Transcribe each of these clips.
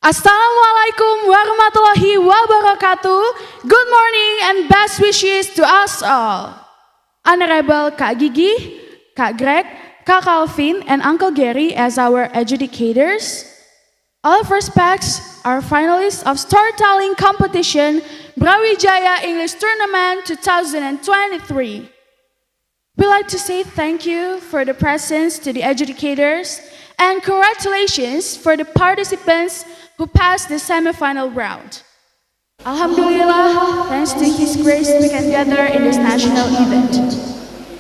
Assalamualaikum warahmatullahi wabarakatuh. Good morning and best wishes to us all. Honorable Kak Gigi, Kak Greg, Kak Calvin, and Uncle Gary as our adjudicators. All of respects, our finalists of storytelling competition BRAWIJAYA English Tournament 2023. We'd like to say thank you for the presence to the adjudicators and congratulations for the participants who passed the semi-final round. Alhamdulillah, thanks to His grace we can gather in this national event.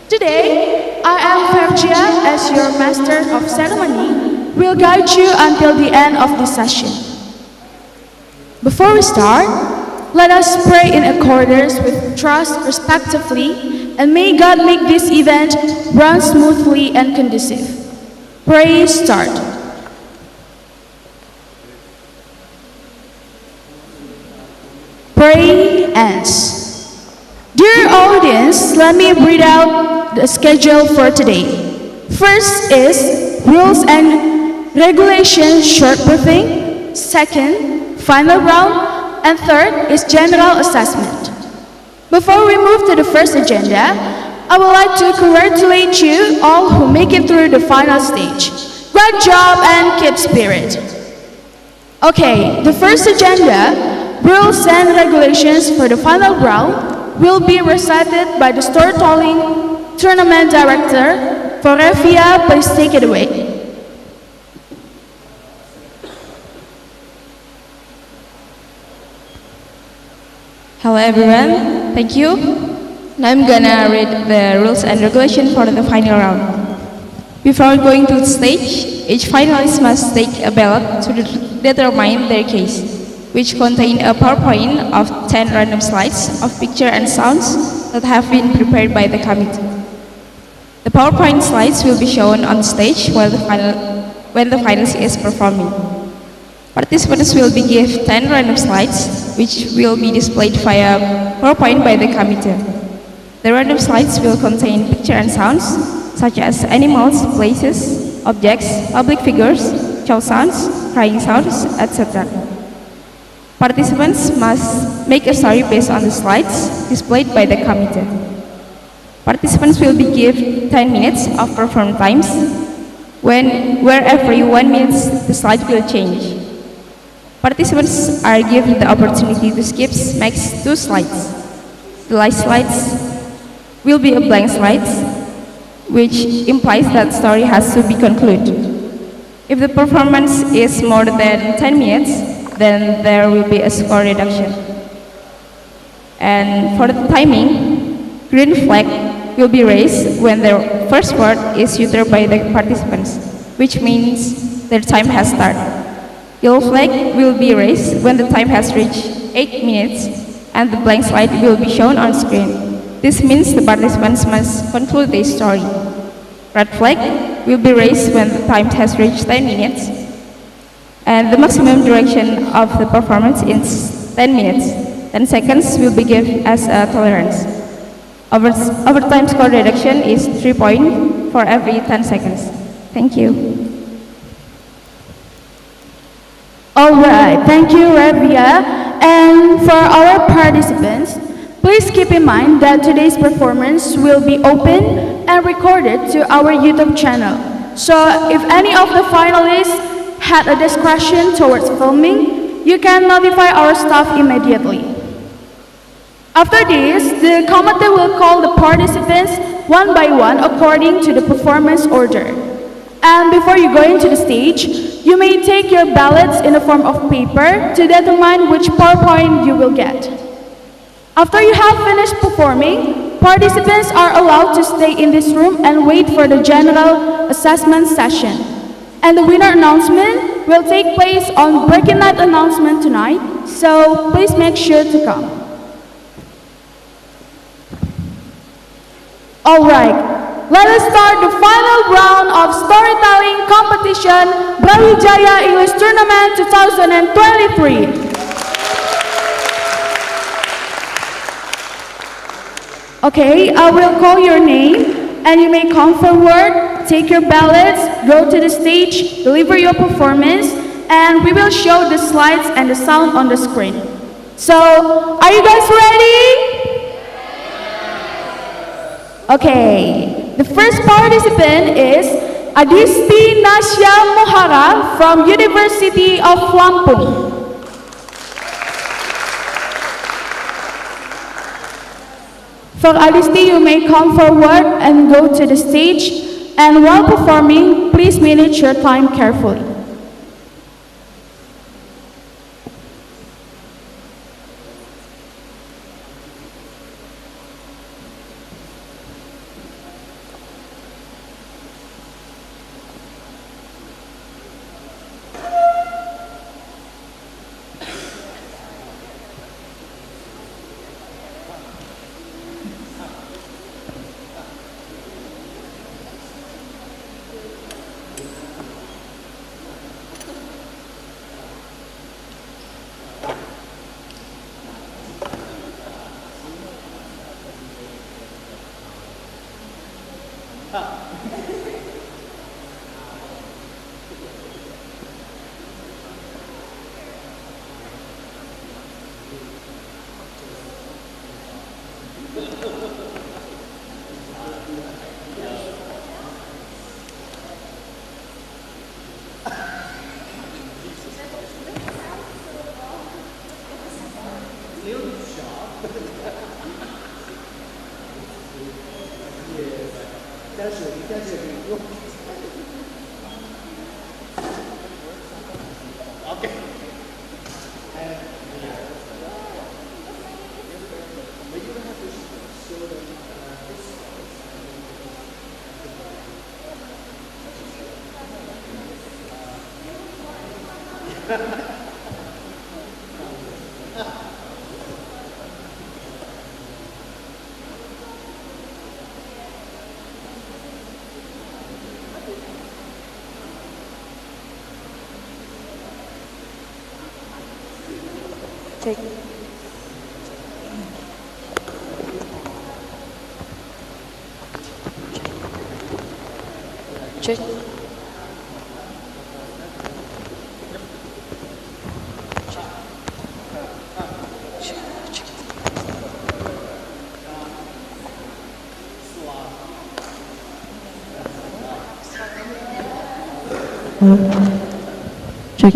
Today, I am BRAWIJAYA as your master of ceremony will guide you until the end of the session. Before we start, let us pray in accordance with trust respectively, and may God make this event run smoothly and conducive. Pray start. Pray ends. Dear audience, let me read out the schedule for today. First is rules and regulations short briefing. Second, final round. And third is general assessment. Before we move to the first agenda, I would like to congratulate you all who make it through the final stage. Great job and keep spirit. Okay, the first agenda, rules and regulations for the final round, will be recited by the storytelling tournament director. For Revia, please take it away. Hello everyone, thank you. Now I'm gonna read the rules and regulations for the final round. Before going to the stage, each finalist must take a ballot to determine their case, which contain a PowerPoint of 10 random slides of picture and sounds that have been prepared by the committee. The PowerPoint slides will be shown on stage when the finalist is performing. Participants will be given 10 random slides, which will be displayed via PowerPoint by the committee. The random slides will contain picture and sounds, such as animals, places, objects, public figures, child sounds, crying sounds, etc. Participants must make a story based on the slides displayed by the committee. Participants will be given 10 minutes of performance times, where every 1 minute the slide will change. Participants are given the opportunity to skip max 2 slides. The last slides will be a blank slide, which implies that story has to be concluded. If the performance is more than 10 minutes, then there will be a score reduction. And for the timing, green flag will be raised when the first word is uttered by the participants, which means their time has started. Yellow flag will be raised when the time has reached 8 minutes and the blank slide will be shown on screen. This means the participants must conclude their story. Red flag will be raised when the time has reached 10 minutes and the maximum duration of the performance is 10 minutes. 10 seconds will be given as a tolerance. Overtime score reduction is 3 points for every 10 seconds. Thank you. Alright, thank you Revia. And for our participants, please keep in mind that today's performance will be open and recorded to our YouTube channel. So if any of the finalists had a discretion towards filming, you can notify our staff immediately. After this, the committee will call the participants one by one according to the performance order. And before you go into the stage, you may take your ballots in the form of paper to determine which PowerPoint you will get. After you have finished performing, participants are allowed to stay in this room and wait for the general assessment session. And the winner announcement will take place on breaking night announcement tonight, so please make sure to come. Alright. Let us start the final round of storytelling competition BRAWIJAYA English Tournament 2023. Okay, I will call your name and you may come forward, take your ballots, go to the stage, deliver your performance, and we will show the slides and the sound on the screen. So, are you guys ready? Okay, the first participant is Adisti Nasya Mohara from University of Lampung. For Adisti, you may come forward and go to the stage, and while performing, please manage your time carefully. Check. Check. Check.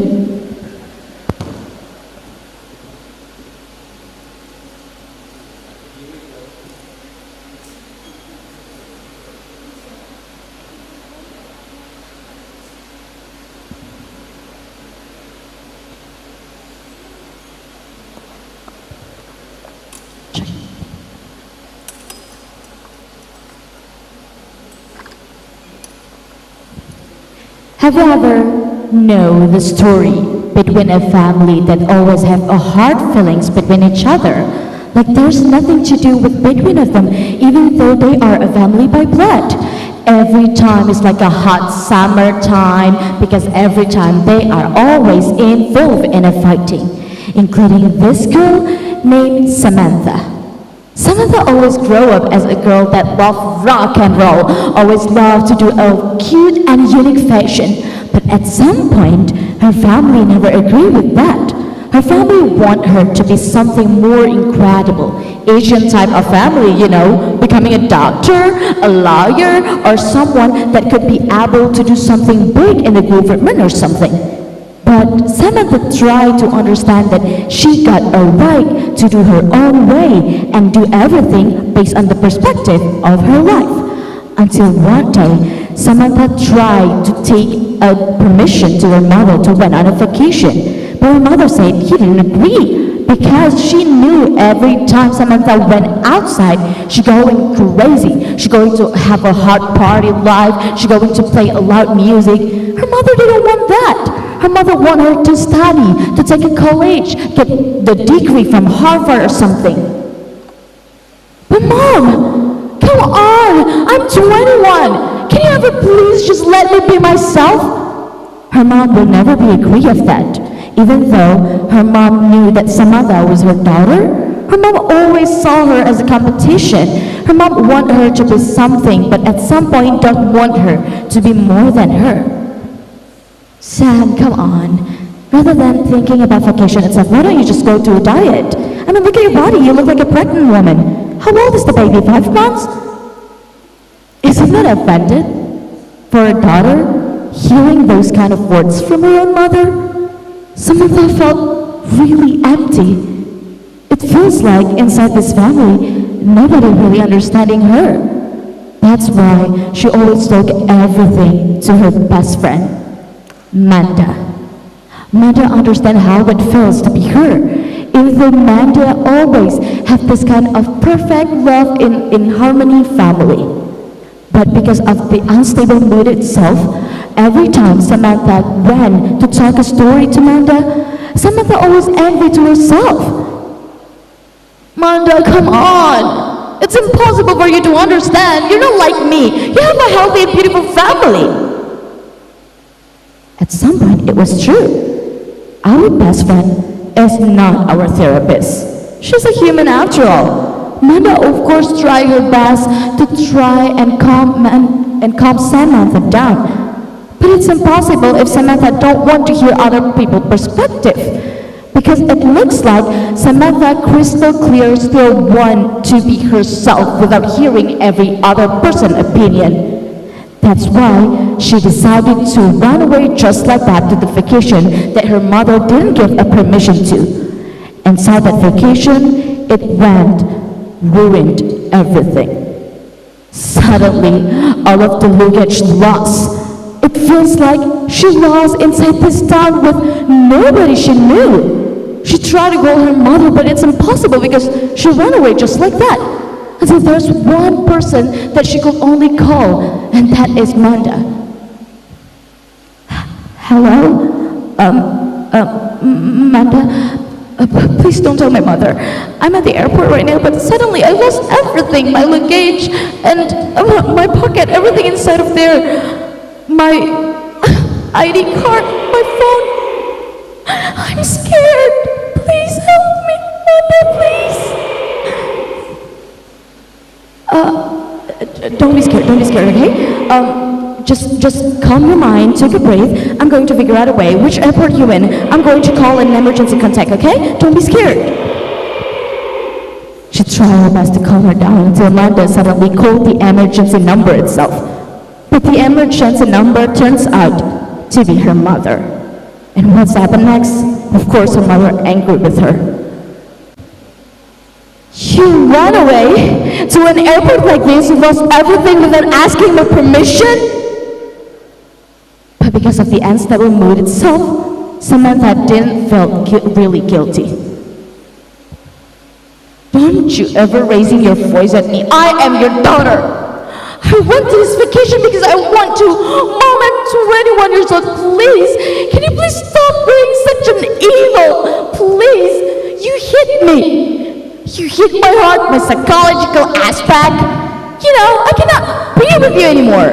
Have you ever know the story between a family that always have a hard feelings between each other? Like there's nothing to do with between of them, even though they are a family by blood. Every time is like a hot summer time because every time they are always involved in a fighting, including this girl named Samantha. Samantha always grew up as a girl that loved rock and roll, always loved to do a cute and unique fashion. But at some point, her family never agreed with that. Her family want her to be something more incredible. Asian type of family, you know, becoming a doctor, a lawyer, or someone that could be able to do something big in the government or something. But Samantha tried to understand that she got a right to do her own way and do everything based on the perspective of her life. Until one day, Samantha tried to take a permission to her mother to went on a vacation. But her mother said he didn't agree because she knew every time Samantha went outside, she going crazy. She going to have a hot party life. She going to play a loud music. Her mother didn't want that. Her mother wanted her to study, to take a college, get the degree from Harvard or something. But Mom, come on, I'm 21. Can you ever please just let me be myself? Her mom will never be agree of that. Even though her mom knew that Samantha was her daughter, her mom always saw her as a competition. Her mom wanted her to be something, but at some point don't want her to be more than her. Sam, come on. Rather than thinking about vacation itself, why don't you just go to a diet? I mean, look at your body. You look like a pregnant woman. How old is the baby? 5 months? Isn't that offended for a daughter hearing those kind of words from her own mother? Samantha felt really empty. It feels like inside this family, nobody really understanding her. That's why she always told everything to her best friend, Manda. Manda understands how it feels to be her. Even though Manda always have this kind of perfect love in harmony family. But because of the unstable mood itself, every time Samantha ran to talk a story to Manda, Samantha always envied to herself. Manda, come on! It's impossible for you to understand. You're not like me. You have a healthy and beautiful family. At some point, it was true. Our best friend is not our therapist. She's a human after all. Manda, of course, tried her best to try and calm Samantha down. But it's impossible if Samantha don't want to hear other people's perspective. Because it looks like Samantha crystal clear still want to be herself without hearing every other person's opinion. That's why she decided to run away just like that to the vacation that her mother didn't give a permission to. Inside that vacation, it ruined everything. Suddenly, all of the luggage lost. It feels like she lost inside this town with nobody she knew. She tried to call her mother, but it's impossible because she ran away just like that. Until there's one person that she could only call, and that is Manda. Hello? Manda? Please don't tell my mother. I'm at the airport right now, but suddenly I lost everything. My luggage and my pocket, everything inside of there. My ID card, my phone. I'm scared. Please help me, Manda, please. Don't be scared, okay? Just calm your mind, take a breath. I'm going to figure out a way. Which airport you in? I'm going to call an emergency contact, okay? Don't be scared. She tried her best to calm her down until Manda suddenly called the emergency number itself. But the emergency number turns out to be her mother. And what's happened next? Of course, her mother angry with her. You ran away to an airport like this, you lost everything without asking my permission? But because of the unstable mood itself, Samantha didn't feel really guilty. Don't you ever raising your voice at me. I am your daughter. I went to this vacation because I want to. Mom, I'm 21 years old. Please, can you please stop being such an evil? Please, you hit me. You hit my heart, my psychological aspect. You know, I cannot be with you anymore.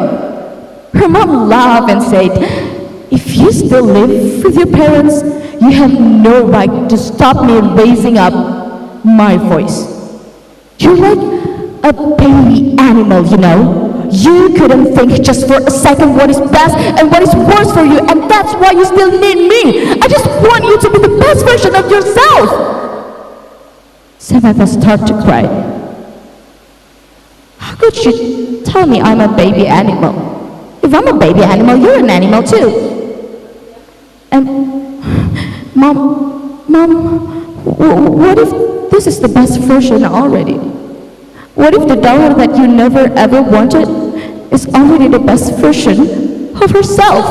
Her mom laughed and said, if you still live with your parents, you have no right to stop me raising up my voice. You're like a baby animal, you know. You couldn't think just for a second what is best and what is worst for you, and that's why you still need me. I just want you to be the best version of yourself. Samantha started to cry. How could you tell me I'm a baby animal? If I'm a baby animal, you're an animal too. And Mom, what if this is the best version already? What if the daughter that you never ever wanted is already the best version of herself?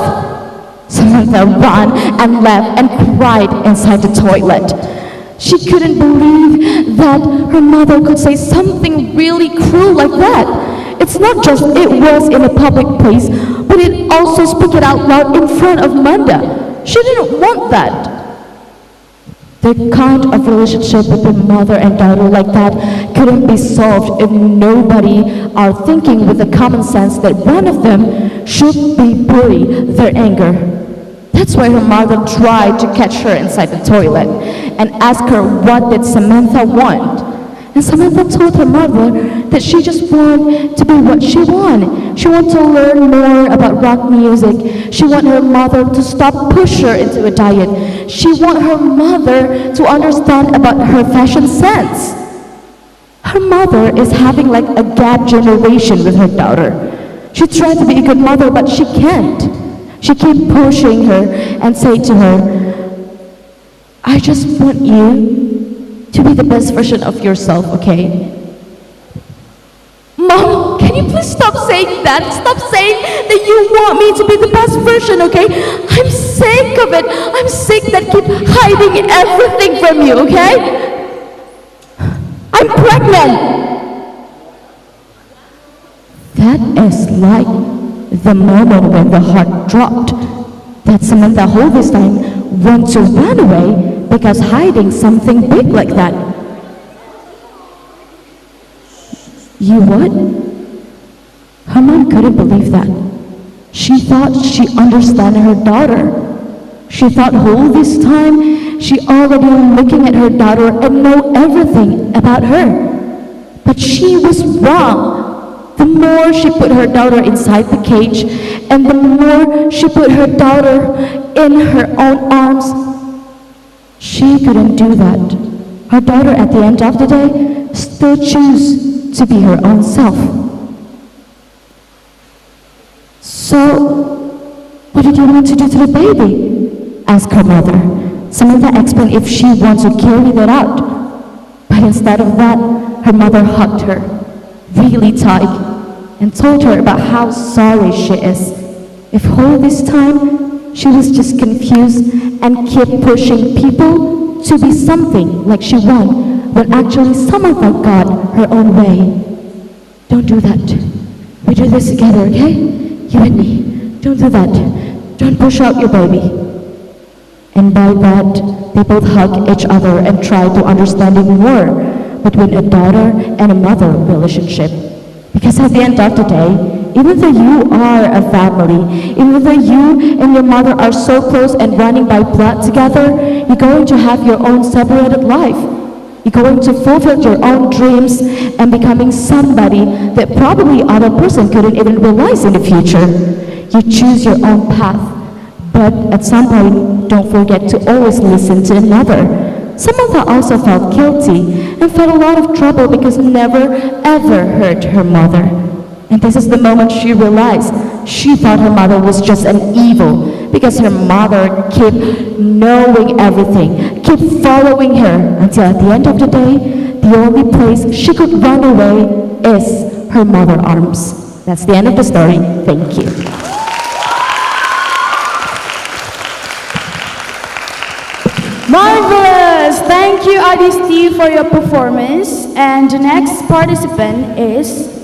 Samantha ran and left and cried inside the toilet. She couldn't believe that her mother could say something really cruel like that. It's not just it was in a public place, but it also spoke it out loud in front of Manda. She didn't want that. The kind of relationship with a mother and daughter like that couldn't be solved if nobody are thinking with the common sense that one of them should be bury their anger. That's why her mother tried to catch her inside the toilet and ask her what did Samantha want. And Samantha told her mother that she just wanted to be what she wanted. She wanted to learn more about rock music. She wanted her mother to stop push her into a diet. She wanted her mother to understand about her fashion sense. Her mother is having like a gap generation with her daughter. She tried to be a good mother, but she can't. She kept pushing her and say to her, I just want you to be the best version of yourself, okay? Mom, can you please stop saying that? Stop saying that you want me to be the best version, okay? I'm sick of it. I'm sick that keep hiding everything from you, okay? I'm pregnant. That is like the moment when the heart dropped. That Samantha all this time wants to run away because hiding something big like that. You what? Her mom couldn't believe that. She thought she understood her daughter. She thought all this time she already looking at her daughter and know everything about her. But she was wrong. The more she put her daughter inside the cage and the more she put her daughter in her own arms, she couldn't do that. Her daughter at the end of the day still choose to be her own self. So, what did you want to do to the baby? Asked her mother. Samantha explained if she wants to carry that out. But instead of that, her mother hugged her really tight and told her about how sorry she is. If all this time she was just confused and kept pushing people to be something like she wanted, when actually Samantha got her own way. Don't do that. We do this together, okay? You and me. Don't do that. Don't push out your baby. And by that, they both hug each other and try to understand more between a daughter and a mother relationship. Because at the end of the day, even though you are a family, even though you and your mother are so close and running by blood together, you're going to have your own separated life. You're going to fulfill your own dreams and becoming somebody that probably other person couldn't even realize in the future. You choose your own path. But at some point, don't forget to always listen to another. Samantha also felt guilty and felt a lot of trouble because never ever hurt her mother. And this is the moment she realized she thought her mother was just an evil because her mother kept knowing everything, kept following her until at the end of the day, the only place she could run away is her mother's arms. That's the end of the story. Thank you. Marvelous! Thank you, Adisti, for your performance. And the next participant is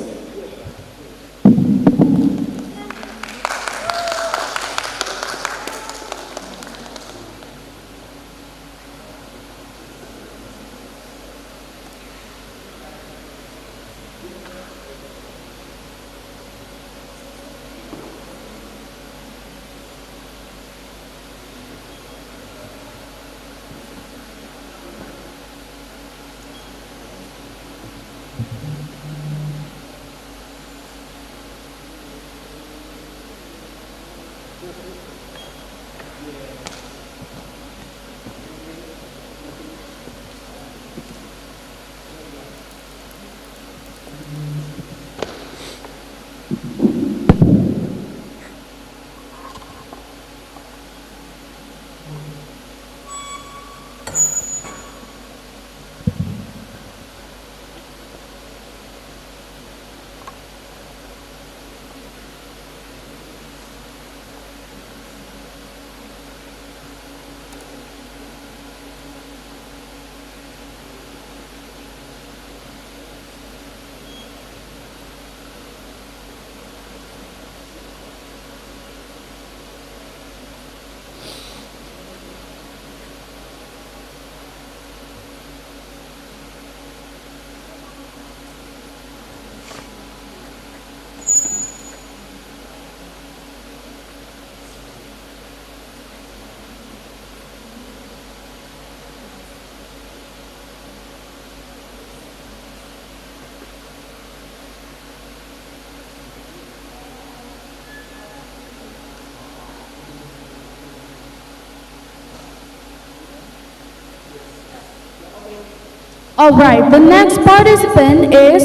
Alright, the next participant is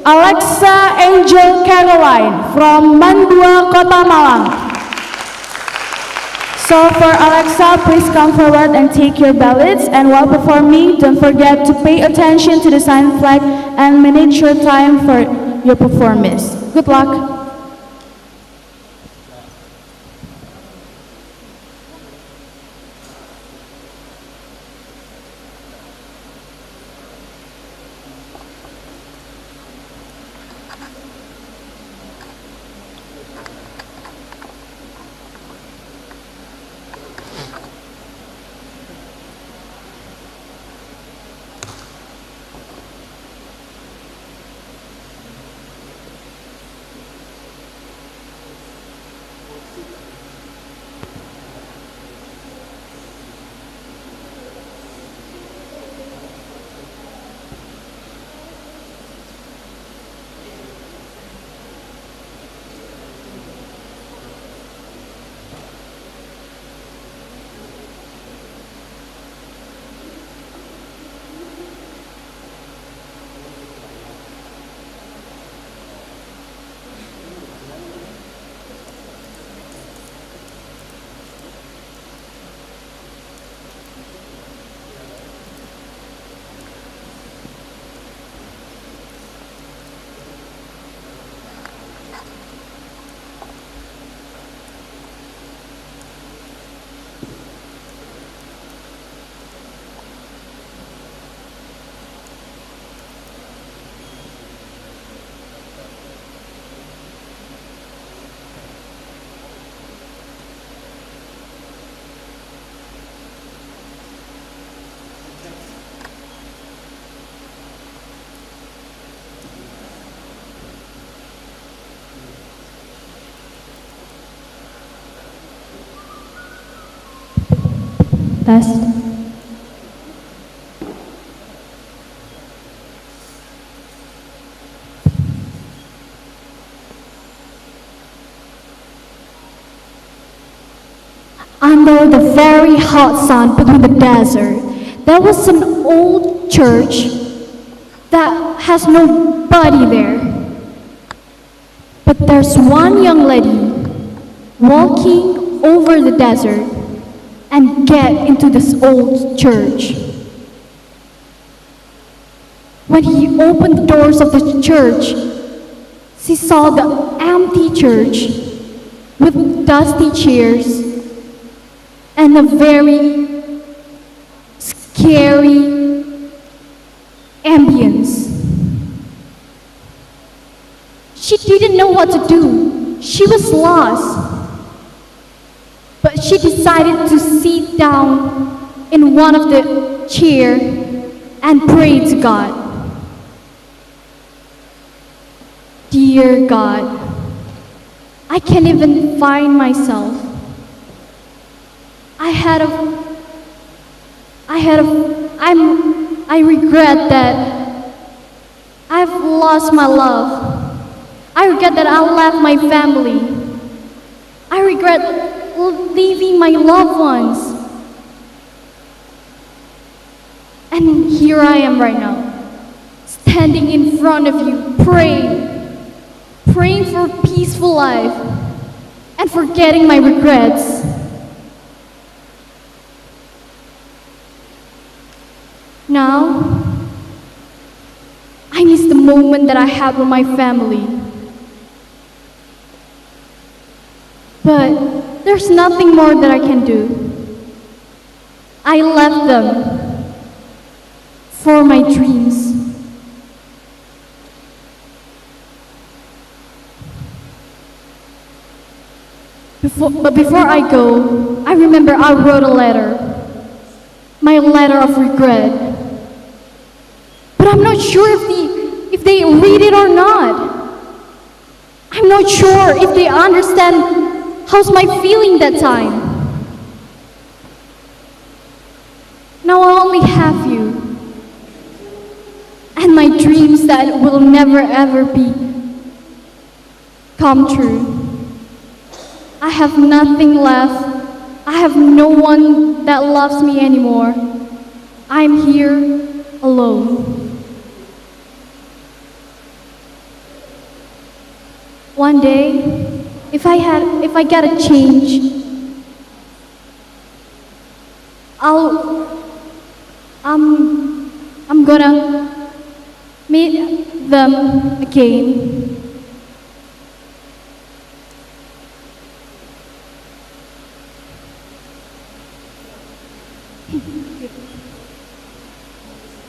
Alexa Angel Caroline from Mandua, Kota Malang. So for Alexa, please come forward and take your ballots. And while performing, don't forget to pay attention to the sign flag and manage your time for your performance. Good luck. Test. Under the very hot sun between the desert, there was an old church that has nobody there. But there's one young lady walking over the desert and get into this old church. When he opened the doors of the church, she saw the empty church with dusty chairs and a very scary ambience. She didn't know what to do. She was lost. But she decided to sit down in one of the chairs and pray to God. Dear God, I can't even find myself. I regret that I've lost my love. I regret that I left my family. I regret leaving my loved ones. And here I am right now, standing in front of you, praying for a peaceful life and forgetting my regrets. Now, I miss the moment that I had with my family. But there's nothing more that I can do. I left them for my dreams. But before I go, I remember I wrote a letter, my letter of regret. But I'm not sure if they read it or not. I'm not sure if they understand how's my feeling that time. Now I only have you and my dreams that will never ever be come true. I have nothing left. I have no one that loves me anymore. I'm here alone. One day, if I get a change, I'm gonna meet them again.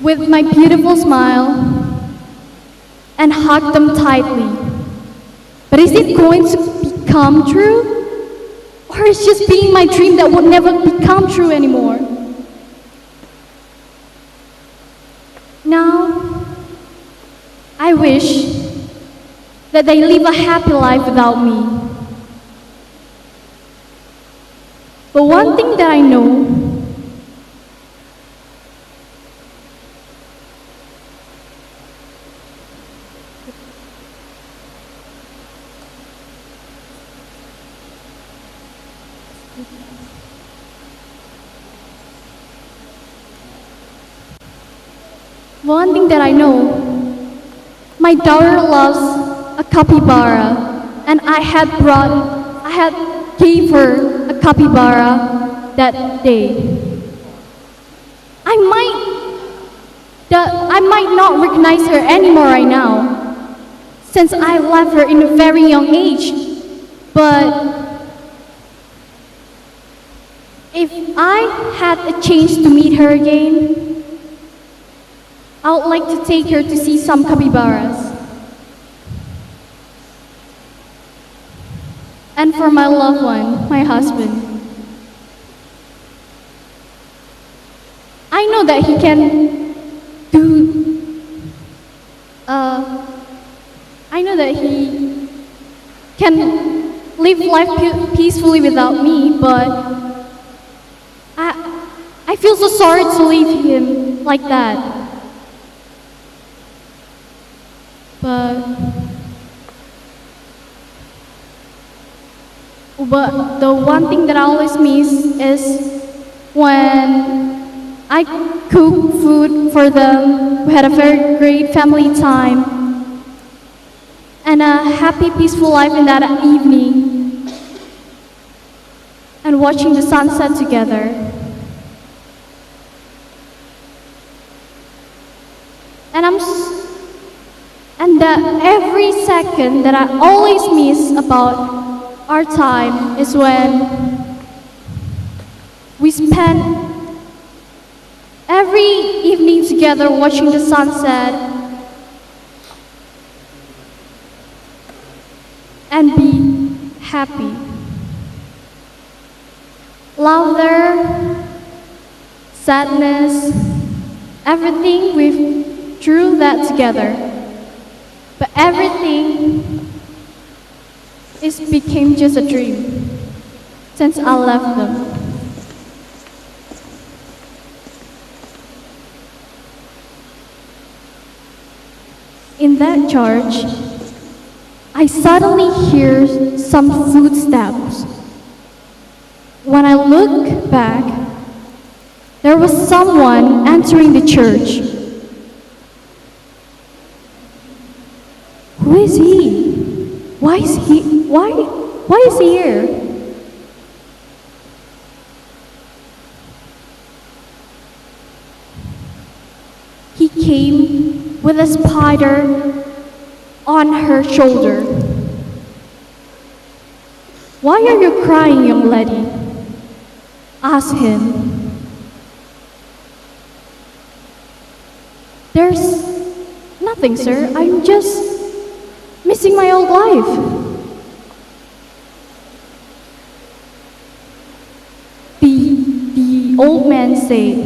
With my beautiful smile and hug them tightly. But is it going to become true? Or is it just being my dream that would never become true anymore? Now, I wish that they live a happy life without me. But one thing that I know, my daughter loves a capybara, and I had gave her a capybara that day. I might not recognize her anymore right now, since I left her in a very young age. But if I had a chance to meet her again, I would like to take her to see some capybaras. And for my loved one, my husband, I know that he can live life peacefully without me, but I feel so sorry to leave him like that. But the one thing that I always miss is when I cook food for them. We had a very great family time and a happy, peaceful life in that evening, and watching the sunset together. And that every second that I always miss about our time is when we spend every evening together watching the sunset and be happy. Laughter, sadness, everything we've through that together. But everything became just a dream since I left them. In that church, I suddenly hear some footsteps. When I look back, there was someone entering the church. Who is he? Why is he here? He came with a spider on her shoulder. Why are you crying, young lady? Asked him. There's nothing, sir. I'm just missing my old life. The old man said,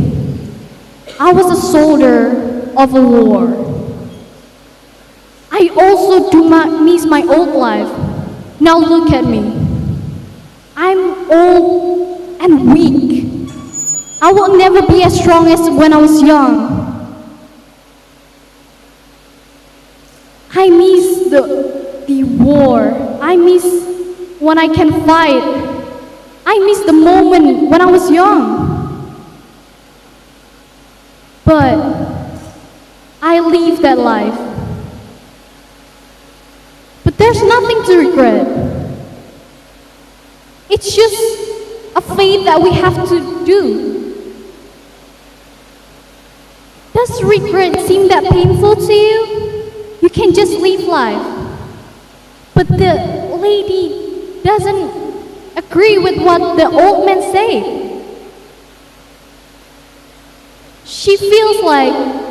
I was a soldier of a war. I also miss my old life. Now look at me. I'm old and weak. I will never be as strong as when I was young. I miss the war. I miss when I can fight. I miss the moment when I was young. But I live that life. But there's nothing to regret. It's just a fate that we have to do. Does regret seem that painful to you? You can just live life. But the lady doesn't agree with what the old man said. She feels like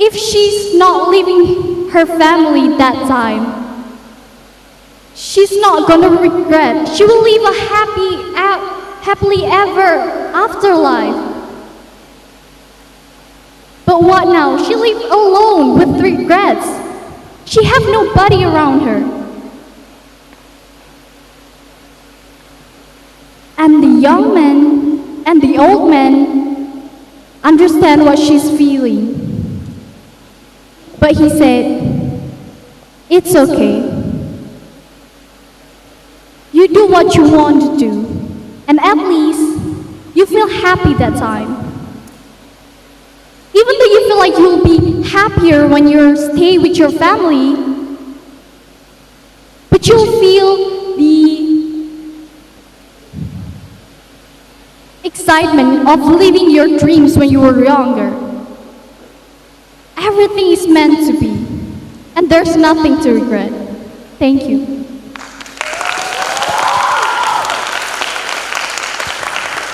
if she's not leaving her family that time, she's not gonna regret. She will live a happily ever afterlife. But what now? She lives alone with regrets. She have nobody around her. And the young man and the old man understand what she's feeling. But he said, it's okay. You do what you want to do. And at least you feel happy that time. Even though you feel like you'll be happier when you stay with your family, but you'll feel the excitement of living your dreams when you were younger. Everything is meant to be, and there's nothing to regret. Thank you.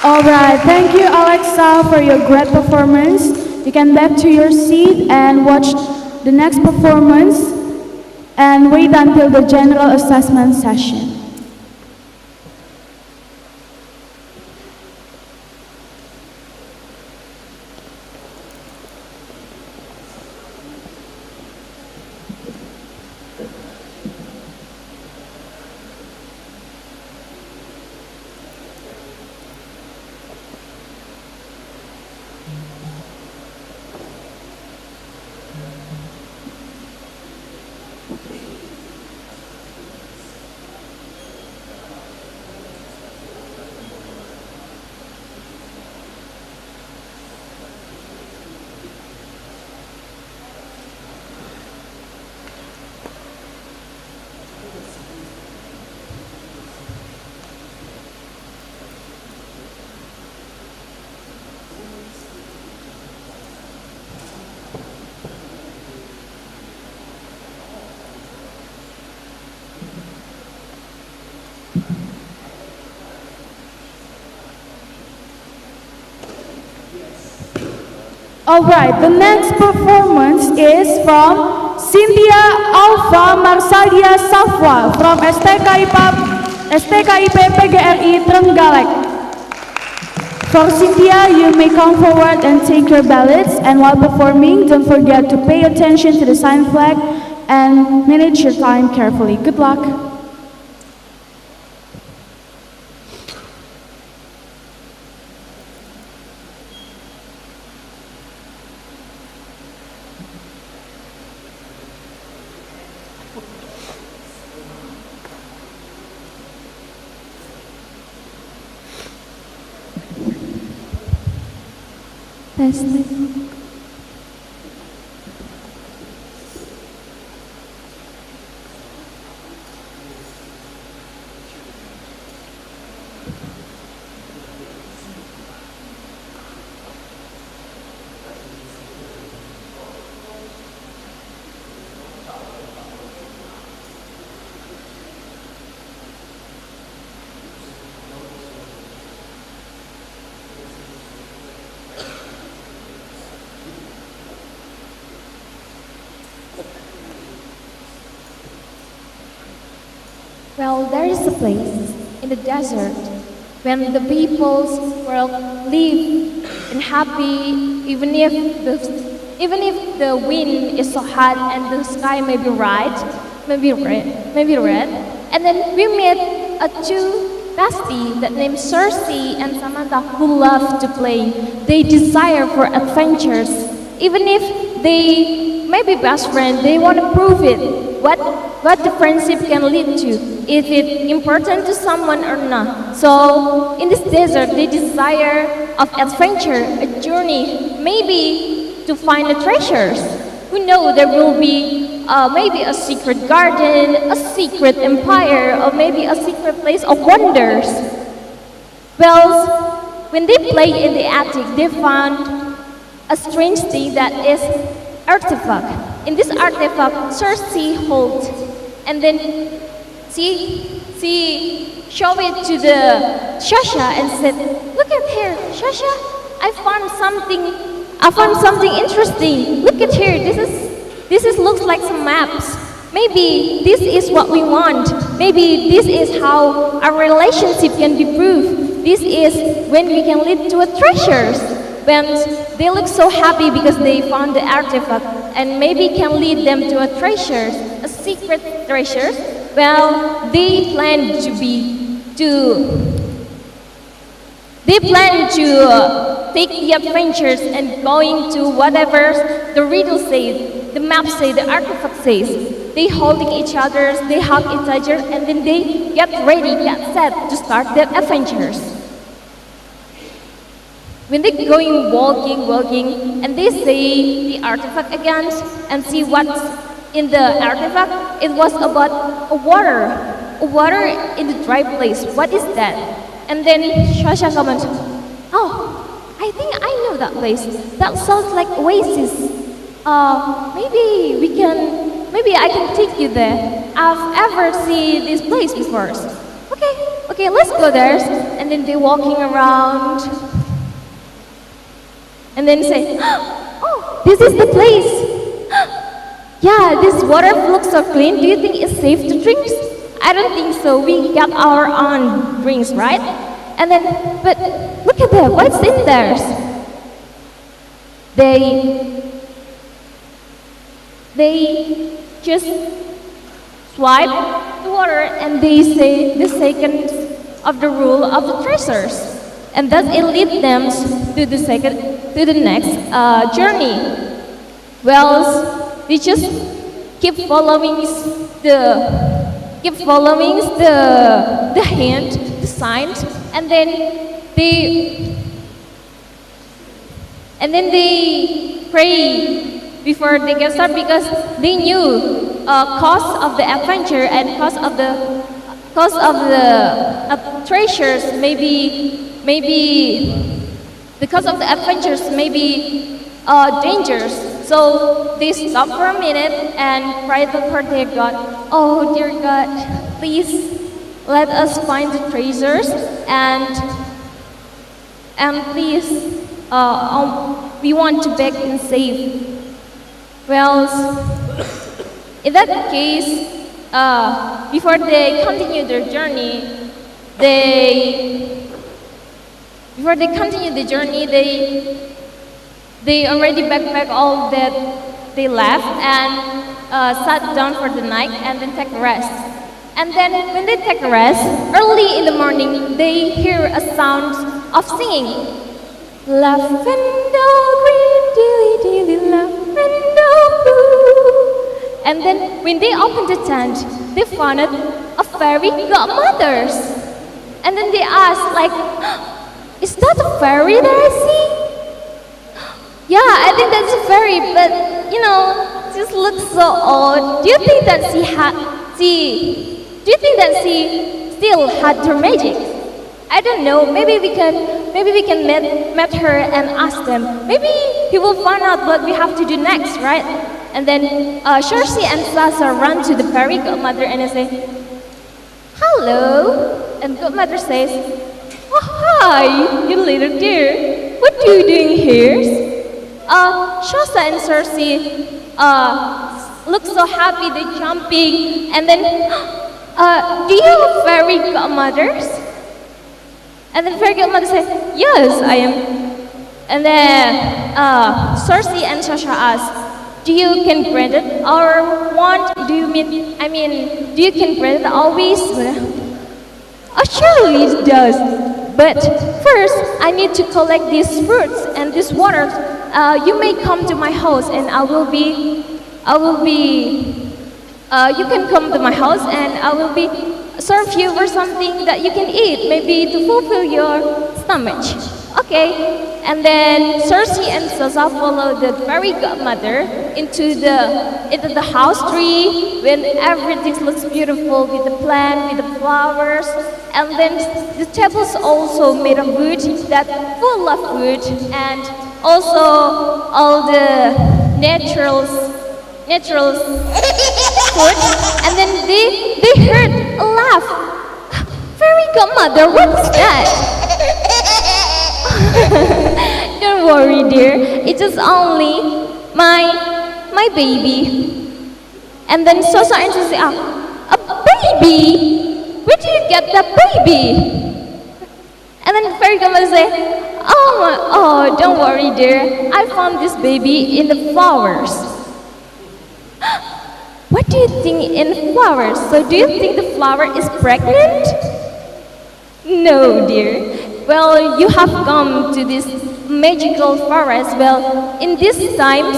Alright, thank you Alexa for your great performance. You can back to your seat and watch the next performance and wait until the general assessment session. Alright, the next performance is from Cynthia Alva Marsadia Safwa from STKIP PGRI Trenggalek. For Cynthia, you may come forward and take your ballots, and while performing, don't forget to pay attention to the sign flag and manage your time carefully. Good luck. Well, there is a place in the desert when the peoples will live and happy, even if the wind is so hot and the sky may be red. And then we met a two bestie that named Cersei and Samantha who love to play. They desire for adventures, even if they may be best friends. They want to prove it. What the friendship can lead to, is it important to someone or not. So in this desert, they desire of adventure, a journey, maybe to find the treasures. We know there will be maybe a secret garden, a secret empire, or maybe a secret place of wonders. Well, when they played in the attic, they found a strange thing that is artifact. In this artifact, Cersei holds, and then she showed it to the Shasha and said, "Look at here, Shasha, I found something interesting. Look at here, this is looks like some maps. Maybe this is what we want. Maybe this is how our relationship can be proved. This is when we can lead to a treasures." When they look so happy because they found the artifact and maybe can lead them to a treasures, a secret treasures. Well, they plan to take the adventures and going to whatever the riddle says, the map says, the artifact says. They holding each other, they hug each other, and then they get ready, get set to start their adventures. When they're going walking, and they see the artifact again and see what's in the artifact, it was about a water in the dry place. What is that? And then Shasha comments, "Oh, I think I know that place. That sounds like oasis. Maybe I can take you there. I've ever seen this place before." Okay, let's go there. And then they're walking around. And then say, "Oh, this is the place. Yeah, this water looks so clean. Do you think it's safe to drink?" "I don't think so. We got our own drinks, right?" And then, but look at that. What's in there? They just swipe the water and they say the second of the rule of the treasures. And thus it leads them to the next journey. Well, they just keep following the hint, the signs, and then they pray before they get started because they knew cost of the adventure and cost of the treasures maybe the cost of the adventures may be dangerous. So they stop for a minute and pray for their God. "Oh dear God, please let us find the treasures and please we want to beg and save." Well, in that case, before they continue their journey, they already backpack all that they left and sat down for the night and then take a rest. And then when they take a rest, early in the morning, they hear a sound of singing. "Lavender green, dilly dilly, lavender blue." And then when they opened the tent, they found it a fairy godmothers. And then they asked, like, "Is that a fairy that I see?" "Yeah, I think that's a fairy, but she just looks so old. Do you think that she still had her magic?" "I don't know. Maybe we can meet her and ask them. Maybe he will find out what we have to do next, right?" And then Cersei and Sansa run to the fairy godmother and they say, "Hello." And godmother says, "Oh, hi, you little dear. What are you doing here?" Sansa and Cersei look so happy, they're jumping, and then, "Do you have fairy godmothers?" And then fairy godmother says, "Yes, I am." And then Cersei and Sansa ask, "Do you can grant it our want? Do you can grant it always?" "Oh, surely it does. But first, I need to collect these fruits and this water. You may come to my house, and you can come to my house, and I will be serve you for something that you can eat, maybe to fulfill your stomach." Okay. And then Cersei and Sansa follow the fairy godmother into the house tree when everything looks beautiful with the plant, with the flowers, and then the tables also made of wood that full of wood, and also all the natural food, and then they heard a laugh. Fairy godmother, what is that? Don't worry, dear. It's just only my baby. And then Sosa answers, a baby? Where do you get that baby? And then fairy godmother say, oh, don't worry, dear. I found this baby in the flowers. What do you think in flowers? So do you think the flower is pregnant? No, dear. Well, you have come to this magical forest. Well, in these times,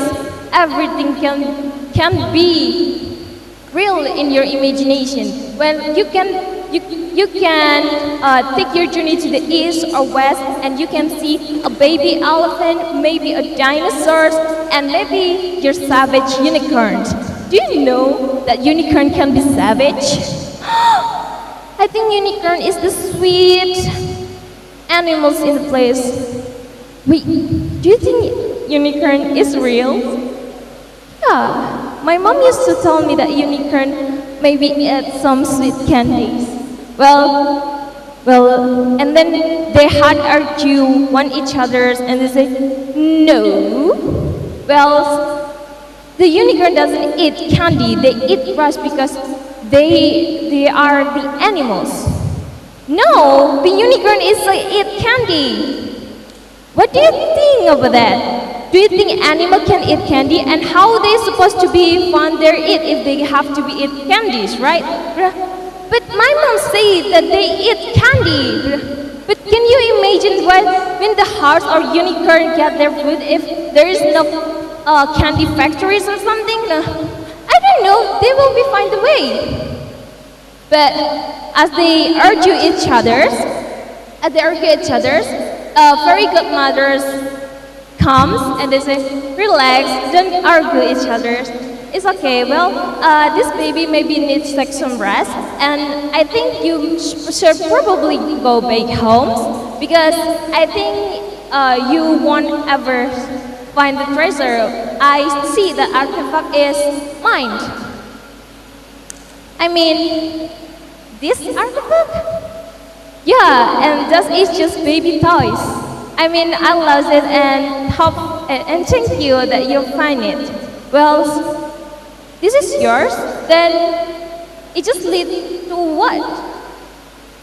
everything can be real in your imagination. Well, you can take your journey to the east or west, and you can see a baby elephant, maybe a dinosaur, and maybe your savage unicorn. Do you know that unicorn can be savage? I think unicorn is the sweet animals in the place. Wait, do you think unicorn is real? Yeah, my mom used to tell me that unicorn maybe eat some sweet candies. Well, and then they had argue one each other's, and they say, no. Well, the unicorn doesn't eat candy, they eat grass because they are the animals. No, the unicorn is eat candy. What do you think about that? Do you think animal can eat candy, and how they supposed to be fun their eat if they have to be eat candies, right? But my mom say that they eat candy. But can you imagine when the horse or unicorn get their food if there is no candy factories or something? I don't know. They will be find a way. But as they argue each other, fairy godmothers comes and they say, relax, don't argue each other. It's okay. Well, this baby maybe needs like some rest, and I think you should probably go back home because I think you won't ever find the treasure. I see the artifact is mine. I mean, this artifact? Yeah, and that is just baby toys. I mean, I love it and hope and thank you that you'll find it. Well, this is yours? Then it just leads to what?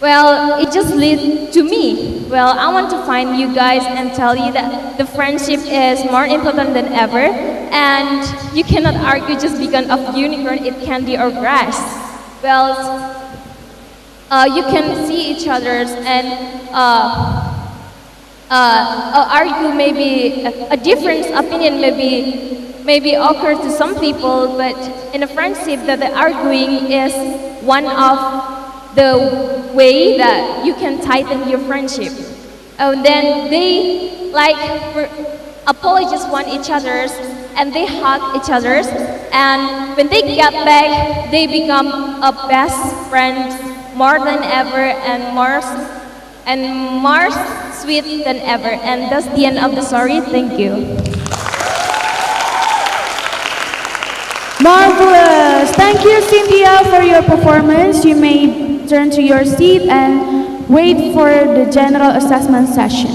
Well, it just leads to me. Well, I want to find you guys and tell you that the friendship is more important than ever, and you cannot argue just because of unicorn eat candy or grass. Well, you can see each other's and argue maybe a different opinion maybe occur to some people, but in a friendship that the arguing is one of the way that you can tighten your friendship. And then they like apologize one each other's and they hug each other's, and when they get back they become a best friend more than ever and more sweet than ever. And that's the end of the story. Thank you. Marvelous! Thank you, Cynthia, for your performance. You may turn to your seat and wait for the general assessment session.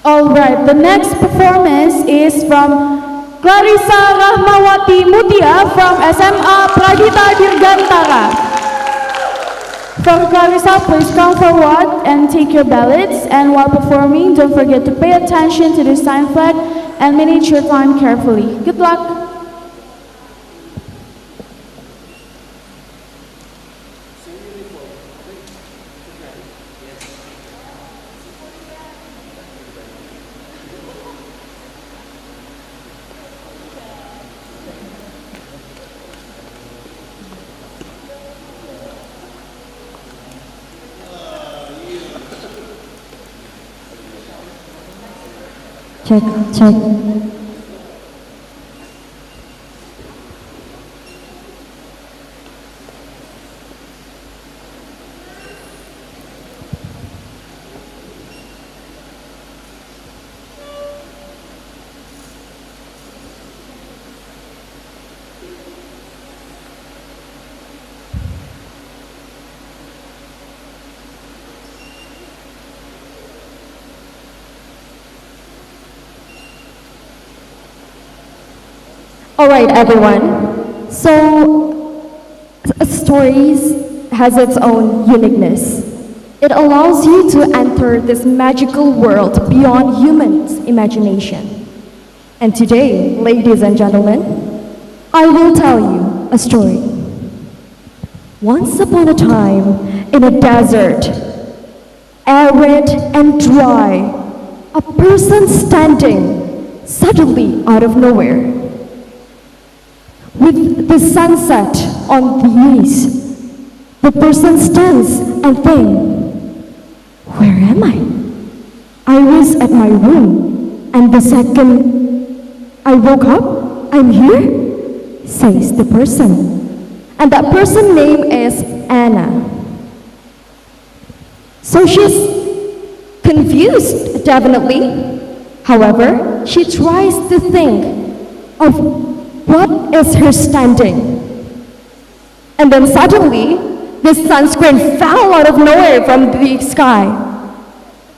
Alright, the next performance is from Clarissa Rahmawati Mutia from SMA Pradita Dirgantara. From Clarissa, please come forward and take your ballots. And while performing, don't forget to pay attention to the sign flag and manage your time carefully. Good luck. Check, check. All right, everyone. So, stories has its own uniqueness. It allows you to enter this magical world beyond humans' imagination. And today, ladies and gentlemen, I will tell you a story. Once upon a time, in a desert, arid and dry, a person standing suddenly out of nowhere. With the sunset on the east, the person stands and thinks, where am I? I was at my room, and the second I woke up, I'm here, says the person. And that person's name is Anna. So she's confused, definitely. However, she tries to think of what is her standing? And then suddenly, this sunscreen fell out of nowhere from the sky.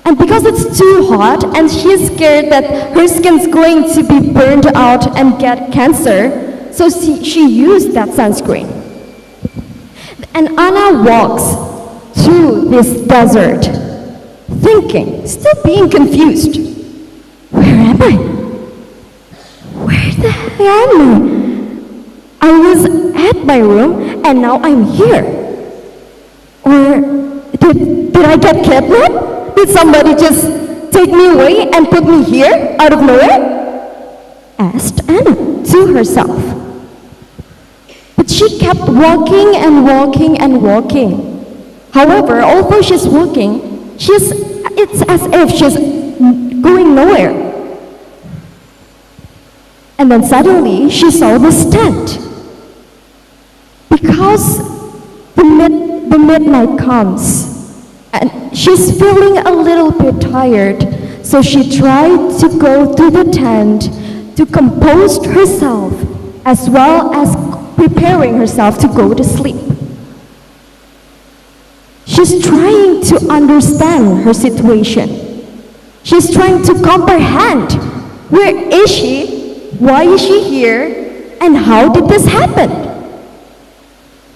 And because it's too hot and she's scared that her skin's going to be burned out and get cancer, so she used that sunscreen. And Anna walks through this desert, thinking, still being confused, where am I? Where the hell am I? I was at my room and now I'm here. Or did I get kidnapped? Did somebody just take me away and put me here out of nowhere? Asked Anna to herself. But she kept walking and walking and walking. However, although she's walking, it's as if she's going nowhere. And then suddenly she saw this tent. Because the midnight comes and she's feeling a little bit tired, so she tried to go to the tent to compose herself as well as preparing herself to go to sleep. She's trying to understand her situation. She's trying to comprehend, where is she, why is she here, and how did this happen?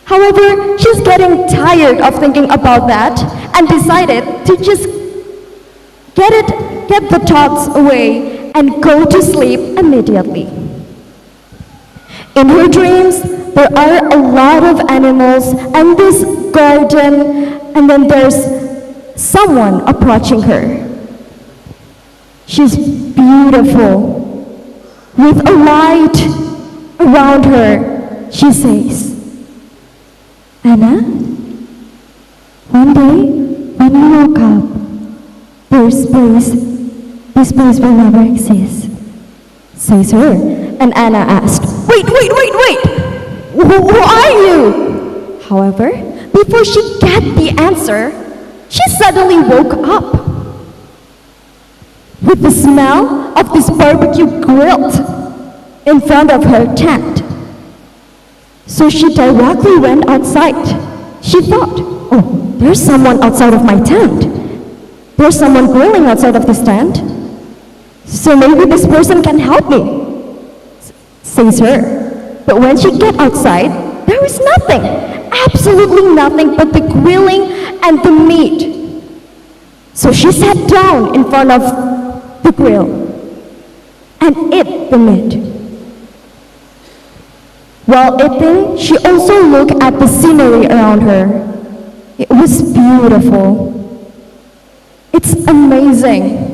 However, she's getting tired of thinking about that and decided to just get the thoughts away and go to sleep immediately. In her dreams, there are a lot of animals and this garden, and then there's someone approaching her. She's beautiful. With a light around her, she says, Anna, one day when you woke up, this place will never exist, says her. And Anna asked, wait, who are you? However, before she got the answer, she suddenly woke up with the smell of this barbecue grilled in front of her tent. So she directly went outside. She thought, oh, there's someone outside of my tent. There's someone grilling outside of this tent. So maybe this person can help me, says her. But when she got outside, there was nothing, absolutely nothing but the grilling and the meat. So she sat down in front of the grill and ate the meat. While eating, she also looked at the scenery around her. It was beautiful. It's amazing.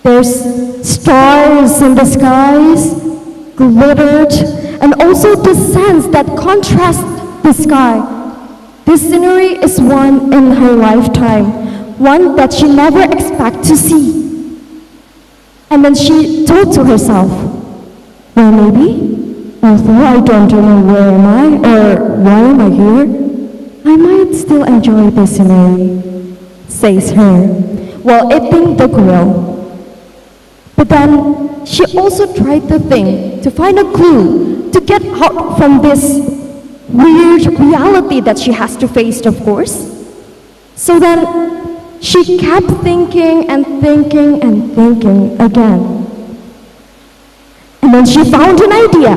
There's stars in the skies, glittered, and also the suns that contrast the sky. This scenery is one in her lifetime, one that she never expected to see. And then she thought to herself, well, maybe, although I don't know where am I or why am I here, I might still enjoy this scenery, says her, while eating the grill. But then she also tried to think, to find a clue, to get out from this weird reality that she has to face, of course. So then she kept thinking and thinking and thinking again. And then she found an idea.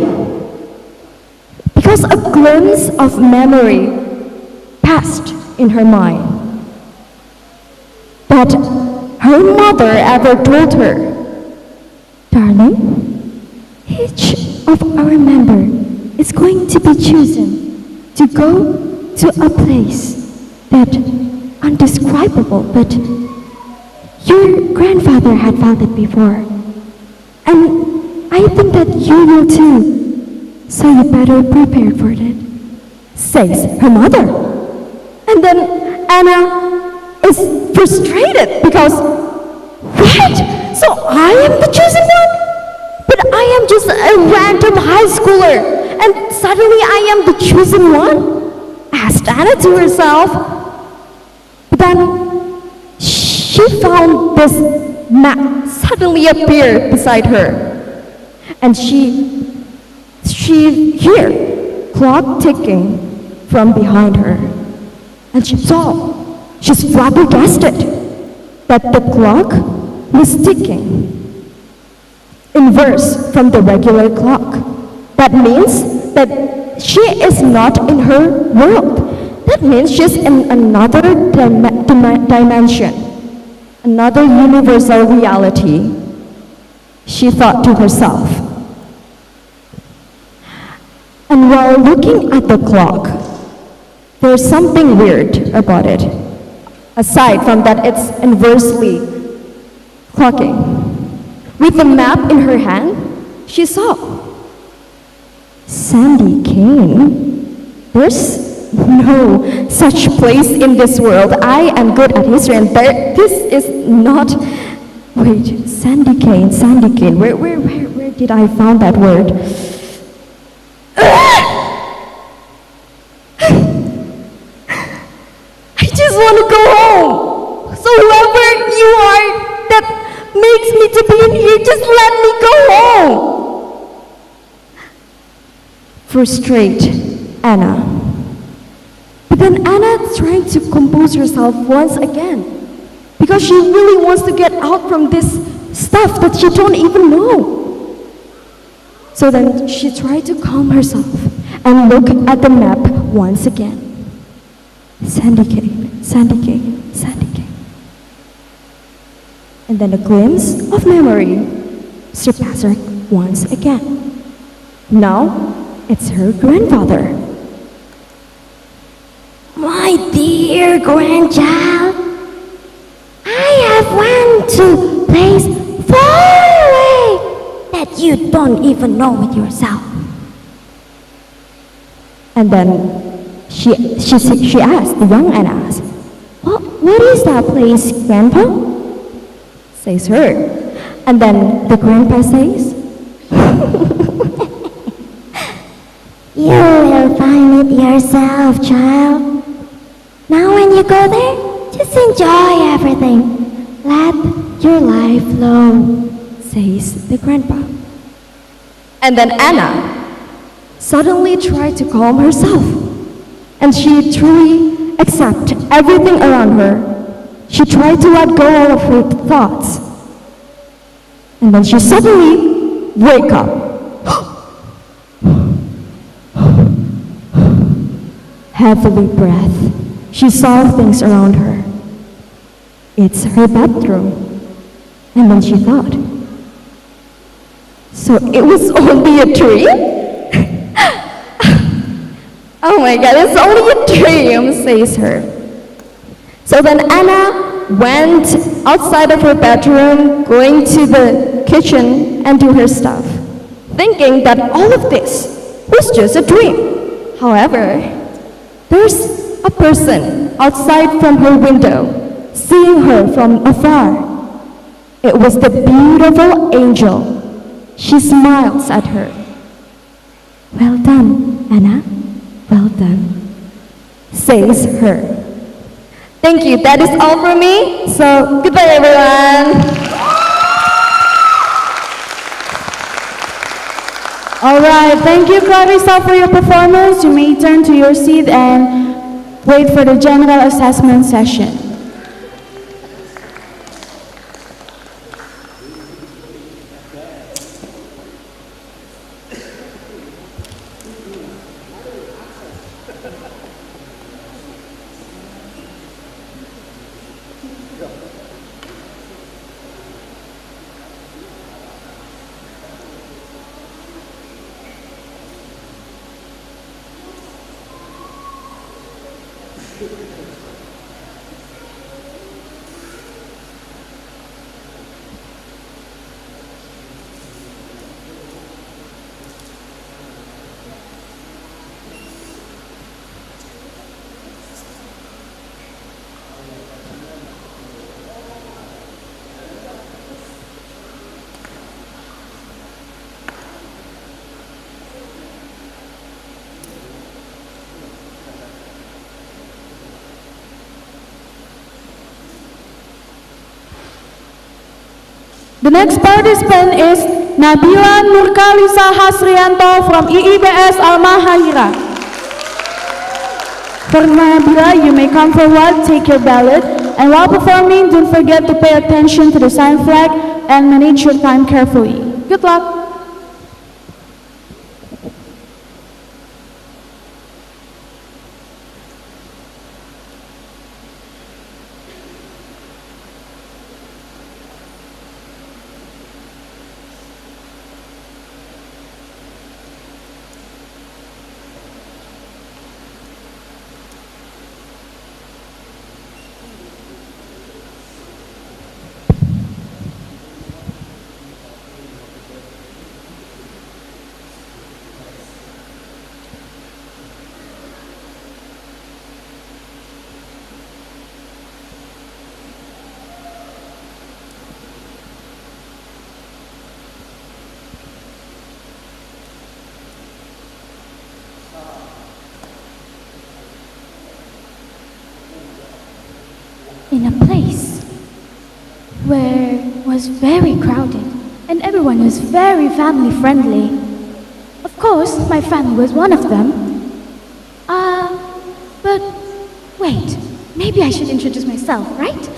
Because a glimpse of memory passed in her mind that her mother ever told her, darling, each of our member is going to be chosen to go to a place that undescribable, but your grandfather had found it before. And I think that you will too, so you better prepare for it, says her mother. And then Anna is frustrated because, what? So I am the chosen one? But I am just a random high schooler, and suddenly I am the chosen one? Asked Anna to herself. But then she found this map suddenly appear beside her. And she heard clock ticking from behind her. And she's flabbergasted that the clock was ticking in verse from the regular clock. That means that she is not in her world. That means she's in another dimension, another universal reality, she thought to herself. And while looking at the clock, there's something weird about it. Aside from that, it's inversely clocking. With the map in her hand, she saw Sandy Kane. There's no such place in this world. I am good at history, and this is not. Wait, Sandy Kane. Where did I find that word? I just want to go home. So whoever you are that makes me to be in here, just let me go home. frustrate Anna. But then Anna's trying to compose herself once again because she really wants to get out from this stuff that she don't even know. So then she tried to calm herself and look at the map once again. Sandy Cape, Sandy Cape, Sandy Cape. And then a glimpse of memory surpassed her once again. Now it's her grandfather. My dear grandchild, I have went to place far away that you don't even know it yourself. And then she asked, the young Anna asked, what is that place, Grandpa? Says her. And then the grandpa says, you will find it yourself, child. Now when you go there, just enjoy everything. Let your life flow, says the grandpa. And then Anna suddenly tried to calm herself. And she truly accepted everything around her. She tried to let go of her thoughts. And then she suddenly woke up. Heavily breath. She saw things around her. It's her bedroom. And then she thought, so it was only a dream? Oh my God, it's only a dream, says her. So then Anna went outside of her bedroom, going to the kitchen and do her stuff, thinking that all of this was just a dream. However, there's a person outside from her window, seeing her from afar. It was the beautiful angel. She smiles at her. Well done, Anna. Well done, says her. Thank you. That is all from me. So, goodbye, everyone. All right, thank you, Clarissa, for your performance. You may turn to your seat and wait for the general assessment session. The next participant is Nabila Nurkalisa Hasrianto from IIBS Al-Mahira. For Nabila, you may come forward, take your ballot, and while performing, don't forget to pay attention to the sign flag and manage your time carefully. Good luck! In a place where it was very crowded and everyone was very family friendly. Of course, my family was one of them. But wait, maybe I should introduce myself, right?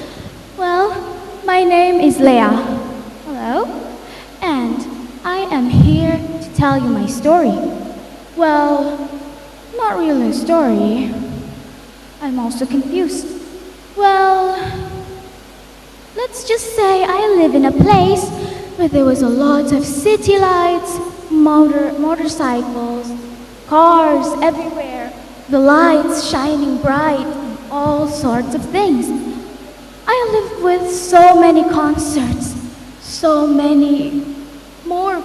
Well, my name is Leah. Hello. And I am here to tell you my story. Well, not really a story. I'm also confused. Well, let's just say I live in a place where there was a lot of city lights, motorcycles, cars everywhere, the lights shining bright, and all sorts of things. I lived with so many concerts, so many more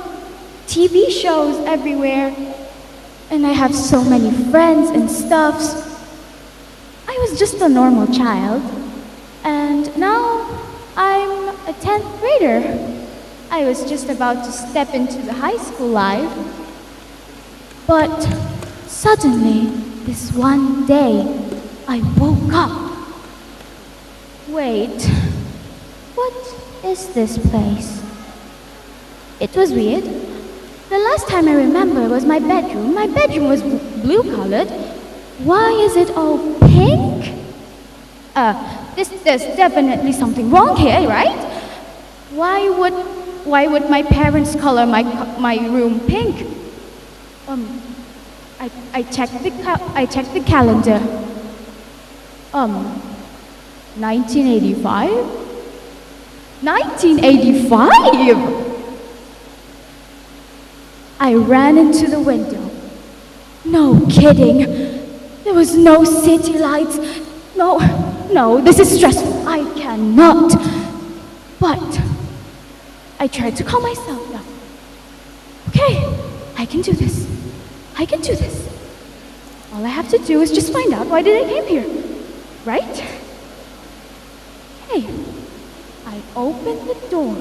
TV shows everywhere, and I have so many friends and stuffs. I was just a normal child, and now I'm a 10th grader. I was just about to step into the high school life, but suddenly, this one day, I woke up. Wait, what is this place? It was weird. The last time I remember was my bedroom. My bedroom was blue-colored. Why is it all pink? There's definitely something wrong here, right? Why would my parents color my room pink? I checked the calendar. 1985? 1985! I ran into the window. No kidding. There was no city lights. No, this is stressful. I cannot. But I tried to calm myself down. Okay, I can do this. I can do this. All I have to do is just find out why did I came here, right? Hey, I opened the door.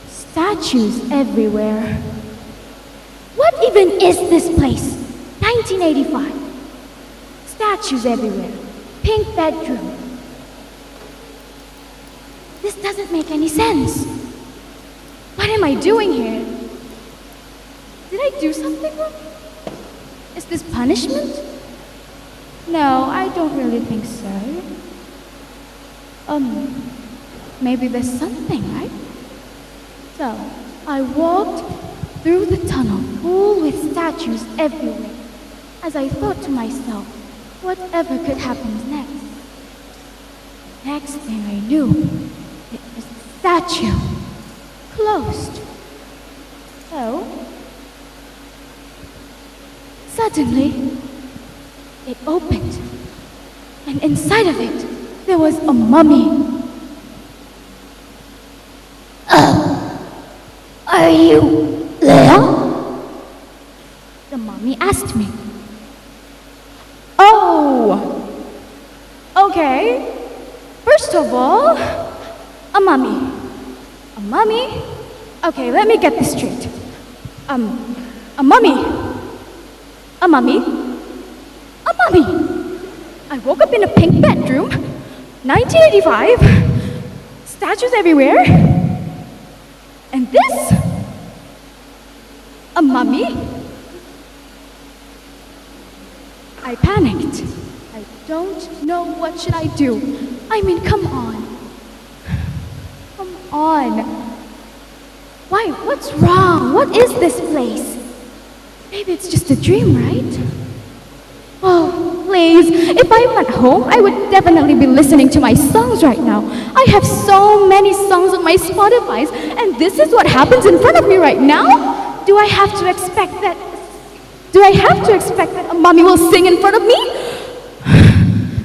Statues everywhere. What even is this place? 1985. Statues everywhere. Pink bedroom. This doesn't make any sense. What am I doing here? Did I do something wrong? Is this punishment? No, I don't really think so. Maybe there's something, right? So, I walked through the tunnel full with statues everywhere, as I thought to myself, whatever could happen next. Next thing I knew, it was the statue, closed. So, suddenly, it opened, and inside of it, there was a mummy. Are you Leah? The mummy asked me. Oh, okay. First of all, a mummy. A mummy? Okay, let me get this straight. A mummy. A mummy? A mummy. I woke up in a pink bedroom, 1985, statues everywhere, and this? A mummy? I panicked. I don't know what should I do. I mean, come on. Come on. Why? What's wrong? What is this place? Maybe it's just a dream, right? Oh, please. If I'm at home, I would definitely be listening to my songs right now. I have so many songs on my Spotify, and this is what happens in front of me right now? Do I have to expect that a mummy will sing in front of me?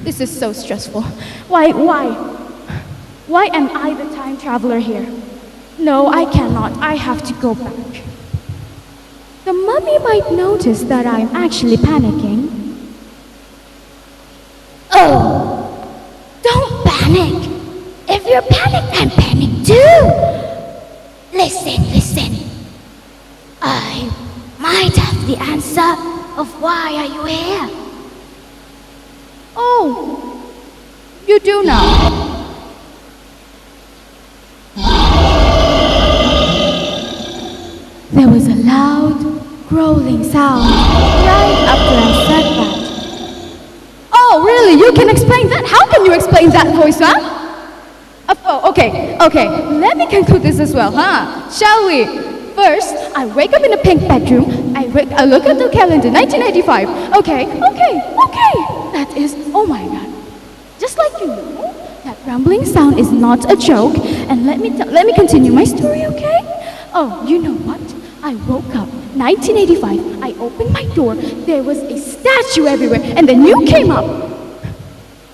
This is so stressful. Why am I the time traveler here? No, I cannot. I have to go back. The mummy might notice that I'm actually panicking. Oh, don't panic. If you're panicked, I'm panicked too. Listen. I might have the answer of why are you here. Oh, you do now. There was a loud growling sound right after I said that. Oh, really? You can explain that? How can you explain that voice, huh? Oh, okay. Let me conclude this as well, huh? Shall we? First, I wake up in a pink bedroom. I look at the calendar, 1985. Okay. That is, oh my God. Just like you know, that rumbling sound is not a joke. And let me continue my story, okay? Oh, you know what? I woke up, 1985. I opened my door. There was a statue everywhere. And then you came up.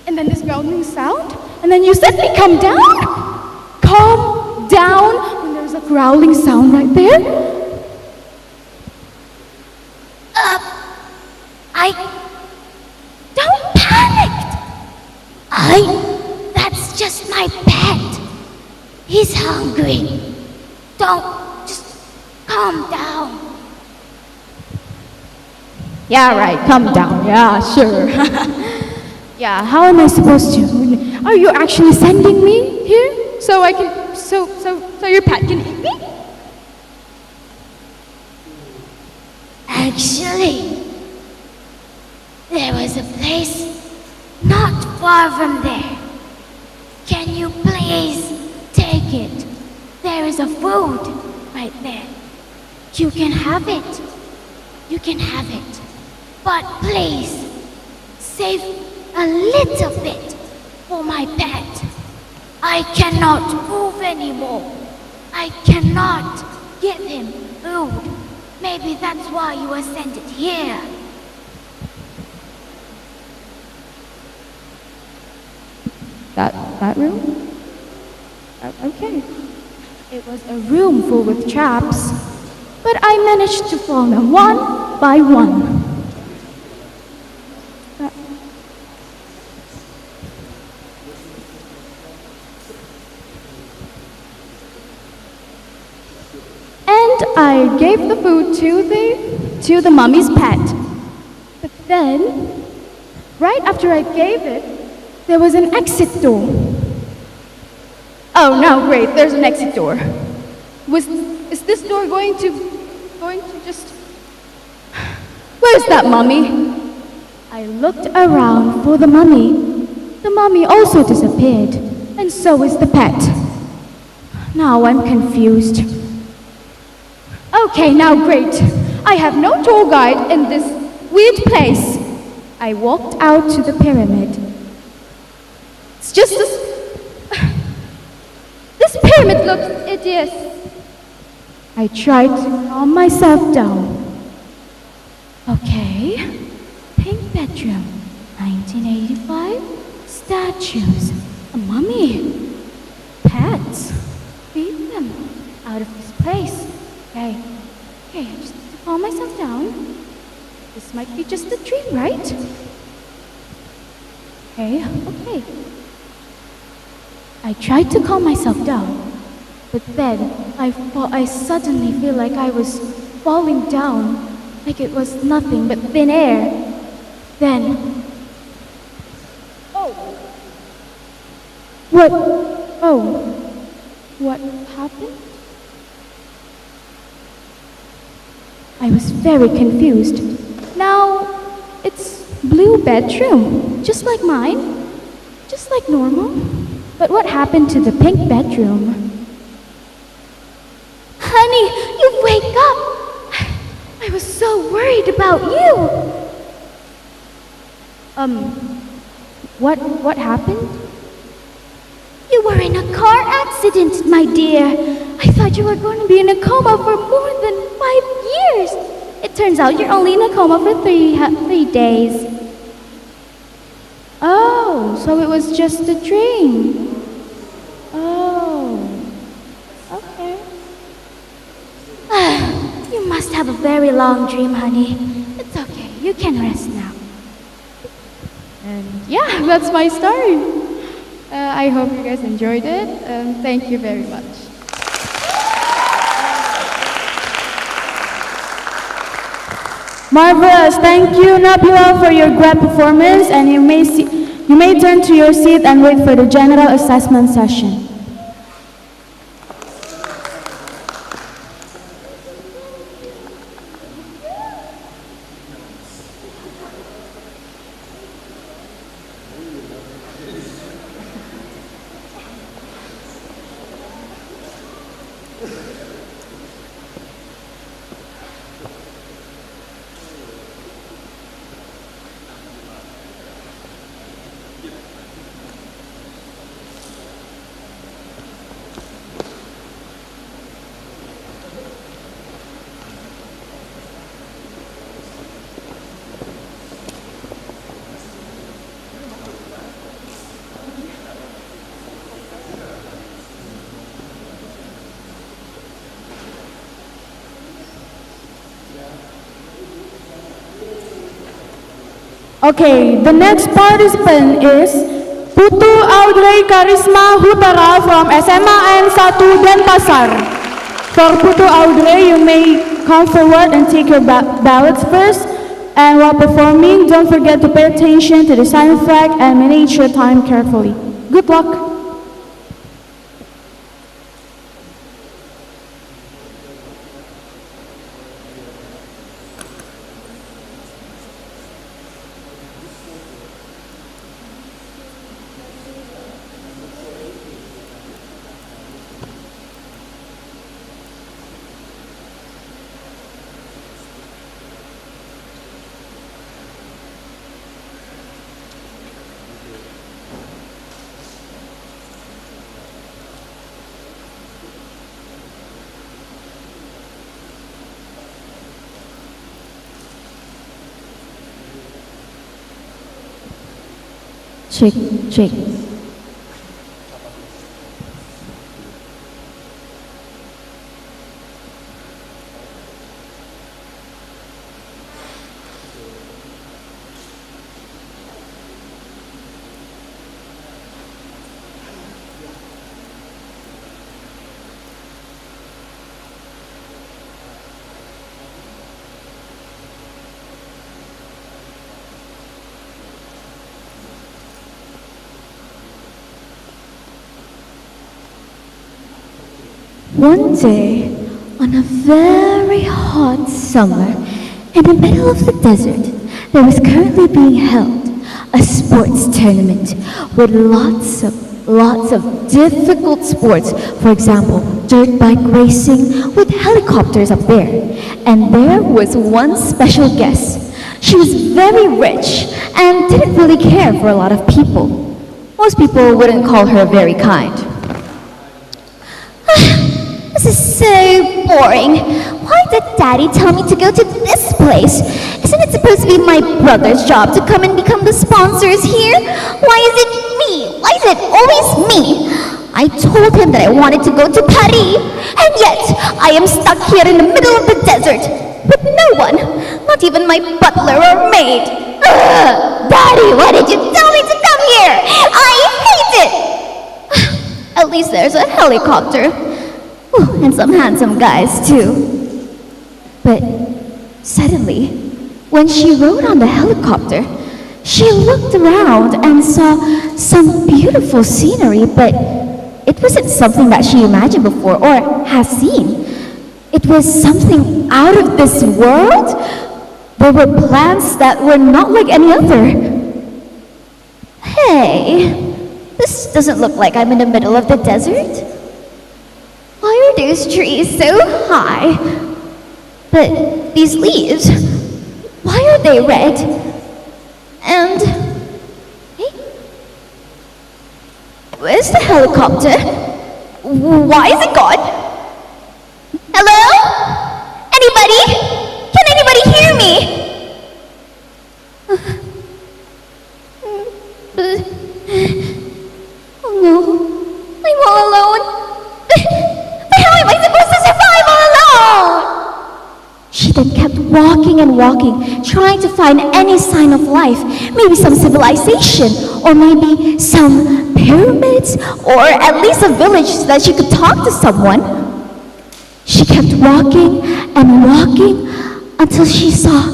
And then this rumbling sound. And then you said me come down? Calm down when there's a growling sound right there? Don't panic! That's just my pet. He's hungry. Just calm down. Yeah, right, calm down. Yeah, sure. Yeah, how am I supposed to? Are you actually sending me here so I can, so your pet can eat me? Actually, there was a place not far from there. Can you please take it? There is a food right there. You can have it. But please, save a little bit for my pet. I cannot move anymore. I cannot give him food. Maybe that's why you were sent it here. That room? Okay. It was a room full with traps, but I managed to fall them one by one. And I gave the food to the mummy's pet. But then, right after I gave it, there was an exit door. Oh no, great, there's an exit door. Is this door going to just... Where's that mummy? I looked around for the mummy. The mummy also disappeared, and so is the pet. Now I'm confused. Okay, now great. I have no tour guide in this weird place. I walked out to the pyramid. It's just this pyramid looks hideous. I tried to calm myself down. Okay, pink bedroom, 1985, statues, a mummy, pets, feed them out of this place. Okay, I just have to calm myself down. This might be just a dream, right? Okay. I tried to calm myself down, but then I suddenly feel like I was falling down, like it was nothing but thin air. Then, what happened? I was very confused. Now, it's blue bedroom, just like mine, just like normal. But what happened to the pink bedroom? Honey, you wake up! I was so worried about you! What happened? You were in a car accident, my dear. I thought you were going to be in a coma for more than 5 years. It turns out you're only in a coma for 3 days. Oh, so it was just a dream. Oh, okay. You must have a very long dream, honey. It's okay. You can rest now. And yeah, that's my story. I hope you guys enjoyed it. Thank you very much. Marvelous. Thank you, Nabila, for your great performance. And you may turn to your seat and wait for the general assessment session. Okay, the next participant is Putu Audrey Karisma Hutara from SMA N 1 Denpasar. For Putu Audrey, you may come forward and take your ballots first. And while performing, don't forget to pay attention to the silent flag and manage your time carefully. Good luck. Check, check. One day, on a very hot summer, in the middle of the desert, there was currently being held a sports tournament with lots of difficult sports. For example, dirt bike racing with helicopters up there. And there was one special guest. She was very rich and didn't really care for a lot of people. Most people wouldn't call her very kind. This is so boring. Why did Daddy tell me to go to this place? Isn't it supposed to be my brother's job to come and become the sponsors here? Why is it me? Why is it always me? I told him that I wanted to go to Paris, and yet I am stuck here in the middle of the desert with no one, not even my butler or maid. Ugh! Daddy, why did you tell me to come here? I hate it! At least there's a helicopter. Ooh, and some handsome guys, too. But suddenly, when she rode on the helicopter, she looked around and saw some beautiful scenery, but it wasn't something that she imagined before or has seen. It was something out of this world. There were plants that were not like any other. Hey, this doesn't look like I'm in the middle of the desert. Why are those trees so high? But these leaves, why are they red? And, hey, where's the helicopter? Why is it gone? Hello? Anybody? Can anybody hear me? Oh no, I'm all alone. But how am I supposed to survive all alone? She then kept walking and walking, trying to find any sign of life, maybe some civilization, or maybe some pyramids, or at least a village so that she could talk to someone. She kept walking and walking until she saw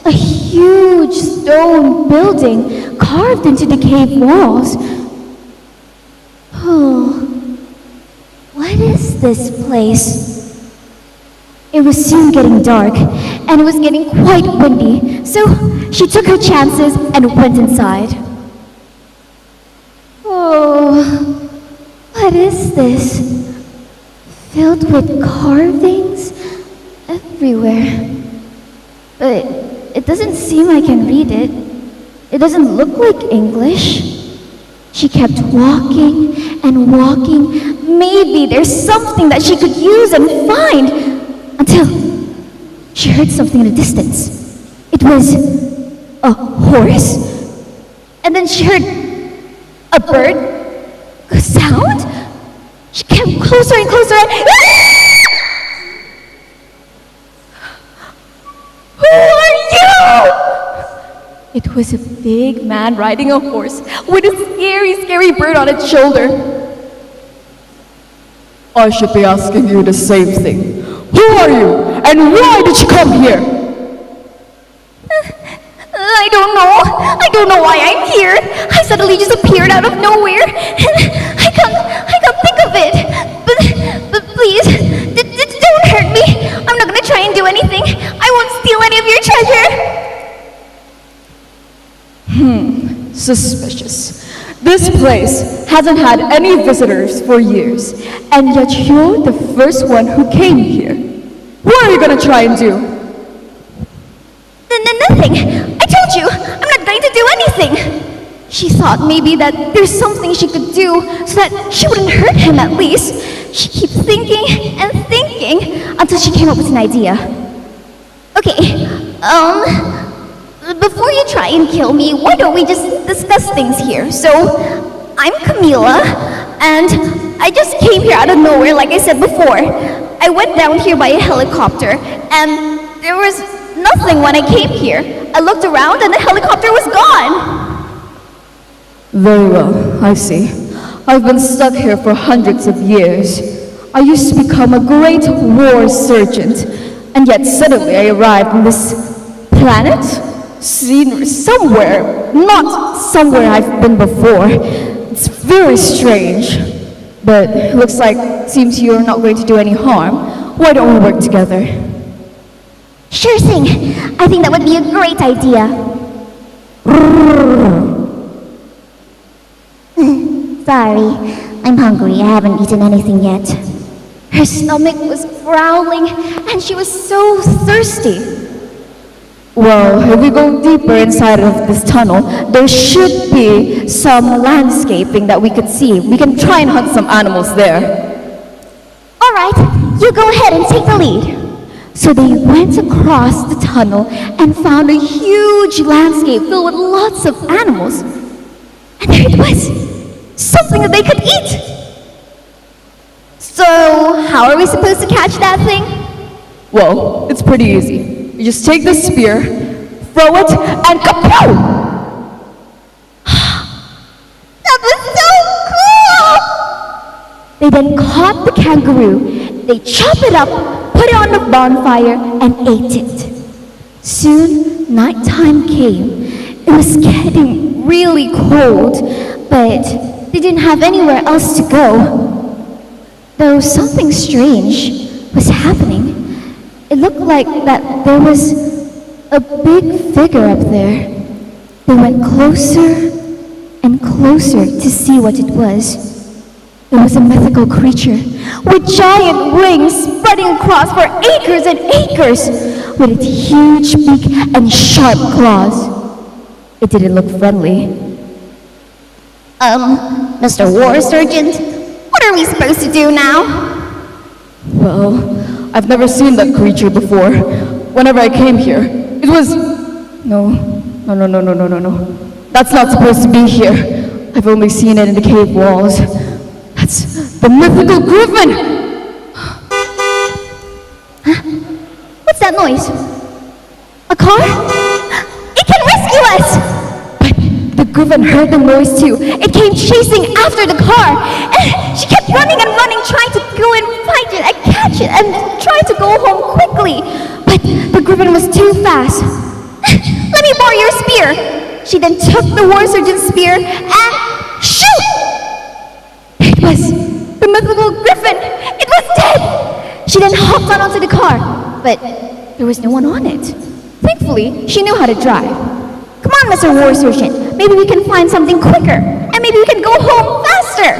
a huge stone building carved into the cave walls. Oh, what is this place? It was soon getting dark, and it was getting quite windy, so she took her chances and went inside. Oh, what is this? Filled with carvings everywhere. But it doesn't seem I can read it. It doesn't look like English. She kept walking and walking. Maybe there's something that she could use and find. Until she heard something in the distance. It was a horse. And then she heard a bird. A sound. She came closer and closer and... Who are you? It was a big man riding a horse with a scary bird on its shoulder. I should be asking you the same thing. Who are you, and why did you come here? I don't know. I don't know why I'm here. I suddenly just appeared out of nowhere, and I can't think of it. But please, don't hurt me. I'm not gonna try and do anything. I won't steal any of your treasure. Suspicious. This place hasn't had any visitors for years, and yet you're the first one who came here. What are you gonna try and do? Nothing. I told you, I'm not going to do anything. She thought maybe that there's something she could do so that she wouldn't hurt him at least. She kept thinking and thinking until she came up with an idea. Okay, before you try and kill me, why don't we just discuss things here? So, I'm Camila, and I just came here out of nowhere, like I said before. I went down here by a helicopter, and there was nothing when I came here. I looked around, and the helicopter was gone. Very well, I see. I've been stuck here for hundreds of years. I used to become a great war sergeant, and yet suddenly I arrived on this planet, seen somewhere, not somewhere I've been before. It's very strange, but it looks like, seems you're not going to do any harm. Why don't we work together? Sure thing. I think that would be a great idea. Sorry, I'm hungry. I haven't eaten anything yet. Her stomach was growling, and she was so thirsty. Well, if we go deeper inside of this tunnel, there should be some landscaping that we could see. We can try and hunt some animals there. All right, you go ahead and take the lead. So they went across the tunnel and found a huge landscape filled with lots of animals. And there it was, something that they could eat. So, how are we supposed to catch that thing? Well, it's pretty easy. You just take the spear, throw it, and kapow! That was so cool! They then caught the kangaroo, they chopped it up, put it on the bonfire, and ate it. Soon, nighttime came. It was getting really cold, but they didn't have anywhere else to go. Though something strange was happening. It looked like that there was a big figure up there. They went closer and closer to see what it was. It was a mythical creature with giant wings spreading across for acres and acres, with its huge beak and sharp claws. It didn't look friendly. Mr. War Sergeant, what are we supposed to do now? Well, I've never seen that creature before. Whenever I came here, it was... No. That's not supposed to be here. I've only seen it in the cave walls. That's the mythical griffin! Huh? What's that noise? A car? It can rescue us! But the griffin heard the noise too. It came chasing after the car. And she kept running and running, trying to go and fight it and catch it and trying to go home quickly. But the griffin was too fast. Let me borrow your spear. She then took the war surgeon's spear and shoot! It was the mythical griffin. It was dead. She then hopped onto the car, but there was no one on it. Thankfully, she knew how to drive. Come on, Mr. War Surgeon. Maybe we can find something quicker, and maybe we can go home faster.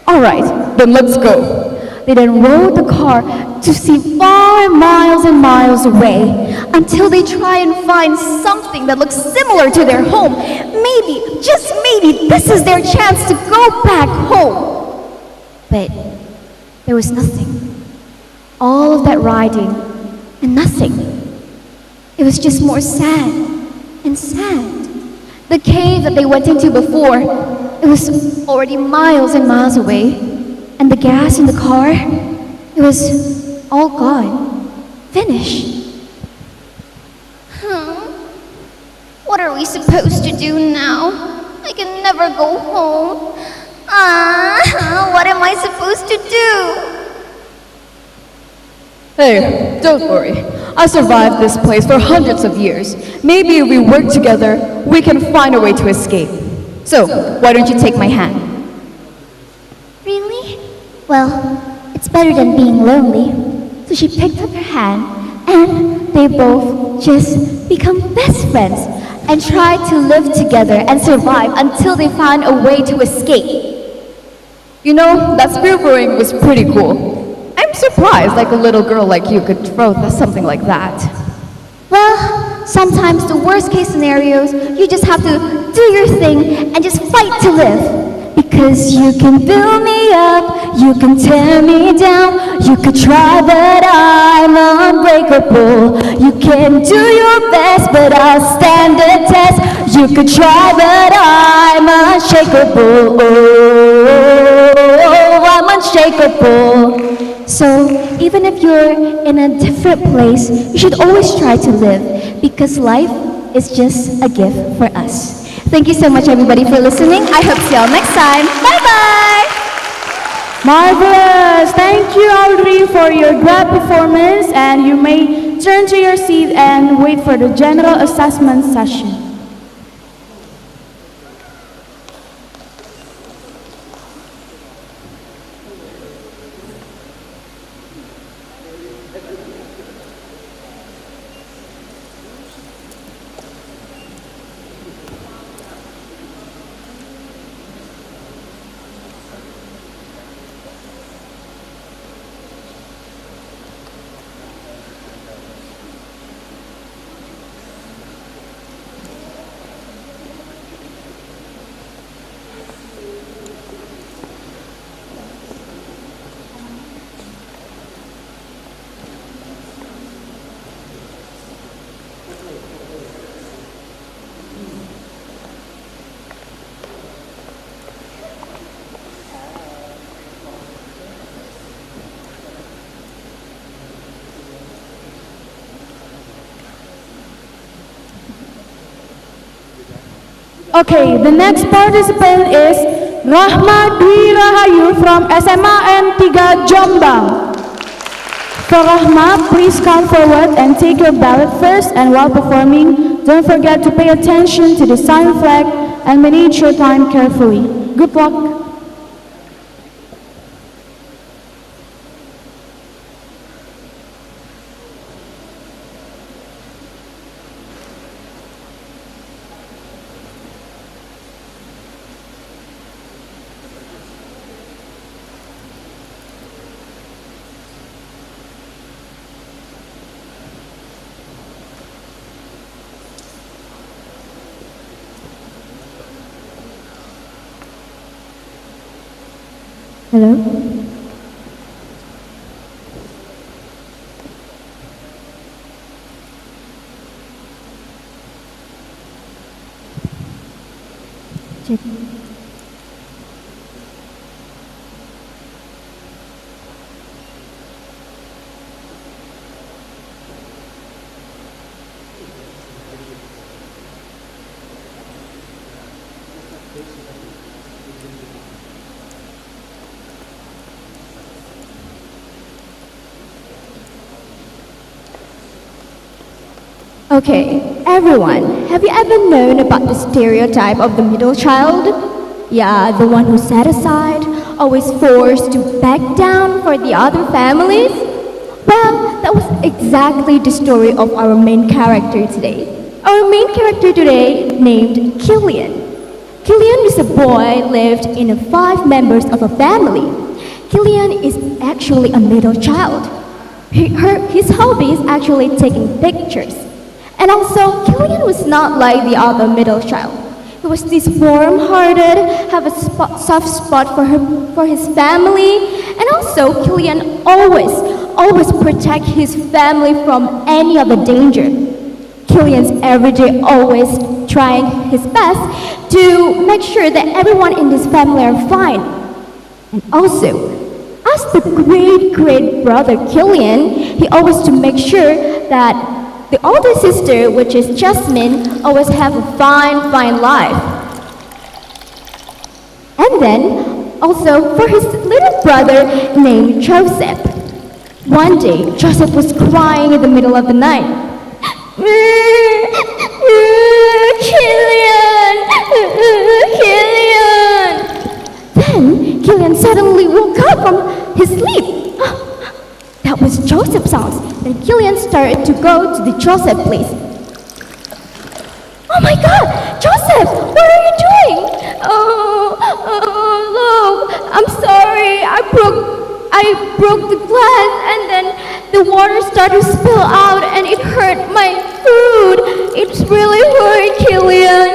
All right, then let's go. They then rode the car to see far miles and miles away until they try and find something that looks similar to their home. Maybe, just maybe, this is their chance to go back home. But there was nothing. All of that riding and nothing. It was just more sand and sand. The cave that they went into before, it was already miles and miles away. And the gas in the car, it was all gone. Finished. What are we we supposed to do now? I can never go home. What am I supposed to do? Hey, don't worry. I survived this place for hundreds of years. Maybe if we work together, we can find a way to escape. So, why don't you take my hand? Really? Well, it's better than being lonely. So she picked up her hand, and they both just become best friends and tried to live together and survive until they found a way to escape. You know, that spear throwing was pretty cool. I'm surprised like a little girl like you could throw something like that. Well, sometimes the worst case scenarios, you just have to do your thing and just fight to live. Because you can build me up, you can tear me down. You could try, but I'm unbreakable. You can do your best, but I'll stand the test. You could try, but I'm unshakable. Oh, I'm unshakable. So even if you're in a different place, you should always try to live, because life is just a gift for us. Thank you so much, everybody, for listening. I hope to see you all next time. Bye-bye! Marvelous! Thank you, Audrey, for your great performance, and you may turn to your seat and wait for the general assessment session. Okay, the next participant is Rahma Dwi Rahayu from SMA N3 Jombang. For Rahma, please come forward and take your ballot first, and while performing, don't forget to pay attention to the sign flag and manage your time carefully. Good luck. Hello? Check. Okay, everyone, have you ever known about the stereotype of the middle child? Yeah, the one who's set aside, always forced to back down for the other families? Well, that was exactly the story of our main character today. Our main character today named Killian. Killian is a boy lived in 5 members of a family. Killian is actually a middle child. His hobby is actually taking pictures. And also, Killian was not like the other middle child. He was this warm-hearted, have a soft spot for his family, and also Killian always protect his family from any other danger. Killian's every day always trying his best to make sure that everyone in his family are fine. And also, as the great brother Killian, he always to make sure that the older sister, which is Jasmine, always have a fine, fine life. And then, also for his little brother named Joseph. One day, Joseph was crying in the middle of the night. Killian! Then, Killian suddenly woke up from his sleep. That was Joseph's house. Then Killian started to go to the Joseph place. Oh my God! Joseph! What are you doing? Look, I'm sorry. I broke the glass and then the water started to spill out and it hurt my food. It's really hurt, Killian.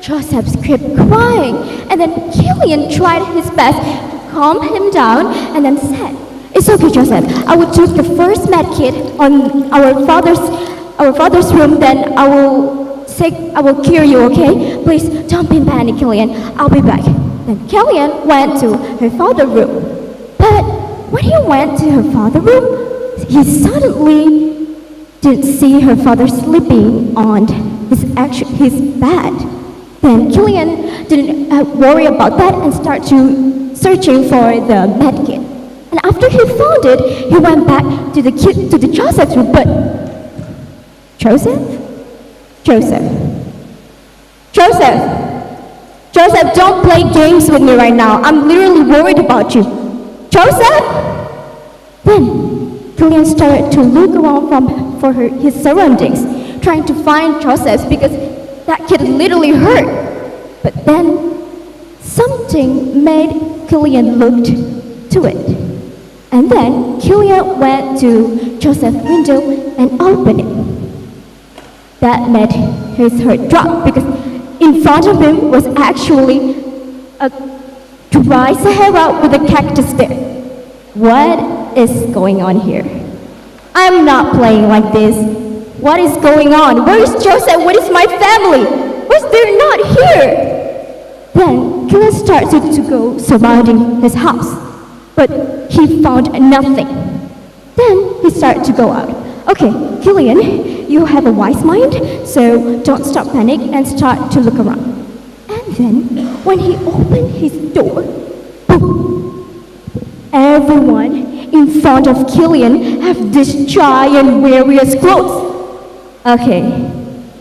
Joseph kept crying and then Killian tried his best to calm him down and then said, "It's okay, Joseph. I will take the first med kit on our father's room, then I will cure you, okay? Please don't be in panic, Killian. I'll be back." Then Killian went to her father's room. But when he went to her father's room, he suddenly didn't see her father sleeping on his bed. Then Killian didn't worry about that and started searching for the med kit. And after he found it, he went back to the Joseph's room. But Joseph, don't play games with me right now. I'm literally worried about you. Joseph? Then Killian started to look around for his surroundings, trying to find Joseph because that kid literally hurt. But then something made Killian look to it. And then Killian went to Joseph's window and opened it. That made his heart drop because in front of him was actually a dry Sahara with a cactus there. What is going on here? I'm not playing like this. What is going on? Where is Joseph? Where is my family? Why they're not here? Then Killian started to go surrounding his house, but he found nothing. Then he started to go out. Okay, Killian, you have a wise mind, so don't stop panic and start to look around. And then when he opened his door, boom, everyone in front of Killian have this giant various clothes. Okay.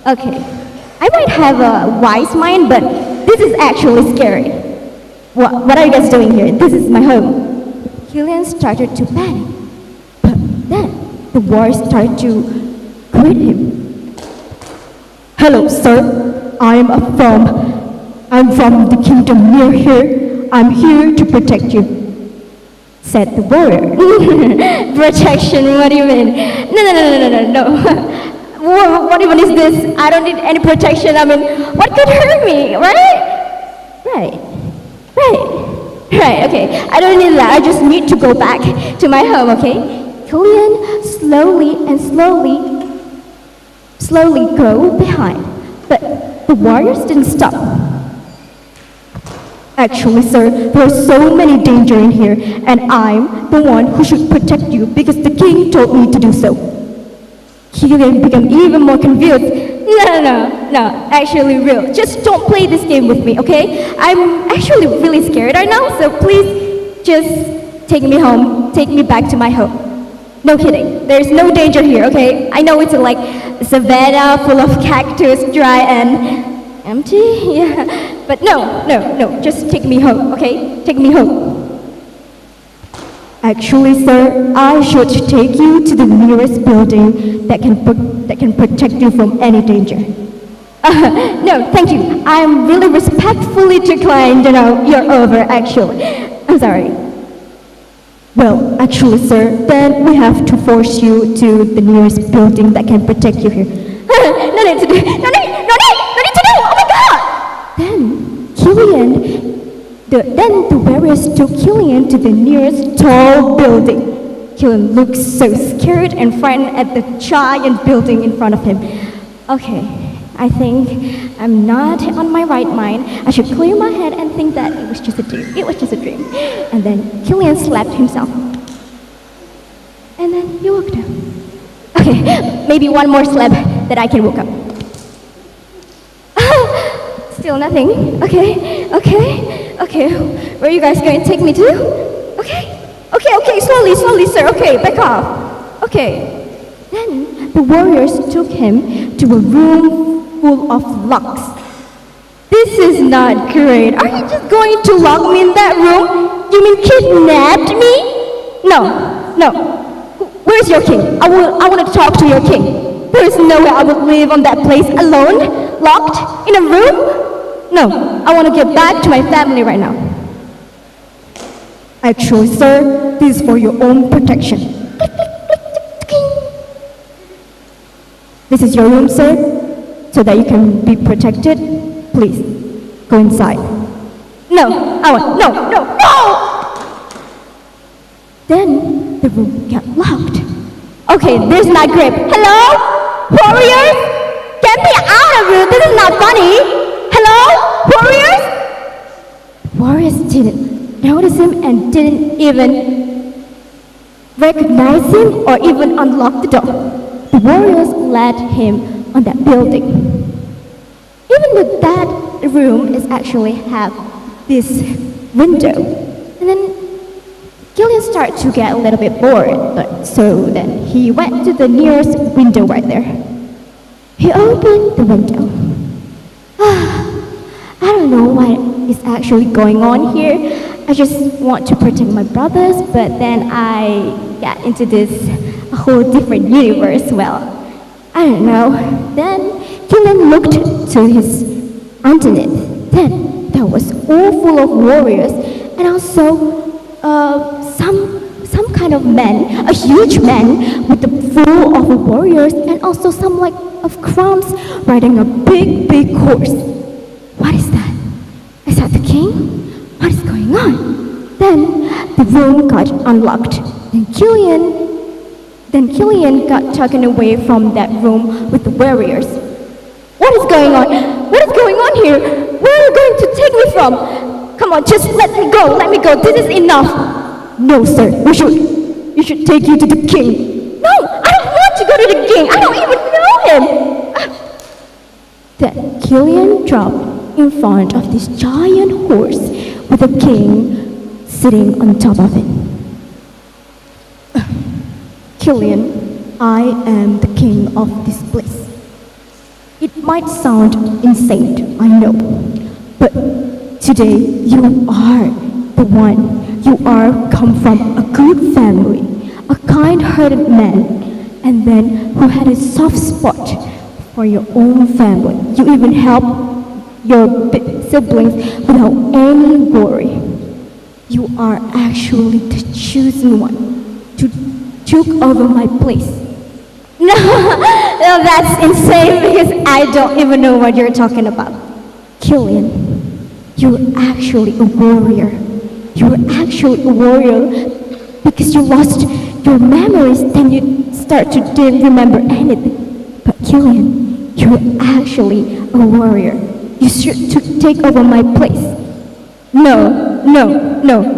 I might have a wise mind, but this is actually scary. What are you guys doing here? This is my home. Killian started to panic. But then the war started to greet him. "Hello, sir. I'm from the kingdom near here. I'm here to protect you," said the warrior. Protection? What do you mean? No. What even is this? I don't need any protection. I mean, what could hurt me, right? Right. Okay. I don't need that. I just need to go back to my home, okay? Killian slowly go behind, but the warriors didn't stop. "Actually, sir, there are so many danger in here, and I'm the one who should protect you because the king told me to do so." Killian became even more confused. No, actually real. Just don't play this game with me, okay? I'm actually really scared right now, so please just take me home, take me back to my home. No kidding, there's no danger here, okay? I know it's like a savannah full of cactus, dry and empty, yeah. But no, just take me home, okay? Take me home. "Actually, sir, I should take you to the nearest building that can protect you from any danger." No, thank you. I'm really respectfully declined. You're over, actually. I'm sorry. "Well, actually, sir, then we have to force you to the nearest building that can protect you here." No need to do. Oh my God! Then the warriors took Killian to the nearest tall building. Killian looked so scared and frightened at the giant building in front of him. Okay, I think I'm not on my right mind. I should clear my head and think that it was just a dream. It was just a dream. And then Killian slapped himself. And then he woke up. Okay, maybe one more slab that I can woke up. Still nothing. Okay. Where are you guys going to take me to? Okay, slowly, sir. Okay, back off. Okay. Then the warriors took him to a room full of locks. This is not great. Are you just going to lock me in that room? You mean kidnapped me? No. Where's your king? I want to talk to your king. There is no way I would live on that place alone, locked in a room. No, I want to get back to my family right now. Actually, sir, this is for your own protection. This is your room, sir, so that you can be protected. Please, go inside. No! Then the room got locked. Okay, this is not great. Hello? Warriors? Get me out of here! This is not funny! Hello? Warriors? Warriors didn't notice him and didn't even recognize him or even unlock the door. The warriors led him on that building. Even though that room is actually have this window. And then Gillian started to get a little bit bored, so then he went to the nearest window right there. He opened the window. I don't know what is actually going on here. I just want to protect my brothers, but then I got into this whole different universe. Well, I don't know. Then Gillian looked to his underneath. Then there was all full of warriors and also some kind of men, a huge man with the full of warriors and also some like of crowns riding a big horse. What is that? Is that the king? What is going on? Then the room got unlocked. Then Gillian got taken away from that room with the warriors. What is going on? What is going on here? Where are you going to take me from? Come on, just let me go. This is enough. No, sir. We should take you to the king. No, I don't want to go to the king. I don't even know him. Then Gillian dropped in front of this giant horse with a king sitting on top of it. Gillian, I am the king of this place. It might sound insane, I know, but today you are the one. You are come from a good family, a kind-hearted man, and then who had a soft spot for your own family. You even help your siblings without any worry. You are actually the chosen one to took over my place. No, that's insane because I don't even know what you're talking about. Gillian, you're actually a warrior. You're actually a warrior because you lost your memories, then you start to didn't remember anything. But Gillian, you're actually a warrior. You should take over my place. No,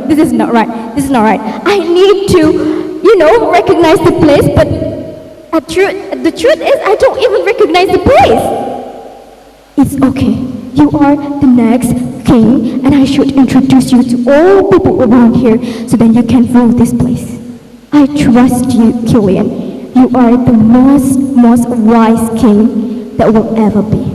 this is not right. This is not right. I need to, recognize the place, but the truth is I don't even recognize the place. It's okay. You are the next king, and I should introduce you to all people around here so that you can rule this place. I trust you, Gillian. You are the most wise king that will ever be.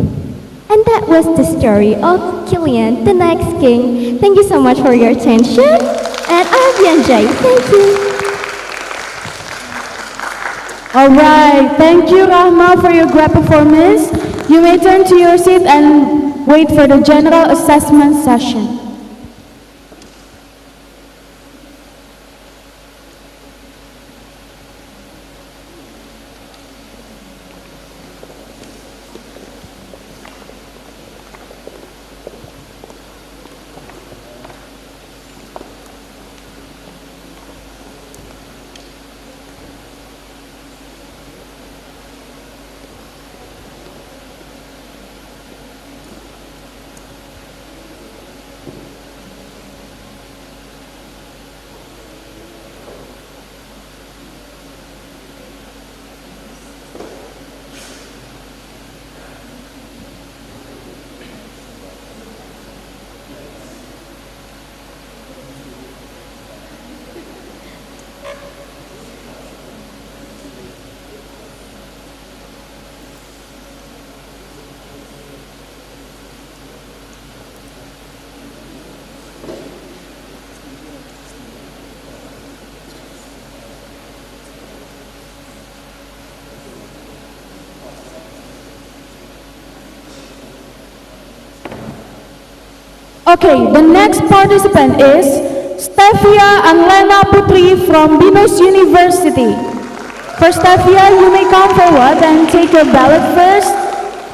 And that was the story of Gillian, the next king. Thank you so much for your attention, and I hope you enjoyed. Thank you. All right, thank you, Rahma, for your great performance. You may turn to your seat and wait for the general assessment session. Okay, the next participant is Stefia and Lena Putri from Binus University. For Stefia, you may come forward and take your ballot first.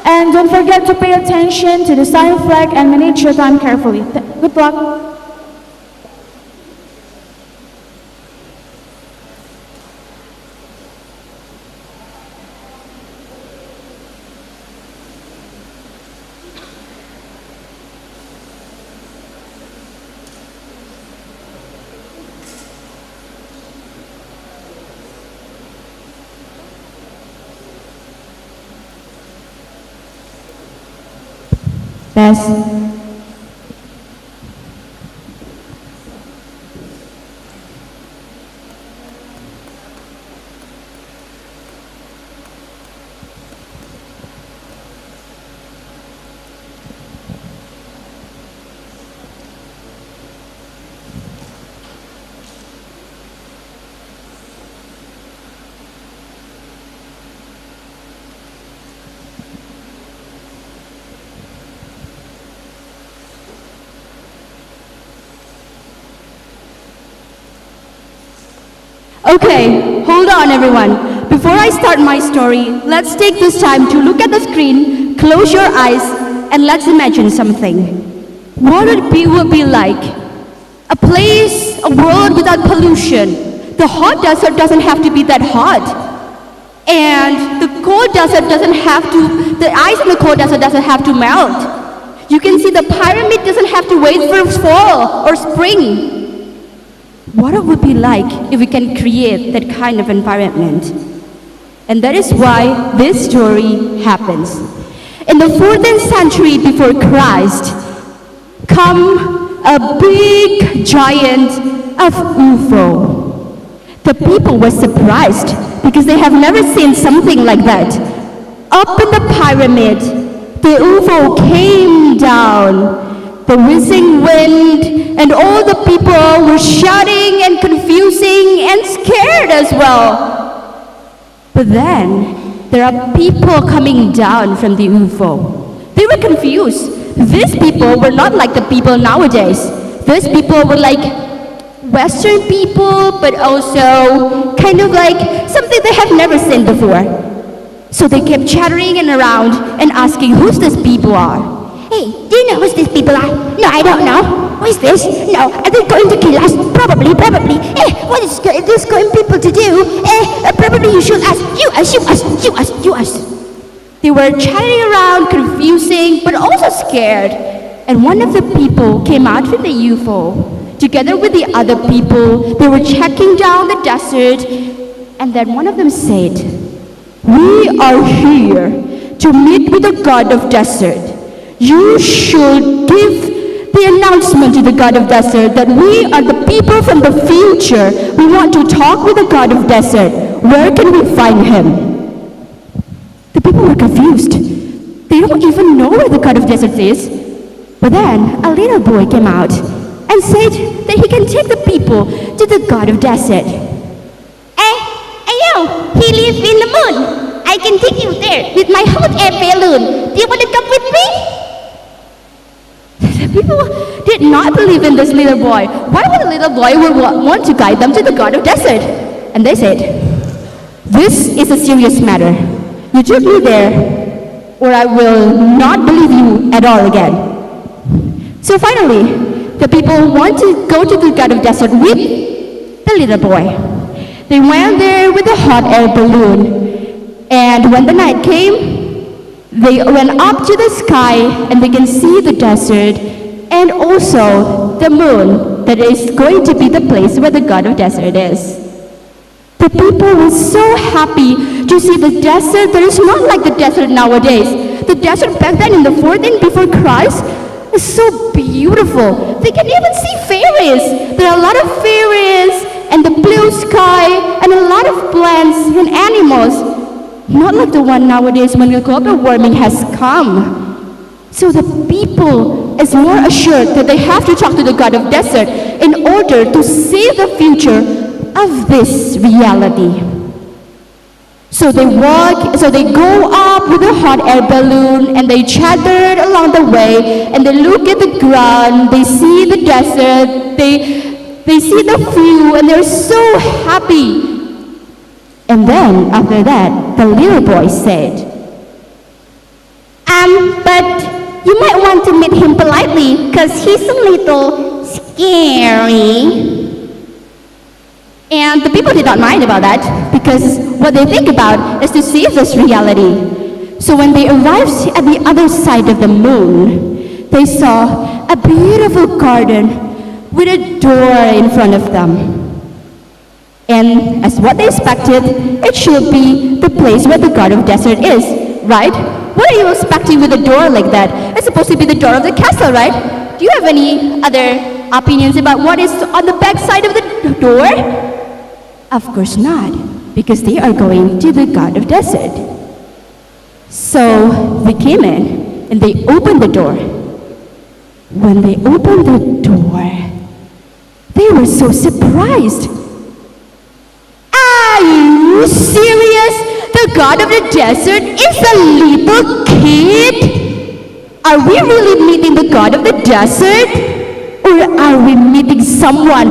And don't forget to pay attention to the sign flag and manage your time carefully. Good luck. Best. Okay, hold on everyone. Before I start my story, let's take this time to look at the screen, close your eyes, and let's imagine something. What would it be like? A place, a world without pollution. The hot desert doesn't have to be that hot. And the cold desert doesn't have to, the ice in the cold desert doesn't have to melt. You can see the pyramid doesn't have to wait for fall or spring. What it would be like if we can create that kind of environment. And that is why this story happens. In the 14th century before Christ, come a big giant of UFO. The people were surprised because they have never seen something like that. Up in the pyramid, the UFO came down. The whizzing wind and all the people were shouting and confusing and scared as well. But then there are people coming down from the UFO. They were confused. These people were not like the people nowadays. These people were like Western people, but also kind of like something they have never seen before. So they kept chattering and around and asking who these people are. Hey, do you know who these people are? No, I don't know. Who is this? No, are they going to kill us? Probably. What is this going people to do? Probably you should ask. You us. They were chatting around, confusing, but also scared. And one of the people came out from the UFO. Together with the other people, they were checking down the desert. And then one of them said, "We are here to meet with the God of desert. You should give the announcement to the God of desert that we are the people from the future. We want to talk with the God of desert. Where can we find him?" The people were confused. They don't even know where the God of desert is. But then a little boy came out and said that he can take the people to the God of desert. He lives in the moon. I can take you there with my hot air balloon. Do you want to come with me? The people did not believe in this little boy. Why would a little boy want to guide them to the God of desert? And they said, "This is a serious matter. You took me there, or I will not believe you at all again." So finally, the people want to go to the God of desert with the little boy. They went there with a hot air balloon. And when the night came, they went up to the sky and they can see the desert and also the moon that is going to be the place where the God of desert is. The people were so happy to see the desert that is not like the desert nowadays. The desert back then in the 14th before Christ is so beautiful. They can even see fairies. There are a lot of fairies and the blue sky and a lot of plants and animals. Not like the one nowadays when the global warming has come. So the people is more assured that they have to talk to the God of desert in order to see the future of this reality. So they go up with a hot air balloon and they chattered along the way and they look at the ground, they see the desert, they see the view and they're so happy. And then after that, the little boy said, But you might want to meet him politely because he's a little scary. and the people did not mind about that because what they think about is to see this reality. So when they arrived at the other side of the moon, they saw a beautiful garden with a door in front of them. And as what they expected, it should be the place where the God of Desert is, right? What are you expecting with a door like that? It's supposed to be the door of the castle, right? Do you have any other opinions about what is on the back side of the door? Of course not, because they are going to the God of Desert. So they came in and they opened the door. When they opened the door, they were so surprised. Are you serious? The God of the Desert is a little kid? Are we really meeting the God of the Desert? Or are we meeting someone?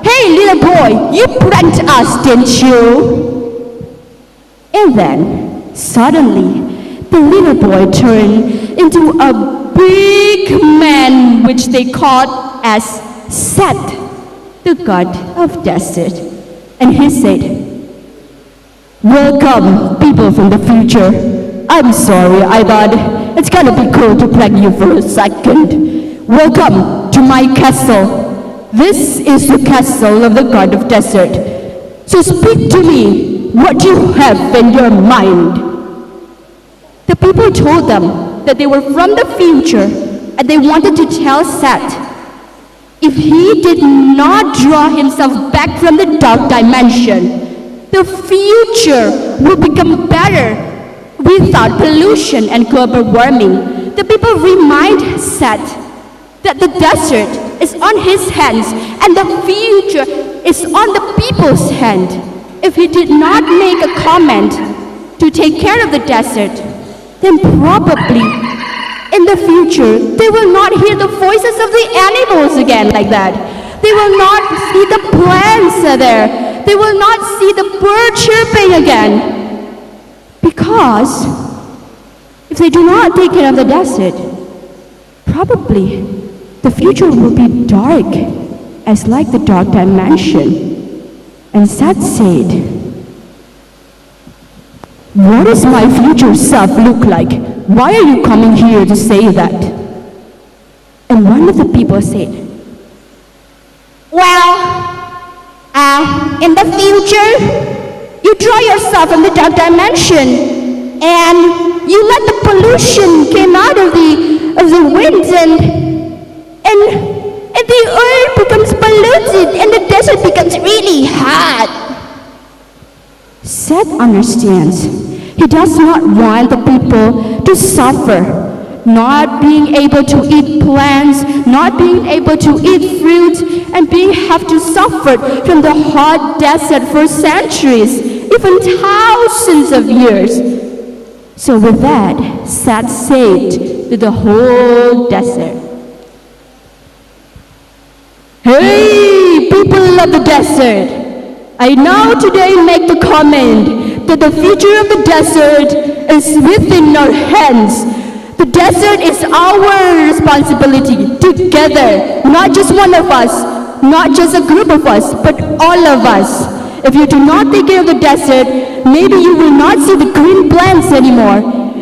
Hey, little boy, you pranked us, didn't you? And then, suddenly, the little boy turned into a big man, which they called as Seth, the God of Desert. And he said, "Welcome, people from the future. I'm sorry, I thought it's gonna be cool to prank you for a second. Welcome to my castle. This is the castle of the God of Desert. So speak to me. What do you have in your mind?" The people told them that they were from the future and they wanted to tell Seth if he did not draw himself back from the dark dimension, the future will become better without pollution and global warming. The people remind Seth that the desert is on his hands and the future is on the people's hand. If he did not make a comment to take care of the desert, then probably in the future they will not hear the voices of the animals again like that. They will not see the plants there. They will not see the bird chirping again. Because if they do not take care of the desert, probably the future will be dark, as like the dark dimension. And Seth said, "What does my future self look like? Why are you coming here to say that?" And one of the people said, In the future, you draw yourself from the dark dimension and you let the pollution come out of the winds and the earth becomes polluted and the desert becomes really hot. Seth understands. He does not want the people to suffer, not being able to eat plants, not being able to eat fruit, and have to suffer from the hot desert for centuries, even thousands of years. So with that, Seth said to the whole desert, "Hey, people of the desert, I now today make the comment that the future of the desert is within our hands. The desert is our responsibility together, not just one of us, not just a group of us, but all of us. If you do not take care of the desert, maybe you will not see the green plants anymore.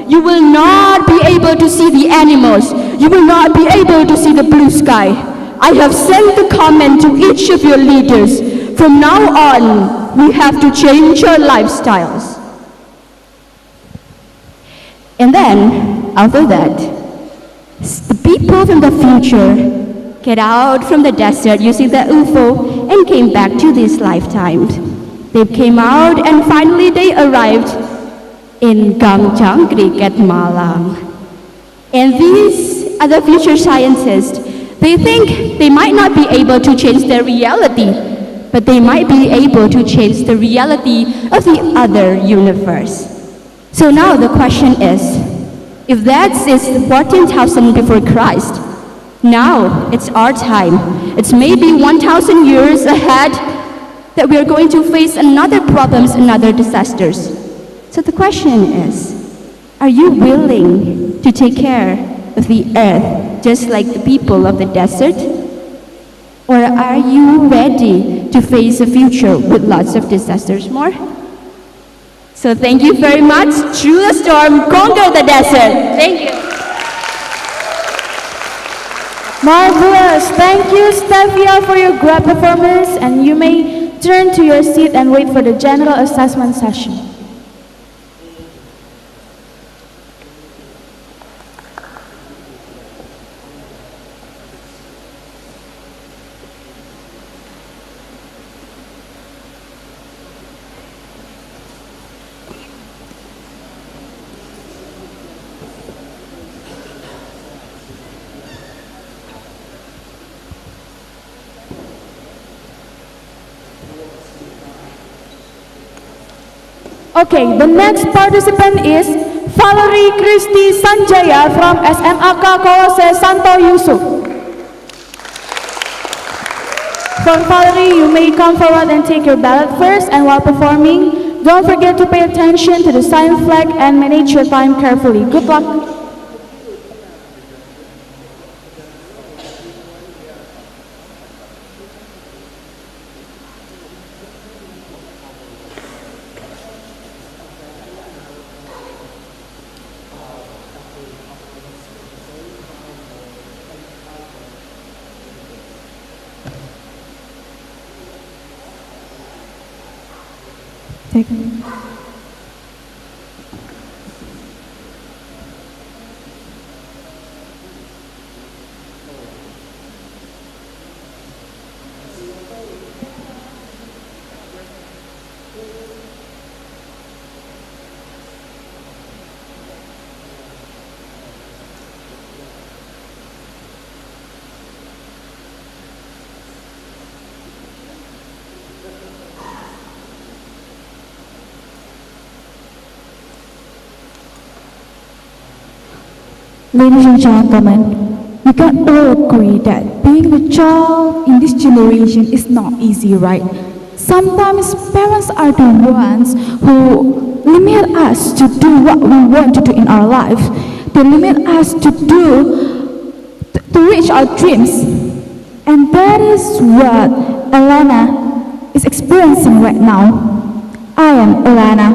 You will not be able to see the animals. You will not be able to see the blue sky. I have sent the comment to each of your leaders. From now on, we have to change our lifestyles." And then, after that, the people from the future get out from the desert using the UFO and came back to this lifetime. They came out and finally they arrived in Gangchang Creek at Malang. And these are the future scientists. They think they might not be able to change their reality but they might be able to change the reality of the other universe. So now the question is, if that is 14,000 before Christ, now it's our time. It's maybe 1,000 years ahead that we are going to face another problems, another disasters. So the question is, are you willing to take care of the earth just like the people of the desert? Or are you ready to face a future with lots of disasters more? So thank you very much. Through the storm, conquer the desert. Thank you. Marvelous! Thank you, Stevia, for your great performance, and you may turn to your seat and wait for the general assessment session. Okay, the next participant is Valerie Kristi Sanjaya from SMAK Kolose Santo Yusuf. For Valerie, you may come forward and take your ballot first, and while performing, don't forget to pay attention to the sign flag and manage your time carefully. Good luck. Ladies and gentlemen, we can all agree that being a child in this generation is not easy, right? Sometimes parents are the ones who limit us to do what we want to do in our life. They limit us to reach our dreams. And that is what Elena is experiencing right now. I am Elena.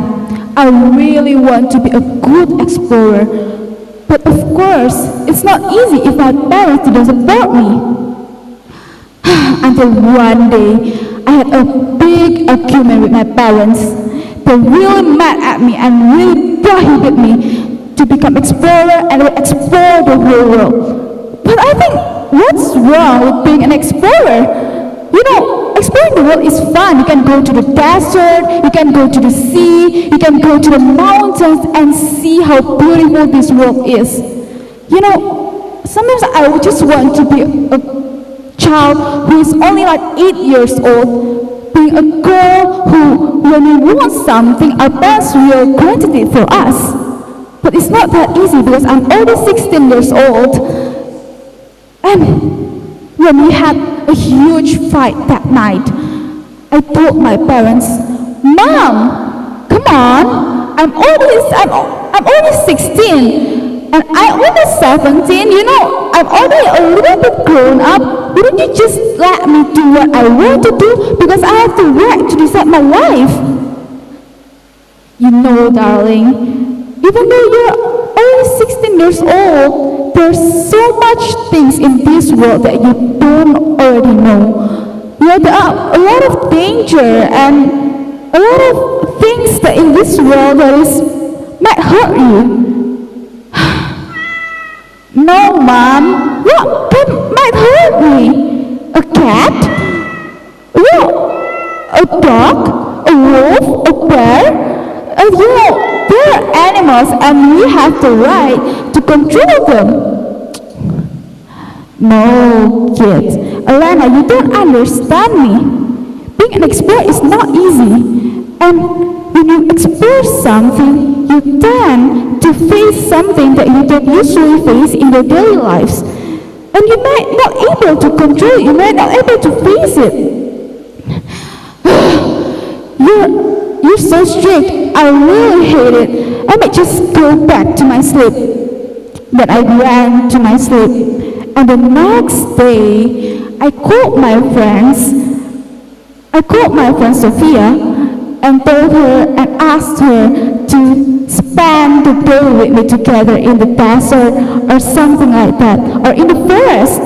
I really want to be a good explorer. But of course, it's not easy if my parents don't support me. Until one day, I had a big argument with my parents. They really mad at me and really prohibited me to become explorer and explore the whole world. But I think, what's wrong with being an explorer? You know, exploring the world is fun. You can go to the desert, you can go to the sea, you can go to the mountains and see how beautiful this world is. You know, sometimes I would just want to be a child who is only like 8 years old, being a girl who, when we want something, our parents will grant it for us. But it's not that easy because I'm already 16 years old. And when we had a huge fight that night, I told my parents, "Mom, come on, I'm only 16 and I'm only 17, you know, I'm already a little bit grown up. Wouldn't you just let me do what I want to do because I have the right to decide my life?" You know, darling, even though you're only 16 years old, there's so much things in this world that you don't already know. You know, there are a lot of danger and a lot of things that in this world that might hurt you. No, Mom, what might hurt me? A cat? No, a dog? A wolf? A bear? You know, they're animals and we have the right to control them. No, kids. Elena, you don't understand me. being an explorer is not easy. And when you explore something, you tend to face something that you don't usually face in your daily lives. And you might not able to control it, you might not able to face it. You're so strict, I really hate it. I might just go back to my sleep. Then I ran to my sleep. And the next day, I called my friend Sophia, and told her and asked her to spend the day with me together in the desert or something like that, or in the forest.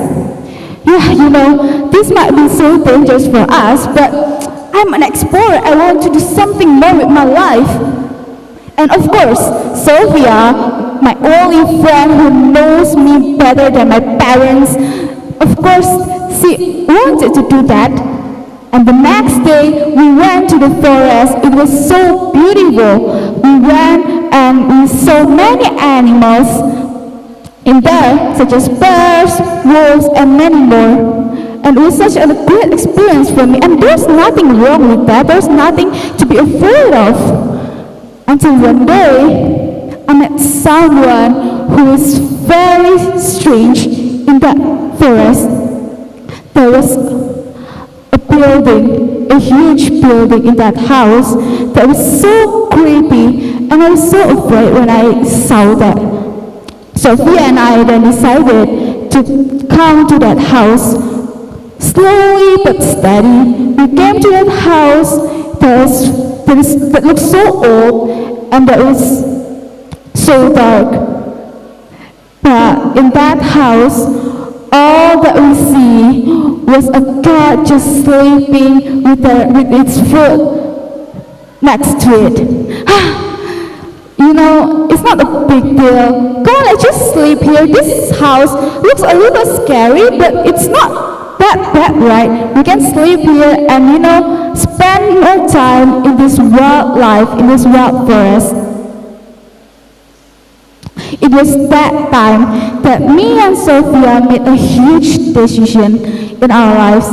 Yeah, this might be so dangerous for us, but I'm an explorer. I want to do something more with my life. And of course, Sophia, my only friend who knows me better than my parents, of course, she wanted to do that. And the next day, we went to the forest. It was so beautiful. We went and we saw many animals in there, such as bears, wolves, and many more. And it was such a great experience for me. And there's nothing wrong with that. There's nothing to be afraid of. Until one day, I met someone who was very strange in that forest. There was a huge building in that house that was so creepy, and I was so afraid when I saw that. Sophia and I then decided to come to that house slowly but steady. We came to that house that looked so old and that was so dark. But in that house, all that we see was a cat just sleeping with its foot next to it. It's not a big deal. Come on, let's just sleep here. This house looks a little scary, but it's not that bad, right? We can sleep here and, spend more time in this wild life, in this wild forest. It was that time that me and Sophia made a huge decision in our lives.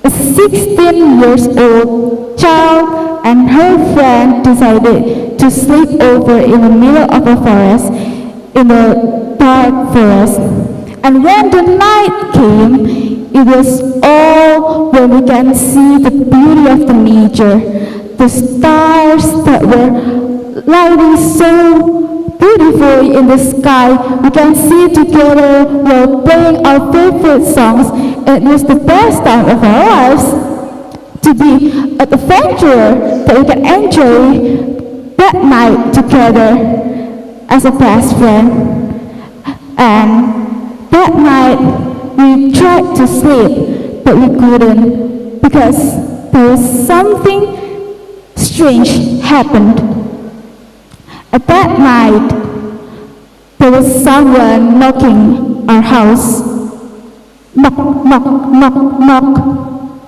A 16 years old child and her friend decided to sleep over in the middle of a forest, in a dark forest. And when the night came, it was all when we can see the beauty of the nature, the stars that were lighting so beautifully in the sky. We can see together while playing our favorite songs. It was the best time of our lives to be an adventurer that we can enjoy that night together as a best friend. And that night we tried to sleep, but we couldn't because there was something strange happened. At that night, there was someone knocking our house. Knock, knock, knock, knock.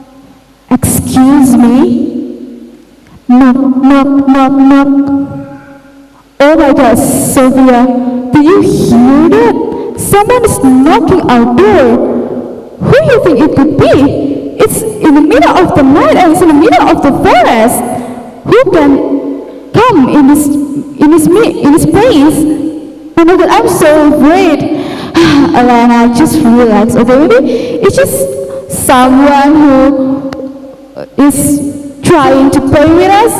Excuse me? Knock, knock, knock, knock. Oh my God, Sylvia, do you hear that? Someone is knocking our door. Who do you think it could be? It's in the middle of the night and it's in the middle of the forest. Who can come in this place? Oh my God, I'm so afraid. Alana, just relax, okay? Maybe it's just someone who is trying to play with us.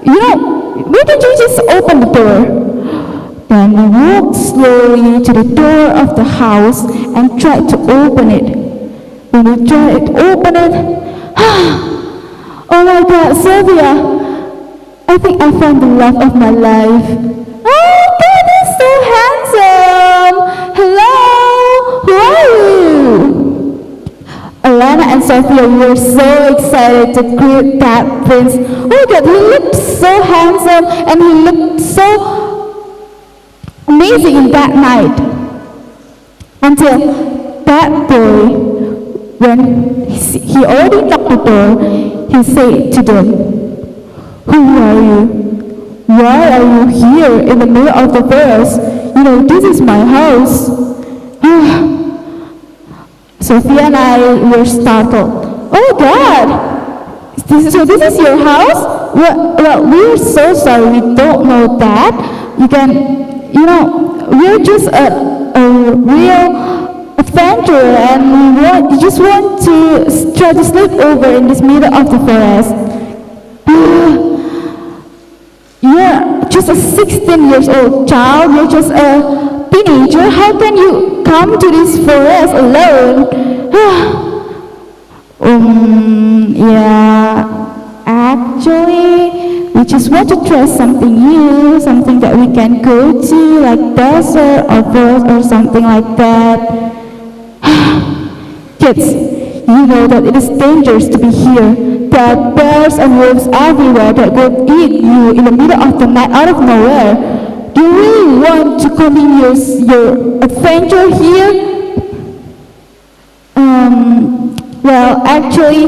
Why don't you just open the door? Then we walked slowly to the door of the house and tried to open it. When we tried to open it, oh my God, Sylvia, I think I found the love of my life. Oh, God, he's so handsome! Hello, who are you? Alana and Sophia were so excited to greet that prince. Oh my God, he looked so handsome and he looked so amazing in that night. Until that boy, when he already knocked the door, he said to them, "Who are you? Why are you here in the middle of the forest? This is my house." Sophia and I were startled. Oh God, So this is your house? Well, we're so sorry. We don't know that. We're just a real adventurer, and we just want to try to sleep over in this middle of the forest. You're just a 16 years old child. You're just a teenager. How can you come to this forest alone? Yeah, actually, we just want to try something new, something that we can go to, like desert or forest or something like that. Kids, you know that it is dangerous to be here. There are bears and wolves everywhere that will eat you in the middle of the night out of nowhere. Do you really want to continue your adventure here? Well, actually,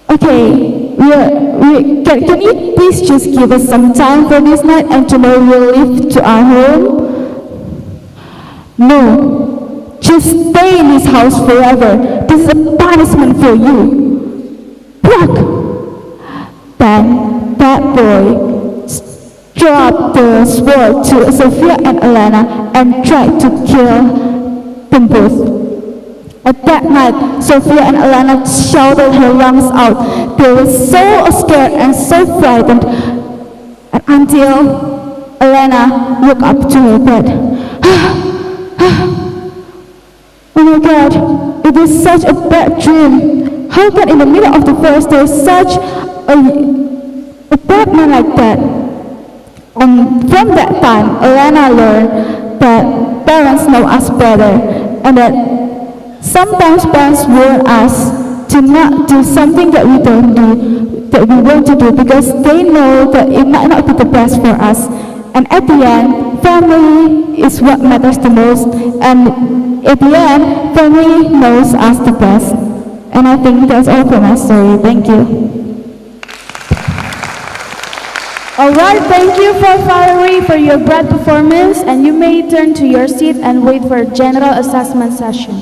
okay, can you please just give us some time for this night and tomorrow we'll leave to our home? No, just stay in this house forever. This is a punishment for you. Pluck! Then that boy dropped the sword to Sophia and Elena and tried to kill them both. At that night, Sophia and Elena shouted her lungs out. They were so scared and so frightened until Elena woke up to her bed. Oh my God, it is such a bad dream. How can in the middle of the forest there is such a bad man like that? And from that time, Elena learned that parents know us better, and that sometimes parents warn us to not do something that we don't do, that we want to do, because they know that it might not be the best for us. And at the end, family is what matters the most. And at the end, family knows us the best. And I think that's all for my story. Thank you. Alright, thank you for Valerie for your great performance, and you may turn to your seat and wait for a general assessment session.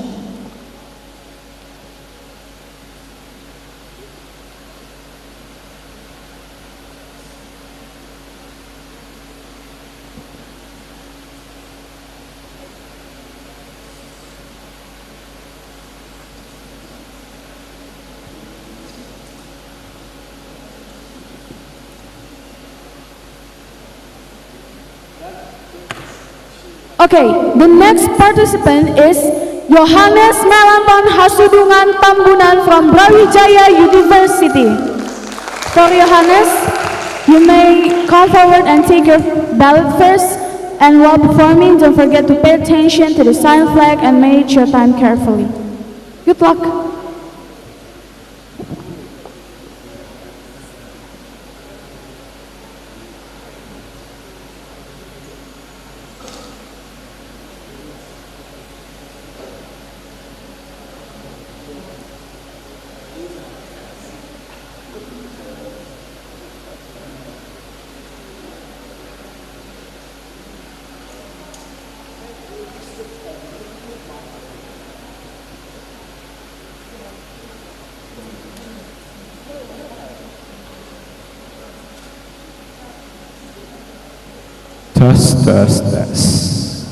Okay, the next participant is Yohanes Melanton Hasudungan Tambunan from BRAWIJAYA University. For Yohanes, you may come forward and take your ballot first. And while performing, don't forget to pay attention to the sign flag and manage your time carefully. Good luck. Test. Test.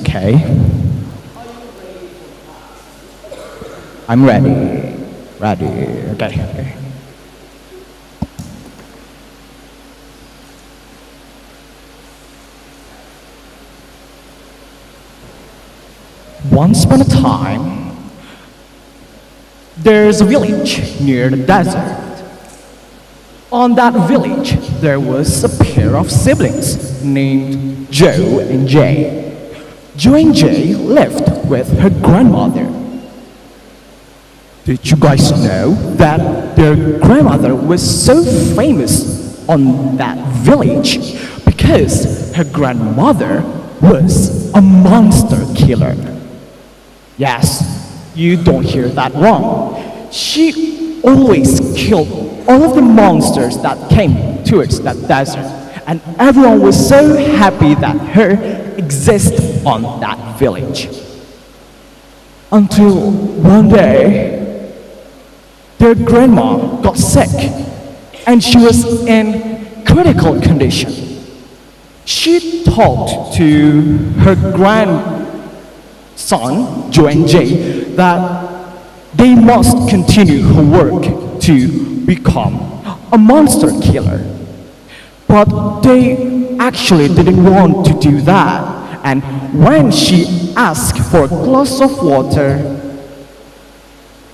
Okay. I'm ready. Okay. Once upon a time, there's a village near the desert. On that village, there was a pair of siblings named Joe and Jay. Joe and Jay lived with her grandmother. Did you guys know that their grandmother was so famous on that village because her grandmother was a monster killer? Yes, you don't hear that wrong. she always killed all of the monsters that came towards that desert. And everyone was so happy that her exists on that village. Until one day, their grandma got sick and she was in critical condition. She talked to her grandson, Joe and Jay, that they must continue her work to become a monster killer. But they actually didn't want to do that. And when she asked for a glass of water,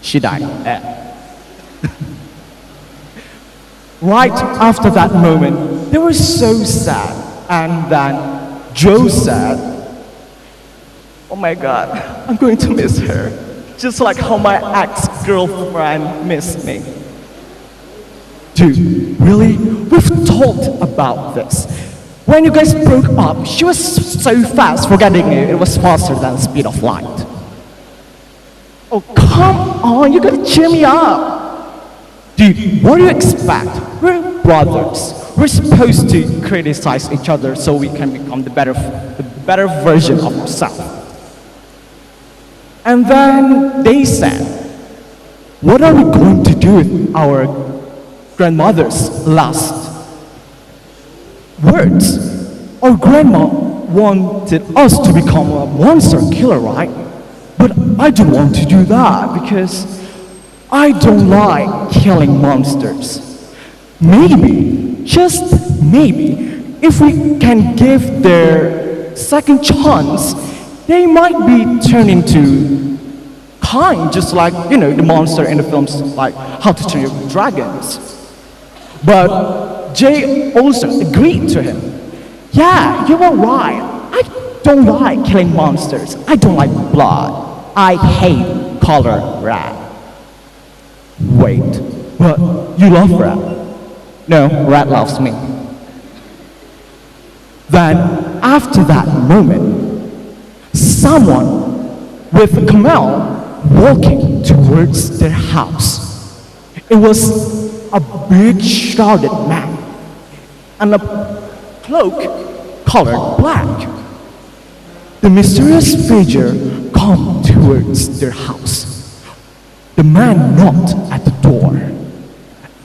she died. Right after that moment, they were so sad. And then Joe said, "Oh my God, I'm going to miss her, just like how my ex-girlfriend missed me." Dude, really? We've talked about this. When you guys broke up, she was so fast forgetting you. It was faster than the speed of light. Oh, come on, you gotta cheer me up. Dude, what do you expect? We're brothers. We're supposed to criticize each other so we can become the better version of ourselves. And then they said, "What are we going to do with our grandmother's last words? Our grandma wanted us to become a monster killer, right? But I don't want to do that because I don't like killing monsters. Maybe, just maybe, if we can give their second chance, they might be turned into kind, just like, you know, the monster in the films like How to Train Your Dragons." But Jay also agreed to him. "Yeah, you were right. I don't like killing monsters. I don't like blood. I hate color red." "Wait, but you love red." "No, red loves me." Then, after that moment, someone with a camel walking towards their house. It was a big shrouded man and a cloak colored black. The mysterious figure come towards their house. The man knocked at the door,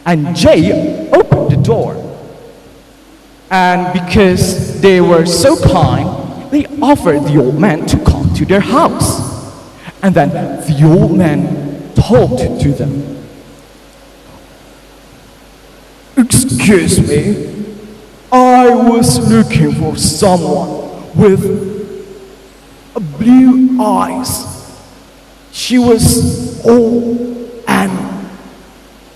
and Jay opened the door. And because they were so kind, they offered the old man to come to their house. And then the old man talked to them. "Excuse me, I was looking for someone with blue eyes. She was old and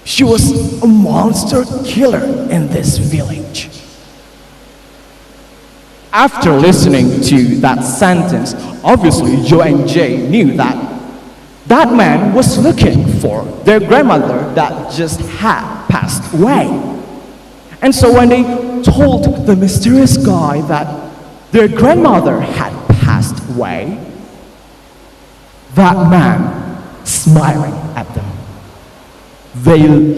she was a monster killer in this village." After listening to that sentence, obviously Joe and Jay knew that that man was looking for their grandmother that just had passed away. And so when they told the mysterious guy that their grandmother had passed away, that man smiling at them,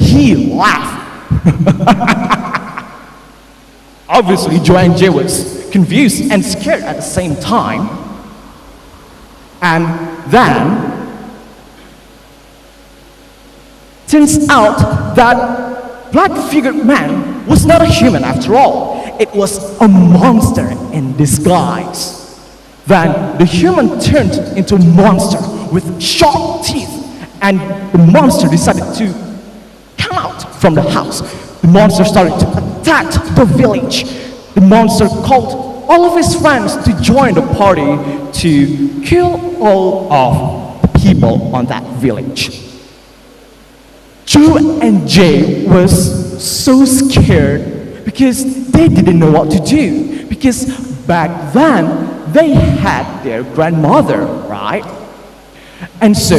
he laughed. Obviously Joe and Jay was confused and scared at the same time. And then turns out that black-figured man was not a human after all. It was a monster in disguise. Then the human turned into a monster with sharp teeth, and the monster decided to come out from the house. The monster started to attack the village. The monster called all of his friends to join the party to kill all of the people on that village. Joe and Jay was so scared because they didn't know what to do. Because back then, they had their grandmother, right? And so,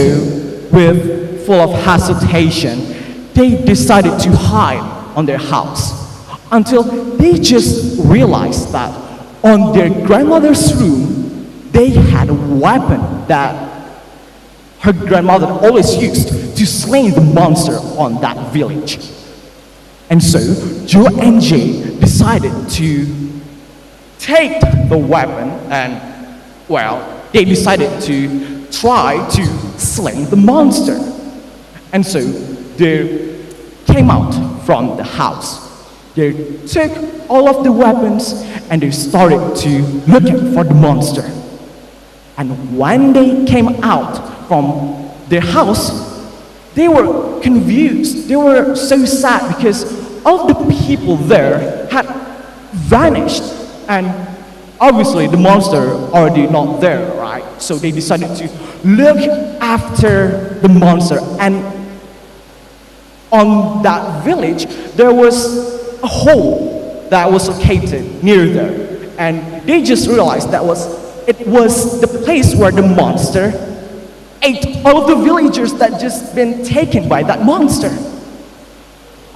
with full of hesitation, they decided to hide on their house until they just realized that on their grandmother's room, they had a weapon that her grandmother always used to slay the monster on that village. And so Joe and Jay decided to take the weapon and, well, they decided to try to slay the monster. And so they came out from the house. They took all of the weapons and they started to look for the monster. And when they came out from their house, they were confused. They were so sad because all the people there had vanished. And obviously the monster already not there, right? So they decided to look after the monster. And on that village, there was a hole that was located near there. And they just realized it was the place where the monster ate all of the villagers that just been taken by that monster.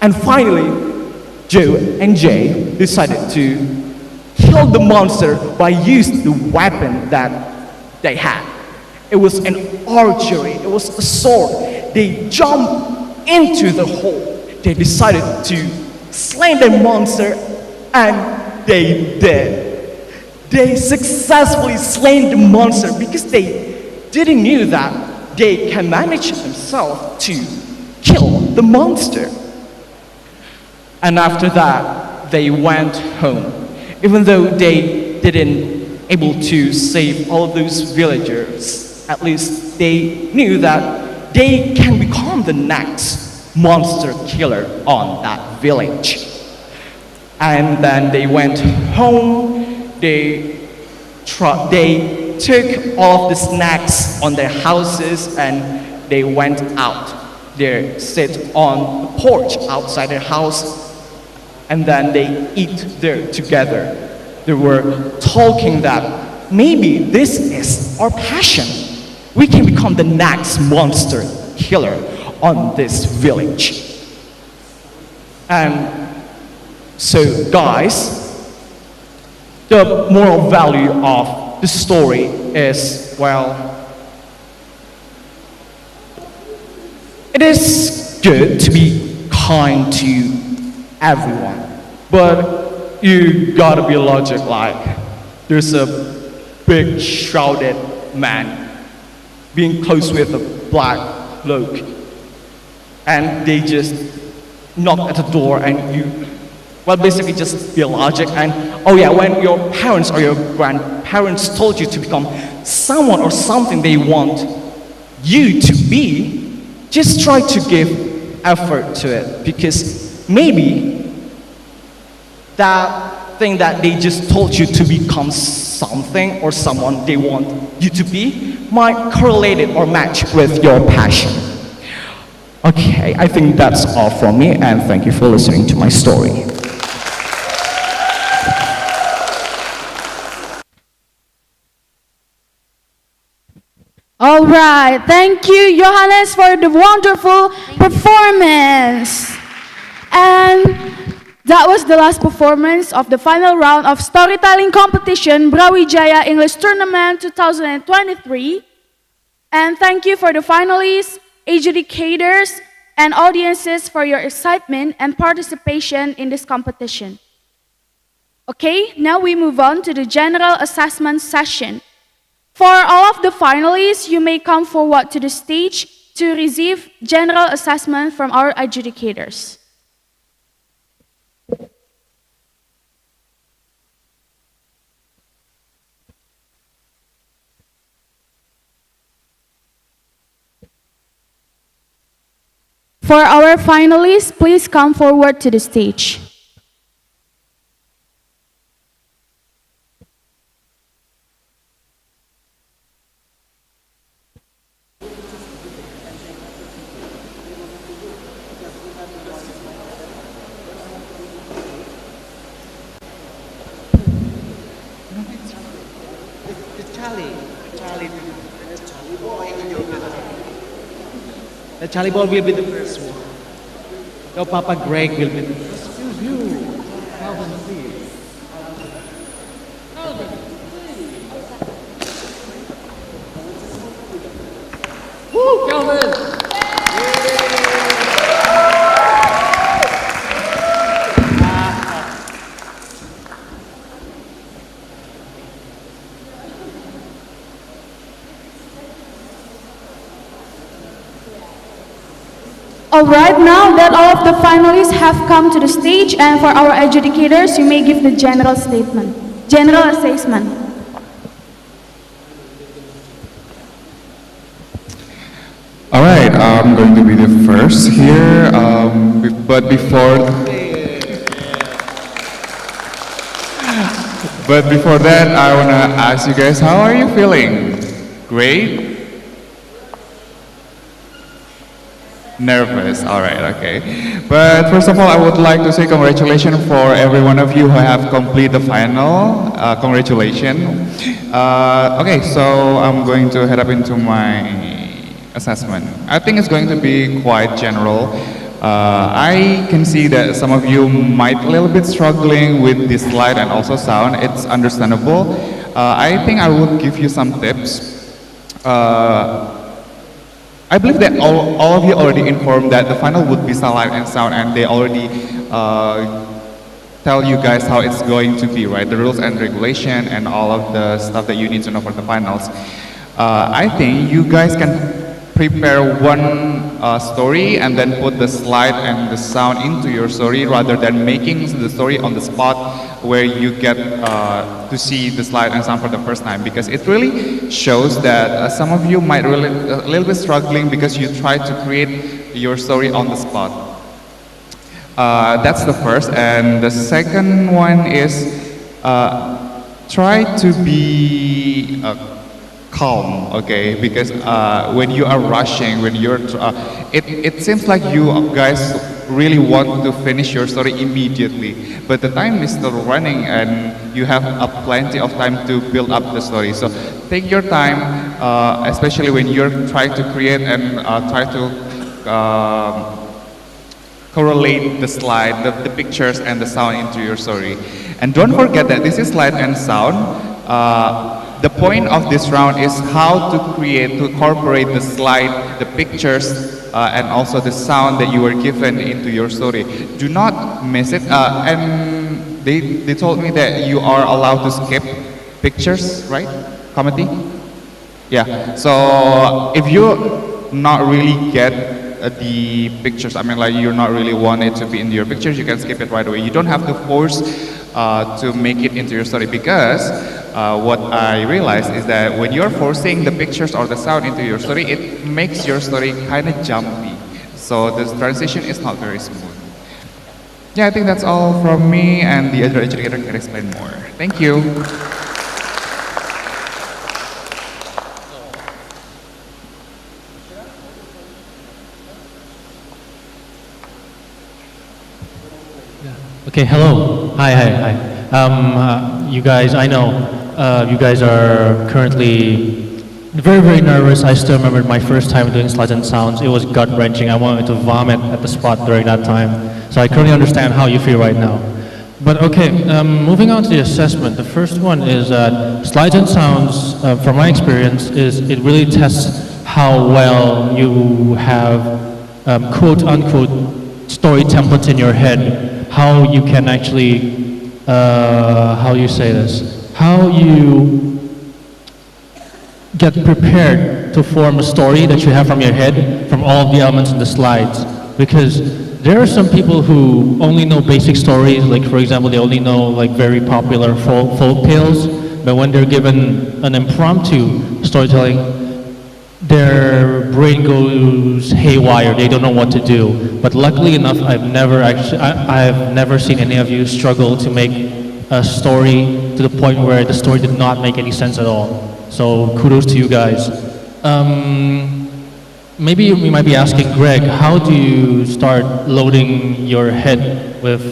And finally, Joe and Jay decided to kill the monster by using the weapon that they had. It was an archery, it was a sword. They jumped into the hole. They decided to slay the monster, and they did. They successfully slain the monster because they didn't knew that they can manage themselves to kill the monster. And after that, they went home. Even though they didn't able to save all of those villagers, at least they knew that they can become the next monster killer on that village. And then they went home. They took all of the snacks on their houses and they went out. They sit on the porch outside their house and then they eat there together. They were talking that maybe this is our passion. We can become the next monster killer on this village. And so guys, the moral value of the story is, well, it is good to be kind to everyone, but you gotta be logic. Like, there's a big shrouded man being close with a black cloak, and they just knock at the door, and you, well, basically just be logic. And oh yeah, when your parents or your grandparents told you to become someone or something they want you to be, just try to give effort to it, because maybe that thing that they just told you to become something or someone they want you to be might correlate it or match with your passion. Okay, I think that's all from me, and thank you for listening to my story. All right, thank you, Johannes, for the wonderful performance. And that was the last performance of the final round of storytelling competition BRAWIJAYA English Tournament 2023. And thank you for the finalists, adjudicators, and audiences for your excitement and participation in this competition. Okay, now we move on to the general assessment session. For all of the finalists, you may come forward to the stage to receive general assessment from our adjudicators. For our finalists, please come forward to the stage. The Charlie boy will be the first one. Your Papa Greg will be the first. You. Calvin, please. Woo, Calvin! All right, now that all of the finalists have come to the stage, and for our adjudicators, you may give the general assessment. All right, I'm going to be the first here, but before that, I want to ask you guys, how are you feeling? Great? Nervous, all right, okay. But first of all, I would like to say congratulations for every one of you who have completed the final. Congratulations. Okay, so I'm going to head up into my assessment. I think it's going to be quite general. I can see that some of you might a little bit struggling with this slide and also sound. It's understandable. I think I will give you some tips. I believe that all of you already informed that the final would be light and sound, and they already tell you guys how it's going to be, right? The rules and regulation and all of the stuff that you need to know for the finals. I think you guys can prepare one story and then put the slide and the sound into your story rather than making the story on the spot where you get to see the slide and sound for the first time, because it really shows that some of you might really a little bit struggling because you try to create your story on the spot. That's the first, and the second one is try to be calm, okay? Because when you are rushing, when you're, it seems like you guys really want to finish your story immediately, but the time is still running and you have plenty of time to build up the story. So take your time, especially when you're trying to create and try to correlate the slide, the pictures and the sound into your story. And don't forget that this is slide and sound. The point of this round is how to incorporate the slide, the pictures, and also the sound that you were given into your story. Do not miss it. And they told me that you are allowed to skip pictures, right? Comedy? Yeah. So if you not really get the pictures, I mean, like you're not really want it to be in your pictures, you can skip it right away. You don't have to force to make it into your story, because what I realized is that when you're forcing the pictures or the sound into your story, it makes your story kind of jumpy. So the transition is not very smooth. Yeah, I think that's all from me, and the other educator can explain more. Thank you. Okay, hello. Hi. You guys, I know you guys are currently very, very nervous. I still remember my first time doing slides and sounds. It was gut-wrenching. I wanted to vomit at the spot during that time. So I currently understand how you feel right now. But okay, moving on to the assessment. The first one is that slides and sounds, from my experience, it really tests how well you have quote-unquote story templates in your head. How you can actually, how you say this, how you get prepared to form a story that you have from your head, from all of the elements in the slides. Because there are some people who only know basic stories, like for example, they only know like very popular folk tales, but when they're given an impromptu storytelling, their brain goes haywire. They don't know what to do. But luckily enough, I've never seen any of you struggle to make a story to the point where the story did not make any sense at all. So kudos to you guys. Maybe you might be asking, Greg, how do you start loading your head with,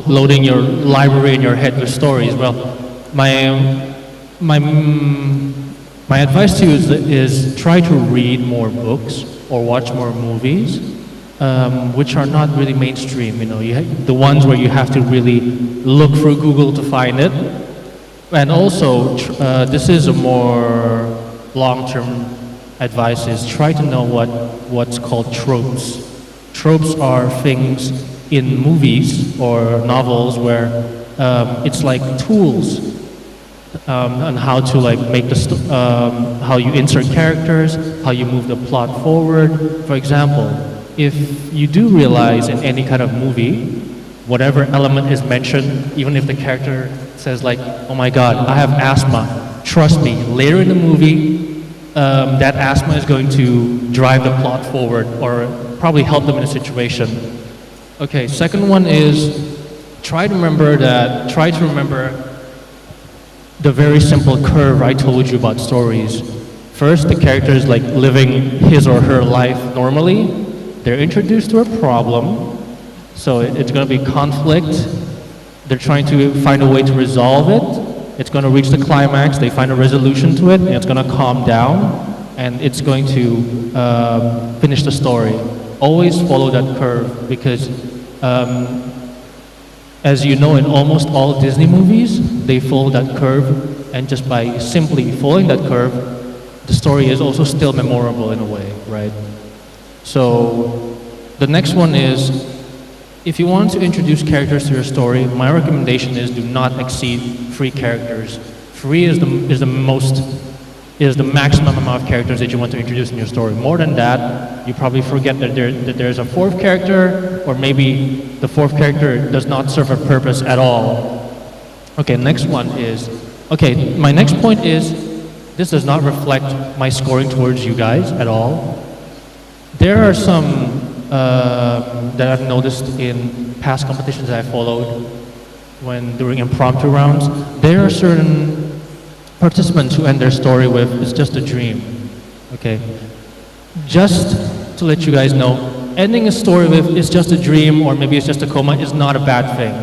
loading your library in your head with stories? Well, my advice to you is try to read more books or watch more movies, which are not really mainstream. You know, the ones where you have to really look through Google to find it. And also, this is a more long-term advice: is try to know what's called tropes. Tropes are things in movies or novels where it's like tools. And how to like make how you insert characters, how you move the plot forward. For example, if you do realize in any kind of movie, whatever element is mentioned, even if the character says like, oh my God, I have asthma, trust me, later in the movie, that asthma is going to drive the plot forward or probably help them in a situation. Okay, second one is try to remember the very simple curve I told you about stories. First, the character is like living his or her life normally. They're introduced to a problem, so it's going to be conflict. They're trying to find a way to resolve it. It's going to reach the climax. They find a resolution to it, and it's going to calm down, and it's going to finish the story. Always follow that curve because, as you know, in almost all Disney movies, they follow that curve, and just by simply following that curve, the story is also still memorable in a way, right? So the next one is, if you want to introduce characters to your story, my recommendation is do not exceed 3 characters. 3 is the maximum amount of characters that you want to introduce in your story. More than that, you probably forget that there's a 4th character, or maybe the 4th character does not serve a purpose at all. Okay, next one is, okay, my next point is, this does not reflect my scoring towards you guys at all. There are some that I've noticed in past competitions that I followed when doing impromptu rounds. There are certain participants who end their story with, it's just a dream, okay? Just to let you guys know, ending a story with, it's just a dream, or maybe it's just a coma, is not a bad thing.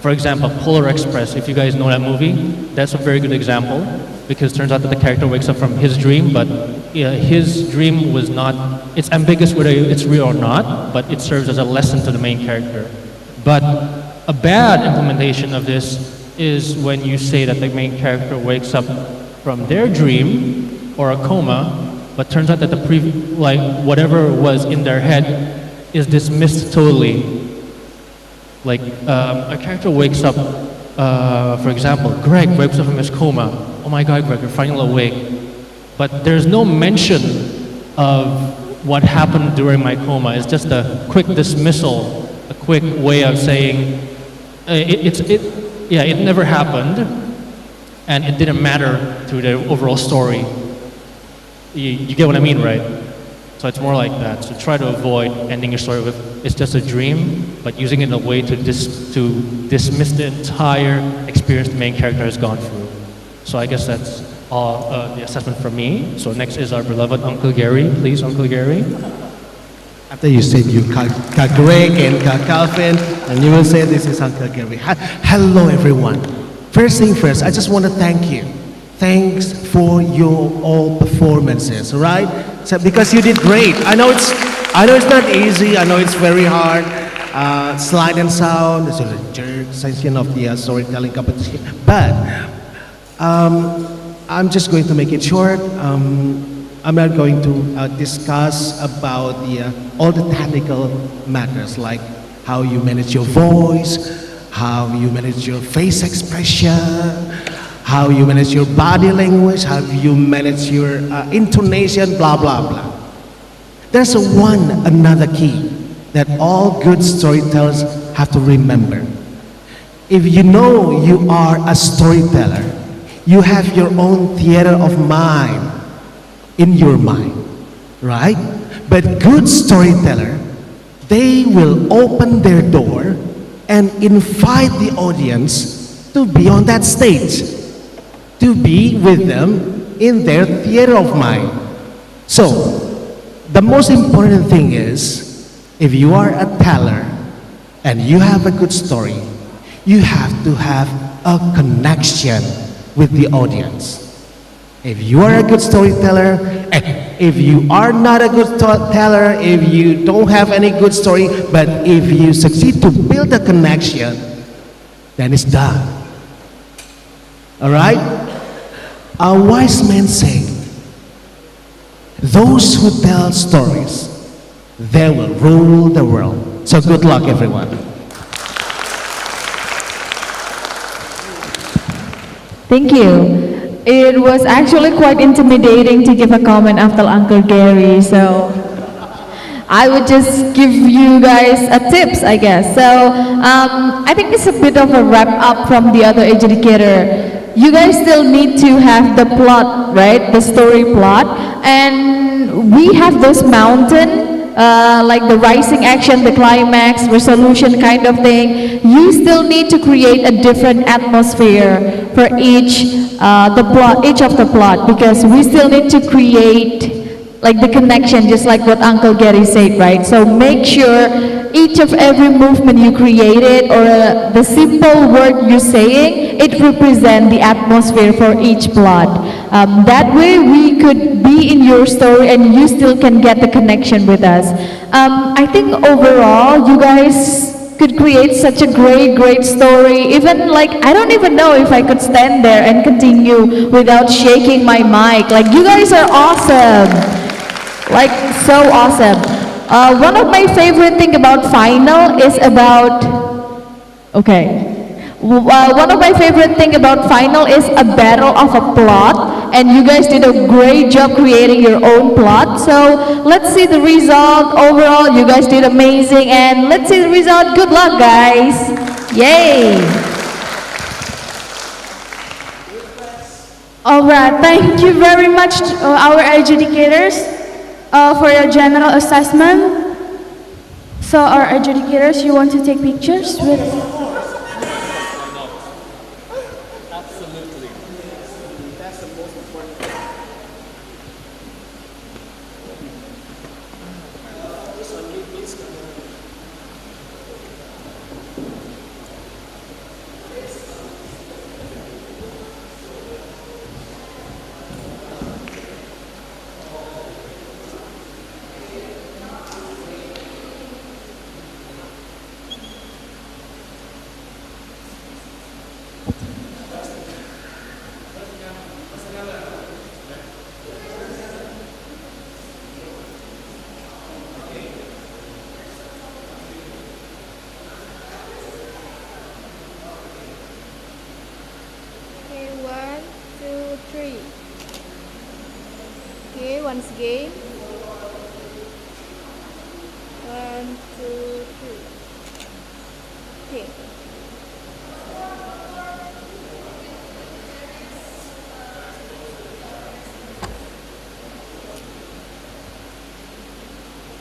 For example, Polar Express, if you guys know that movie, that's a very good example, because it turns out that the character wakes up from his dream, but his dream was not, it's ambiguous whether it's real or not, but it serves as a lesson to the main character. But a bad implementation of this is when you say that the main character wakes up from their dream or a coma, but turns out that whatever was in their head is dismissed totally. Like a character wakes up, for example, Greg wakes up from his coma. Oh my God, Greg, you're finally awake. But there's no mention of what happened during my coma. It's just a quick dismissal, a quick way of saying it never happened, and it didn't matter to the overall story. You get what I mean, right? So it's more like that. So try to avoid ending your story with, it's just a dream, but using it in a way to dismiss the entire experience the main character has gone through. So I guess that's all the assessment from me. So next is our beloved Uncle Gary. Please, Uncle Gary. After you said you Ka Greg and Ka Calvin, and you will say this is Uncle Gary. Hello everyone. First thing first, I just want to thank you. Thanks for your all performances, right? So, because you did great. I know it's not easy. I know it's very hard. Slide and sound, this is a jerk section of the storytelling competition. But I'm just going to make it short. I'm not going to discuss about all the technical matters, like how you manage your voice, how you manage your face expression, how you manage your body language, how you manage your intonation, blah, blah, blah. There's another key that all good storytellers have to remember. If you know you are a storyteller, you have your own theater of mind in your mind, right? But good storyteller, they will open their door and invite the audience to be on that stage, to be with them in their theater of mind. So, the most important thing is, if you are a teller and you have a good story, you have to have a connection with the audience. If you are a good storyteller, if you are not a good teller, if you don't have any good story, but if you succeed to build a connection, then it's done. All right? A wise man said, those who tell stories, they will rule the world. So good luck, everyone. Thank you. It was actually quite intimidating to give a comment after Uncle Gary, so I would just give you guys a tips, I guess. So I think it's a bit of a wrap up from the other educator. You guys still need to have the plot, right? The story plot. And we have this mountain, like the rising action, the climax, resolution kind of thing. You still need to create a different atmosphere for each of the plot, because we still need to create like the connection, just like what Uncle Gary said, right? So make sure each of every movement you created, or the simple word you're saying, it represents the atmosphere for each plot. That way we could be in your story and you still can get the connection with us. I think overall you guys could create such a great story. Even like, I don't even know if I could stand there and continue without shaking my mic. Like, you guys are awesome. Like, so awesome. One of my favorite thing about final is about, one of my favorite thing about final is a battle of a plot, and you guys did a great job creating your own plot. So let's see the result. Overall, you guys did amazing, and let's see the result. Good luck, guys. Yay. All right, thank you very much, our adjudicators, for your general assessment. So our adjudicators, you want to take pictures with... Okay, 1, 2, 3. Okay, once again. 1, 2, 3. Okay.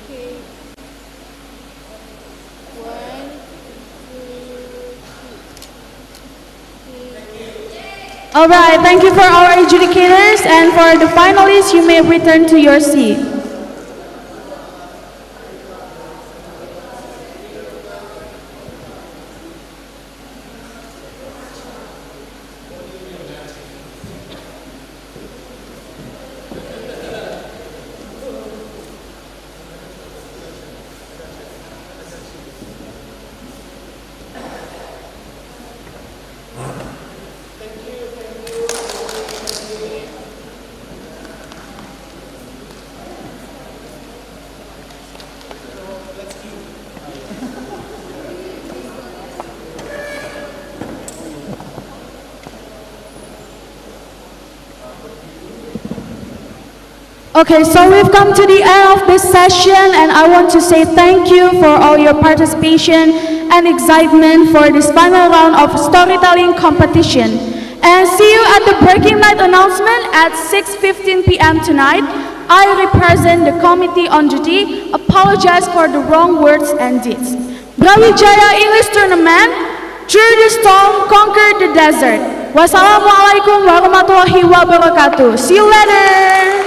Okay. 1, 2, 3. All right, thank you for our adjudicators, and for the finalists, you may return to your seat. Okay, so we've come to the end of this session, and I want to say thank you for all your participation and excitement for this final round of storytelling competition. And see you at the breaking night announcement at 6:15 p.m. tonight. I represent the committee on duty, apologize for the wrong words and deeds. BRAWIJAYA English Tournament, through the storm, conquer the desert. Wassalamualaikum warahmatullahi wabarakatuh. See you later.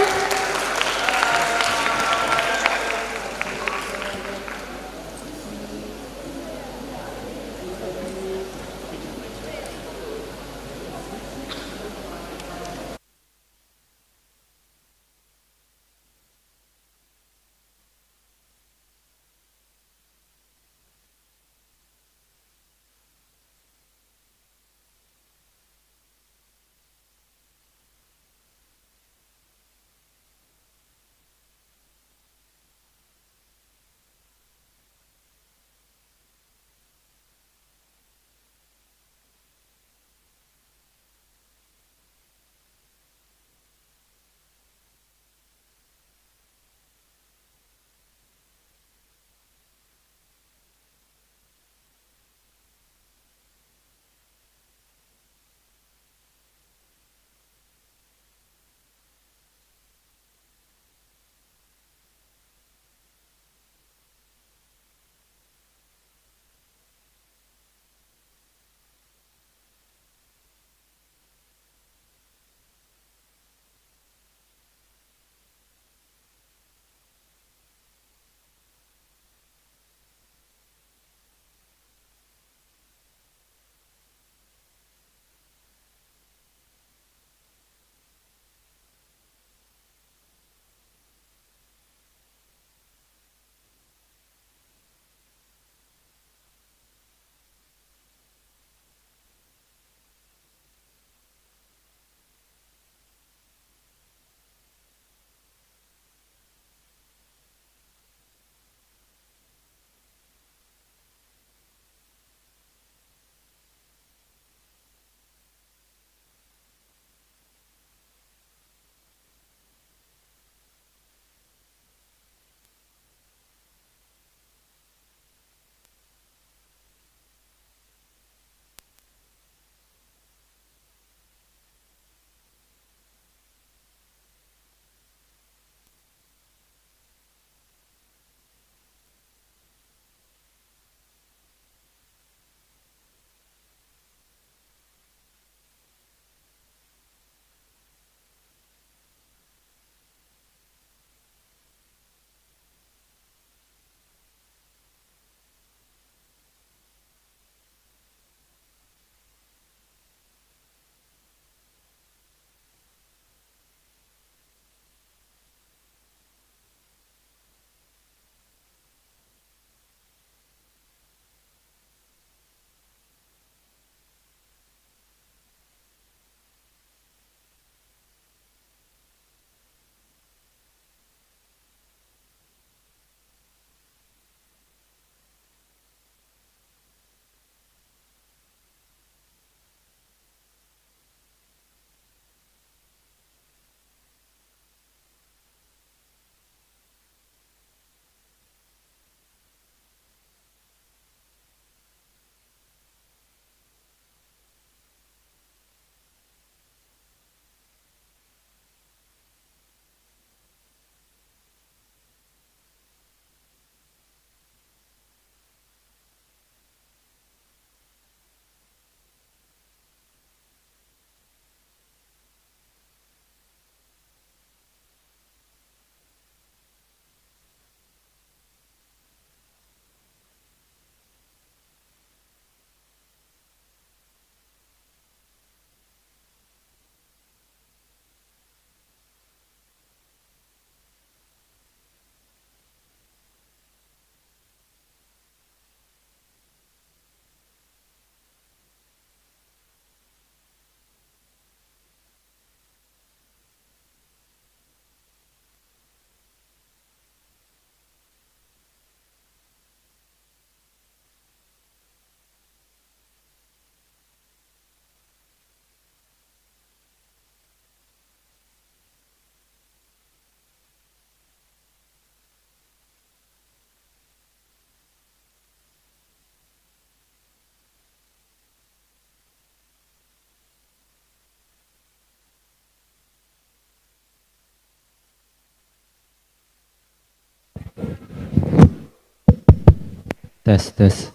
Tes, tes.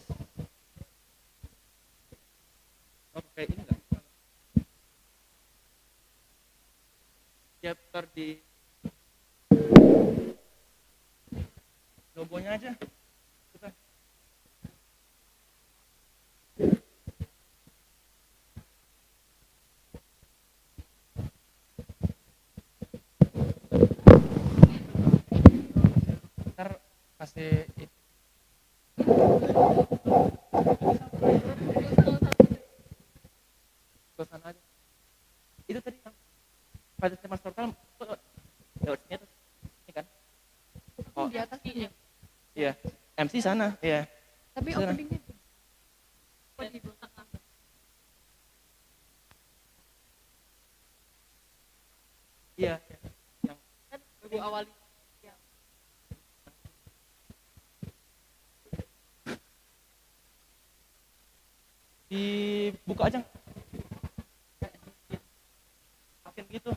Oke, ini enggak? Chapter di logonya aja. Kita. Ntar kasih ke sana aja. Itu tadi yang pada tema total lewat sini tuh. Ini kan? Oh, Di atas ini. iya. MC sana, iya. Tapi Sana. openingnya Iya. Yang ibu awali. dibuka aja. Makin gitu.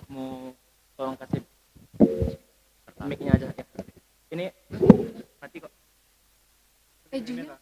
Mau tolong kasih mic-nya aja ya. Ini mati kok. Juga.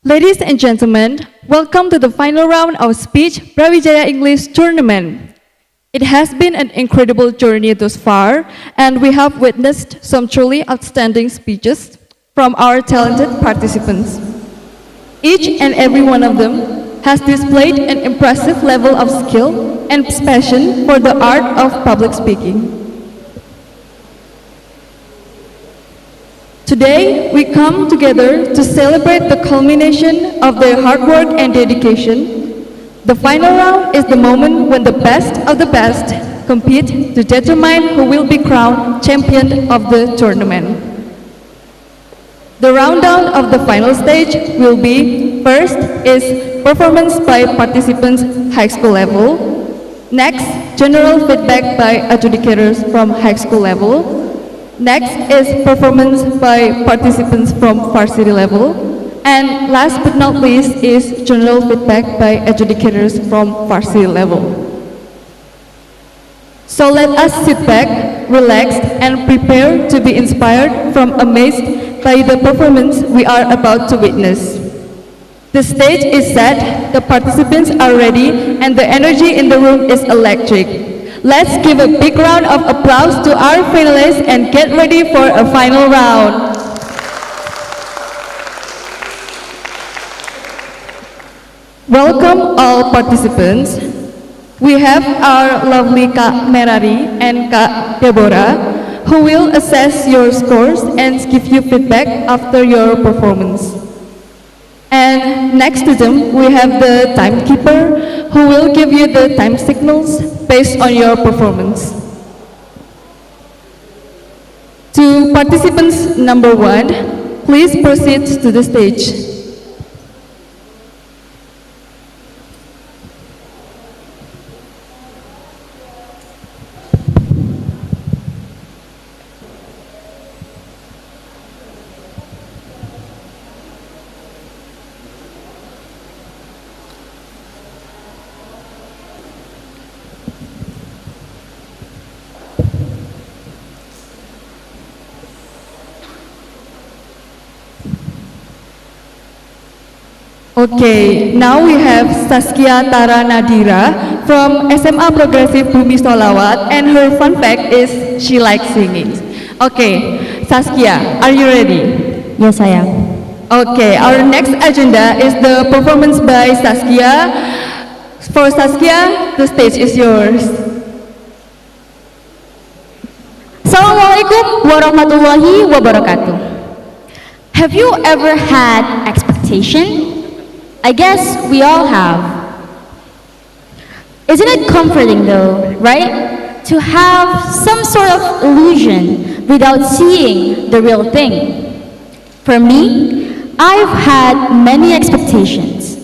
Ladies and gentlemen, welcome to the final round of Speech BRAWIJAYA English Tournament. It has been an incredible journey thus far, and we have witnessed some truly outstanding speeches from our talented participants. Each and every one of them has displayed an impressive level of skill and passion for the art of public speaking. Today, we come together to celebrate the culmination of their hard work and dedication. The final round is the moment when the best of the best compete to determine who will be crowned champion of the tournament. The rundown of the final stage will be: first is performance by participants high school level, next general feedback by adjudicators from high school level, next is performance by participants from varsity level, and last but not least is general feedback by adjudicators from varsity level. So let us sit back, relax, and prepare to be inspired from amazed by the performance we are about to witness. The stage is set, the participants are ready, and the energy in the room is electric. Let's give a big round of applause to our finalists and get ready for a final round. Welcome all participants. We have our lovely Kak Merari and Kak Deborah, who will assess your scores and give you feedback after your performance. And next to them, we have the timekeeper who will give you the time signals based on your performance. To participants number 1, please proceed to the stage. Okay, now we have Saskia Tara Nadira from SMA Progressive Bumi Solawat, and her fun fact is she likes singing. Okay, Saskia, are you ready? Yes, I am. Okay, our next agenda is the performance by Saskia. For Saskia, the stage is yours. Assalamualaikum warahmatullahi wabarakatuh. Have you ever had expectation? I guess we all have. Isn't it comforting though, right? To have some sort of illusion without seeing the real thing. For me, I've had many expectations.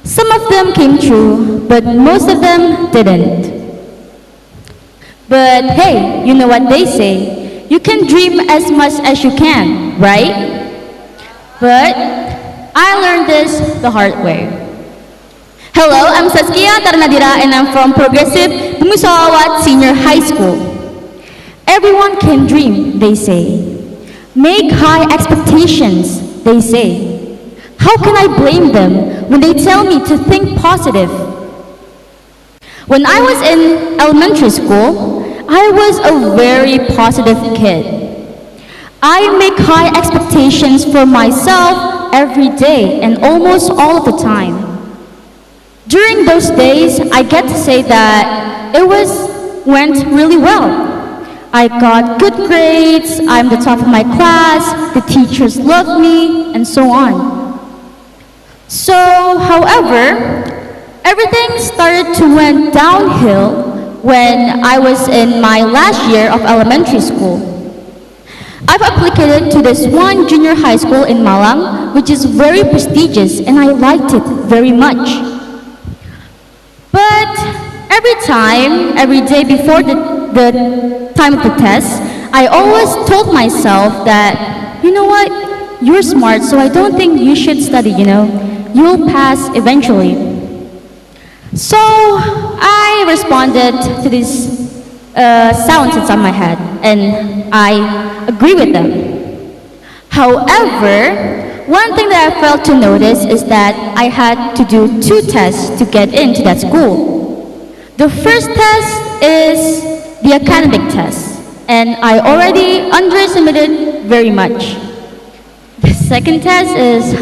Some of them came true, but most of them didn't. But hey, you know what they say, you can dream as much as you can, right? But I learned this the hard way. Hello, I'm Saskia Tarnadira and I'm from Progressive Bumi Solawat Senior High School. Everyone can dream, they say. Make high expectations, they say. How can I blame them when they tell me to think positive? When I was in elementary school, I was a very positive kid. I make high expectations for myself every day and almost all of the time. During those days, I get to say that went really well. I got good grades, I'm the top of my class, the teachers love me, and so on. So, however, everything started to went downhill when I was in my last year of elementary school. I've applied to this one junior high school in Malang, which is very prestigious, and I liked it very much. But every day before the time of the test, I always told myself that, you know what, you're smart, so I don't think you should study, You'll pass eventually. So I responded to these sounds inside my head, and I agree with them. However, one thing that I failed to notice is that I had to do 2 tests to get into that school. The first test is the academic test, and I already underestimated very much. The second test is,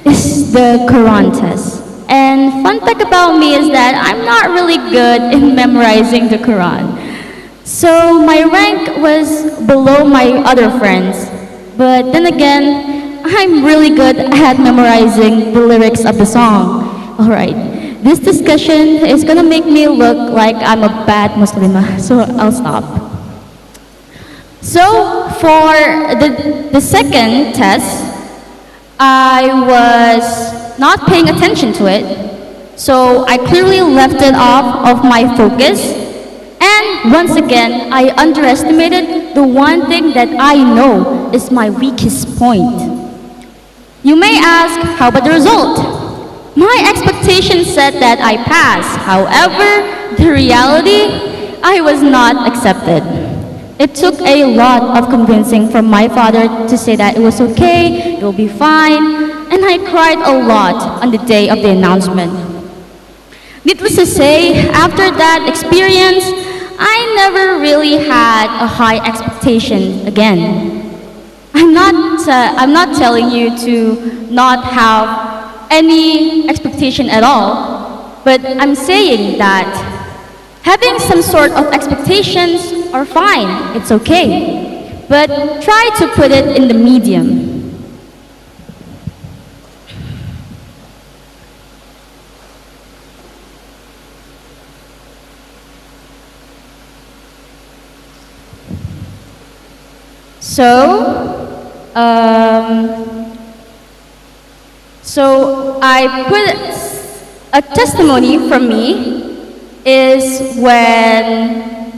is the Quran test. And fun fact about me is that I'm not really good in memorizing the Quran. So my rank was below my other friends. But then again, I'm really good at memorizing the lyrics of the song. Alright, this discussion is gonna make me look like I'm a bad Muslimah, so I'll stop. So for the second test, I was not paying attention to it, so I clearly left it off of my focus, and once again, I underestimated the one thing that I know is my weakest point. You may ask, how about the result? My expectation said that I passed, however, the reality, I was not accepted. It took a lot of convincing from my father to say that it was okay, it will be fine, and I cried a lot on the day of the announcement. Needless to say, after that experience, I never really had a high expectation again. I'm not telling you to not have any expectation at all, but I'm saying that having some sort of expectations are fine, it's okay, but try to put it in the medium. So I put a testimony from me is when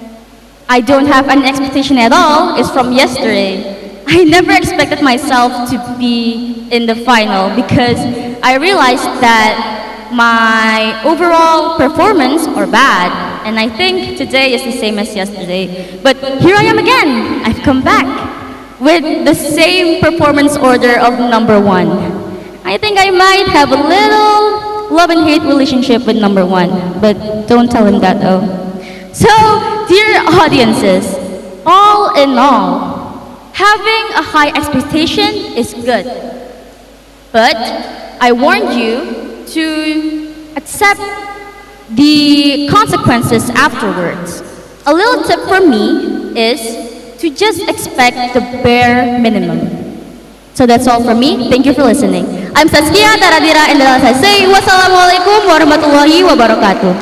I don't have an expectation at all is from yesterday. I never expected myself to be in the final because I realized that my overall performance are bad, and I think today is the same as yesterday. But here I am again. I've come back with the same performance order of number 1. I think I might have a little love and hate relationship with number 1, but don't tell him that though. So, dear audiences, all in all, having a high expectation is good. But I warned you to accept the consequences afterwards. A little tip from me is to just expect the bare minimum. So that's all from me. Thank you for listening. I'm Saskia Taradira, and I say wassalamualaikum warahmatullahi wabarakatuh.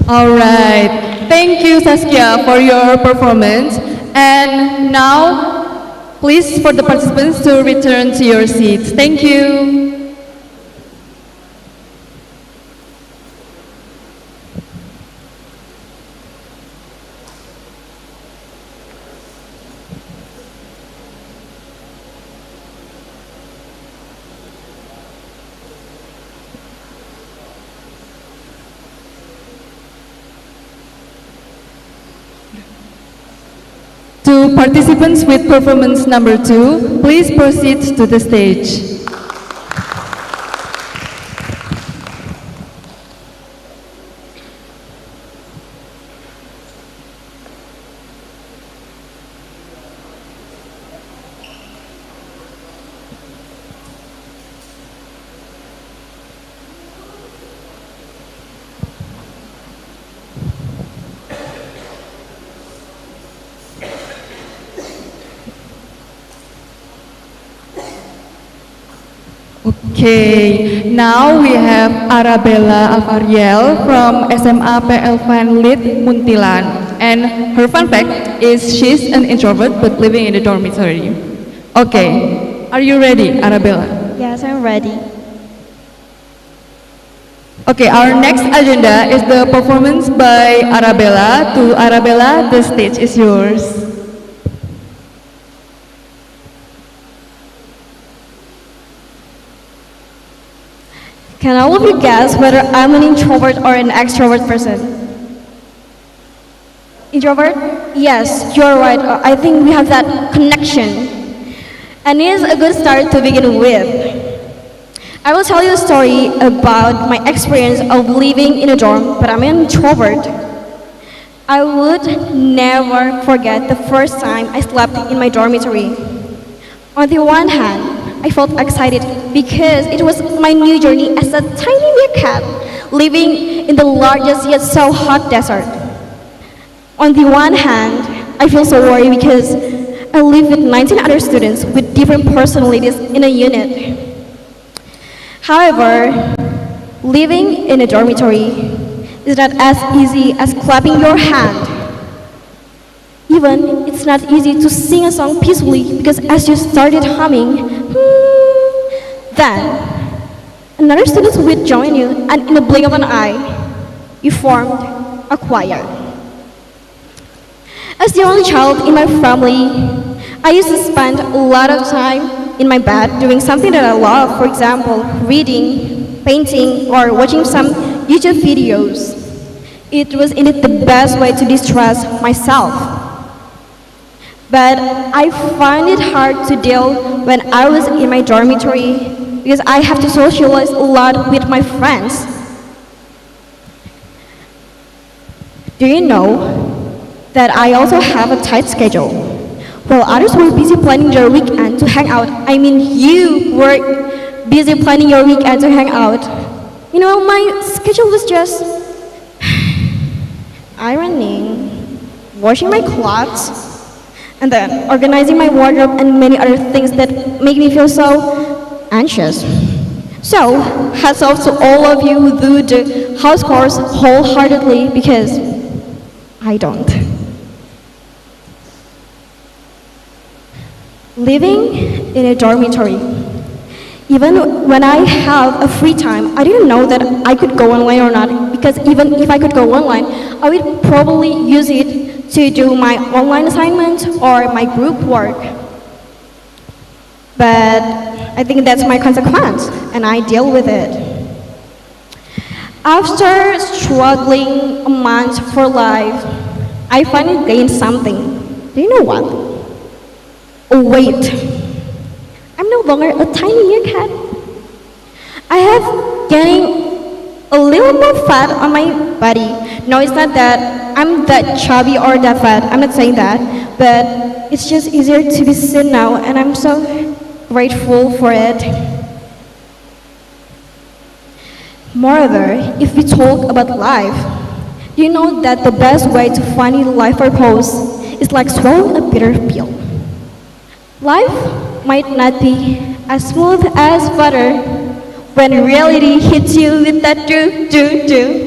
All right. Thank you, Saskia, for your performance. And now, please, for the participants to return to your seats. Thank you. To participants with performance number 2, please proceed to the stage. Okay, now we have Arabella Avariel from SMA PL Van Lid Muntilan, and her fun fact is she's an introvert but living in a dormitory. Okay, are you ready, Arabella? Yes, I'm ready. Okay, our next agenda is the performance by Arabella. To Arabella, the stage is yours. Can all of you guess whether I'm an introvert or an extrovert person? Introvert? Yes, you're right. I think we have that connection. And it is a good start to begin with. I will tell you a story about my experience of living in a dorm, but I'm an introvert. I would never forget the first time I slept in my dormitory. On the one hand, I felt excited because it was my new journey as a tiny meerkat living in the largest yet so hot desert. On the one hand, I feel so worried because I live with 19 other students with different personalities in a unit. However, living in a dormitory is not as easy as clapping your hand. Even it's not easy to sing a song peacefully because as you started humming, then another student would join you, and in the blink of an eye, you formed a choir. As the only child in my family, I used to spend a lot of time in my bed doing something that I love, for example, reading, painting, or watching some YouTube videos. It was indeed the best way to distress myself. But I find it hard to deal when I was in my dormitory because I have to socialize a lot with my friends. Do you know that I also have a tight schedule? While others were busy planning their weekend to hang out, I mean you were busy planning your weekend to hang out. You know, my schedule was just ironing, washing my clothes, and then organizing my wardrobe and many other things that make me feel so anxious. So, hats off to all of you who do the house chores wholeheartedly because I don't. living in a dormitory. Even when I have a free time, I didn't know that I could go online or not, because even if I could go online, I would probably use it to do my online assignments or my group work. But I think that's my consequence, and I deal with it. After struggling a month for life, I finally gained something. Do you know what? A weight. I'm no longer a tiny meerkat. I have gained a little more fat on my body. No, it's not that I'm that chubby or that fat. I'm not saying that. But it's just easier to be seen now, and I'm so grateful for it. Moreover, if we talk about life, you know that the best way to find a life purpose is like swallowing a bitter pill. Life might not be as smooth as butter when reality hits you with that do.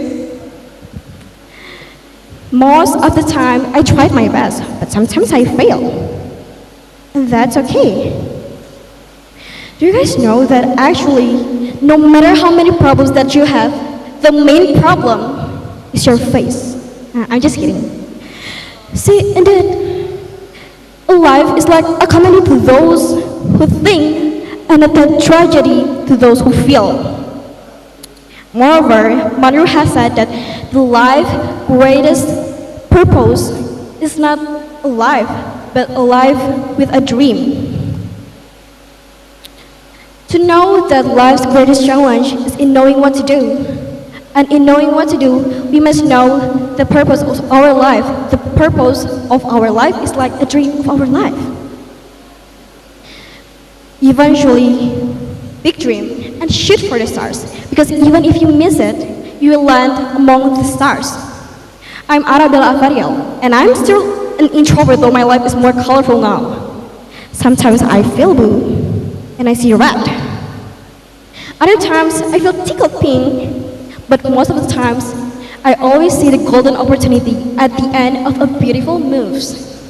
Most of the time, I tried my best, but sometimes I fail. And that's okay. Do you guys know that actually, no matter how many problems that you have, the main problem is your face? I'm just kidding. See, indeed, life is like a comedy to those who think, and a tragedy to those who feel. Moreover, Monroe has said that the life's greatest purpose is not a life, but a life with a dream. To know that life's greatest challenge is in knowing what to do. And in knowing what to do, we must know the purpose of our life. The purpose of our life is like a dream of our life. Eventually, big dream and shoot for the stars. Because even if you miss it, you will land among the stars. I'm Arabella Avariel, and I'm still an introvert, though my life is more colorful now. Sometimes I feel blue, and I see red. Other times, I feel tickled pink. But most of the times, I always see the golden opportunity at the end of a beautiful moves.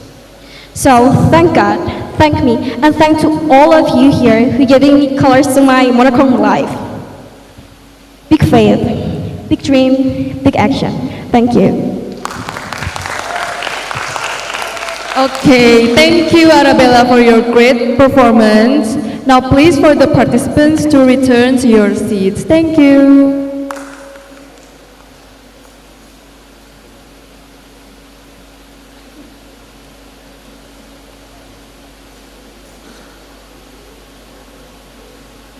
So thank God, thank me, and thank to all of you here who giving me colors to my monochrome life. Big faith, big dream, big action. Thank you. Okay, thank you, Arabella, for your great performance. Now please for the participants to return to your seats. Thank you.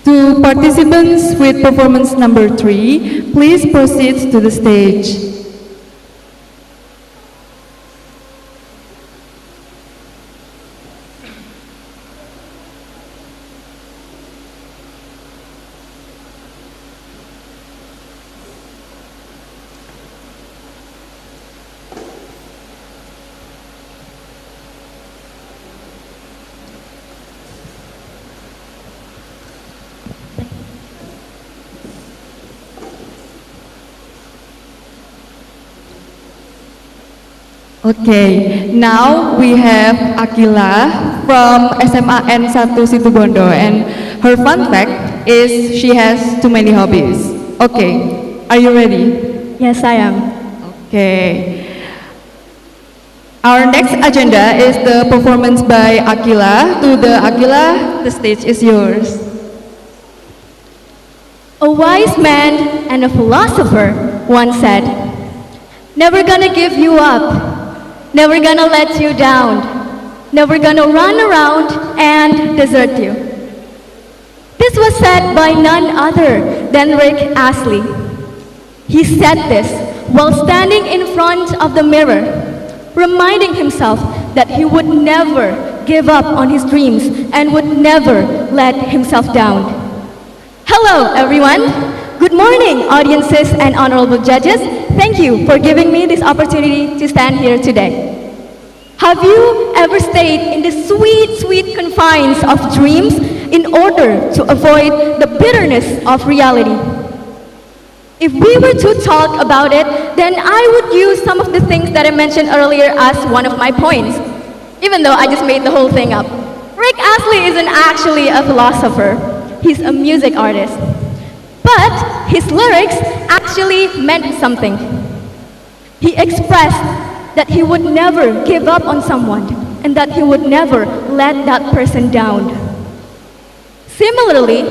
To participants with performance number 3, please proceed to the stage. Okay, now we have Akila from SMA N1 Situbondo, and her fun fact is she has too many hobbies. Okay, are you ready? Yes, I am. Okay. Our next agenda is the performance by Akila. To the Akila, the stage is yours. A wise man and a philosopher once said, "Never gonna give you up. Never gonna let you down. Never gonna run around and desert you." This was said by none other than Rick Astley. He said this while standing in front of the mirror, reminding himself that he would never give up on his dreams and would never let himself down. Hello, everyone. Good morning, audiences and honorable judges. Thank you for giving me this opportunity to stand here today. Have you ever stayed in the sweet, sweet confines of dreams in order to avoid the bitterness of reality? If we were to talk about it, then I would use some of the things that I mentioned earlier as one of my points, even though I just made the whole thing up. Rick Astley isn't actually a philosopher. He's a music artist. But his lyrics actually meant something. He expressed that he would never give up on someone and that he would never let that person down. Similarly,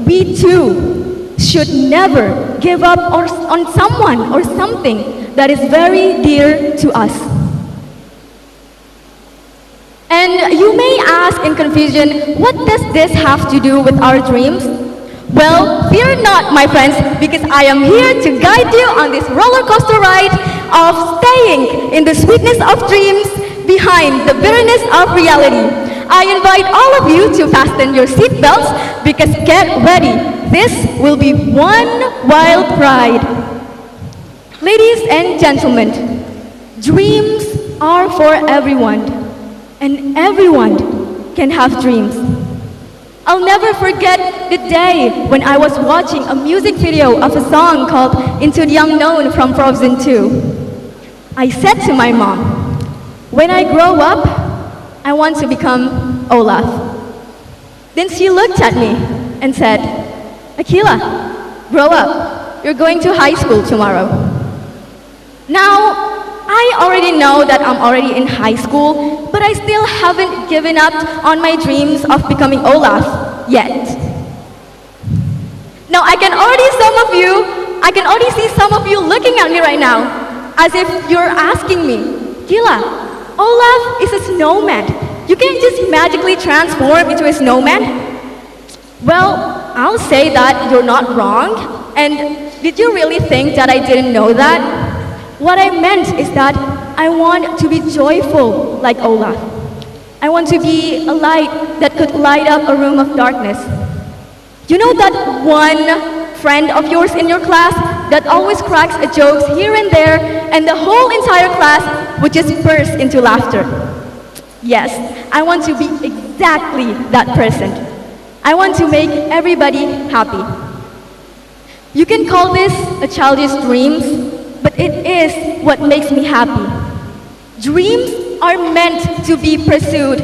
we too should never give up on someone or something that is very dear to us. And you may ask in confusion, what does this have to do with our dreams? Well, fear not, my friends, because I am here to guide you on this roller coaster ride of staying in the sweetness of dreams behind the bitterness of reality. I invite all of you to fasten your seatbelts because get ready. This will be one wild ride. Ladies and gentlemen, dreams are for everyone. And everyone can have dreams. I'll never forget the day when I was watching a music video of a song called Into the Unknown from Frozen 2. I said to my mom, when I grow up, I want to become Olaf. Then she looked at me and said, Akila, grow up. You're going to high school tomorrow. Now, I already know that I'm already in high school, but I still haven't given up on my dreams of becoming Olaf yet. Now I can already see some of you looking at me right now, as if you're asking me, Kila, Olaf is a snowman. You can't just magically transform into a snowman? Well, I'll say that you're not wrong. And did you really think that I didn't know that? What I meant is that I want to be joyful like Olaf. I want to be a light that could light up a room of darkness. You know that one friend of yours in your class that always cracks a jokes here and there and the whole entire class would just burst into laughter? Yes, I want to be exactly that person. I want to make everybody happy. You can call this a childish dreams, but it is what makes me happy. Dreams are meant to be pursued,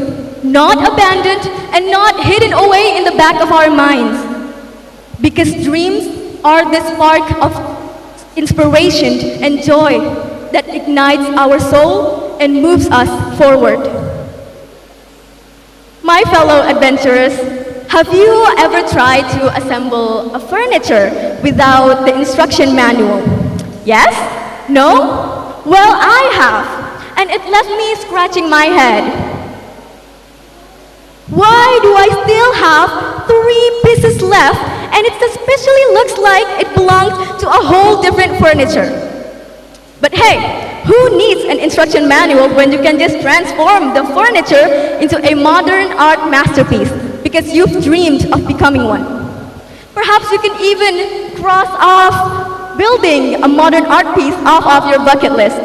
not abandoned and not hidden away in the back of our minds. Because dreams are the spark of inspiration and joy that ignites our soul and moves us forward. My fellow adventurers, have you ever tried to assemble a furniture without the instruction manual? Yes? No? Well, I have, and it left me scratching my head. Why do I still have 3 pieces left, and it especially looks like it belongs to a whole different furniture? But hey, who needs an instruction manual when you can just transform the furniture into a modern art masterpiece because you've dreamed of becoming one? Perhaps you can even cross off building a modern art piece off of your bucket list.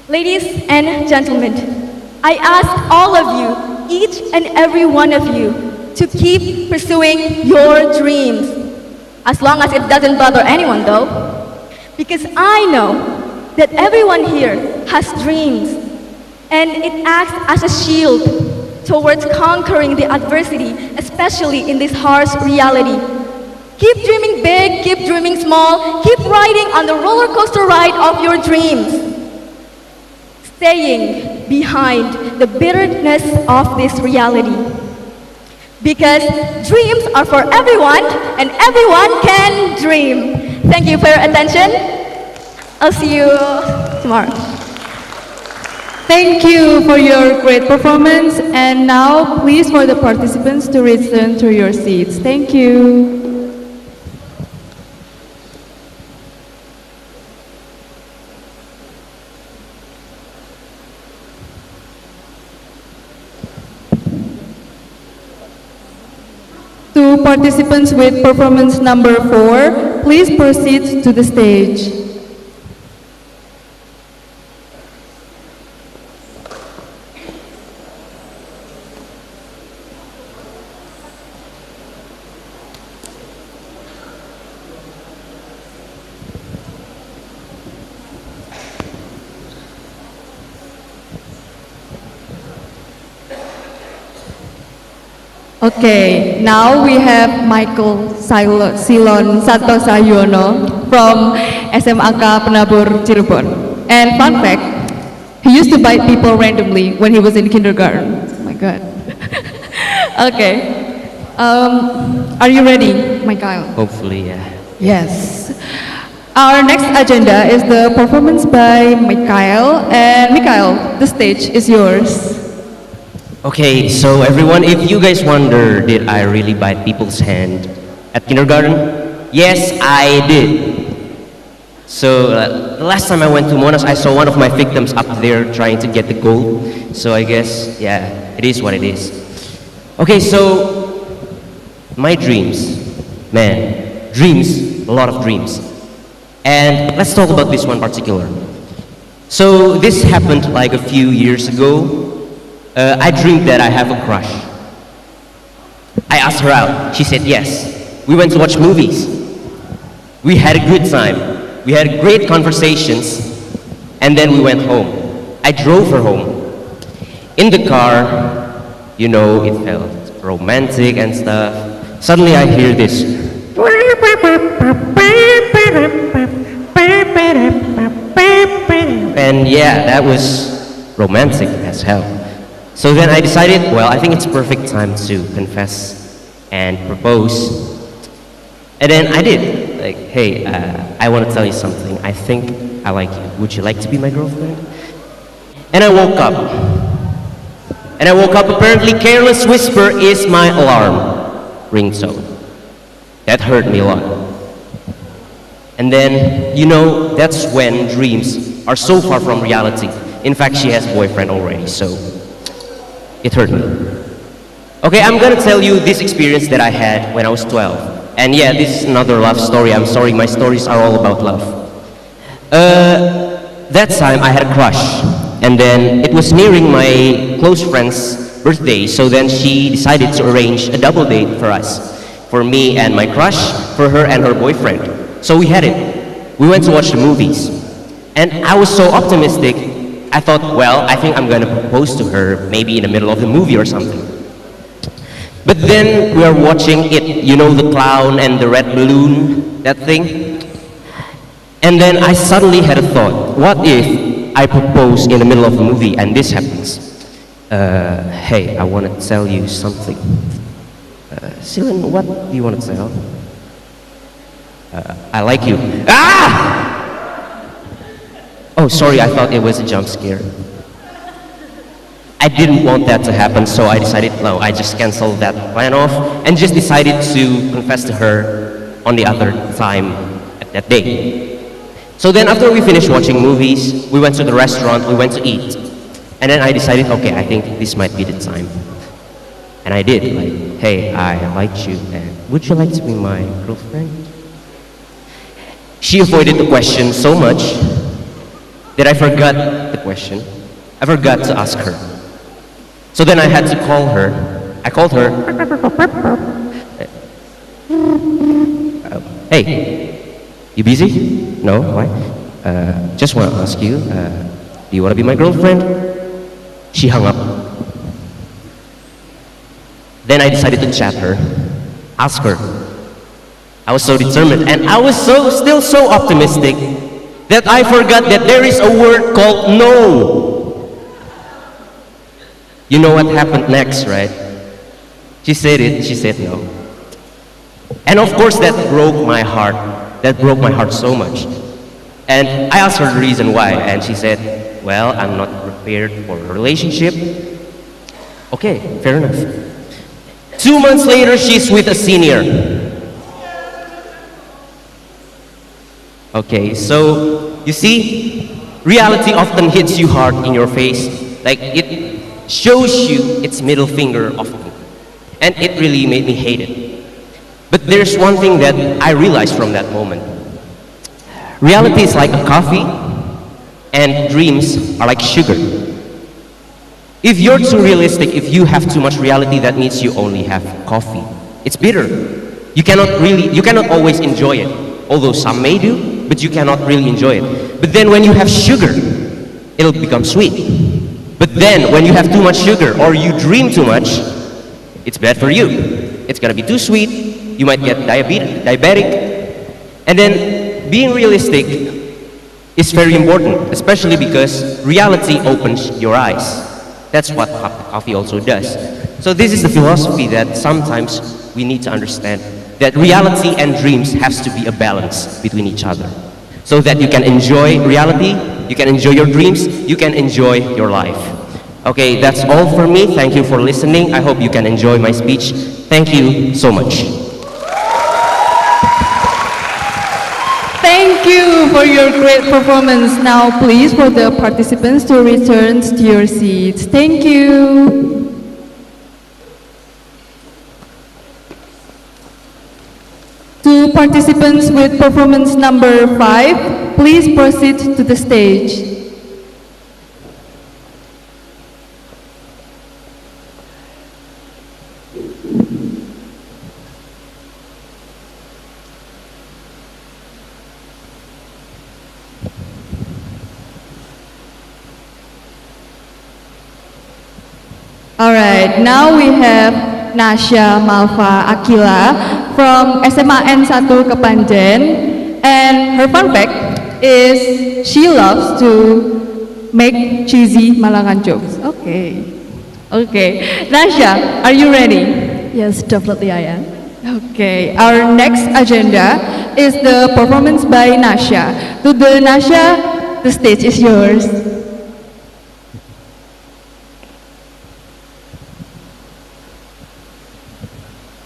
Ladies and gentlemen, I ask all of you, each and every one of you, to keep pursuing your dreams. As long as it doesn't bother anyone though. Because I know that everyone here has dreams, and it acts as a shield towards conquering the adversity, especially in this harsh reality. Keep dreaming big, keep dreaming small, keep riding on the roller coaster ride of your dreams. Staying behind the bitterness of this reality. Because dreams are for everyone, and everyone can dream. Thank you for your attention. I'll see you tomorrow. Thank you for your great performance. And now, please, for the participants to return to your seats. Thank you. To participants with performance number 4, please proceed to the stage. Okay, now we have Michael Silon Santosayono from SMAK Penabur Cirebon. And fun fact, he used to bite people randomly when he was in kindergarten. Oh my God. Okay. Are you ready, Michael? Hopefully, yeah. Yes. Our next agenda is the performance by Mikhail. And Mikhail, the stage is yours. Okay, so everyone, if you guys wonder, did I really bite people's hand at kindergarten? Yes, I did. So the last time I went to Monash, I saw one of my victims up there trying to get the gold. So I guess, yeah, it is what it is. Okay, so my dreams, man, dreams, a lot of dreams. And let's talk about this one particular. So this happened like a few years ago. I dreamed that I have a crush. I asked her out. She said yes. We went to watch movies. We had a good time. We had great conversations. And then we went home. I drove her home. In the car, you know, it felt romantic and stuff. Suddenly I hear this. And yeah, that was romantic as hell. So then I decided, well, I think it's perfect time to confess and propose. And then I did. Like, hey, I want to tell you something. I think I like you. Would you like to be my girlfriend? And I woke up. And I woke up, apparently Careless Whisper is my alarm ringtone. That hurt me a lot. And then, you know, that's when dreams are so far from reality. In fact, she has a boyfriend already, so it hurt me. Okay, I'm gonna tell you this experience that I had when I was 12. And yeah, this is another love story. I'm sorry, my stories are all about love. That time I had a crush. And then it was nearing my close friend's birthday. So then she decided to arrange a double date for us. For me and my crush, for her and her boyfriend. So we had it. We went to watch the movies. And I was so optimistic. I thought, well, I think I'm gonna propose to her maybe in the middle of the movie or something. But then we are watching it, you know, the clown and the red balloon, that thing. And then I suddenly had a thought, what if I propose in the middle of the movie and this happens? Hey, I want to tell you something. Silan, what do you want to tell? I like you. Ah! Oh, sorry, I thought it was a jump scare. I didn't want that to happen, so I decided, no, I just canceled that plan off and just decided to confess to her on the other time at that day. So then after we finished watching movies, we went to the restaurant, we went to eat. And then I decided, okay, I think this might be the time. And I did, like, hey, I like you, and would you like to be my girlfriend? She avoided the question so much that I forgot the question. I forgot to ask her. So then I had to call her. I called her. Hey, you busy? No, why? Just want to ask you, do you want to be my girlfriend? She hung up. Then I decided to chat her, ask her. I was so determined, and I was still so optimistic that I forgot that there is a word called no. You know what happened next, right? She said it, she said no. And of course that broke my heart. That broke my heart so much. And I asked her the reason why, and she said, well, I'm not prepared for a relationship. Okay, fair enough. 2 months later, she's with a senior. Okay, so you see, reality often hits you hard in your face. Like it shows you its middle finger often. And it really made me hate it. But there's one thing that I realized from that moment. Reality is like a coffee, and dreams are like sugar. If you're too realistic, if you have too much reality, that means you only have coffee. It's bitter. You cannot always enjoy it. Although some may do, but you cannot really enjoy it. But then when you have sugar, it'll become sweet. But then when you have too much sugar or you dream too much, It's bad for you. It's gonna be too sweet. You might get diabetic. And then being realistic is very important, especially because reality opens your eyes. That's what coffee also does. So this is the philosophy that sometimes we need to understand, that reality and dreams has to be a balance between each other. So that you can enjoy reality, you can enjoy your dreams, you can enjoy your life. Okay, that's all for me. Thank you for listening. I hope you can enjoy my speech. Thank you so much. Thank you for your great performance. Now, please, for the participants to return to your seats. Thank you. To participants with performance number 5, please proceed to the stage. All right, now we have Nasya Malva Akila from SMA N1 Kepanjen, and her fun fact is she loves to make cheesy Malangan jokes. Okay, Nasya, are you ready? Yes, definitely I am. Okay, our next agenda is the performance by Nasya. To the Nasya, the stage is yours.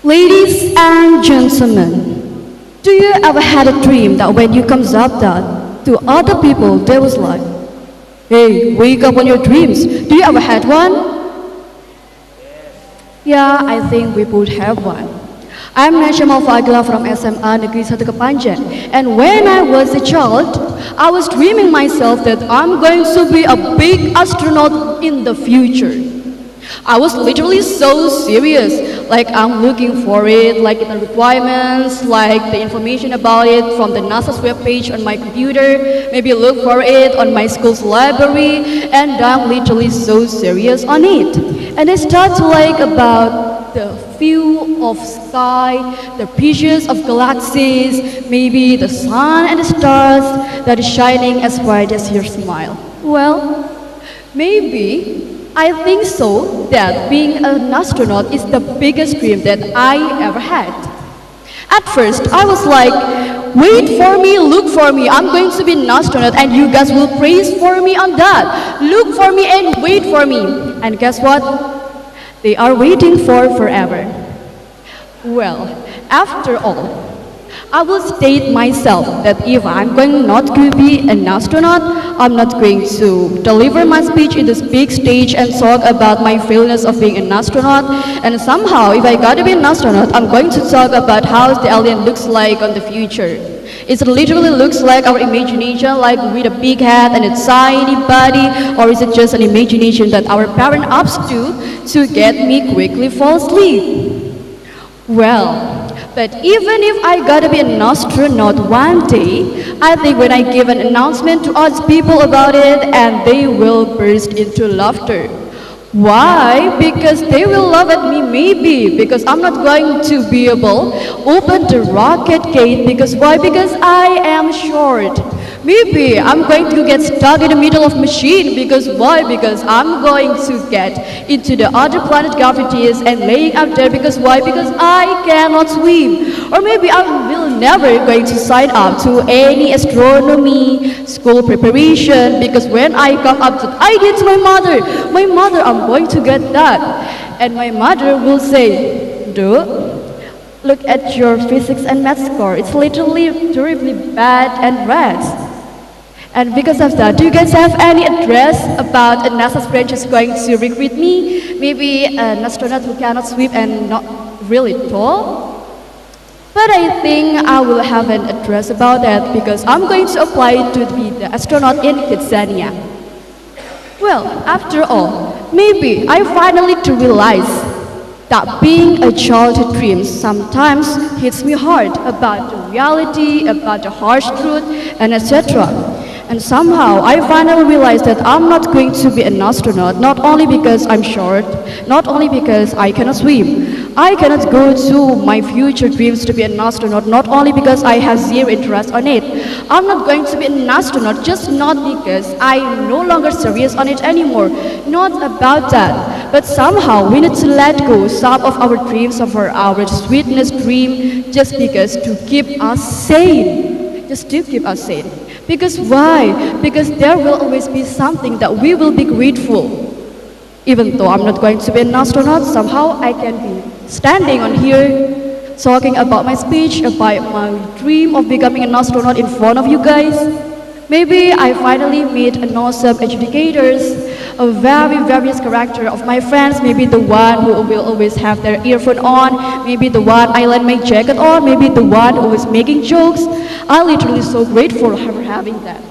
Ladies and gentlemen, do you ever had a dream that when you comes up that to other people they was like, hey, wake up on your dreams. Do you ever had one? Yeah, I think we both have one. I'm Nasya Malva from SMA Negeri 1 Kepanjen, and when I was a child, I was dreaming myself that I'm going to be a big astronaut in the future. I was literally so serious, like I'm looking for it, like the requirements, like the information about it from the NASA's webpage on my computer, maybe look for it on my school's library, and I'm literally so serious on it. And I start to like about the view of sky, the pictures of galaxies, maybe the sun and the stars that is shining as bright as your smile. Well, maybe I think so that being an astronaut is the biggest dream that I ever had. At first, I was like, wait for me, look for me, I'm going to be an astronaut and you guys will praise for me on that. Look for me and wait for me. And guess what? They are waiting for forever. Well, after all, I will state myself that if I'm going not to be an astronaut, I'm not going to deliver my speech in this big stage and talk about my failures of being an astronaut. And somehow, if I gotta be an astronaut, I'm going to talk about how the alien looks like on the future. It literally looks like our imagination, like with a big head and a tiny body, or is it just an imagination that our parent ups to get me quickly fall asleep? Well, but even if I gotta be an astronaut one day, I think when I give an announcement to other people about it, and they will burst into laughter. Why? Because they will laugh at me, maybe, because I'm not going to be able to open the rocket gate, because why? Because I am short. Maybe I'm going to get stuck in the middle of machine, because why? Because I'm going to get into the other planet gravities and laying up there, because why? Because I cannot swim. Or maybe I will never going to sign up to any astronomy school preparation, because when I come up to I did to my mother, I'm going to get that. And my mother will say, dude, look at your physics and math score. It's literally terribly bad and red. And because of that, do you guys have any address about a NASA's branch is going to recruit me? Maybe an astronaut who cannot swim and not really tall? But I think I will have an address about that because I'm going to apply to be the astronaut in Tanzania. Well, after all, maybe I finally to realize that being a childhood dream sometimes hits me hard about the reality, about the harsh truth, and etc. And somehow I finally realized that I'm not going to be an astronaut, not only because I'm short, not only because I cannot swim. I cannot go to my future dreams to be an astronaut, not only because I have zero interest on it. I'm not going to be an astronaut just not because I'm no longer serious on it anymore. Not about that. But somehow we need to let go some of our dreams, of our sweetness dream, just because to keep us sane. Just to keep us sane. Because why? Because there will always be something that we will be grateful. Even though I'm not going to be an astronaut, somehow I can be standing on here talking about my speech, about my dream of becoming an astronaut in front of you guys. Maybe I finally meet an awesome educators, a very various character of my friends, maybe the one who will always have their earphone on, maybe the one I let my jacket on, maybe the one who is making jokes. I'm literally so grateful for having that.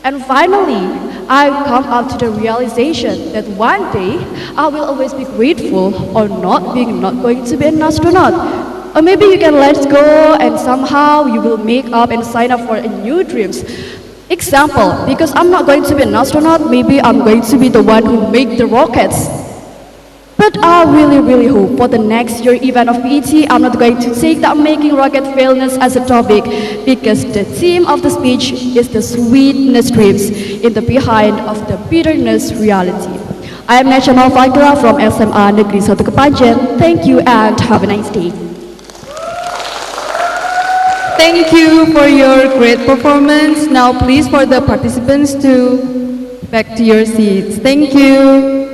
And finally, I've come up to the realization that one day I will always be grateful or not going to be an astronaut. Or maybe you can let go and somehow you will make up and sign up for a new dreams. Example, because I'm not going to be an astronaut, maybe I'm going to be the one who make the rockets. But I really hope for the next year event of PET, I'm not going to take the making rocket failness as a topic because the theme of the speech is the sweetness dreams in the behind of the bitterness reality. I am National Fakira from SMA Negeri 1 Kepanjen. Thank you and have a nice day. Thank you for your great performance. Now please for the participants to back to your seats. Thank you.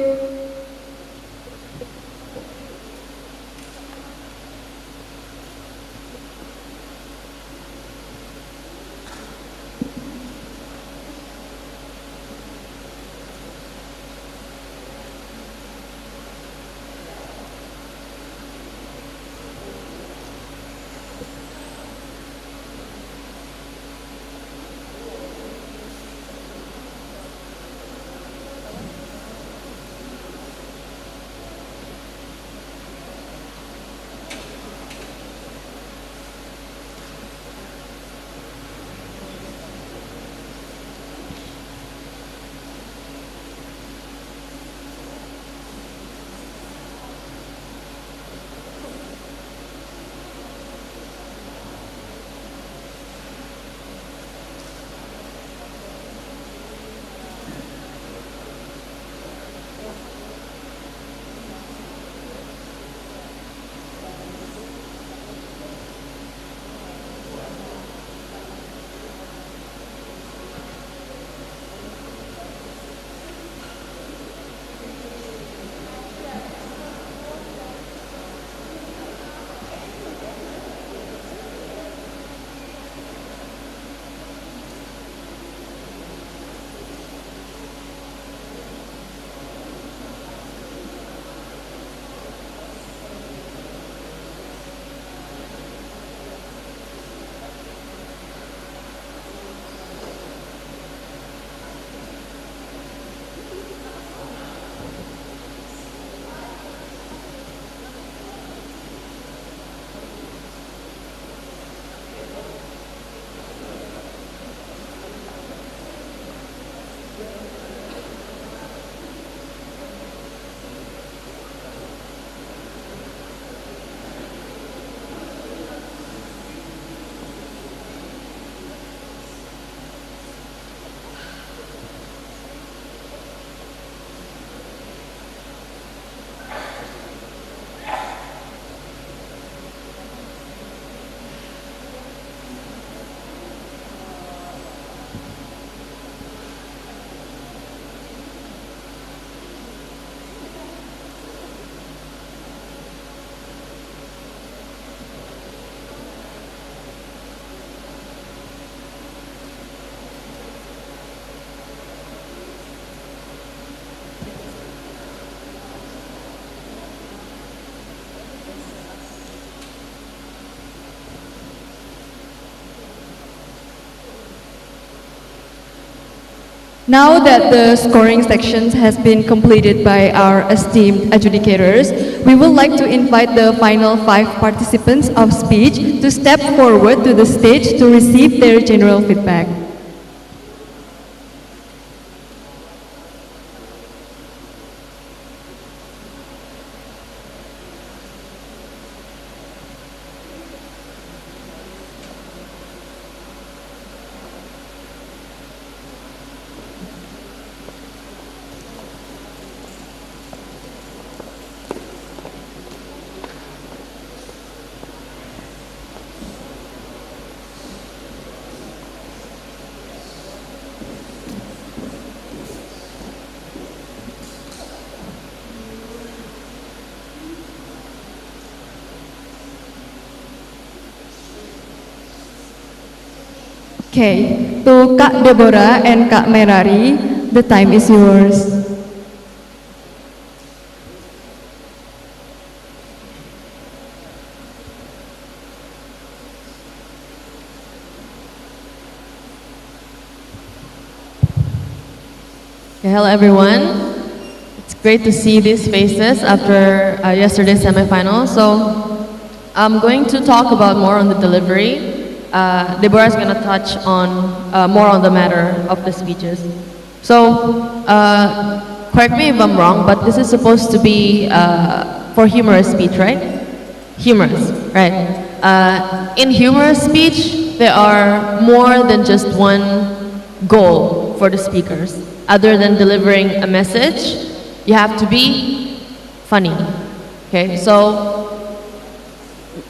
Now that the scoring sections has been completed by our esteemed adjudicators, we would like to invite the final 5 participants of speech to step forward to the stage to receive their general feedback. Okay, to Kak Deborah and Kak Merari, the time is yours. Okay, hello everyone. It's great to see these faces after yesterday's semifinal. So I'm going to talk about more on the delivery. Deborah is going to touch on more on the matter of the speeches. So correct me if I'm wrong, but this is supposed to be for humorous speech, right? Humorous, right? In humorous speech, there are more than just one goal for the speakers. Other than delivering a message, you have to be funny. Okay, so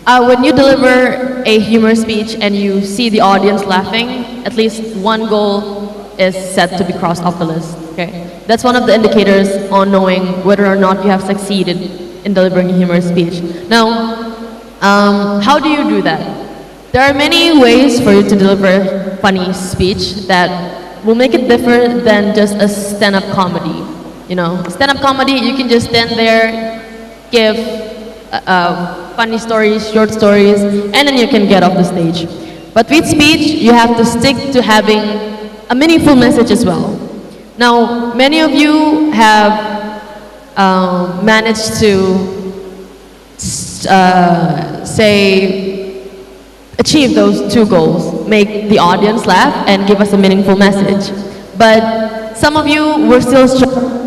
when you deliver a humorous speech and you see the audience laughing, at least one goal is set to be crossed off the list. Okay, that's one of the indicators on knowing whether or not you have succeeded in delivering a humorous speech. Now, how do you do that? There are many ways for you to deliver a funny speech that will make it different than just a stand-up comedy. You know, stand-up comedy, you can just stand there, give funny stories, short stories, and then you can get off the stage. But with speech, you have to stick to having a meaningful message as well. Now, many of you have managed to achieve those two goals, make the audience laugh and give us a meaningful message. But some of you were still struggling.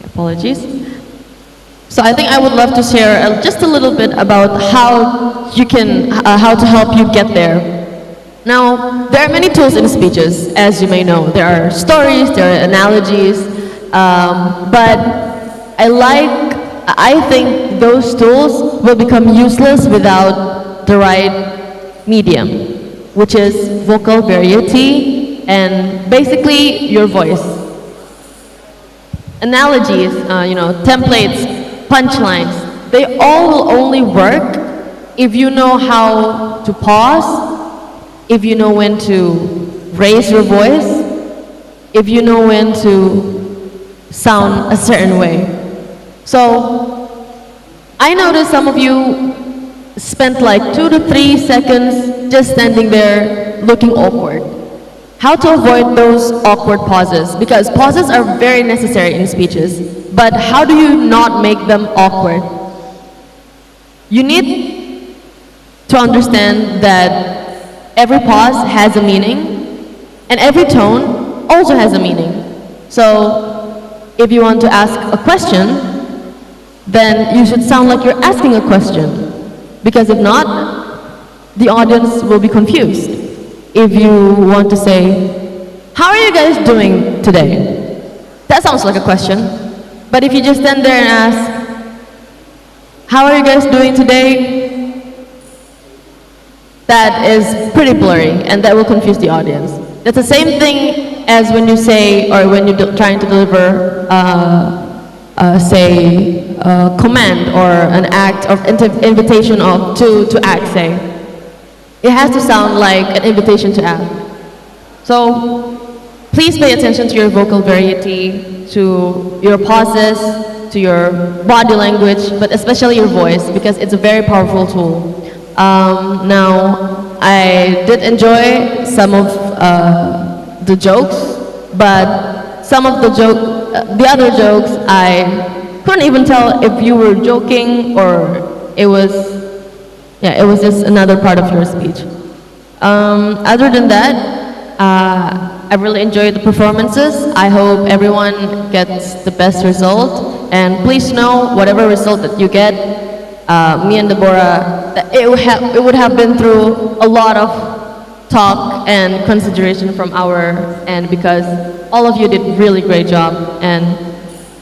Apologies. So I think I would love to share just a little bit about how you can, how to help you get there. Now, there are many tools in speeches, as you may know. There are stories, there are analogies, but I think those tools will become useless without the right medium, which is vocal variety and basically your voice. Analogies, templates, punchlines, they all will only work if you know how to pause, if you know when to raise your voice, if you know when to sound a certain way. So I noticed some of you spent like 2 to 3 seconds just standing there looking awkward. How to avoid those awkward pauses, because pauses are very necessary in speeches, but how do you not make them awkward? You need to understand that every pause has a meaning and every tone also has a meaning. So if you want to ask a question, then you should sound like you're asking a question, because if not, the audience will be confused. If you want to say, how are you guys doing today? That sounds like a question. But if you just stand there and ask, how are you guys doing today? That is pretty blurry and that will confuse the audience. That's the same thing as when you say, or when you're trying to deliver, say, a command or an act of invitation to act, say. It has to sound like an invitation to act. So please pay attention to your vocal variety, to your pauses, to your body language, but especially your voice, because it's a very powerful tool. Now, I did enjoy some of the jokes, but some of the other jokes, I couldn't even tell if you were joking or it was just another part of your speech. Other than that, I really enjoyed the performances. I hope everyone gets the best result. And please know, whatever result that you get, me and Deborah, it would have been through a lot of talk and consideration from our end, because all of you did a really great job and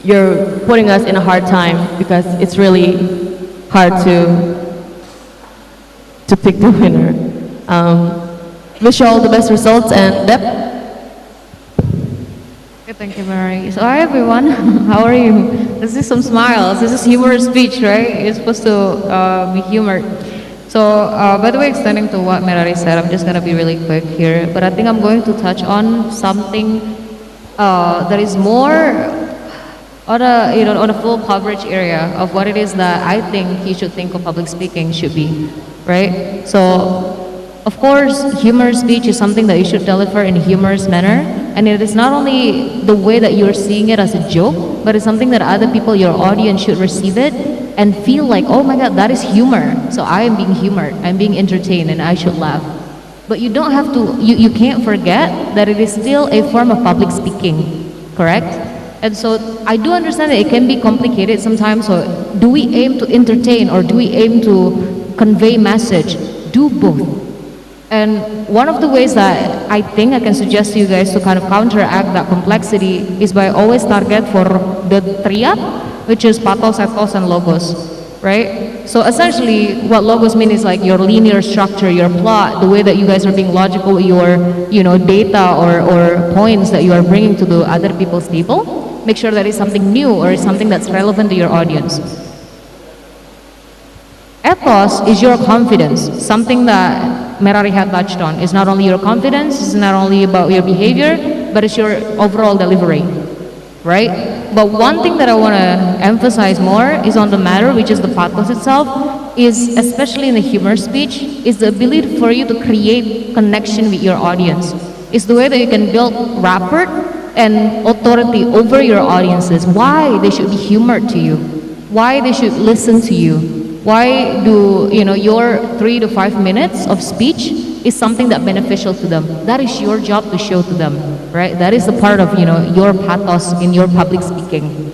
you're putting us in a hard time, because it's really hard to pick the winner. Wish you all the best results, and Deb. Okay, thank you, Mary. So, hi everyone. How are you? This is some smiles. This is humorous speech, right? You're supposed to be humored. So, by the way, extending to what Mary said, I'm just gonna be really quick here. But I think I'm going to touch on something that is more on a full coverage area of what it is that I think you should think of public speaking should be, right? So, of course, humorous speech is something that you should deliver in a humorous manner. And it is not only the way that you're seeing it as a joke, but it's something that other people, your audience, should receive it and feel like, oh my God, that is humor. So I am being humored, I'm being entertained, and I should laugh. But you don't have to, you can't forget that it is still a form of public speaking, correct? And so I do understand that it can be complicated sometimes. So do we aim to entertain or do we aim to convey message? Do both. And one of the ways that I think I can suggest to you guys to kind of counteract that complexity is by always target for the triad, which is pathos, ethos, and logos, right? So essentially, what logos mean is like your linear structure, your plot, the way that you guys are being logical with your, data or points that you are bringing to the other people's table. Make sure that it's something new or it's something that's relevant to your audience. Ethos is your confidence, something that Merari had touched on. It's not only your confidence, it's not only about your behavior, but it's your overall delivery, right? But one thing that I want to emphasize more is on the matter, which is the pathos itself, is especially in the humor speech, is the ability for you to create connection with your audience. It's the way that you can build rapport and authority over your audiences, why they should be humored to you, why they should listen to you. Why do your 3 to 5 minutes of speech is something that beneficial to them? That is your job to show to them, right? That is the part of your pathos in your public speaking.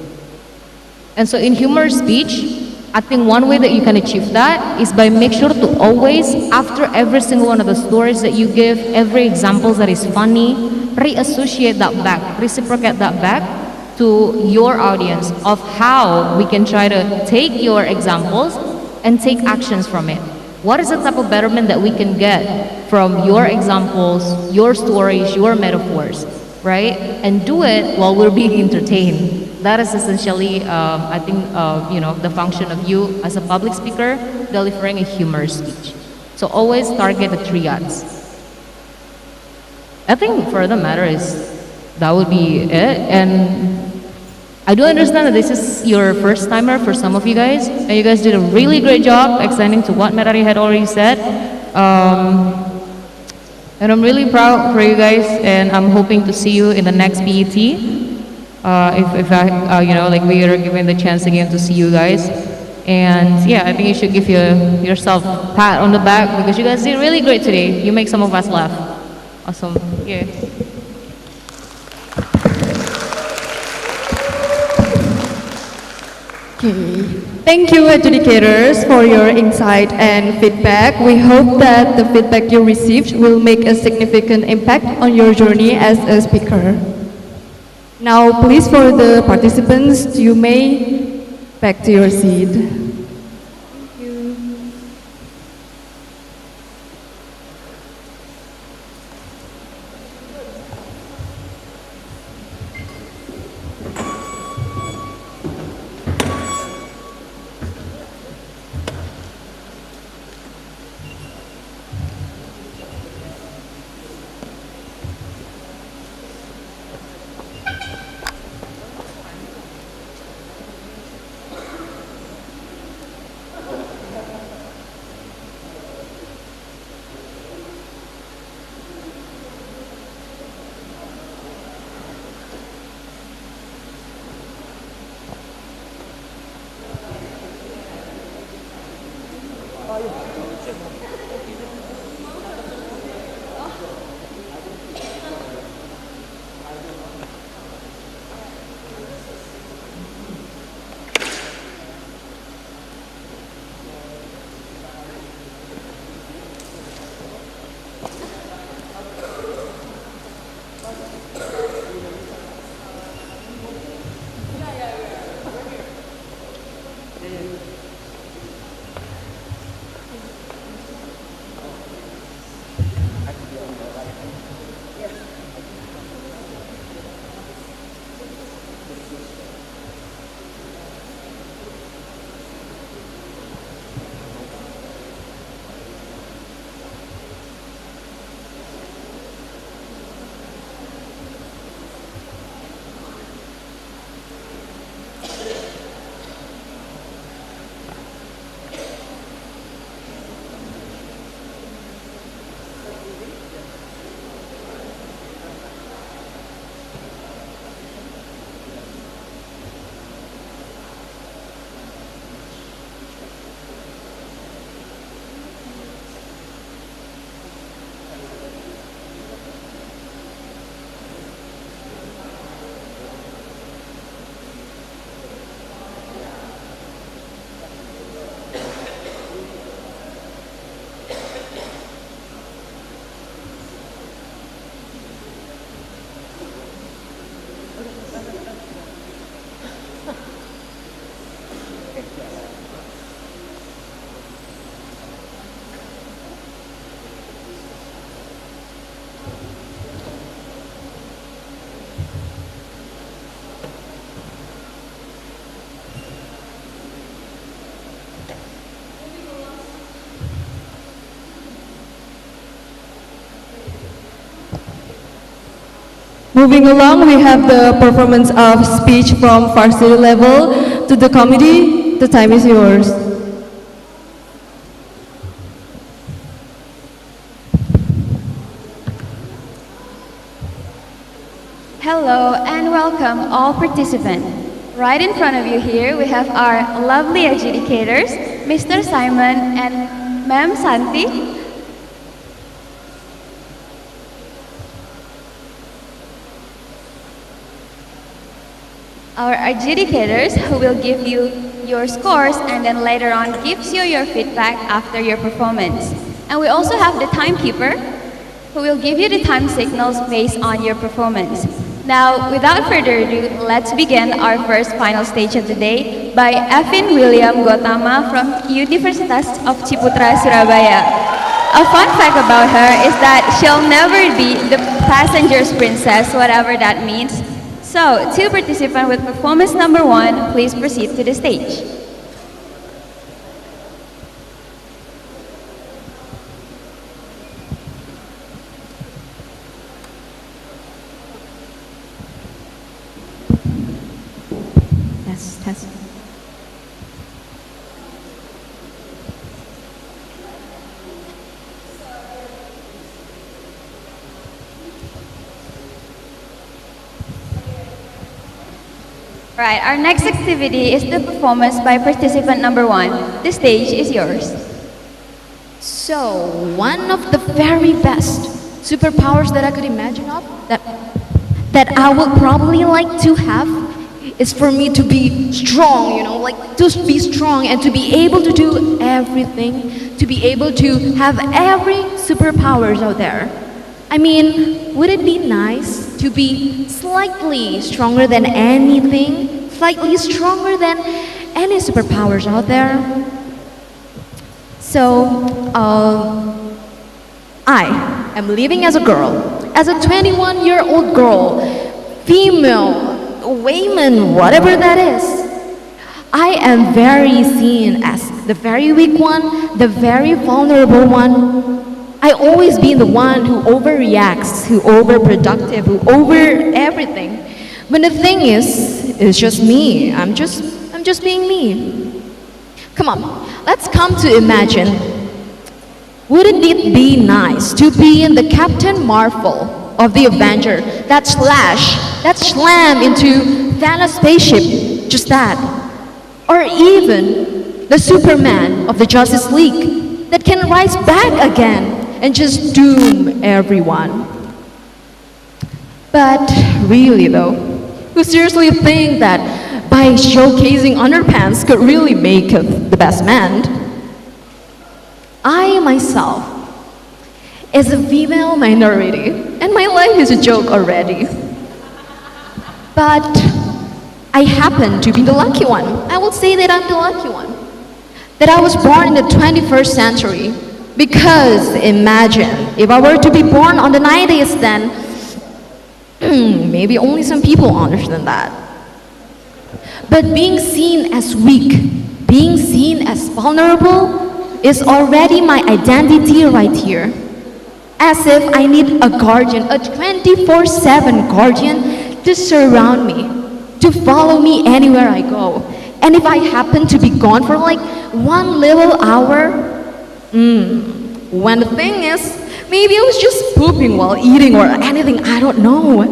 And so in humorous speech, I think one way that you can achieve that is by make sure to always, after every single one of the stories that you give, every example that is funny, reassociate that back, reciprocate that back to your audience of how we can try to take your examples and take actions from it. What is the type of betterment that we can get from your examples, your stories, your metaphors, right? And do it while we're being entertained. That is essentially, I think, the function of you as a public speaker delivering a humorous speech. So always target the triads. I think for the matter is that would be it. And I do understand that this is your first timer for some of you guys, and you guys did a really great job extending to what Merari had already said. And I'm really proud for you guys, and I'm hoping to see you in the next BET. If I, we are given the chance again to see you guys. And yeah, I think you should give yourself a pat on the back because you guys did really great today. You make some of us laugh. Awesome. Yeah. Okay. Thank you, educators, for your insight and feedback. We hope that the feedback you received will make a significant impact on your journey as a speaker. Now, please, for the participants, you may back to your seat. Moving along, we have the performance of speech from varsity level to the committee. The time is yours. Hello and welcome all participants. Right in front of you here, we have our lovely adjudicators, Mr. Simon and Ma'am Santi. Our adjudicators who will give you your scores and then later on gives you your feedback after your performance. And we also have the timekeeper who will give you the time signals based on your performance. Now, without further ado, let's begin our first final stage of the day by Evin William Gotama from Universitas of Ciputra, Surabaya. A fun fact about her is that she'll never be the passenger's princess, whatever that means. So, two participants with performance number 1, please proceed to the stage. Test. Right, our next activity is the performance by participant number 1. The stage is yours. So, one of the very best superpowers that I could imagine of, that I would probably like to have, is for me to be strong, like to be strong and to be able to do everything, to be able to have every superpowers out there. I mean, would it be nice to be slightly stronger than anything, slightly stronger than any superpowers out there? So, I am living as a girl, as a 21-year-old girl, female, woman, whatever that is. I am very seen as the very weak one, the very vulnerable one. I always be the one who overreacts, who overproductive, who over everything. But the thing is, it's just me. I'm just being me. Come on, let's come to imagine. Wouldn't it be nice to be in the Captain Marvel of the Avenger that slam into Thanos' spaceship, just that? Or even the Superman of the Justice League that can rise back again and just doom everyone. But really though, who seriously think that by showcasing underpants could really make the best man? I myself is a female minority and my life is a joke already. But I happen to be the lucky one. I will say that I'm the lucky one. That I was born in the 21st century. Because imagine, if I were to be born on the 90s then, maybe only some people understand that. But being seen as weak, being seen as vulnerable is already my identity right here. As if I need a guardian, a 24/7 guardian to surround me, to follow me anywhere I go. And if I happen to be gone for like 1 little hour, when the thing is, maybe I was just pooping while eating or anything, I don't know.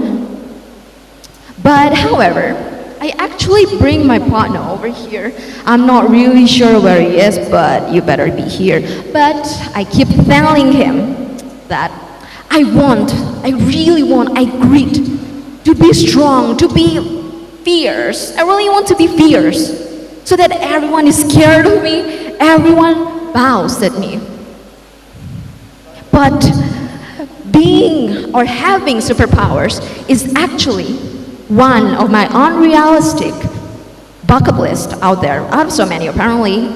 But however, I actually bring my partner over here. I'm not really sure where he is, but you better be here. But I keep telling him that I really want, I greed to be strong, to be fierce. I really want to be fierce so that everyone is scared of me, everyone bows at me. But being or having superpowers is actually one of my unrealistic bucket list out there. I have so many apparently.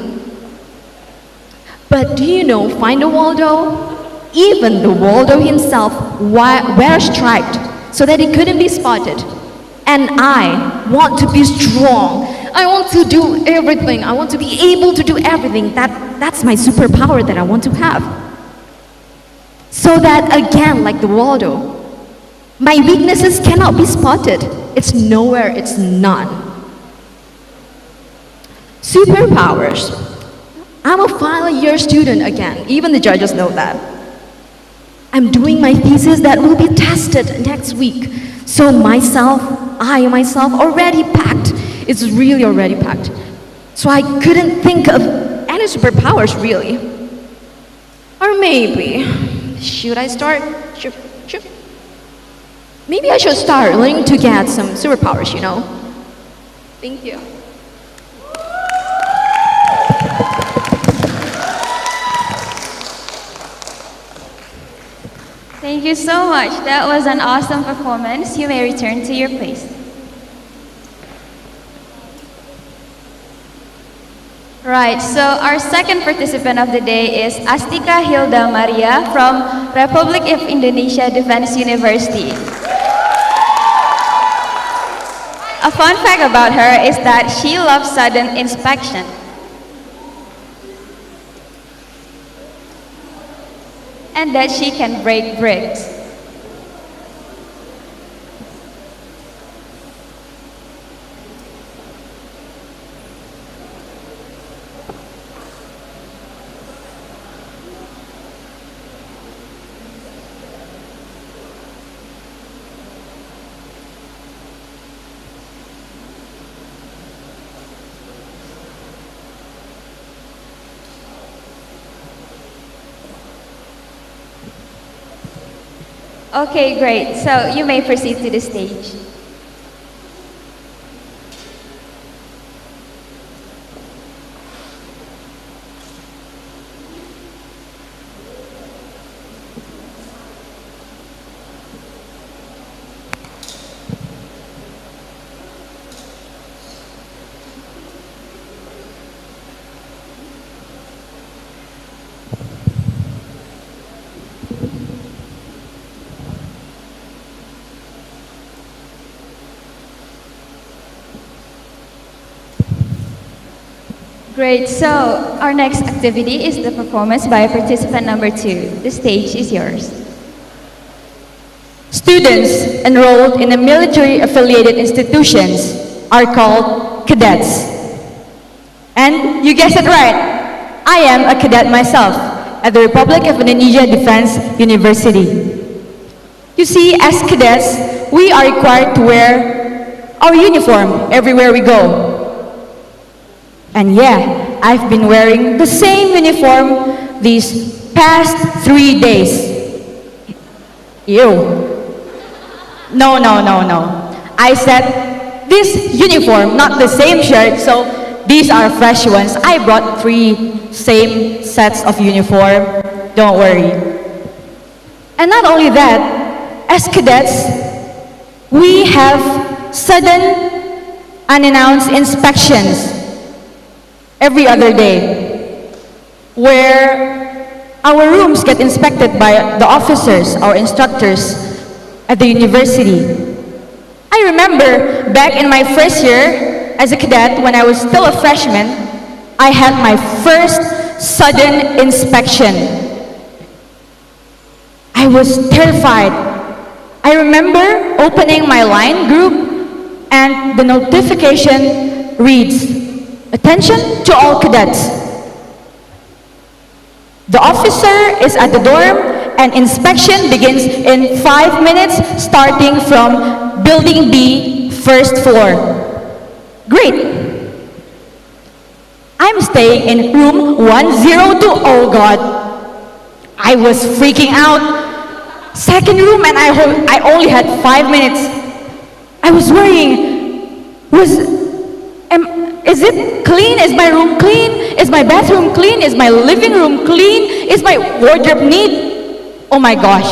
But do you know, find a Waldo? Even the Waldo himself wears striped so that he couldn't be spotted. And I want to be strong. I want to do everything. I want to be able to do everything. That's my superpower that I want to have. So that again, like the Waldo, My weaknesses cannot be spotted. It's nowhere, it's none. Superpowers. I'm a final year student again. Even the judges know that. I'm doing my thesis that will be tested next week. So I myself already packed. It's really already packed. So I couldn't think of any superpowers really. Or maybe, should I start? Maybe I should start learning to get some superpowers, you know? Thank you. Thank you so much. That was an awesome performance. You may return to your place. Right, so our second participant of the day is Astika Hilda Maria from Republic of Indonesia Defense University. A fun fact about her is that she loves sudden inspection. And that she can break bricks. Okay, great. So you may proceed to the stage. Great, so our next activity is the performance by participant number 2. The stage is yours. Students enrolled in the military-affiliated institutions are called cadets. And you guessed it right, I am a cadet myself at the Republic of Indonesia Defense University. You see, as cadets, we are required to wear our uniform everywhere we go. And yeah, I've been wearing the same uniform these past 3 days. Ew. No. I said this uniform, not the same shirt, so these are fresh ones. I brought 3 same sets of uniform. Don't worry. And not only that, as cadets, we have sudden, unannounced inspections every other day, where our rooms get inspected by the officers, our instructors at the university. I remember back in my first year as a cadet, when I was still a freshman, I had my first sudden inspection. I was terrified. I remember opening my line group and the notification reads, "Attention to all cadets. The officer is at the dorm and inspection begins in 5 minutes starting from building B, first floor." Great. I'm staying in room 102. Oh God. I was freaking out. Second room and I only had 5 minutes. I was worrying. Is it clean? Is my room clean? Is my bathroom clean? Is my living room clean? Is my wardrobe neat? Oh my gosh.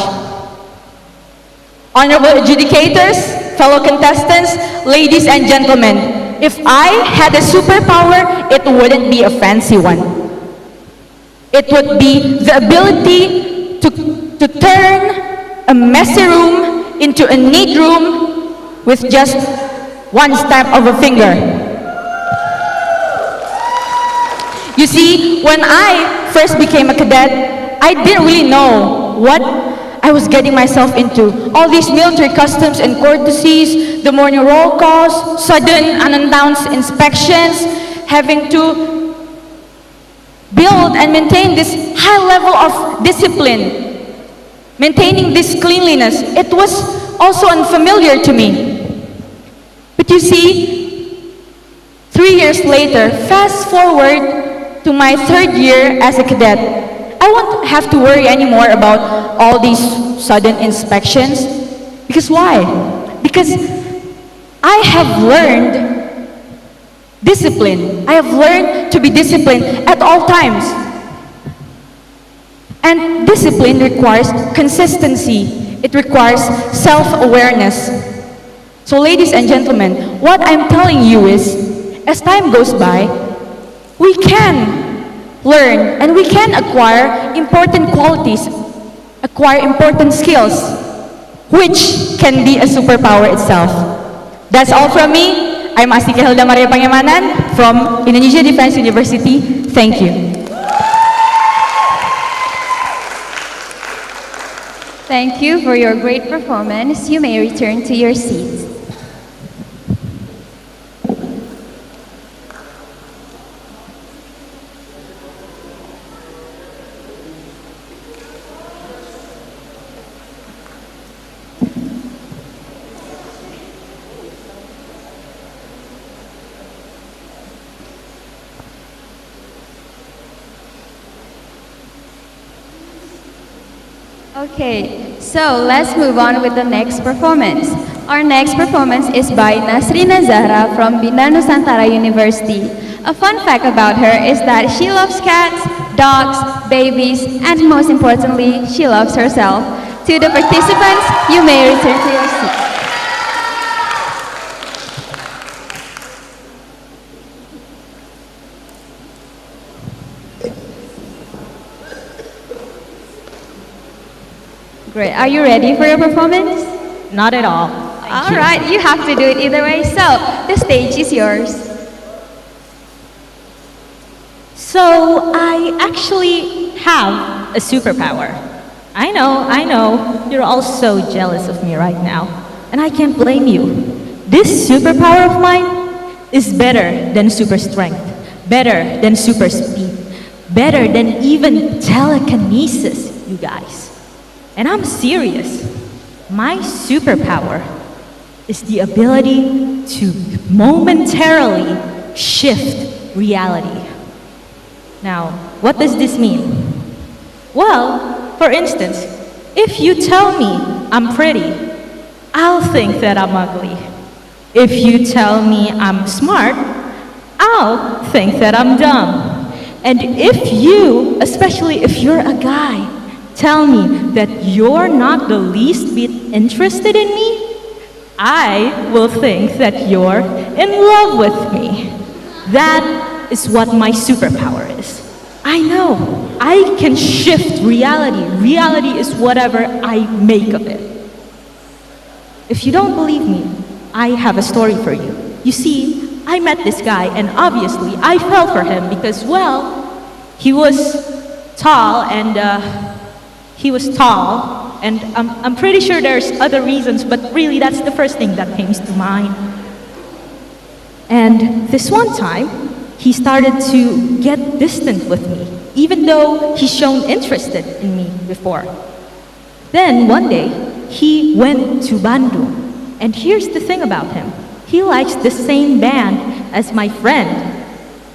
Honorable adjudicators, fellow contestants, ladies and gentlemen, if I had a superpower, it wouldn't be a fancy one. It would be the ability to turn a messy room into a neat room with just one snap of a finger. You see, when I first became a cadet, I didn't really know what I I was getting myself into all these military customs and courtesies, the morning roll calls, sudden unannounced inspections, having to build and maintain this high level of discipline, maintaining this cleanliness. It was also unfamiliar to me. But you see, 3 years later, fast forward to my 3rd year as a cadet, I won't have to worry anymore about all these sudden inspections. Because why? Because I have learned discipline. I have learned to be disciplined at all times. And discipline requires consistency. It requires self-awareness. So ladies and gentlemen, what I'm telling you is, as time goes by, we can learn and we can acquire important qualities, acquire important skills, which can be a superpower itself. That's all from me. I'm Astika Hilda Maria Pangemanan from Indonesia Defense University. Thank you. Thank you for your great performance. You may return to your seats. Okay, so let's move on with the next performance. Our next performance is by Nasrina Zahra from Bina Nusantara University. A fun fact about her is that she loves cats, dogs, babies, and most importantly, she loves herself. To the participants, you may return to your seats. Great. Are you ready for your performance? Not at all. All right, you have to do it either way. So, the stage is yours. So, I actually have a superpower. I know, you're all so jealous of me right now. And I can't blame you. This superpower of mine is better than super strength, better than super speed, better than even telekinesis, you guys. And I'm serious. My superpower is the ability to momentarily shift reality. Now, what does this mean? Well, for instance, if you tell me I'm pretty, I'll think that I'm ugly. If you tell me I'm smart, I'll think that I'm dumb. And if you, especially if you're a guy, tell me that you're not the least bit interested in me, I will think that you're in love with me. That is what my superpower is. I know, I can shift reality. Reality is whatever I make of it. If you don't believe me, I have a story for you. You see, I met this guy and obviously I fell for him because, well, he was tall and I'm pretty sure there's other reasons, but really that's the first thing that came to mind. And this one time, he started to get distant with me, even though he's shown interested in me before. Then one day, he went to Bandung. And here's the thing about him. He likes the same band as my friend.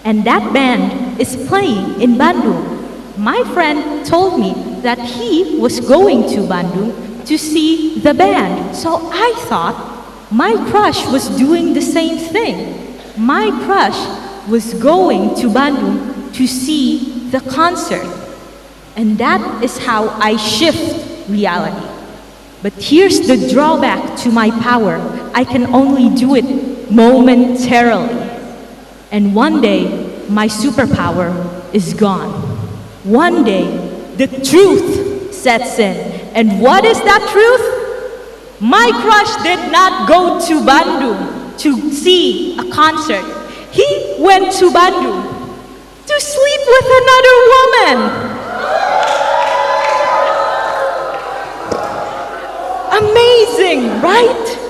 And that band is playing in Bandung. My friend told me that he was going to Bandung to see the band. So I thought my crush was doing the same thing. My crush was going to Bandung to see the concert. And that is how I shift reality. But here's the drawback to my power. I can only do it momentarily. And one day, my superpower is gone. One day, the truth sets in. And what is that truth? My crush did not go to Bandung to see a concert. He went to Bandung to sleep with another woman. amazing, right?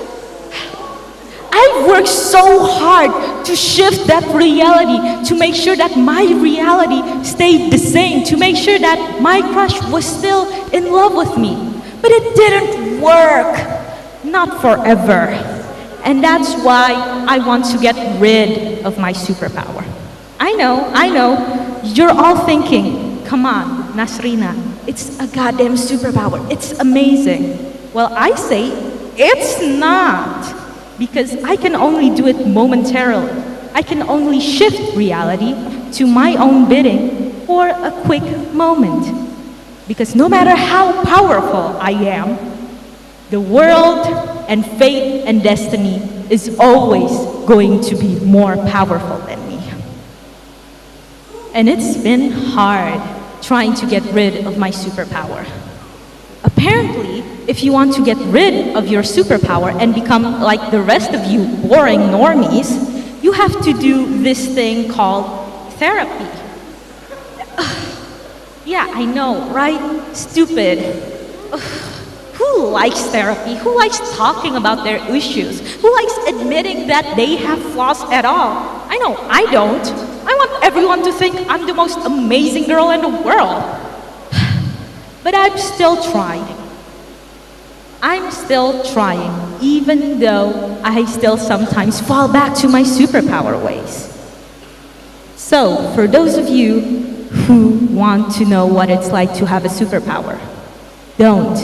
I've worked so hard to shift that reality, to make sure that my reality stayed the same, to make sure that my crush was still in love with me. But it didn't work. Not forever. And that's why I want to get rid of my superpower. I know. You're all thinking, come on, Nasrina, it's a goddamn superpower. It's amazing. Well, I say, it's not. Because I can only do it momentarily. I can only shift reality to my own bidding for a quick moment. Because no matter how powerful I am, the world and fate and destiny is always going to be more powerful than me. And it's been hard trying to get rid of my superpower. Apparently, if you want to get rid of your superpower and become like the rest of you boring normies, you have to do this thing called therapy. Yeah, I know, right? Stupid. Who likes therapy? Who likes talking about their issues? Who likes admitting that they have flaws at all? I know, I don't. I want everyone to think I'm the most amazing girl in the world. But I'm still trying. I'm still trying, even though I still sometimes fall back to my superpower ways. So, for those of you who want to know what it's like to have a superpower, don't.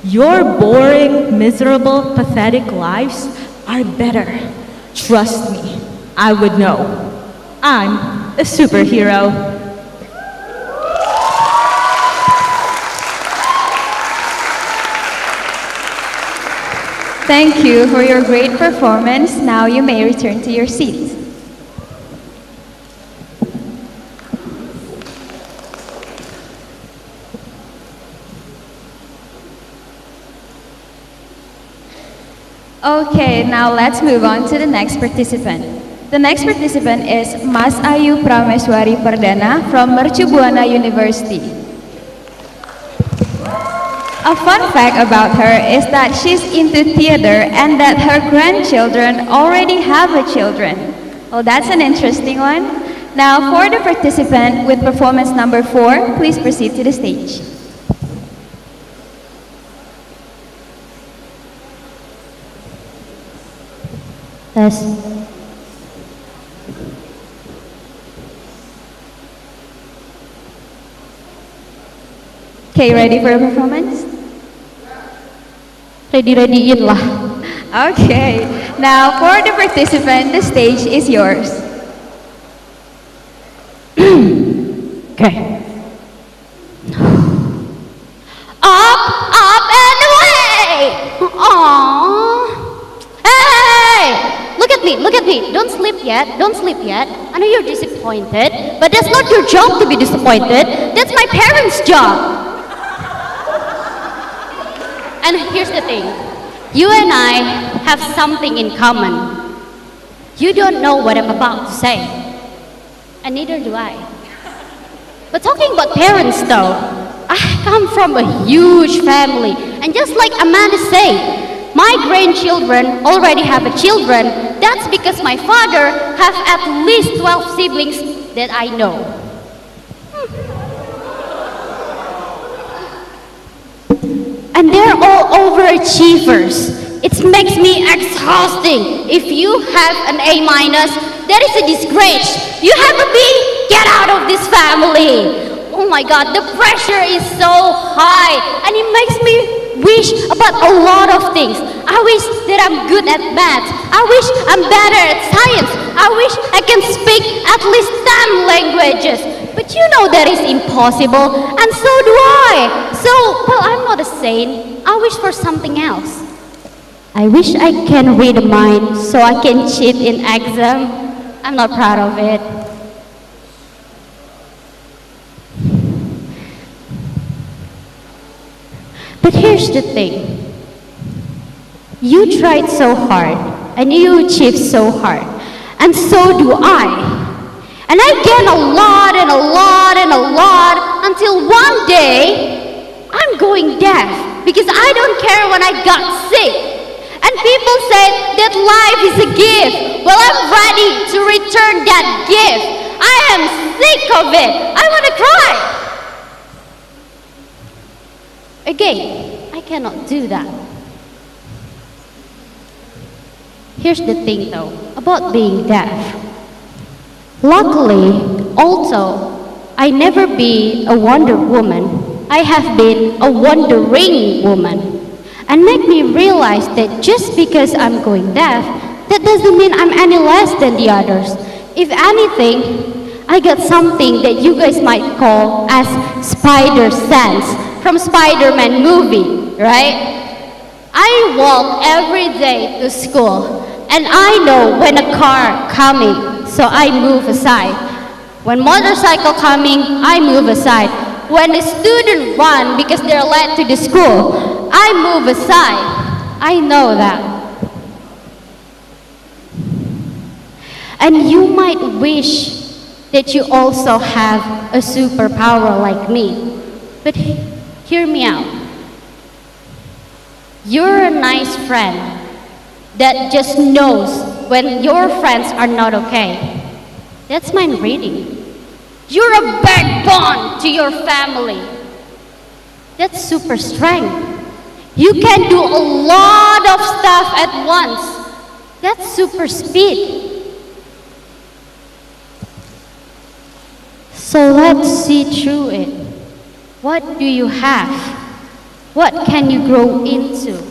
Your boring, miserable, pathetic lives are better. Trust me, I would know. I'm a superhero. Thank you for your great performance. Now you may return to your seats. Okay, now let's move on to the next participant. The next participant is Mas Ayu Prameswari Perdana from Mercu Buana University. A fun fact about her is that she's into theater and that her grandchildren already have a children. Oh, that's an interesting one. Now, for the participant with performance number 4, please proceed to the stage. Test. Okay, ready for a performance? Ready-readyin lah. Okay, now for the participant, the stage is yours. Okay. Up, up and away! Aww. Hey! Look at me, look at me. Don't sleep yet, don't sleep yet. I know you're disappointed, but that's not your job to be disappointed. That's my parents' job. And here's the thing. You and I have something in common. You don't know what I'm about to say. And neither do I. But talking about parents though, I come from a huge family. And just like Amanda said, my grandchildren already have a children. That's because my father has at least 12 siblings that I know. And they're all overachievers. It makes me exhausting. If you have an A minus, that is a disgrace. You have a B, get out of this family. Oh my God, the pressure is so high. And it makes me wish about a lot of things. I wish that I'm good at math. I wish I'm better at science. I wish I can speak at least 10 languages. But you know that is impossible, and so do I. So, well, I'm not a saint. I wish for something else. I wish I can read a mind so I can cheat in exam. I'm not proud of it. But here's the thing. You tried so hard, and you achieved so hard, and so do I. And I gain a lot and a lot and a lot until one day I'm going deaf because I don't care when I got sick. And people say that life is a gift. Well, I'm ready to return that gift. I am sick of it. I want to cry. Again, I cannot do that. Here's the thing though, about being deaf. Luckily, also, I never be a Wonder Woman. I have been a wandering woman. And make me realize that just because I'm going deaf, that doesn't mean I'm any less than the others. If anything, I got something that you guys might call as spider sense from Spider-Man movie, right? I walk every day to school, and I know when a car coming, so I move aside. When motorcycle coming, I move aside. When a student run because they're late to the school, I move aside. I know that. And you might wish that you also have a superpower like me. But hear me out. You're a nice friend that just knows when your friends are not okay. That's mind reading. You're a backbone to your family. That's super strength. You can do a lot of stuff at once. That's super speed. So let's see through it. What do you have? What can you grow into?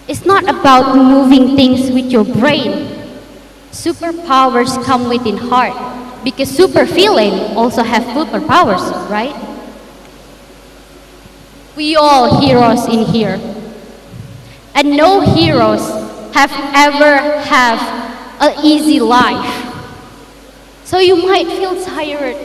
It's not about moving things with your brain. Superpowers come within heart, because super feeling also have superpowers, right? We all heroes in here. And no heroes have ever have an easy life. So you might feel tired.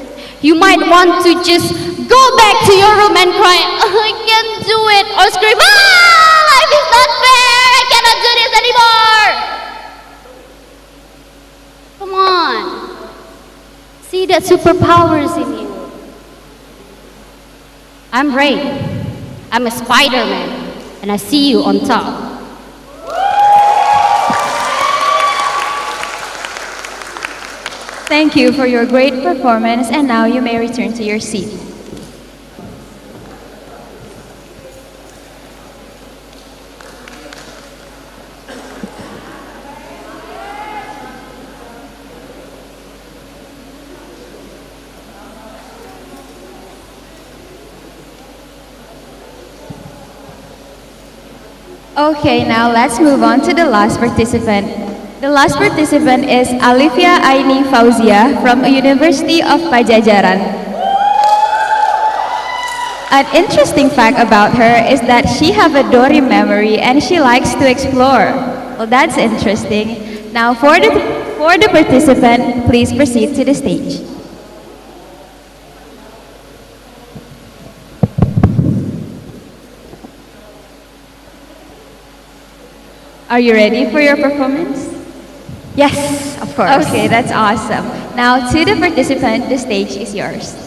You might want to just go back to your room and cry, "Oh, I can't do it," or scream, "Ah, life is not fair, I cannot do this anymore." Come on. See that superpowers in you. I'm Ray. I'm a Spider-Man, and I see you on top. Thank you for your great performance, and now you may return to your seat. Okay, now let's move on to the last participant. The last participant is Alifia Aini Fauzia from University of Pajajaran. An interesting fact about her is that she have a Dory memory and she likes to explore. Well, that's interesting. Now for the participant, please proceed to the stage. Are you ready for your performance? Yes, of course. Okay, that's awesome. Now to the participant, the stage is yours.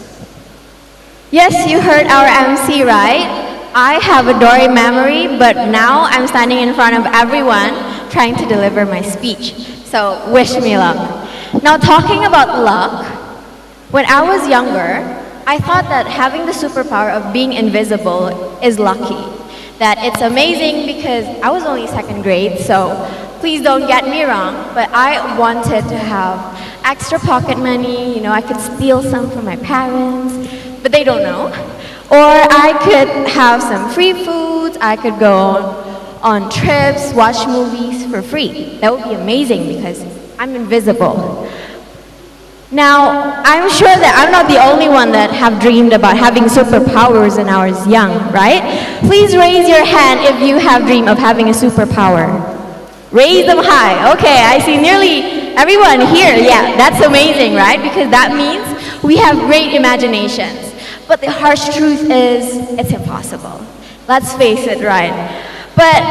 Yes, you heard our MC, right? I have a Dory memory, but now I'm standing in front of everyone trying to deliver my speech. So wish me luck. Now talking about luck, when I was younger, I thought that having the superpower of being invisible is lucky. That it's amazing because I was only second grade, so please don't get me wrong, but I wanted to have extra pocket money, I could steal some from my parents, but they don't know. Or I could have some free foods, I could go on trips, watch movies for free. That would be amazing because I'm invisible. Now, I'm sure that I'm not the only one that have dreamed about having superpowers when I was young, right? Please raise your hand if you have dreamed of having a superpower. Raise them high. Okay, I see nearly everyone here. Yeah, that's amazing, right? Because that means we have great imaginations. But the harsh truth is, it's impossible. Let's face it, right? But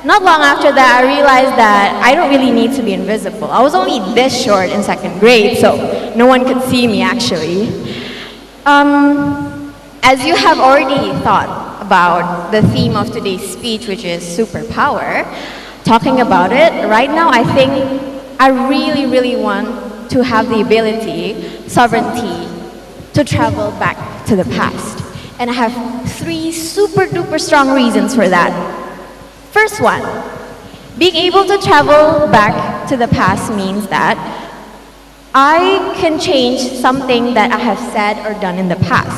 not long after that, I realized that I don't really need to be invisible. I was only this short in second grade, so no one could see me actually. As you have already thought about the theme of today's speech, which is superpower, talking about it, right now I think I really, really want to have the ability, sovereignty, to travel back to the past. And I have 3 super duper strong reasons for that. First one, being able to travel back to the past means that I can change something that I have said or done in the past.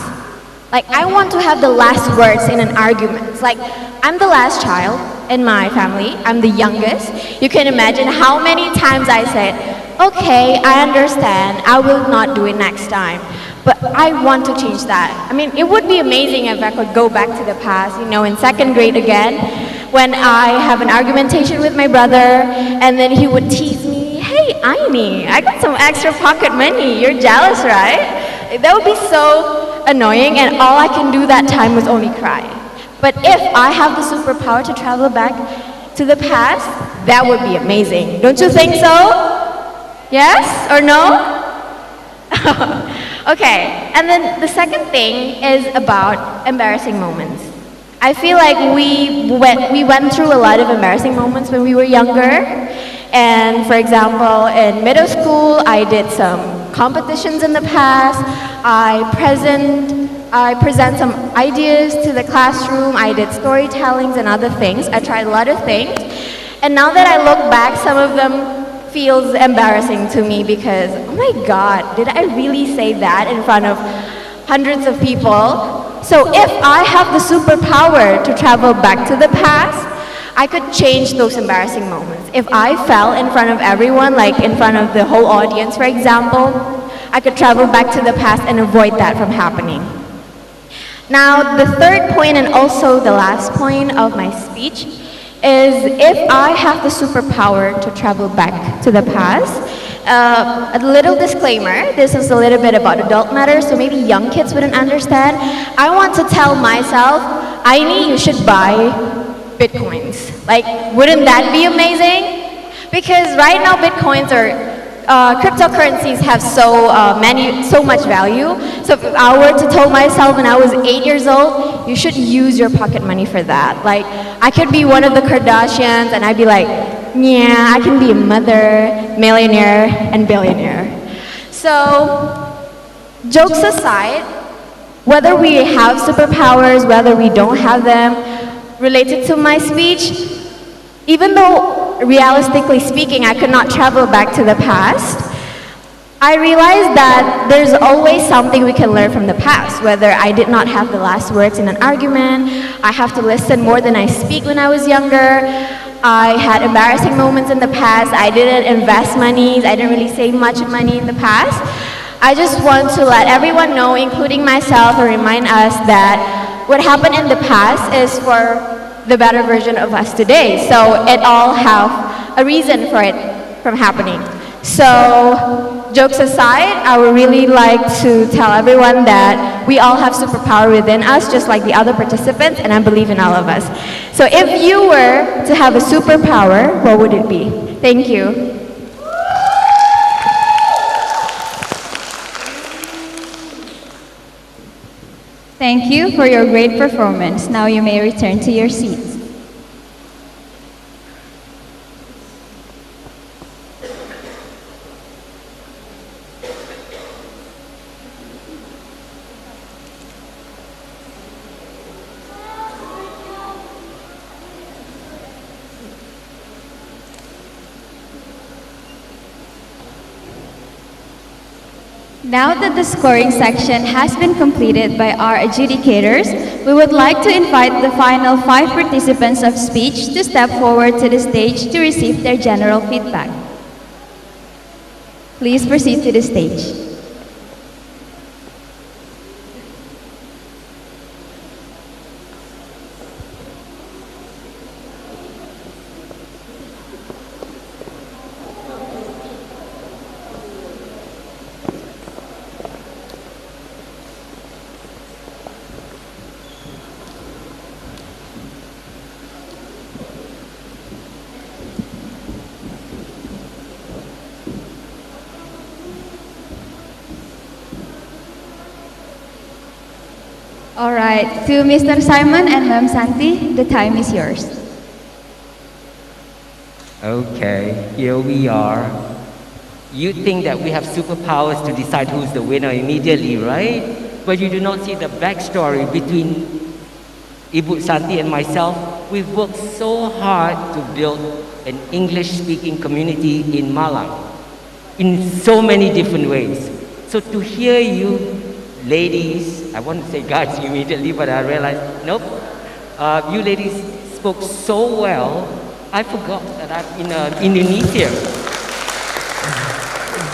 Like, I want to have the last words in an argument. It's like, I'm the last child in my family. I'm the youngest. You can imagine how many times I said, okay, I understand. I will not do it next time. But I want to change that. I mean, it would be amazing if I could go back to the past, you know, in 2nd grade again, when I have an argumentation with my brother, and then he would tease me, hey, Aini, I got some extra pocket money. You're jealous, right? That would be so annoying, and all I can do that time was only cry. But if I have the superpower to travel back to the past, that would be amazing. Don't you think so? Yes or no? Okay, and then the second thing is about embarrassing moments. I feel like we went through a lot of embarrassing moments when we were younger. And for example, in middle school, I did some competitions in the past. I present some ideas to the classroom. I did storytellings and other things. I tried a lot of things. And now that I look back, some of them feels embarrassing to me because, oh my God, did I really say that in front of hundreds of people? So if I have the superpower to travel back to the past, I could change those embarrassing moments. If I fell in front of everyone, like in front of the whole audience, for example, I could travel back to the past and avoid that from happening. Now, the third point and also the last point of my speech is if I have the superpower to travel back to the past, a little disclaimer, this is a little bit about adult matters, so maybe young kids wouldn't understand. I want to tell myself, Aini, you should buy Bitcoins. Like, wouldn't that be amazing? Because right now Bitcoins are cryptocurrencies have so much value. So if I were to tell myself when I was 8 years old, you should use your pocket money for that. Like, I could be one of the Kardashians and I'd be like, yeah, I can be a mother, millionaire, and billionaire. So, jokes aside, whether we have superpowers, whether we don't have them, related to my speech, even though realistically speaking, I could not travel back to the past, I realized that there's always something we can learn from the past, whether I did not have the last words in an argument, I have to listen more than I speak when I was younger, I had embarrassing moments in the past, I didn't invest money, I didn't really save much money in the past. I just want to let everyone know, including myself, and remind us that what happened in the past is for the better version of us today. So it all have a reason for it from happening. So jokes aside, I would really like to tell everyone that we all have superpower within us, just like the other participants, and I believe in all of us. So if you were to have a superpower, what would it be? Thank you. Thank you for your great performance. Now you may return to your seats. Now that the scoring section has been completed by our adjudicators, we would like to invite the final 5 participants of speech to step forward to the stage to receive their general feedback. Please proceed to the stage. All right, to Mr. Simon and Ma'am Santi, the time is yours. Okay, here we are. You think that we have superpowers to decide who's the winner immediately, right? But you do not see the backstory between Ibu Santi and myself. We've worked so hard to build an English-speaking community in Malang in so many different ways. So to hear you ladies, I want to say guys immediately, but I realized, nope. You ladies spoke so well, I forgot that I'm in Indonesia.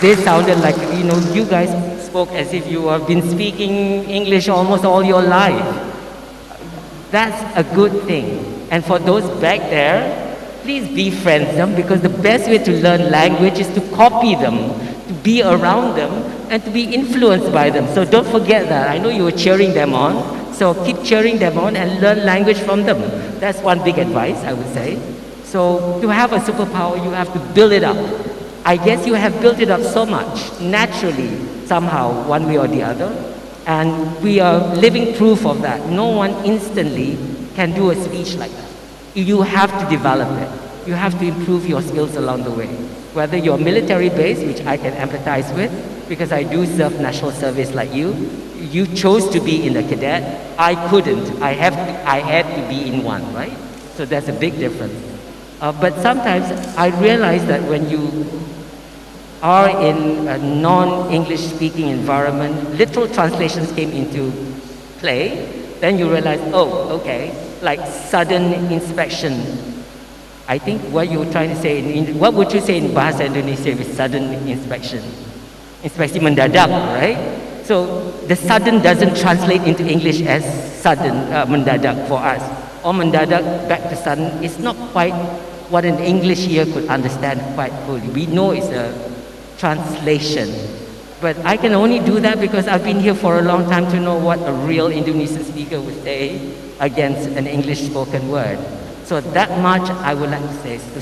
They sounded like, you guys spoke as if you have been speaking English almost all your life. That's a good thing. And for those back there, please befriend them, because the best way to learn language is to copy them, to be around them, and to be influenced by them. So don't forget that. I know you were cheering them on, so keep cheering them on and learn language from them. That's one big advice, I would say. So to have a superpower, you have to build it up. I guess you have built it up so much, naturally, somehow, one way or the other. And we are living proof of that. No one instantly can do a speech like that. You have to develop it. You have to improve your skills along the way. Whether you're military based, which I can empathize with, because I do serve national service like you. You chose to be in the cadet. I couldn't. I had to be in one, right? So there's a big difference. But sometimes I realize that when you are in a non-English speaking environment, literal translations came into play, then you realize, oh, okay, like sudden inspection. I think what you're trying to say, what would you say in Bahasa Indonesia with sudden inspection? Inspeksi mendadak, right? So the sudden doesn't translate into English as sudden, mendadak for us. Or mendadak back to sudden, it's not quite what an English ear could understand quite fully. We know it's a translation. But I can only do that because I've been here for a long time to know what a real Indonesian speaker would say against an English spoken word. So that much I would like to say. So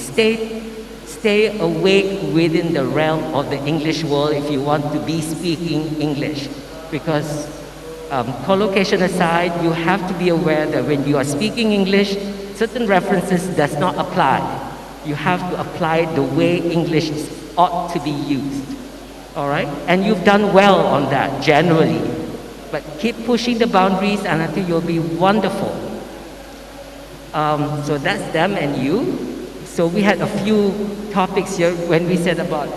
stay awake within the realm of the English world if you want to be speaking English. Because collocation aside, you have to be aware that when you are speaking English, certain references does not apply. You have to apply the way English ought to be used. All right? And you've done well on that, generally. But keep pushing the boundaries and I think you'll be wonderful. So that's them and you. So we had a few topics here when we said about,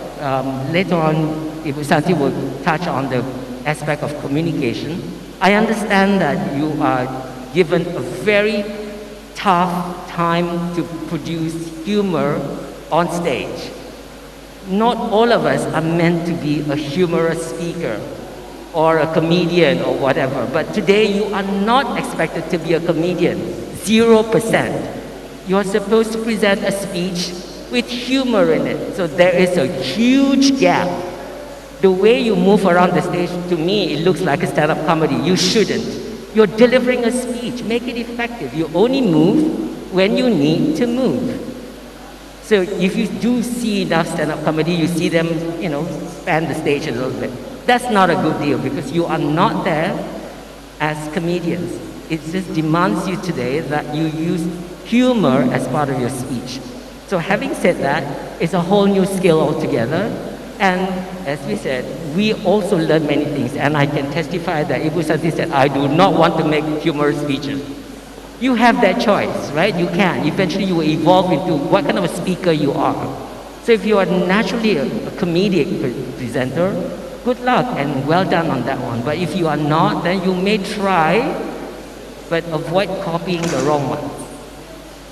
later on, Ibu Santi will touch on the aspect of communication. I understand that you are given a very tough time to produce humor on stage. Not all of us are meant to be a humorous speaker or a comedian or whatever, but today you are not expected to be a comedian, 0%. You are supposed to present a speech with humor in it, so there is a huge gap. The way you move around the stage, to me, it looks like a stand-up comedy. You shouldn't. You're delivering a speech, make it effective. You only move when you need to move. So if you do see enough stand-up comedy, you see them, span the stage a little bit. That's not a good deal because you are not there as comedians. It just demands you today that you use humor as part of your speech. So having said that, it's a whole new skill altogether. And as we said, we also learn many things. And I can testify that Ibu Santi said, I do not want to make humorous speeches. You have that choice, right? You can. Eventually you will evolve into what kind of a speaker you are. So if you are naturally a comedic presenter, good luck and well done on that one. But if you are not, then you may try, but avoid copying the wrong ones.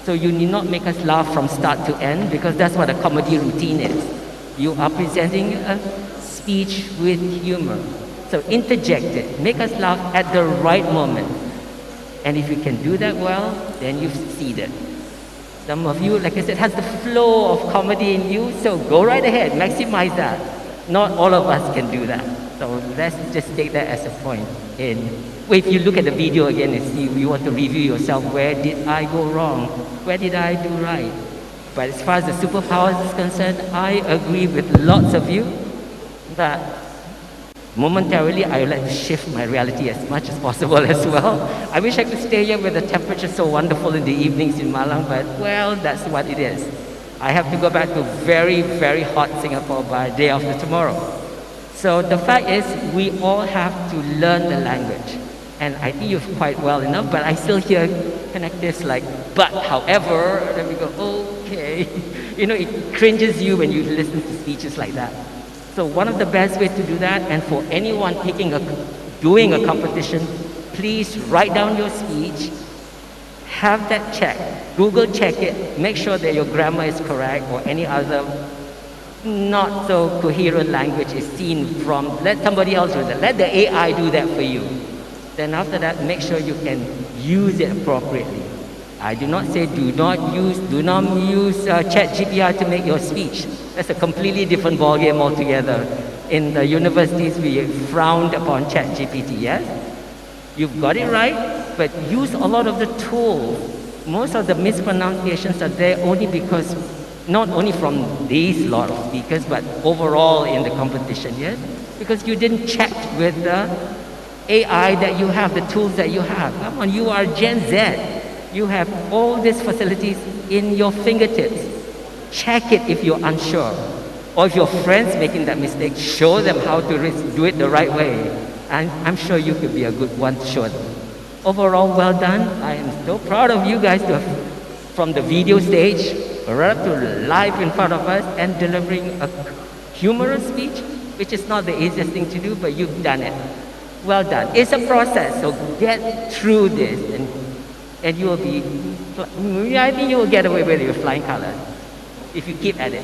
So you need not make us laugh from start to end because that's what a comedy routine is. You are presenting a speech with humor. So interject it. Make us laugh at the right moment. And if you can do that well, then you've succeeded. Some of you, like I said, has the flow of comedy in you, so go right ahead, maximize that. Not all of us can do that. So let's just take that as a point. If you look at the video again and see, you want to review yourself, where did I go wrong? Where did I do right? But as far as the superpowers is concerned, I agree with lots of you that Momentarily, I would like to shift my reality as much as possible as well. I wish I could stay here with the temperature so wonderful in the evenings in Malang, but well, that's what it is. I have to go back to very, very hot Singapore by day after tomorrow. So the fact is, we all have to learn the language. And I think you've quite well enough, but I still hear connectives like, but, however, and then we go, okay. You know, it cringes you when you listen to speeches like that. So one of the best ways to do that, and for anyone doing a competition, please write down your speech, have that checked, Google check it, make sure that your grammar is correct or any other not so coherent language is seen from, let somebody else do that, let the AI do that for you. Then after that, make sure you can use it appropriately. I do not say do not use ChatGPT to make your speech. That's a completely different ballgame altogether. In the universities, we frowned upon ChatGPT, yes? You've got it right, but use a lot of the tools. Most of the mispronunciations are there only because, not only from these lot of speakers, but overall in the competition, yes? Because you didn't check with the AI that you have, the tools that you have. Come on, you are Gen Z. You have all these facilities in your fingertips. Check it if you're unsure. Or if your friend's making that mistake, show them how to do it the right way. And I'm sure you could be a good one to show them. Overall, well done. I am so proud of you guys from the video stage right up to live in front of us and delivering a humorous speech, which is not the easiest thing to do, but you've done it. Well done. It's a process, so get through this and you will be, I think you will get away with your flying colors if you keep at it.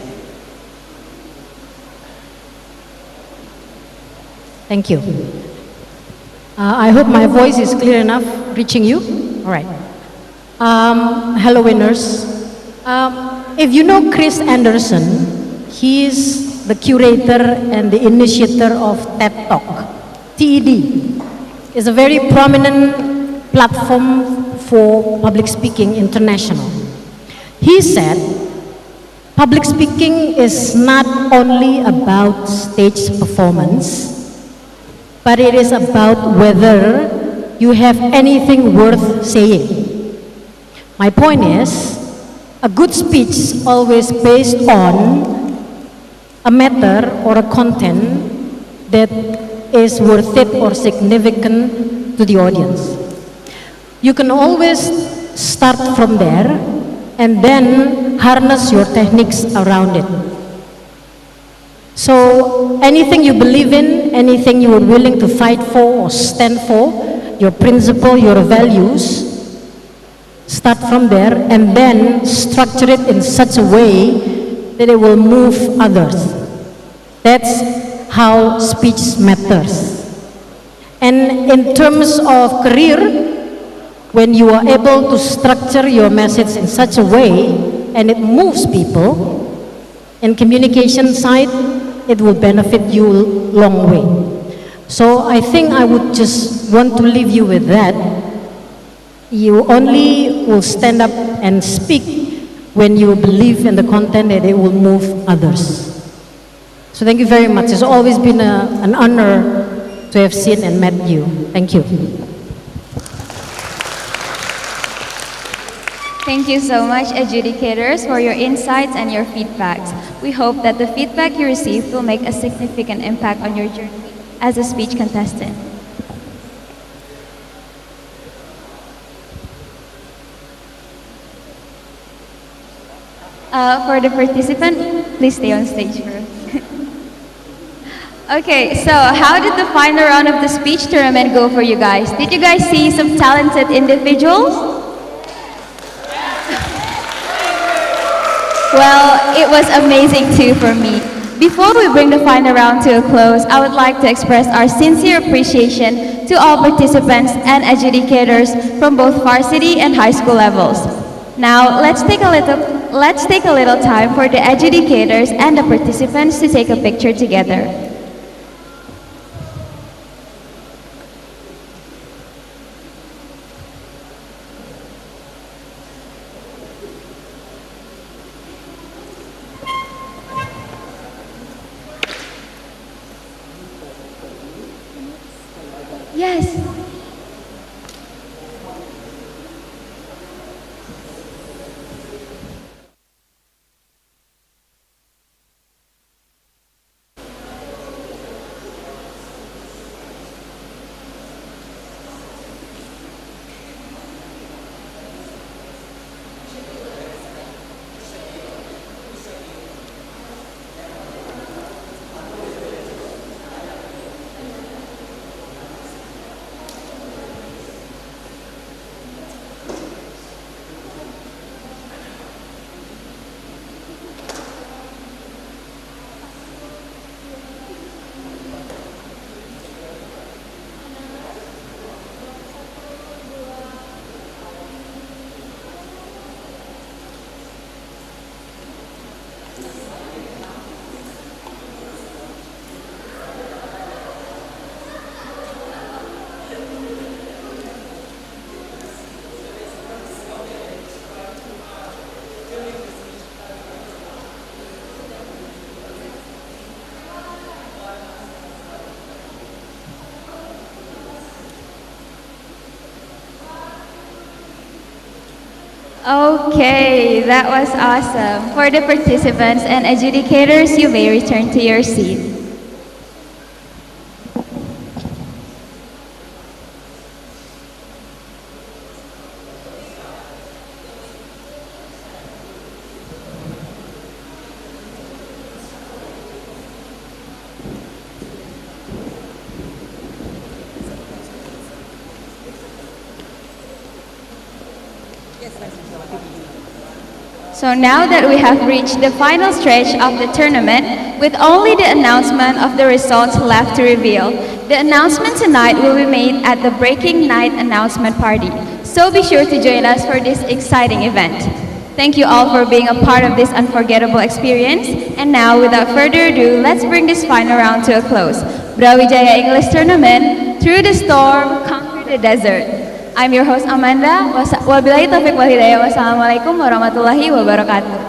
Thank you. I hope my voice is clear enough reaching you. All right. Hello, winners. If you know Chris Anderson, he is the curator and the initiator of TED Talk. TED is a very prominent platform for public speaking international. He said, public speaking is not only about stage performance, but it is about whether you have anything worth saying. My point is, a good speech is always based on a matter or a content that is worth it or significant to the audience. You can always start from there and then harness your techniques around it. So anything you believe in, anything you are willing to fight for or stand for, your principle, your values, start from there and then structure it in such a way that it will move others. That's how speech matters. And in terms of career, when you are able to structure your message in such a way and it moves people, in communication side, it will benefit you long way. So I think I would just want to leave you with that. You only will stand up and speak when you believe in the content that it will move others. So thank you very much. It's always been an honor to have seen and met you. Thank you. Thank you so much, adjudicators, for your insights and your feedbacks. We hope that the feedback you received will make a significant impact on your journey as a speech contestant. For the participant, please stay on stage for us. Okay, so how did the final round of the speech tournament go for you guys? Did you guys see some talented individuals? Well, it was amazing too for me. Before we bring the final round to a close, I would like to express our sincere appreciation to all participants and adjudicators from both varsity and high school levels. Now, let's take a little time for the adjudicators and the participants to take a picture together. Yes. Okay, that was awesome. For the participants and adjudicators, you may return to your seat. So now that we have reached the final stretch of the tournament, with only the announcement of the results left to reveal, the announcement tonight will be made at the Breaking Night announcement party. So be sure to join us for this exciting event. Thank you all for being a part of this unforgettable experience. And now, without further ado, let's bring this final round to a close. BRAWIJAYA English Tournament, Through the Storm, Conquer the Desert. I'm your host Amanda. Wabillahi taufiq wal hidayah. Wassalamualaikum warahmatullahi wabarakatuh.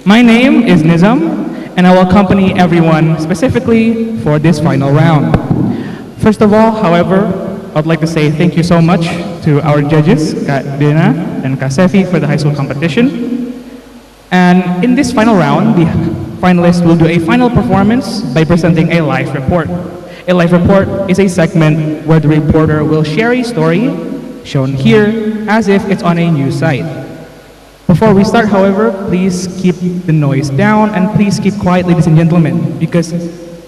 My name is Nizam, and I will accompany everyone specifically for this final round. First of all, however, I'd like to say thank you so much to our judges, Kak Dina and Kak Sefi, for the high school competition. And in this final round, the finalists will do a final performance by presenting a life report. A life report is a segment where the reporter will share a story, shown here, as if it's on a news site. Before we start, however, please keep the noise down and please keep quiet, ladies and gentlemen, because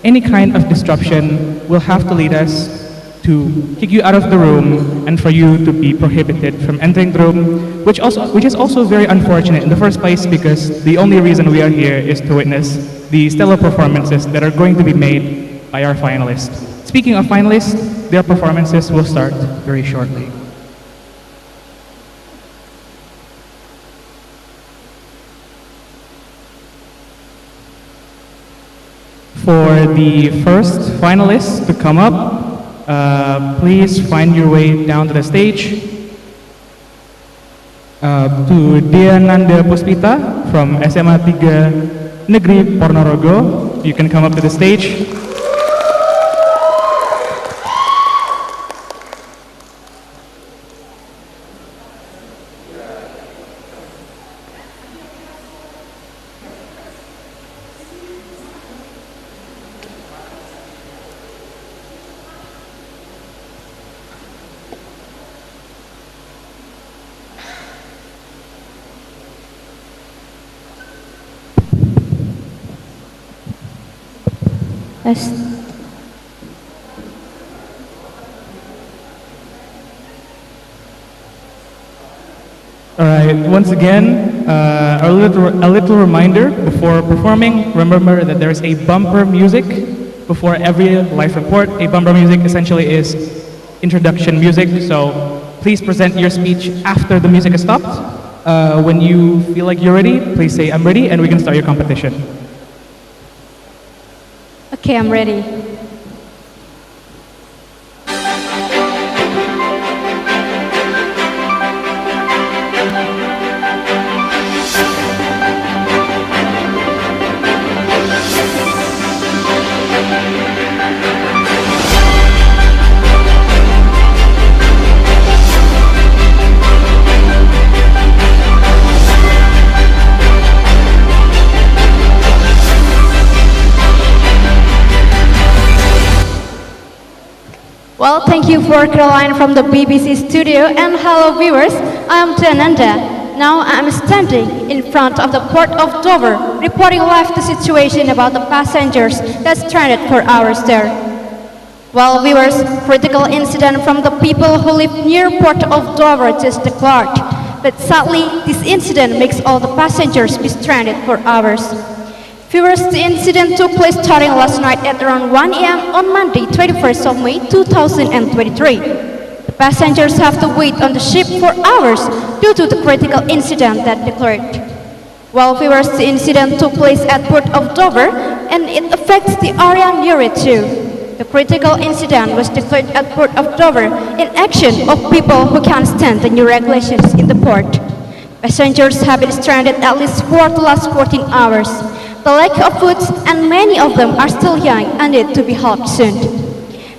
any kind of disruption will have to lead us to kick you out of the room and for you to be prohibited from entering the room, which is also very unfortunate in the first place, because the only reason we are here is to witness the stellar performances that are going to be made by our finalists. Speaking of finalists, their performances will start very shortly. For the first finalist to come up, please find your way down to the stage. To Diananda Puspita from SMA 3 Negeri Ponorogo, you can come up to the stage. Alright, once again, a little reminder before performing, remember that there is a bumper music before every live report. A bumper music essentially is introduction music, so please present your speech after the music is stopped. When you feel like you're ready, please say, "I'm ready," and we can start your competition. Okay, I'm ready. Well, thank you for Caroline from the BBC studio, and hello viewers, I am Jananda. Now I am standing in front of the port of Dover, reporting live the situation about the passengers that stranded for hours there. Well, viewers, critical incident from the people who live near port of Dover just declared. But sadly, this incident makes all the passengers be stranded for hours. Viewers, the incident took place starting last night at around 1 a.m. on Monday, 21st of May, 2023. The passengers have to wait on the ship for hours due to the critical incident that declared. Well, viewers, the incident took place at Port of Dover and it affects the area near it too. The critical incident was declared at Port of Dover in action of people who can't stand the new regulations in the port. Passengers have been stranded at least for the last 14 hours. The lack of food and many of them are still young and need to be helped soon.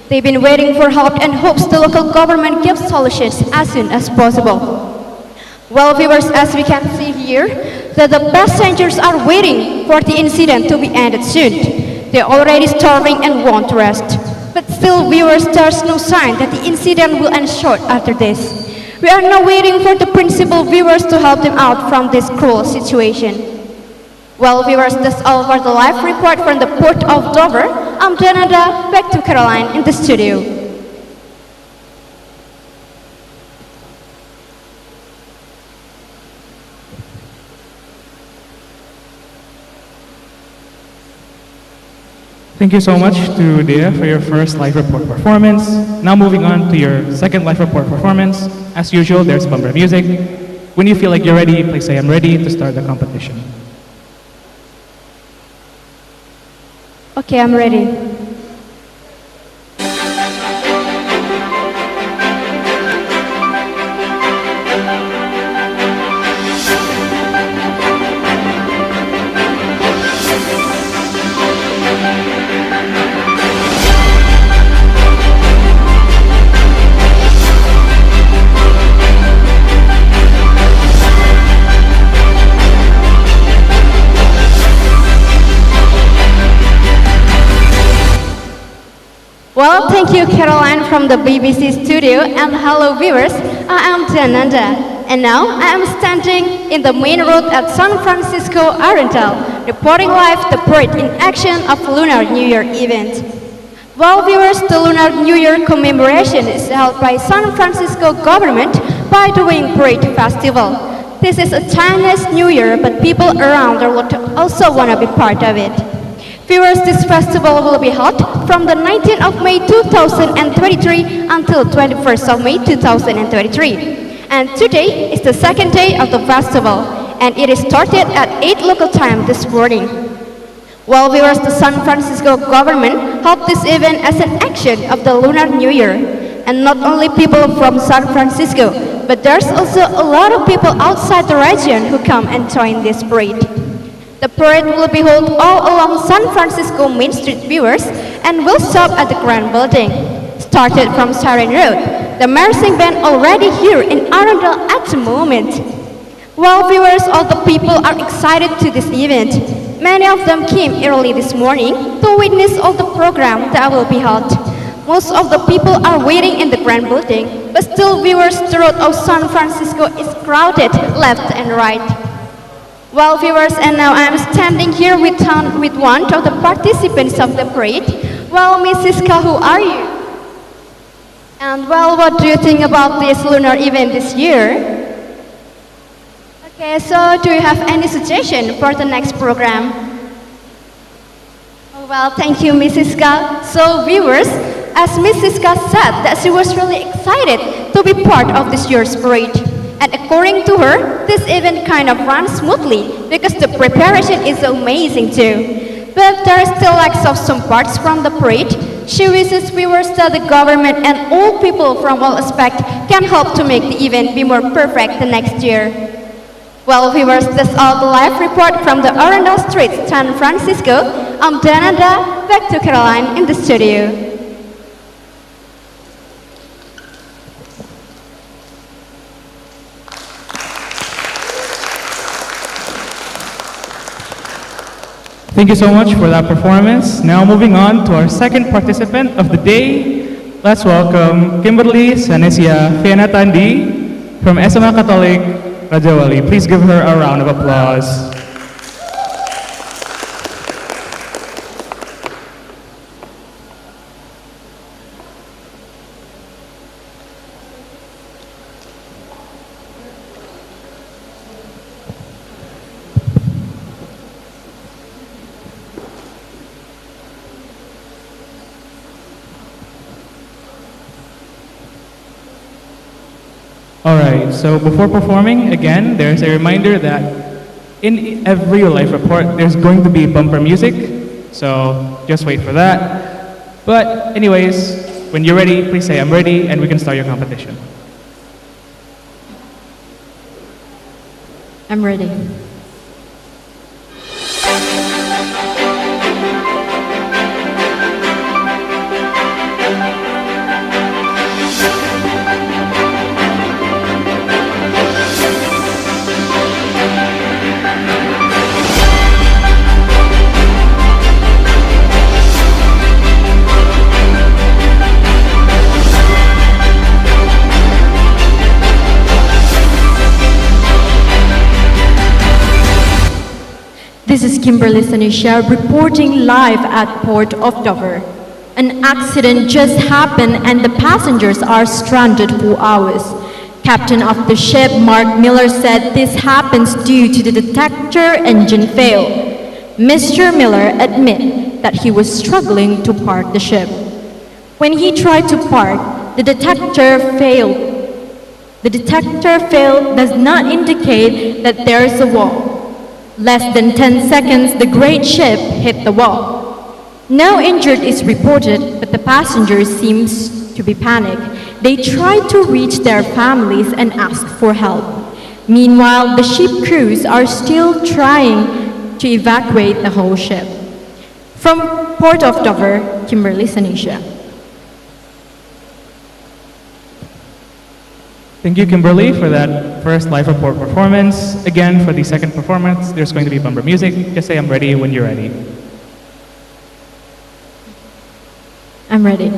They've been waiting for help and hopes the local government gives solutions as soon as possible. Well, viewers, as we can see here, that the passengers are waiting for the incident to be ended soon. They're already starving and want to rest. But still, viewers, there's no sign that the incident will end short after this. We are now waiting for the principal viewers to help them out from this cruel situation. Well, viewers, that's all for the live report from the Port of Dover. I'm Jananda, back to Caroline in the studio. Thank you so much to Dea for your first live report performance. Now moving on to your second live report performance. As usual, there's bumper music. When you feel like you're ready, please say I'm ready to start the competition. Okay, I'm ready. Well, thank you, Caroline from the BBC studio, and hello viewers, I am Jananda, and now I am standing in the main road at San Francisco, Arundel, reporting live the parade in action of Lunar New Year event. Well, viewers, the Lunar New Year commemoration is held by San Francisco government by doing Parade Festival. This is a Chinese New Year, but people around the world also want to be part of it. Viewers, this festival will be held from the 19th of May 2023 until 21st of May 2023. And today is the second day of the festival, and it is started at 8 local time this morning. Well, viewers, the San Francisco government held this event as an action of the Lunar New Year. And not only people from San Francisco, but there's also a lot of people outside the region who come and join this parade. The parade will be held all along San Francisco Main Street, viewers, and will stop at the Grand Building. Started from Siren Road, the marching band already here in Arundel at the moment. Well, viewers, all the people are excited to this event. Many of them came early this morning to witness all the program that will be held. Most of the people are waiting in the Grand Building, but still, viewers, the road of San Francisco is crowded left and right. Well, viewers, and now I am standing here with one of the participants of the parade. Well, Mrs. Ka, who are you? And well, what do you think about this lunar event this year? Okay, so do you have any suggestion for the next program? Oh, well, thank you, Mrs. Ka. So, viewers, as Mrs. Ka said, that she was really excited to be part of this year's parade. And according to her, this event kind of runs smoothly because the preparation is amazing too. But there is still lacks of some parts from the parade. She wishes viewers that the government and all people from all aspects can help to make the event be more perfect the next year. Well, viewers, that's all the live report from the Arundel Street, San Francisco. I'm Jananda, back to Caroline in the studio. Thank you so much for that performance. Now moving on to our second participant of the day. Let's welcome Kimberly Sanesia Fianatandi from SMA Catholic Rajawali. Please give her a round of applause. Alright, so before performing, again, there's a reminder that in every life report, there's going to be bumper music, so just wait for that. But anyways, when you're ready, please say I'm ready and we can start your competition. I'm ready. This is Kimberly Sanisha reporting live at Port of Dover. An accident just happened and the passengers are stranded for hours. Captain of the ship, Mark Miller, said this happens due to the detector engine fail. Mr. Miller admitted that he was struggling to park the ship. When he tried to park, the detector failed. The detector fail does not indicate that there is a wall. Less than 10 seconds, the great ship hit the wall. No injured is reported, but the passengers seems to be panicked. They try to reach their families and ask for help. Meanwhile, the ship crews are still trying to evacuate the whole ship. From Port of Dover, Kimberly Sanisha. Thank you, Kimberly, for that first live report performance. Again, for the second performance, there's going to be bumper music. Just say I'm ready when you're ready. I'm ready.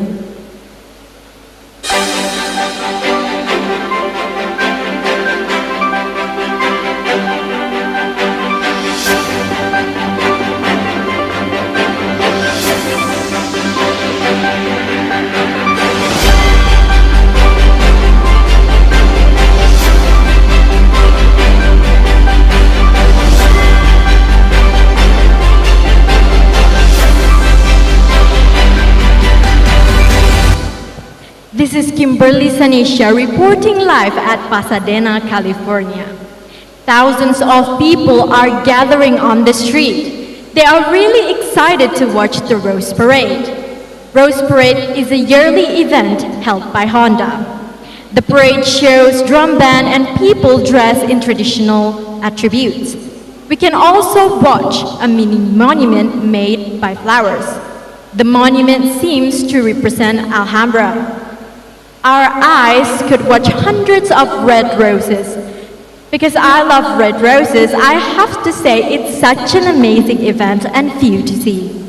This is Kimberly Sanisha reporting live at Pasadena, California. Thousands of people are gathering on the street. They are really excited to watch the Rose Parade. Rose Parade is a yearly event held by Honda. The parade shows drum band and people dressed in traditional attributes. We can also watch a mini monument made by flowers. The monument seems to represent Alhambra. Our eyes could watch hundreds of red roses. Because I love red roses, I have to say it's such an amazing event and view to see.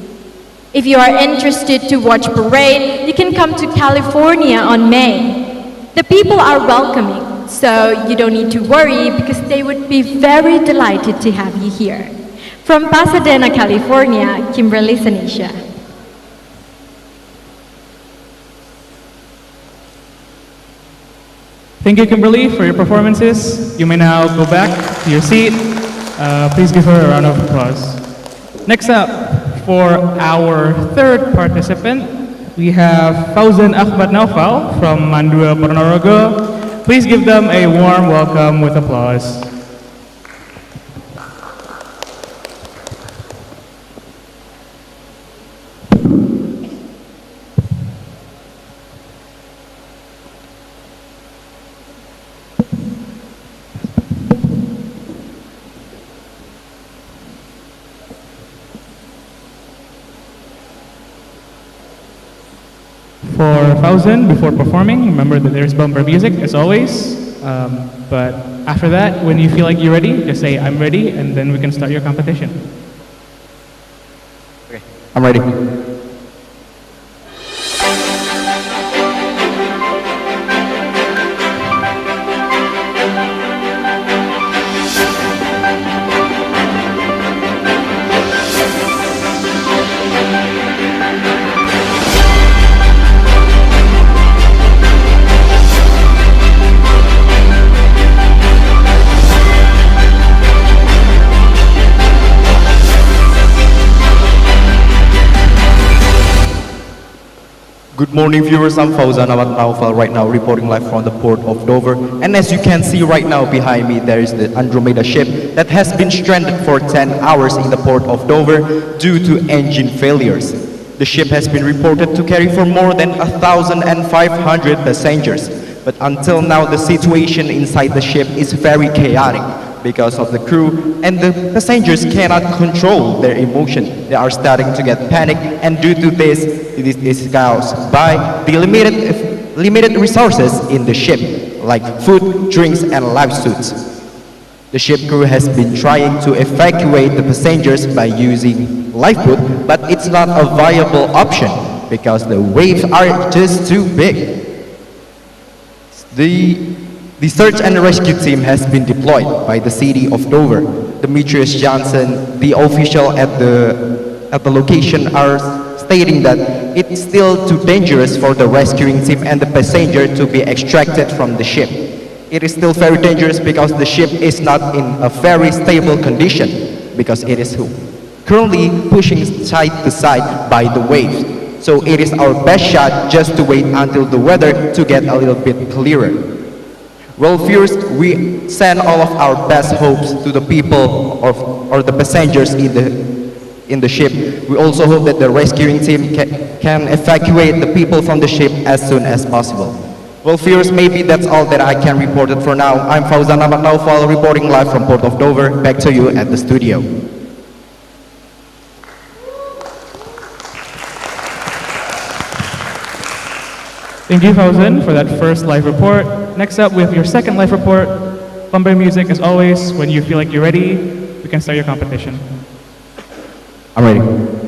If you are interested to watch parade, you can come to California on May. The people are welcoming, so you don't need to worry because they would be very delighted to have you here. From Pasadena, California, Kimberly Sanisha. Thank you, Kimberly, for your performances. You may now go back to your seat. Please give her a round of applause. Next up, for our third participant, we have Fauzan Ahmad Naufal from Mandua, Ponorogo. Please give them a warm welcome with applause. For Fauzan, before performing, remember that there's bumper music as always. But after that, when you feel like you're ready, just say I'm ready and then we can start your competition. Okay, I'm ready. Good morning, viewers. I'm Fauzan Ahmad Naufal right now reporting live from the port of Dover. And as you can see right now behind me, there is the Andromeda ship that has been stranded for 10 hours in the port of Dover due to engine failures. The ship has been reported to carry for more than 1,500 passengers. But until now, the situation inside the ship is very chaotic because of the crew and the passengers cannot control their emotion. They are starting to get panic, and due to this, it is caused by the limited resources in the ship, like food, drinks, and life suits. The ship crew has been trying to evacuate the passengers by using lifeboat, but it's not a viable option because the waves are just too big. The search and rescue team has been deployed by the city of Dover. Demetrius Johnson, the official at the location, are stating that it's still too dangerous for the rescuing team and the passenger to be extracted from the ship. It is still very dangerous because the ship is not in a very stable condition because it is currently pushing side to side by the waves. So it is our best shot just to wait until the weather to get a little bit clearer. Well, viewers, we send all of our best hopes to the people or the passengers in the ship. We also hope that the rescuing team can evacuate the people from the ship as soon as possible. Well, viewers, maybe that's all that I can report it for now. I'm Fauzan Ahmad Naufal reporting live from Port of Dover. Back to you at the studio. Thank you, Fauzan, for that first live report. Next up, we have your second live report. Bumper music, as always. When you feel like you're ready, we can start your competition. I'm ready.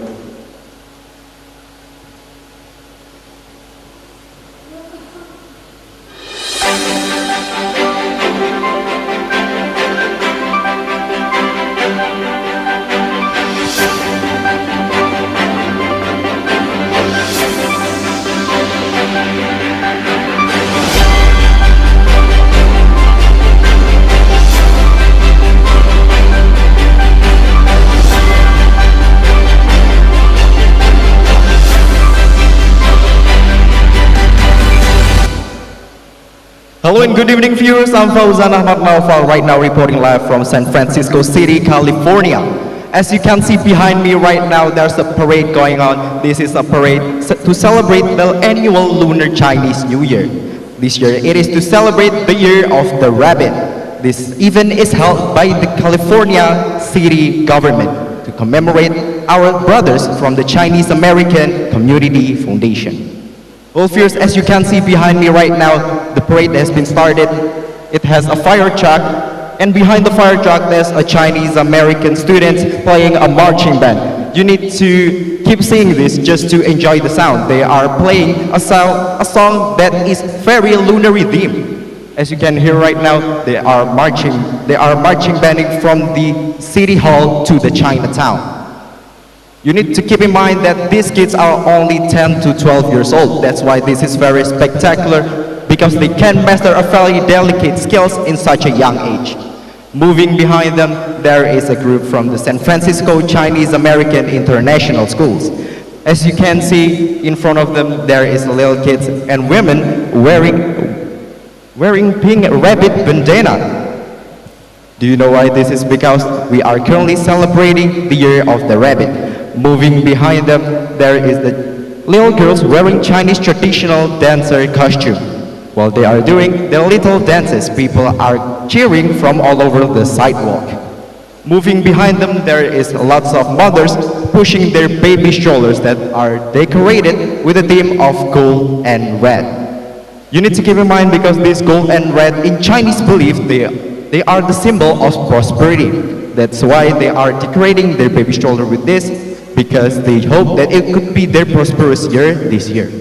Hello and good evening, viewers. I'm Fauzan Ahmad Naufal right now reporting live from San Francisco City, California. As you can see behind me right now, there's a parade going on. This is a parade to celebrate the annual Lunar Chinese New Year. This year, it is to celebrate the Year of the Rabbit. This event is held by the California city government to commemorate our brothers from the Chinese American Community Foundation. Well, viewers, as you can see behind me right now, the parade has been started. It has a fire truck, and behind the fire truck, there's a Chinese American student playing a marching band. You need to keep seeing this just to enjoy the sound. They are playing a song that is very lunary themed. As you can hear right now, they are marching banding from the city hall to the Chinatown. You need to keep in mind that these kids are only 10 to 12 years old. That's why this is very spectacular, because they can master a fairly delicate skills in such a young age. Moving behind them, there is a group from the San Francisco Chinese American International Schools. As you can see in front of them, there is little kids and women wearing pink rabbit bandana. Do you know why this is? Because we are currently celebrating the Year of the Rabbit. Moving behind them, there is the little girls wearing Chinese traditional dancer costume. While they are doing their little dances, people are cheering from all over the sidewalk. Moving behind them, there is lots of mothers pushing their baby strollers that are decorated with the theme of gold and red. You need to keep in mind, because this gold and red in Chinese belief, they are the symbol of prosperity. That's why they are decorating their baby stroller with this, because they hope that it could be their prosperous year this year.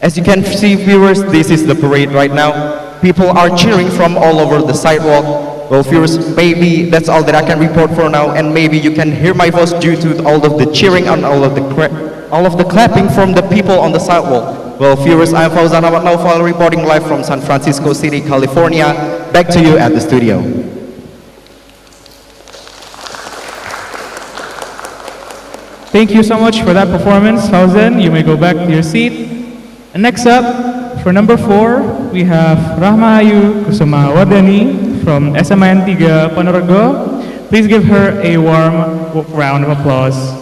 As you can see, viewers, this is the parade right now. People are cheering from all over the sidewalk. Well, viewers, maybe that's all that I can report for now, and maybe you can hear my voice due to all of the cheering and all of the clapping from the people on the sidewalk. Well, viewers, I'm Fauzan Ahmad Naufal reporting live from San Francisco City, California. Back to you at the studio. Thank you so much for that performance, Fauzan. You may go back to your seat. And next up, for number 4, we have Rahma Ayu Kusuma Wadani from SMN 3 Ponorogo. Please give her a warm round of applause.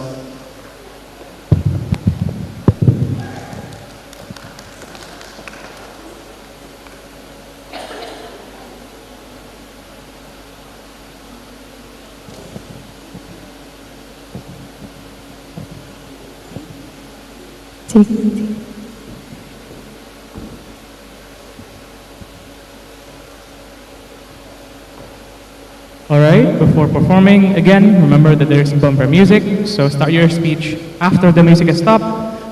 Alright, before performing, again, remember that there's bumper music, so start your speech after the music has stopped.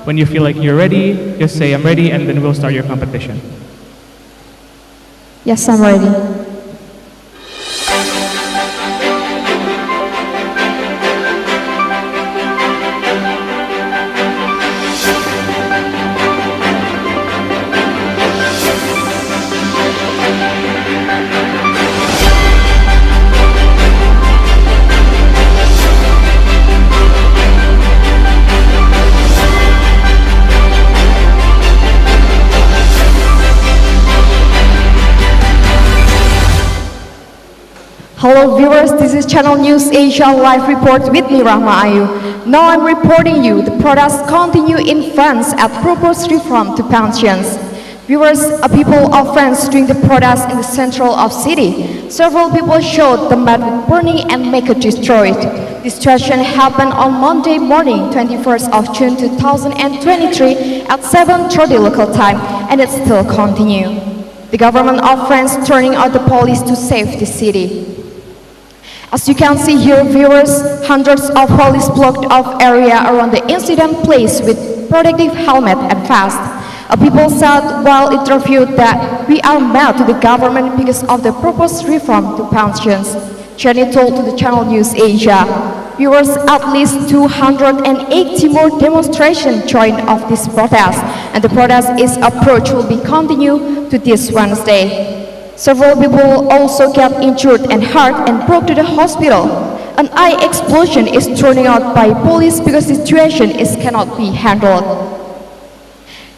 When you feel like you're ready, just say, "I'm ready," and then we'll start your competition. Yes, I'm ready. Hello viewers, this is Channel News Asia Live Report with me, Rahma Ayu. Now I'm reporting you the protests continue in France at proposed reform to pensions. Viewers, people of France during the protest in the central of city. Several people showed the met with burning and make it destroyed. This situation happened on Monday morning, 21st of June 2023 at 7:30 local time, and it still continues. The government of France turning out the police to save the city. As you can see here, viewers, hundreds of police blocked off area around the incident place with protective helmet and vest. People said while interviewed that we are mad to the government because of the proposed reform to pensions. Jenny told to the Channel News Asia. Viewers, at least 280 more demonstrations joined of this protest, and the protest is approach will be continued to this Wednesday. Several people also got injured and hurt and brought to the hospital. An eye explosion is thrown out by police because the situation cannot be handled.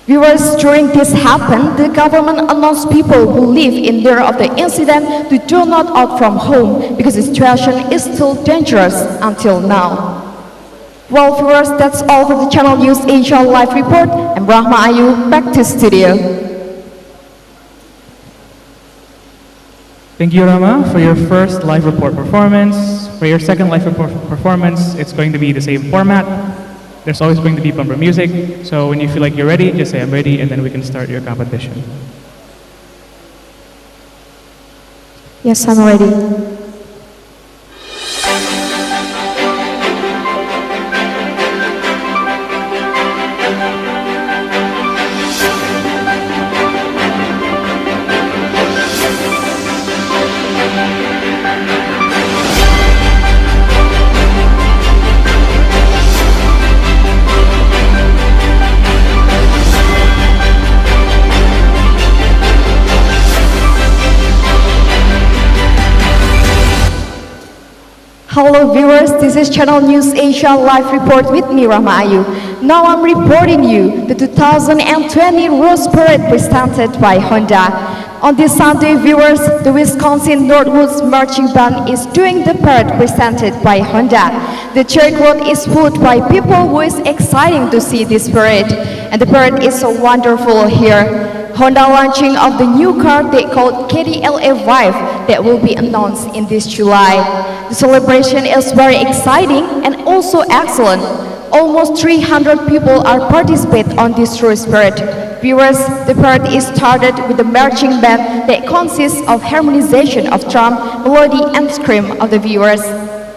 Viewers, during this happened, the government announced people who live in there of the incident to do not out from home because the situation is still dangerous until now. Well, viewers, that's all for the Channel News Asia Live Report. I'm Rahma Ayu, back to studio. Thank you, Rama, for your first live report performance. For your second live report performance, it's going to be the same format. There's always going to be bumper music. So when you feel like you're ready, just say, "I'm ready," and then we can start your competition. Yes, I'm ready. Hello viewers, this is Channel News Asia Live Report with me, Rahma Ayu. Now I'm reporting you the 2020 Rose Parade presented by Honda. On this Sunday, viewers, the Wisconsin Northwoods Marching Band is doing the parade presented by Honda. The church road is full by people who is exciting to see this parade. And the parade is so wonderful here. Honda launching of the new car they called KDLA Vive that will be announced in this July. The celebration is very exciting and also excellent. Almost 300 people are participate on this Rose Parade. Viewers, the parade is started with a marching band that consists of harmonization of drum, melody and scream of the viewers.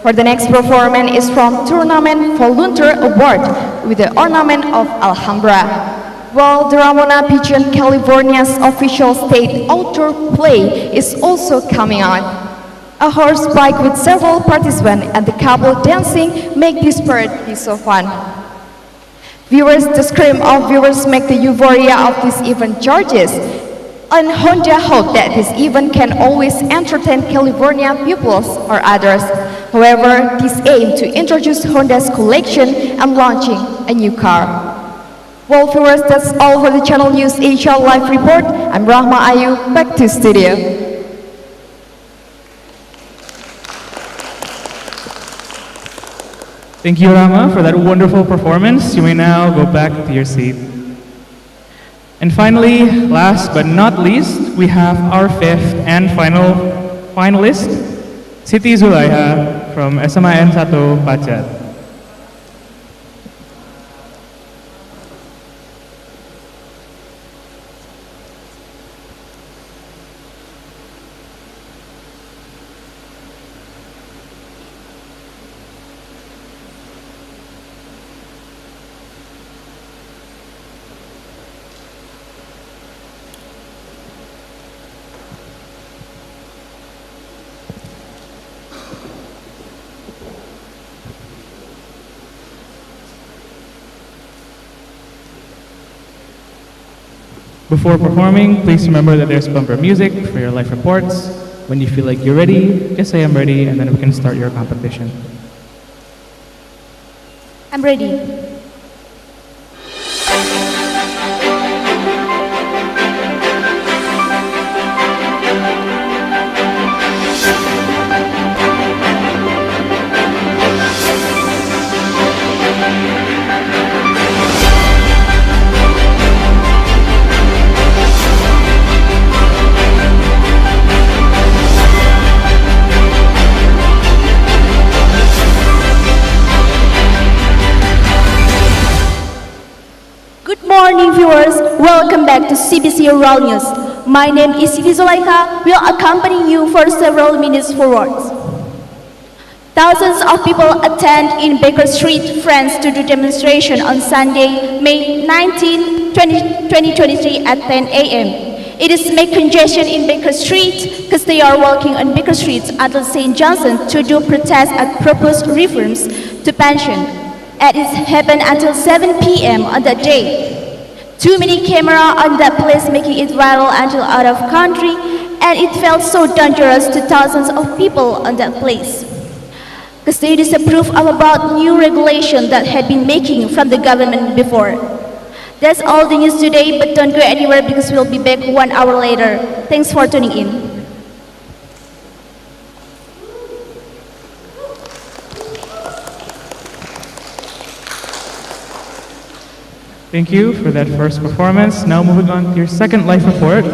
For the next performance is from Tournament Volunteer Award with the ornament of Alhambra. Well, the Ramona Pigeon, California's official state outdoor play is also coming on. A horse bike with several participants and the couple dancing make this parade be so fun. Viewers, the scream of viewers make the euphoria of this event charges. And Honda hope that this event can always entertain California pupils or others. However, this aimed to introduce Honda's collection and launching a new car. Well, viewers, that's all for the Channel News Asia Live Report. I'm Rahma Ayu, back to studio. Thank you, Rama, for that wonderful performance. You may now go back to your seat. And finally, last but not least, we have our fifth and final finalist, Siti Zulaiha from SMA N1 Pacet. Before performing, please remember that there's bumper music for your life reports. When you feel like you're ready, just say I'm ready, and then we can start your competition. I'm ready. Good morning, viewers. Welcome back to CBC World News. My name is Siti Zulaikha. We'll accompany you for several minutes forwards. Thousands of people attend in Baker Street, France to do demonstration on Sunday, May 19, 2023 at 10 a.m. It is make congestion in Baker Street because they are walking on Baker Street at St. Johnson to do protest at proposed reforms to pension. And it happened until 7 p.m. on that day. Too many cameras on that place making it viral until out of country, and it felt so dangerous to thousands of people on that place. Because they disapprove of about new regulation that had been making from the government before. That's all the news today, but don't go anywhere because we'll be back 1 hour later. Thanks for tuning in. Thank you for that first performance. Now moving on to your second life report.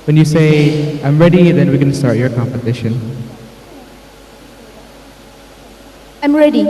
When you say, I'm ready, then we can start your competition. I'm ready.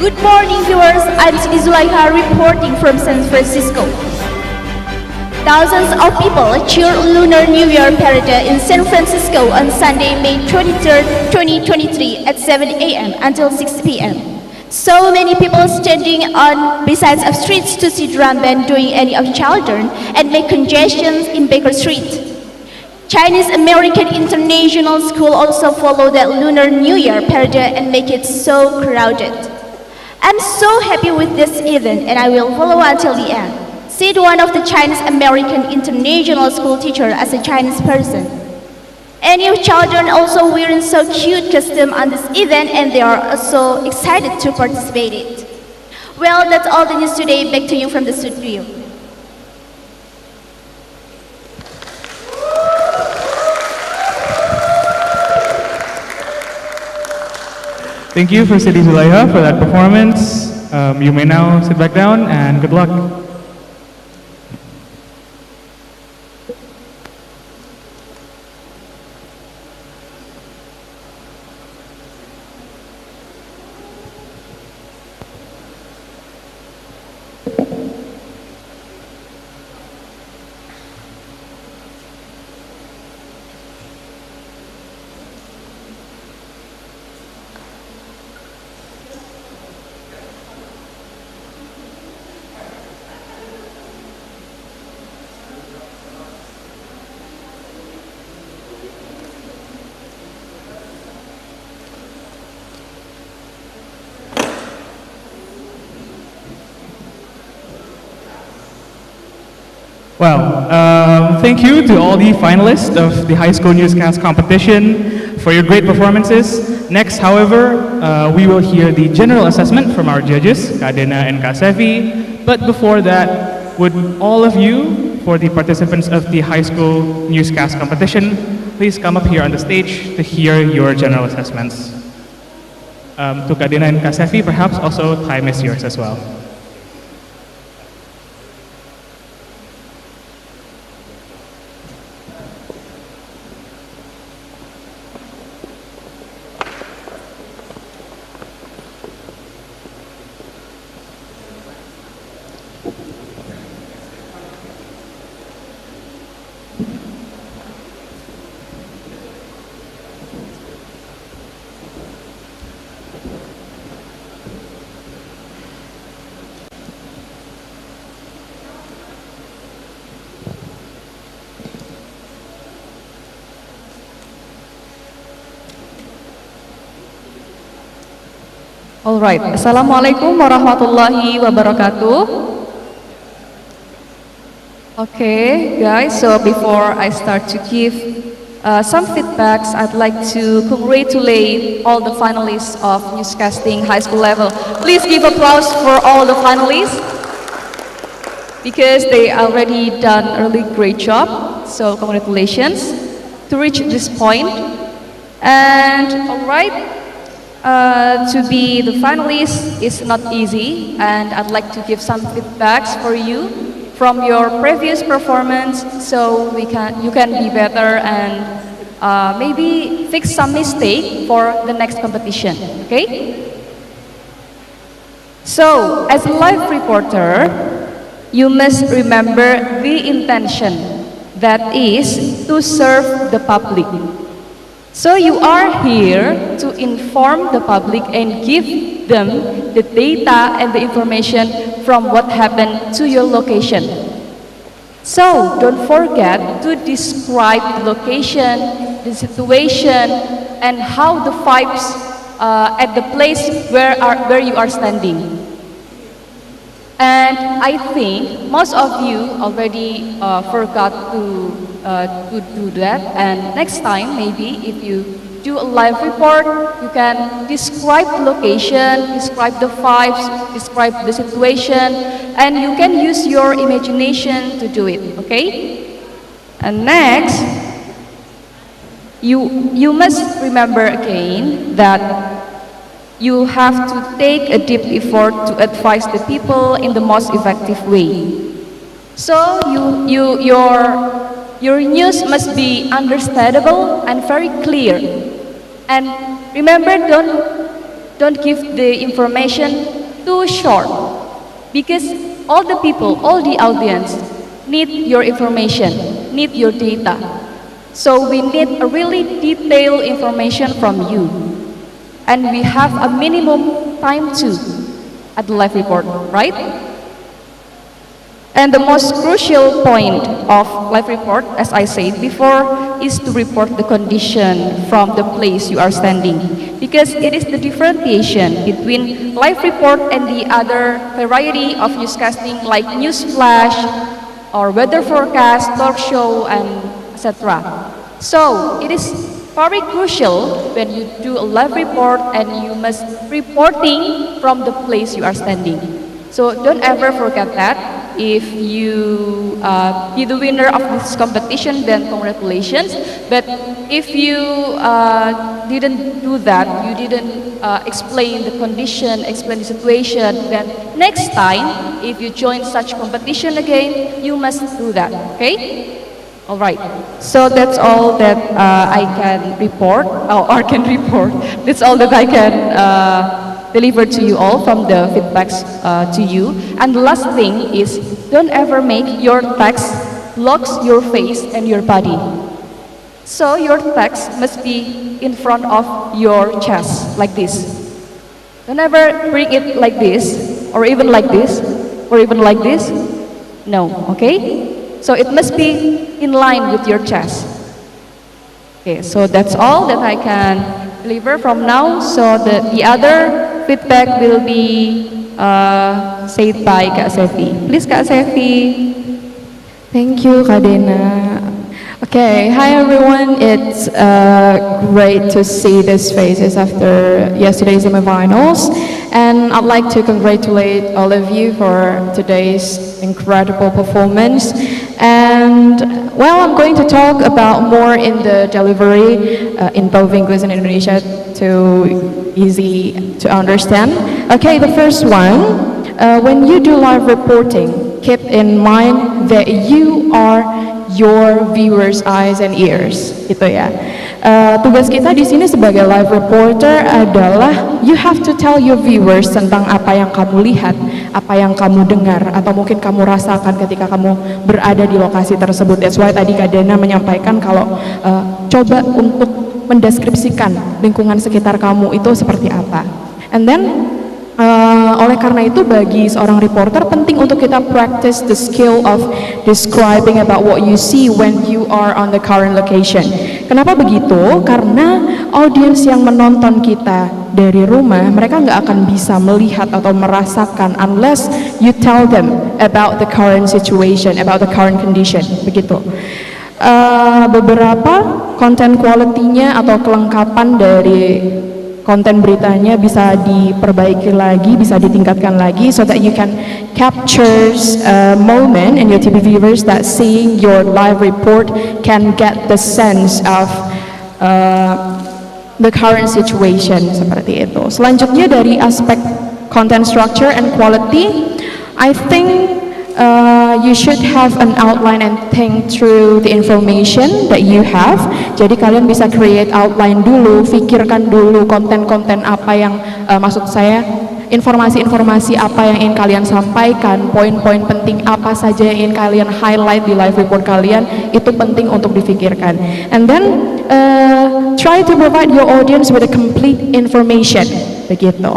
Good morning, viewers. I'm Siti Zulaikha reporting from San Francisco. Thousands of people cheered Lunar New Year parade in San Francisco on Sunday, May 23rd, 2023 at 7 a.m. until 6 p.m. So many people standing on besides of streets to see drum band doing any of children and make congestions in Baker Street. Chinese American International School also followed that Lunar New Year parade and make it so crowded. I'm so happy with this event and I will follow until the end, said one of the Chinese American International School teacher as a Chinese person. And your children also wearing so cute costume on this event and they are also excited to participate in it. Well, that's all the news today. Back to you from the studio. Thank you for Siti Zulaiha for that performance. You may now sit back down and good luck. Well, thank you to all the finalists of the high school newscast competition for your great performances. Next, however, we will hear the general assessment from our judges, Kak Dena and Kak Sevi. But before that, would all of you, for the participants of the high school newscast competition, please come up here on the stage to hear your general assessments. To Kak Dena and Kak Sevi, perhaps also time is yours as well. All right. Assalamualaikum warahmatullahi wabarakatuh. Okay, guys. So before I start to give some feedbacks, I'd like to congratulate all the finalists of newscasting high school level. Please give applause for all the finalists because they already done a really great job. So congratulations to reach this point. And all right. To be the finalist is not easy, and I'd like to give some feedbacks for you from your previous performance, so you can be better and maybe fix some mistake for the next competition. Okay? So, as a live reporter, you must remember the intention, that is to serve the public. So you are here to inform the public and give them the data and the information from what happened to your location. So don't forget to describe the location, the situation, and how the vibes at the place where you are standing. And I think most of you already forgot to do that. And next time, maybe if you do a live report, you can describe the location, describe the vibes, describe the situation, and you can use your imagination to do it. Okay? And next, you must remember again that you have to take a deep effort to advise the people in the most effective way. So your news must be understandable and very clear. And remember, don't give the information too short, because all the people, all the audience need your information, need your data. So we need a really detailed information from you. And we have a minimum time too at the live report, right? And the most crucial point of live report, as I said before, is to report the condition from the place you are standing. Because it is the differentiation between live report and the other variety of newscasting like news flash or weather forecast, talk show, and etc. So it is very crucial when you do a live report and you must reporting from the place you are standing. So don't ever forget that. If you be the winner of this competition, then congratulations. But if you didn't do that, you didn't explain the condition, explain the situation, then next time, if you join such competition again, you must do that, okay? All right, so that's all that I can report, or can report. That's all that I can deliver to you all from the feedbacks to you. And the last thing is, don't ever make your text blocks your face and your body. So your text must be in front of your chest, like this. Don't ever bring it like this, or even like this, or even like this. No, okay? So it must be in line with your chest. Okay, so that's all that I can deliver from now. So the other feedback will be said by Kak Sevi. Please, Kak Sevi. Thank you, Kadena. Okay, hi everyone. It's great to see these faces after yesterday's semifinals, and I'd like to congratulate all of you for today's incredible performance. And well, I'm going to talk about more in the delivery in both English and Indonesia to easy to understand. Okay, the first one. When you do live reporting, keep in mind that you are your viewers' eyes and ears, gitu ya. Tugas kita di sini sebagai live reporter adalah you have to tell your viewers tentang apa yang kamu lihat, apa yang kamu dengar, atau mungkin kamu rasakan ketika kamu berada di lokasi tersebut. That's why tadi Kak Dana menyampaikan kalau coba untuk mendeskripsikan lingkungan sekitar kamu itu seperti apa. And then oleh karena itu bagi seorang reporter penting untuk kita practice the skill of describing about what you see when you are on the current location. Kenapa begitu? Karena audiens yang menonton kita dari rumah, mereka nggak akan bisa melihat atau merasakan unless you tell them about the current situation, about the current condition, begitu. Beberapa konten quality-nya atau kelengkapan dari konten beritanya bisa diperbaiki lagi, bisa ditingkatkan lagi, so that you can capture a moment in your TV viewers that seeing your live report can get the sense of the current situation, seperti itu. Selanjutnya dari aspek content structure and quality, I think you should have an outline and think through the information that you have. Jadi kalian bisa create outline dulu, pikirkan dulu konten-konten apa yang maksud saya informasi-informasi apa yang ingin kalian sampaikan, poin-poin penting apa saja yang ingin kalian highlight di live report kalian, itu penting untuk difikirkan. And then try to provide your audience with a complete information, begitu.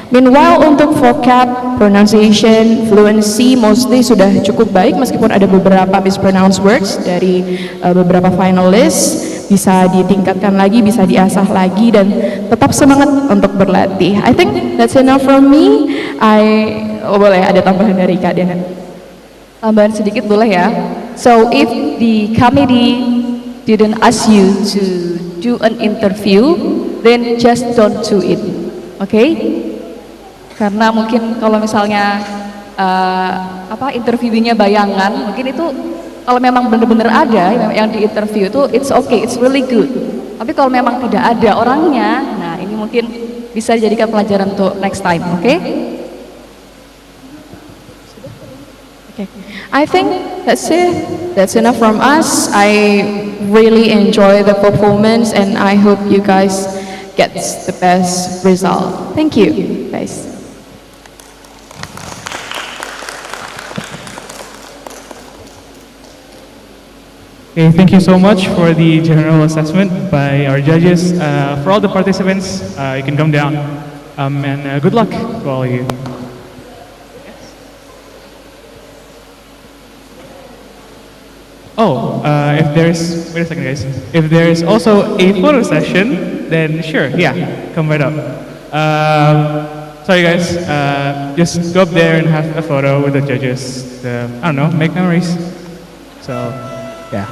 Meanwhile untuk vocab, pronunciation, fluency mostly sudah cukup baik meskipun ada beberapa mispronounced words dari beberapa finalis, bisa ditingkatkan lagi, bisa diasah lagi, dan tetap semangat untuk berlatih. I think that's enough from me. Boleh ada tambahan dari Kak Dena? Tambahan sedikit boleh ya. So if the committee didn't ask you to do an interview, then just don't do it. Okay? Karena mungkin kalau misalnya interviewnya bayangan, mungkin itu kalau memang benar-benar ada yang di interview itu it's okay, it's really good. Tapi kalau memang tidak ada orangnya, nah ini mungkin bisa dijadikan pelajaran untuk next time, okay? I think that's it. That's enough from us. I really enjoy the performance and I hope you guys get the best result. Thank you, guys. Okay, thank you so much for the general assessment by our judges. For all the participants, you can come down. And good luck to all of you. Oh, wait a second guys. If there's also a photo session, then sure, yeah, come right up. Sorry guys, just go up there and have a photo with the judges. I don't know, make memories. So, yeah.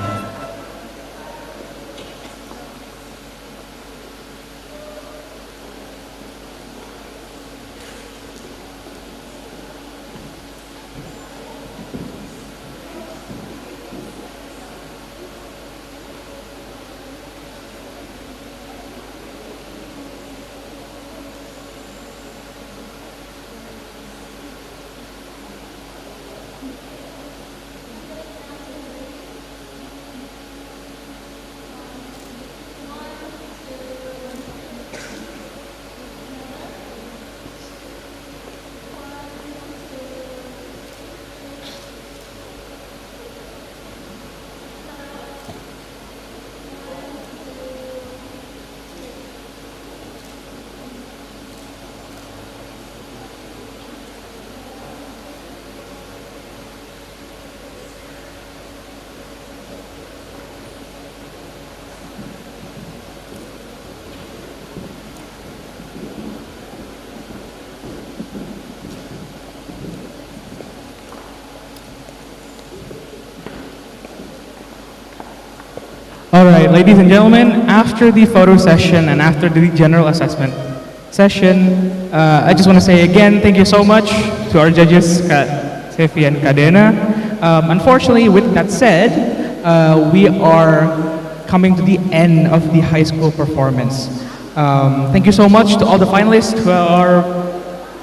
All right, ladies and gentlemen, after the photo session and after the general assessment session, I just want to say again, thank you so much to our judges, Kak Sefi and Kadena. Unfortunately, with that said, we are coming to the end of the high school performance. Thank you so much to all the finalists who are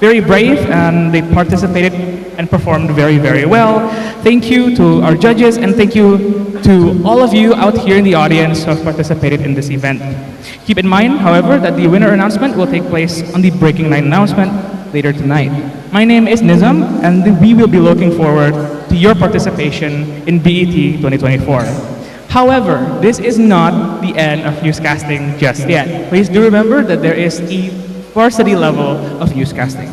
very brave and they participated and performed very, very well. Thank you to our judges and thank you to all of you out here in the audience who have participated in this event. Keep in mind, however, that the winner announcement will take place on the Breaking Night announcement later tonight. My name is Nizam and we will be looking forward to your participation in BET 2024. However, this is not the end of newscasting just yet. Please do remember that there is a varsity level of newscasting.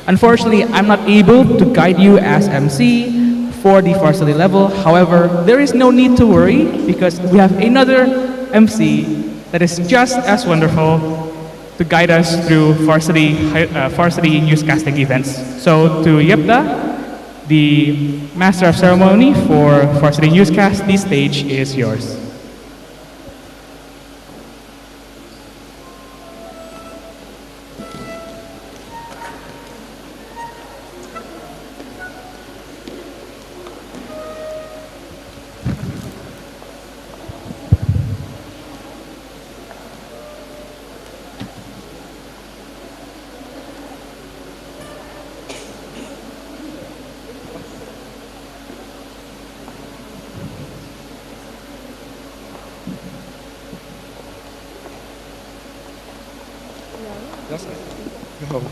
Unfortunately, I'm not able to guide you as MC for the varsity level. However, there is no need to worry because we have another MC that is just as wonderful to guide us through varsity newscasting events. So to Yepta, the Master of Ceremony for varsity newscast, the stage is yours. Go.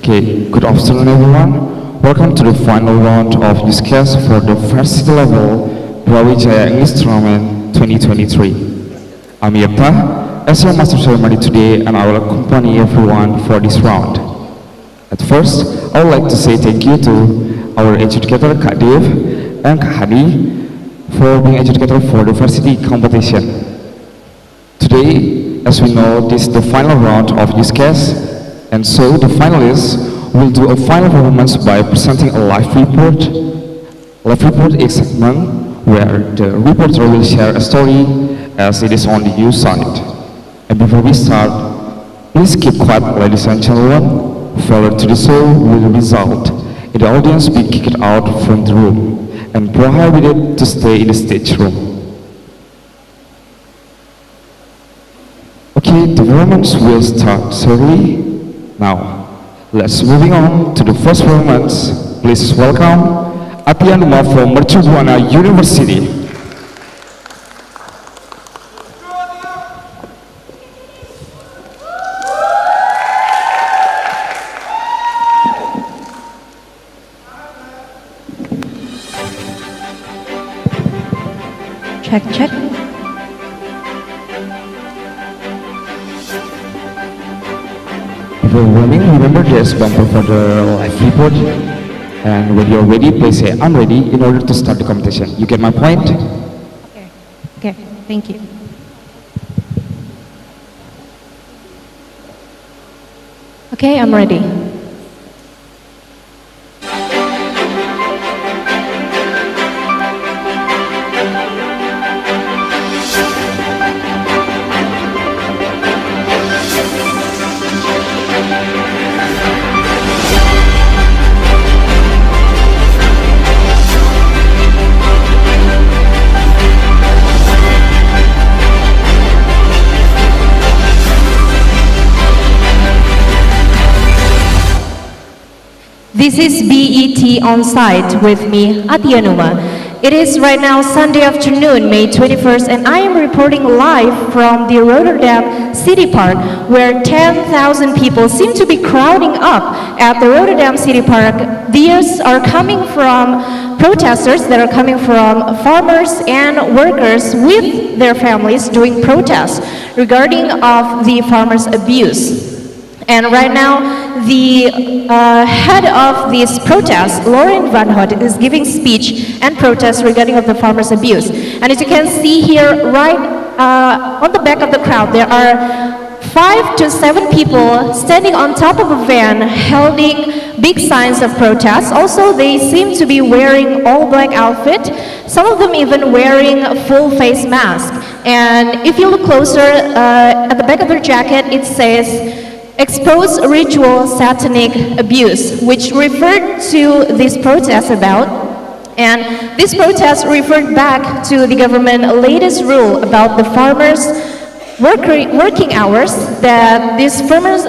Okay, good afternoon everyone. Welcome to the final round of newscast for the varsity level BRAWIJAYA English Tournament 2023. I'm Yepta, as your master ceremony today, and I will accompany everyone for this round. At first, I would like to say thank you to our educator Kak Dev and Kak Hadi for being educator for the varsity competition. Today, as we know, this is the final round of newscast, and so the finalists will do a final performance by presenting a live report. Live report is a segment where the reporter will share a story as it is on the news site. And before we start, please keep quiet, ladies and gentlemen. Failure to do so will result in the audience being kicked out from the room and prohibited to stay in the stage room. Okay, the performance will start shortly. Now, let's moving on to the first performance. Please welcome Atianuma from Mercu Buana University. Check, check. Before warming, remember there's bumper for the live report. And when you're ready, please say I'm ready in order to start the competition. You get my point? Okay, thank you. Okay, I'm ready. This is BET on site with me, Atianuma. It is right now Sunday afternoon, May 21st, and I am reporting live from the Rotterdam City Park, where 10,000 people seem to be crowding up at the Rotterdam City Park. These are coming from protesters that are coming from farmers and workers with their families doing protests regarding of the farmers' abuse. And right now, the head of this protest, Lauren Van Hout, is giving speech and protest regarding of the farmers' abuse. And as you can see here, right on the back of the crowd, there are 5 to 7 people standing on top of a van holding big signs of protest. Also, they seem to be wearing all black outfit, some of them even wearing a full face mask. And if you look closer, at the back of their jacket, it says, "Expose ritual satanic abuse," which referred to this protest about. And this protest referred back to the government latest rule about the farmers' working hours, that these farmers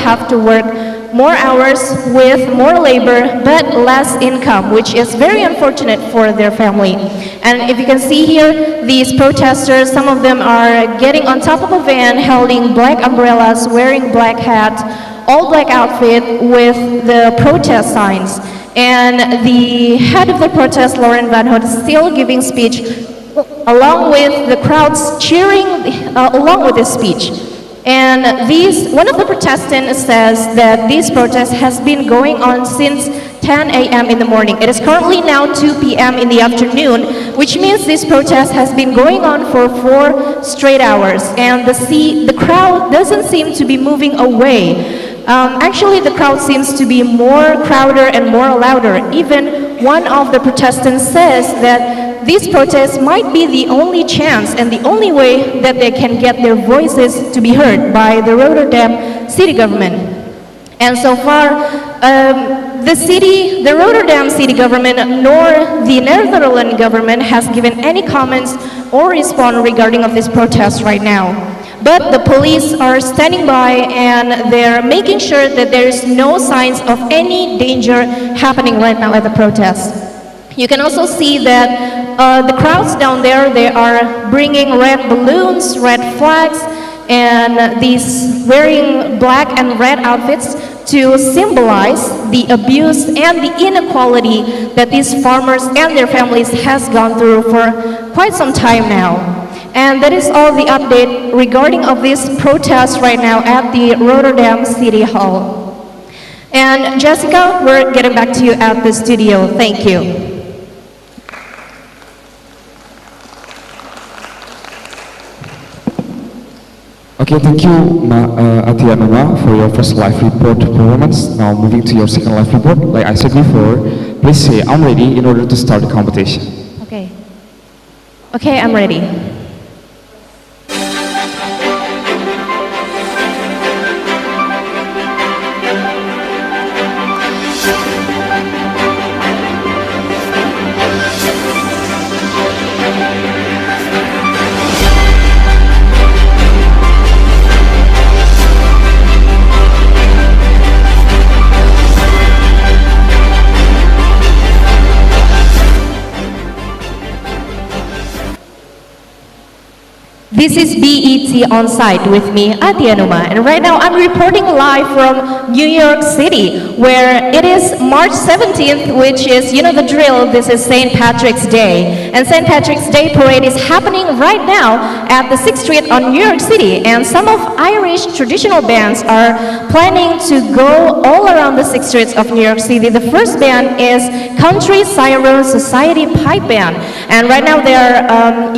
have to work more hours with more labor but less income, which is very unfortunate for their family. And if you can see here, these protesters, some of them are getting on top of a van holding black umbrellas, wearing black hat, all black outfit with the protest signs. And the head of the protest, Lauren Van Hout, is still giving speech along with the crowds cheering along with his speech. And one of the protestants says that this protest has been going on since 10 a.m. in the morning. It is currently now 2 p.m. in the afternoon, which means this protest has been going on for 4 straight hours. And the crowd doesn't seem to be moving away. Actually, the crowd seems to be more crowded and more louder. Even one of the protestants says that this protest might be the only chance and the only way that they can get their voices to be heard by the Rotterdam city government. And so far, the Rotterdam city government nor the Netherlands government has given any comments or response regarding of this protest right now. But the police are standing by and they're making sure that there is no signs of any danger happening right now at the protest. You can also see that the crowds down there, they are bringing red balloons, red flags, and these wearing black and red outfits to symbolize the abuse and the inequality that these farmers and their families has gone through for quite some time now. And that is all the update regarding of this protest right now at the Rotterdam City Hall. And Jessica, we're getting back to you at the studio. Thank you. Okay, thank you, Atianuma, for your first live report performance. Now moving to your second live report. Like I said before, please say I'm ready in order to start the competition. Okay. Okay, I'm ready. This is BET On Site with me, Atianuma, and right now I'm reporting live from New York City, where it is March 17th, which is, you know the drill, this is St. Patrick's Day. And St. Patrick's Day parade is happening right now at the 6th Street on New York City, and some of Irish traditional bands are planning to go all around the 6th Streets of New York City. The first band is Country Siren Society Pipe Band, and right now they are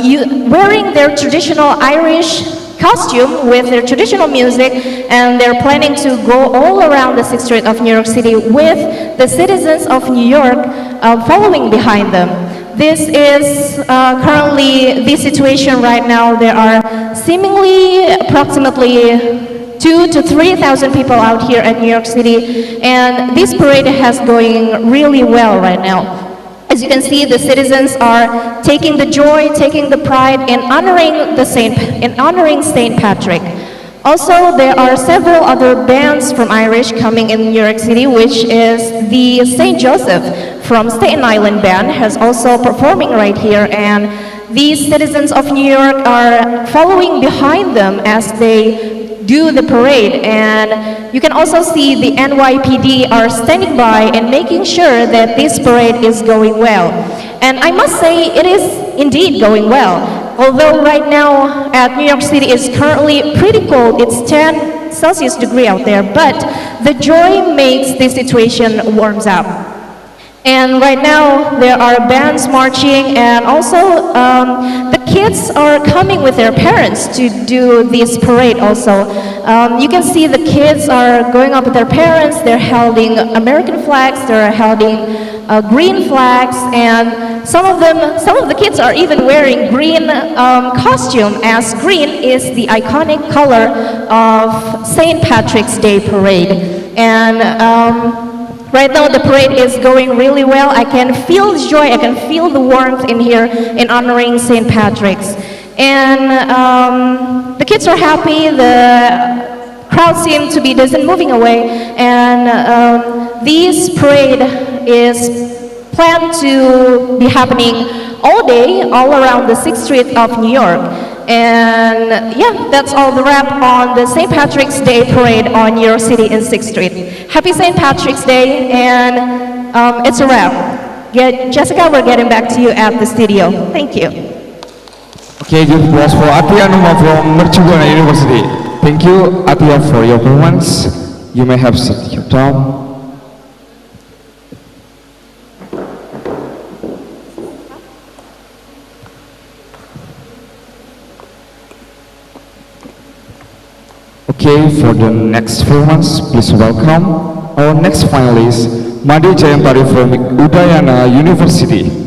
wearing their traditional Irish costume with their traditional music, and they're planning to go all around the 6th Street of New York City with the citizens of New York following behind them. This is currently the situation right now. There are seemingly approximately 2,000 to 3,000 people out here at New York City, and this parade has going really well right now. As you can see, the citizens are taking the joy, taking the pride in honoring St. Patrick. Also, there are several other bands from Irish coming in New York City, which is the St. Joseph from Staten Island band has also performing right here, and these citizens of New York are following behind them as they do the parade. And you can also see the NYPD are standing by and making sure that this parade is going well. And I must say it is indeed going well. Although right now at New York City is currently pretty cold, it's 10 Celsius degree out there, but the joy makes the situation warms up. And right now there are bands marching, and also the kids are coming with their parents to do this parade also. You can see the kids are going up with their parents, they're holding American flags, they're holding green flags, and some of the kids are even wearing green costume, as green is the iconic color of St. Patrick's Day parade. And right now the parade is going really well. I can feel the joy, I can feel the warmth in here in honoring St. Patrick's. And the kids are happy, the crowd seems to be doesn't moving away, and this parade is planned to be happening all day, all around the 6th Street of New York. And yeah, that's all the wrap on the St. Patrick's Day parade on New York City in 6th Street. Happy St. Patrick's Day, and it's a wrap. Jessica, we're getting back to you at the studio. Thank you. Okay, good applause for Atianuma from Mercubuana University. Thank you, Atia, for your performance. You may have sit your down. Okay, for the next performance, please welcome our next finalist, Madi Jayantari from Udayana University.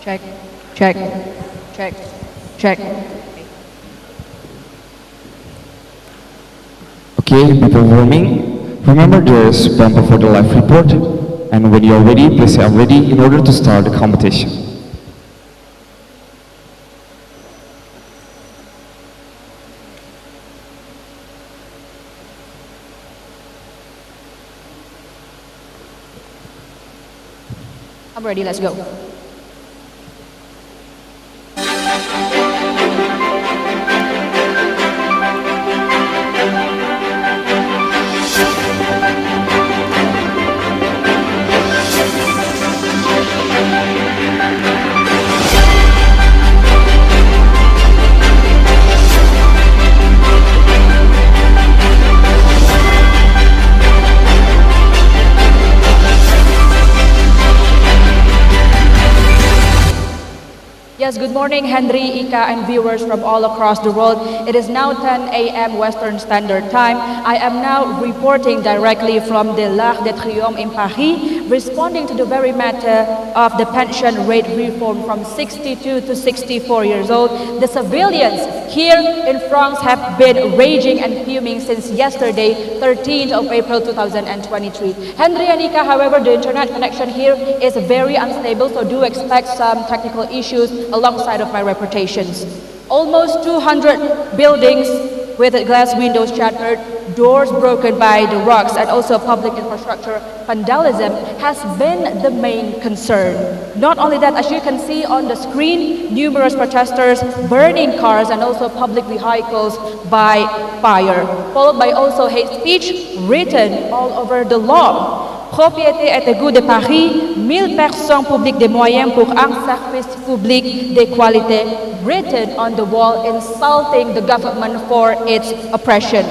Check, check, check, check. Okay, before performing, remember there is bumper for the live report, and when you are ready, please say I'm ready in order to start the competition. I'm ready, let's go. Yes, good morning, Henry, Ika, and viewers from all across the world. It is now 10 a.m. Western Standard Time. I am now reporting directly from the l'Arc de Triomphe in Paris, responding to the very matter of the pension rate reform from 62 to 64 years old. The civilians here in France have been raging and fuming since yesterday, 13th of April 2023. Henry and Ika, however, the internet connection here is very unstable, so do expect some technical issues alongside of my reportations. Almost 200 buildings with glass windows shattered, doors broken by the rocks, and also public infrastructure vandalism has been the main concern. Not only that, as you can see on the screen, numerous protesters burning cars and also public vehicles by fire, followed by also hate speech written all over the law. Propriété est égout de Paris, 1000 personnes publiques des moyens pour un service public de qualité, written on the wall insulting the government for its oppression.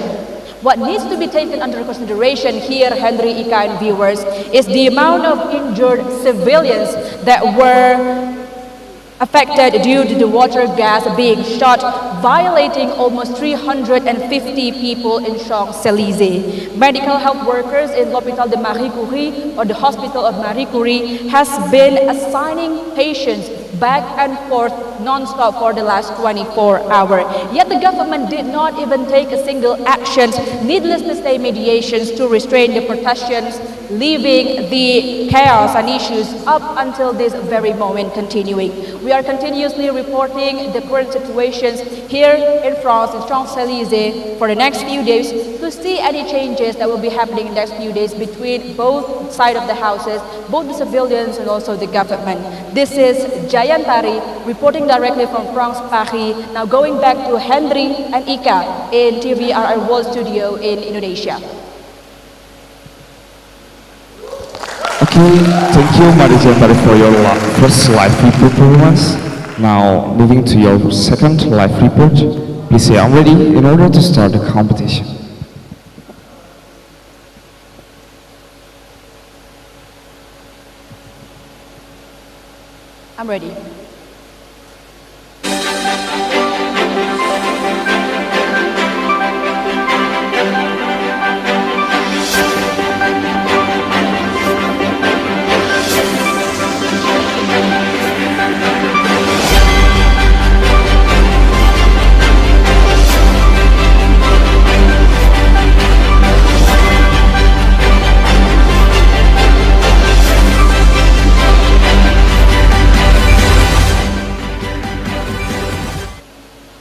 What needs to be taken under consideration here, Henry, Ika, and viewers, is the amount of injured civilians that were affected due to the water gas being shot, violating almost 350 people in Champs-Élysées. Medical health workers in l'Hôpital de Marie Curie, or the Hospital of Marie Curie, has been assigning patients back and forth non-stop for the last 24 hours. Yet the government did not even take a single action, needless to say mediations to restrain the protestations, leaving the chaos and issues up until this very moment continuing. We are continuously reporting the current situations here in France, in Champs-Élysées, for the next few days to see any changes that will be happening in the next few days between both sides of the houses, both the civilians and also the government. This is Jayantari reporting directly from France, Paris. Now going back to Henry and Ika in TVRI World Studio in Indonesia. Okay, thank you, Marijantari, for your first live report performance. Now, moving to your second live report, please say I'm ready in order to start the competition. I'm ready.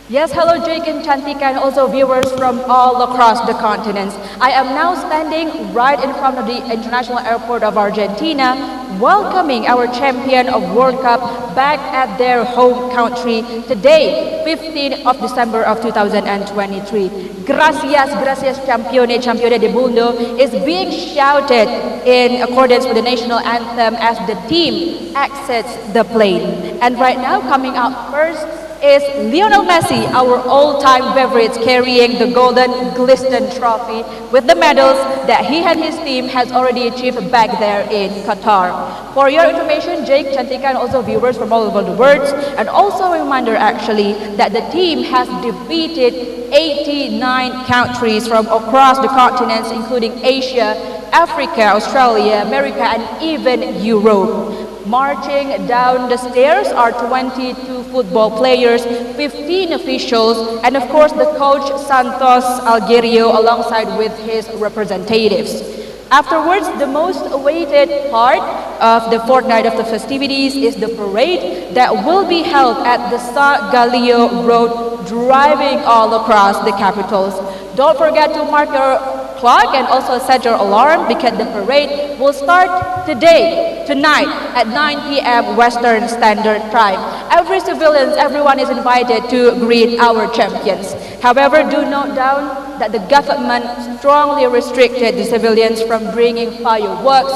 Yes, hello Jake and Chantika and also viewers from all across the continents. I am now standing right in front of the International Airport of Argentina, welcoming our champion of World Cup back at their home country today, 15th of December of 2023. Gracias, gracias campione, campione del mundo is being shouted in accordance with the national anthem as the team exits the plane. And right now, coming out first is Lionel Messi, our all-time favorite, carrying the golden Glisten trophy with the medals that he and his team has already achieved back there in Qatar. For your information, Jake, Chantika, and also viewers from all over the world, and also a reminder actually that the team has defeated 89 countries from across the continents, including Asia, Africa, Australia, America, and even Europe. Marching down the stairs are 22 football players, 15 officials, and of course the coach Santos Algerio alongside with his representatives. Afterwards, the most awaited part of the fortnight of the festivities is the parade that will be held at the Sa Galileo Road, driving all across the capitals. Don't forget to mark your clock and also set your alarm because the parade will start tonight at 9 p.m. Western Standard Time. Everyone is invited to greet our champions. However, do note down that the government strongly restricted the civilians from bringing fireworks,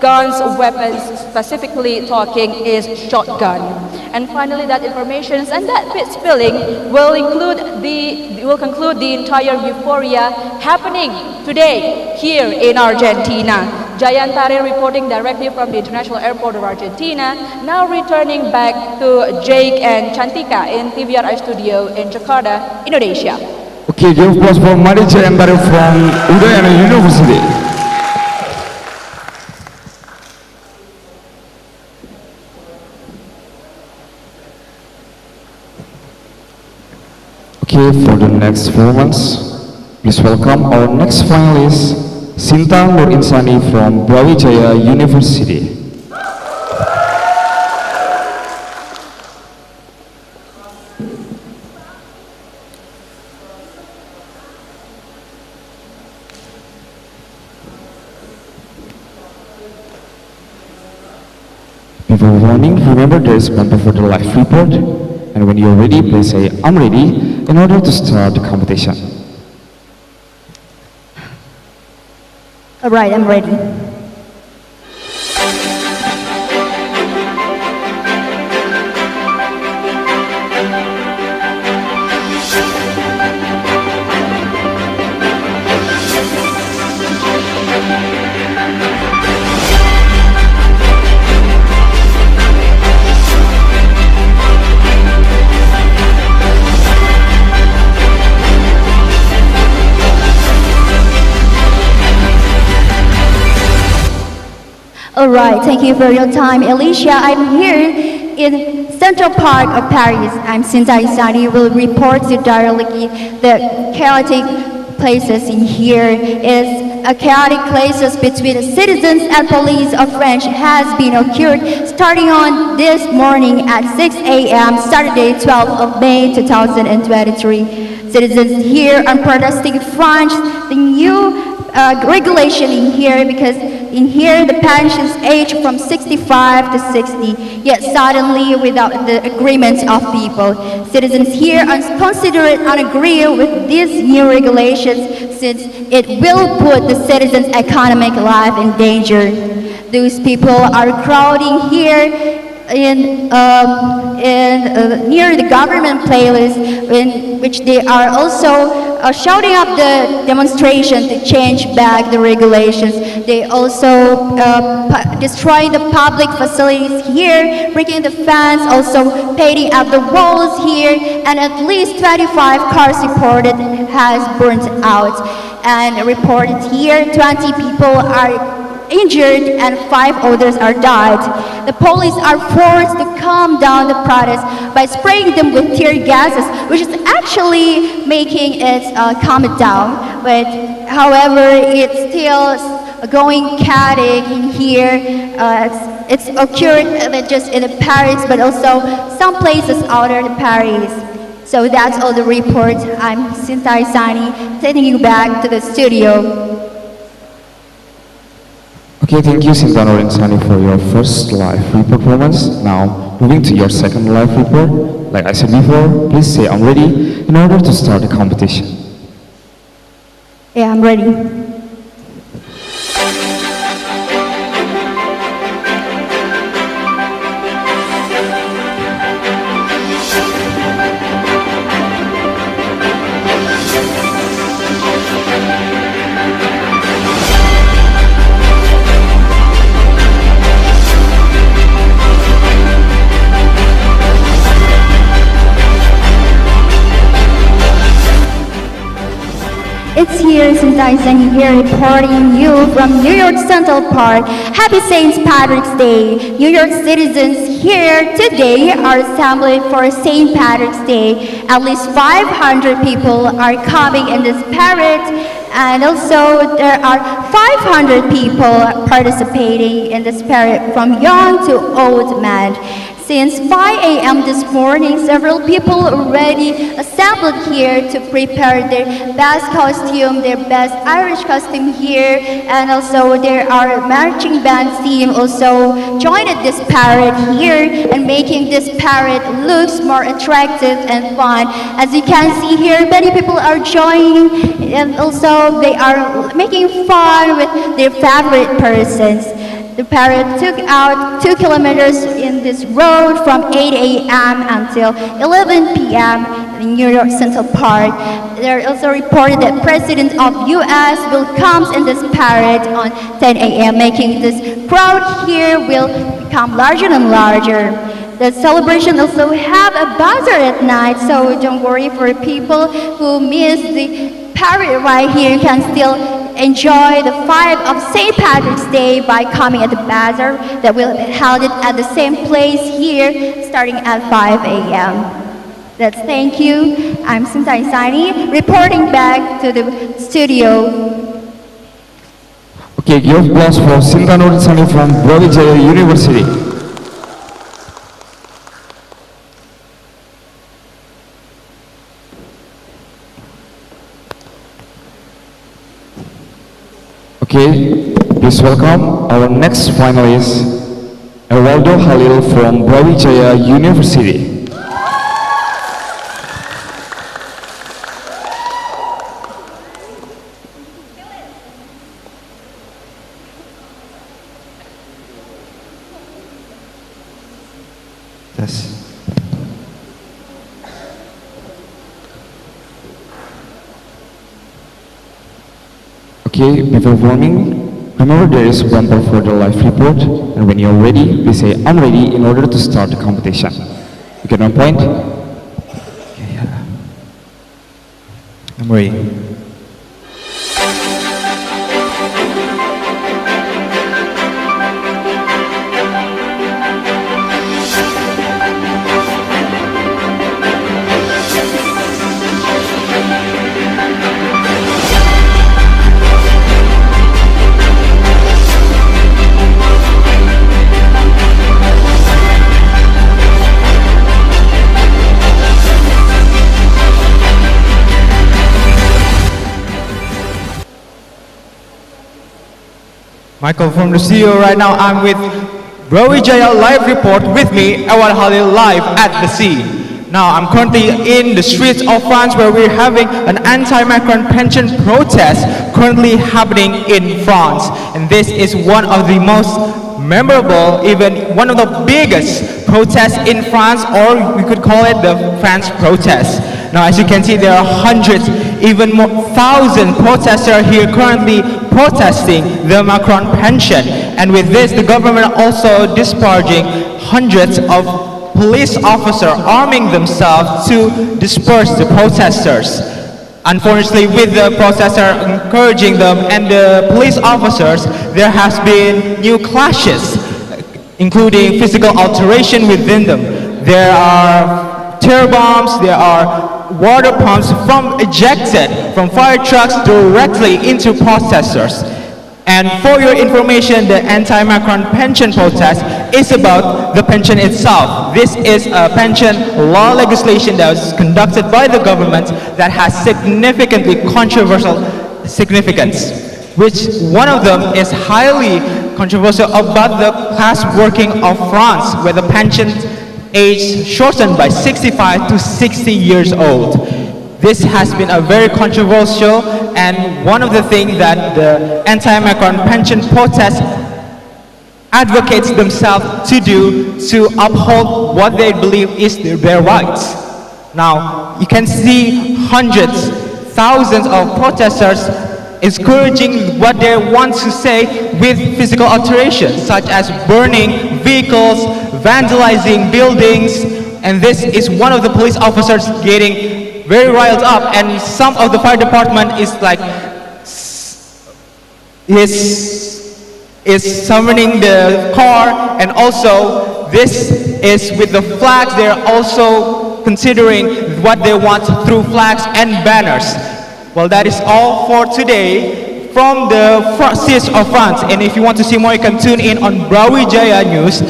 guns, weapons, specifically talking is shotgun. And finally, that information and that bit spilling will conclude the entire euphoria happening today here in Argentina. Jayantari reporting directly from the International Airport of Argentina, now returning back to Jake and Chantika in TVRI studio in Jakarta, Indonesia. Okay, give applause for Marijantari from Udayana University. Okay, for the next performance, please welcome our next finalist, Sinta Nur Insani from BRAWIJAYA University. a warning, remember there is one for the live report. And when you're ready, please say, I'm ready, in order to start the competition. All right, I'm ready. All right, thank you for your time, Alicia. I'm here in Central Park of Paris. I'm Sinta Isani, will report to directly the chaotic places in here. Is a chaotic places between the citizens and police of French has been occurred starting on this morning at 6 a.m. Saturday, 12th of May 2023. Citizens here are protesting France the new regulation in here because in here the pensions age from 65 to 60, yet suddenly without the agreement of people. Citizens here are considered unagree with these new regulations since it will put the citizens' economic life in danger. Those people are crowding here near the government place, in which they are also shouting up the demonstration to change back the regulations. They also destroying the public facilities here, breaking the fence, also painting up the walls here, and at least 25 cars reported has burnt out. And reported here, 20 people are injured and 5 others are died. The police are forced to calm down the protest by spraying them with tear gases, which is actually making it calm it down. But however, it's still going chaotic in here. It's occurred not just in Paris, but also some places outside of Paris. So that's all the reports. I'm Sinta Isani, taking you back to the studio. Okay, thank you, Sinta Nurinsani, for your first live report performance. Now, moving to your second live report. Like I said before, please say I'm ready in order to start the competition. Yeah, I'm ready. It's here, Sinta Isani here reporting you from New York Central Park. Happy St. Patrick's Day. New York citizens here today are assembling for St. Patrick's Day. At least 500 people are coming in this parade, and also there are 500 people participating in this parade from young to old man. Since 5 a.m. this morning, several people already assembled here to prepare their best costume, their best Irish costume here, and also there are marching band team also joined this parade here and making this parade looks more attractive and fun. As you can see here, many people are joining, and also they are making fun with their favorite persons. The parade took out 2 kilometers in this road from 8 a.m. until 11 p.m. in New York Central Park. There also reported that President of U.S. will come in this parade on 10 a.m., making this crowd here will become larger and larger. The celebration also have a bazaar at night, so don't worry for people who miss the parade right here. You can still enjoy the vibe of St. Patrick's Day by coming at the bazaar that will be held at the same place here starting at 5 a.m. That's thank you. I'm Sinta Isani reporting back to the studio. Okay, give applause for Sinta Nurinsani from BRAWIJAYA University. Okay, please welcome our next finalist, Ewaldo Halil from BRAWIJAYA University. Yes. Okay, before warming, remember there is bumper for the live report, and when you're ready, please say I'm ready in order to start the competition. You get my point? I'm ready. Michael from the studio right now. I'm with BRAWIJAYA live report with me, Ewaldo Halil live at the sea. Now I'm currently in the streets of France where we're having an anti-Macron pension protest currently happening in France. And this is one of the most memorable, even one of the biggest protests in France, or we could call it the France protest. Now as you can see, there are hundreds, even more thousand protesters here currently protesting the Macron pension. And with this, the government also discharging hundreds of police officers arming themselves to disperse the protesters. Unfortunately, with the protesters encouraging them and the police officers, there has been new clashes, including physical alteration within them. There are tear bombs, there are water pumps ejected from fire trucks directly into protesters. And for your information, the anti-Macron pension protest is about the pension itself. This is a pension law legislation that was conducted by the government that has significantly controversial significance, which one of them is highly controversial about the class working of France, where the pension age shortened by 65 to 60 years old. This has been a very controversial, and one of the things that the anti-Macron pension protest advocates themselves to do to uphold what they believe is their rights. Now, you can see hundreds, thousands of protesters encouraging what they want to say with physical alterations, such as burning vehicles, vandalizing buildings, and this is one of the police officers getting very riled up, and some of the fire department is like is summoning the car, and also this is with the flags. They're also considering what they want through flags and banners. Well, that is all for today from the streets of France, and if you want to see more, you can tune in on BRAWIJAYA News.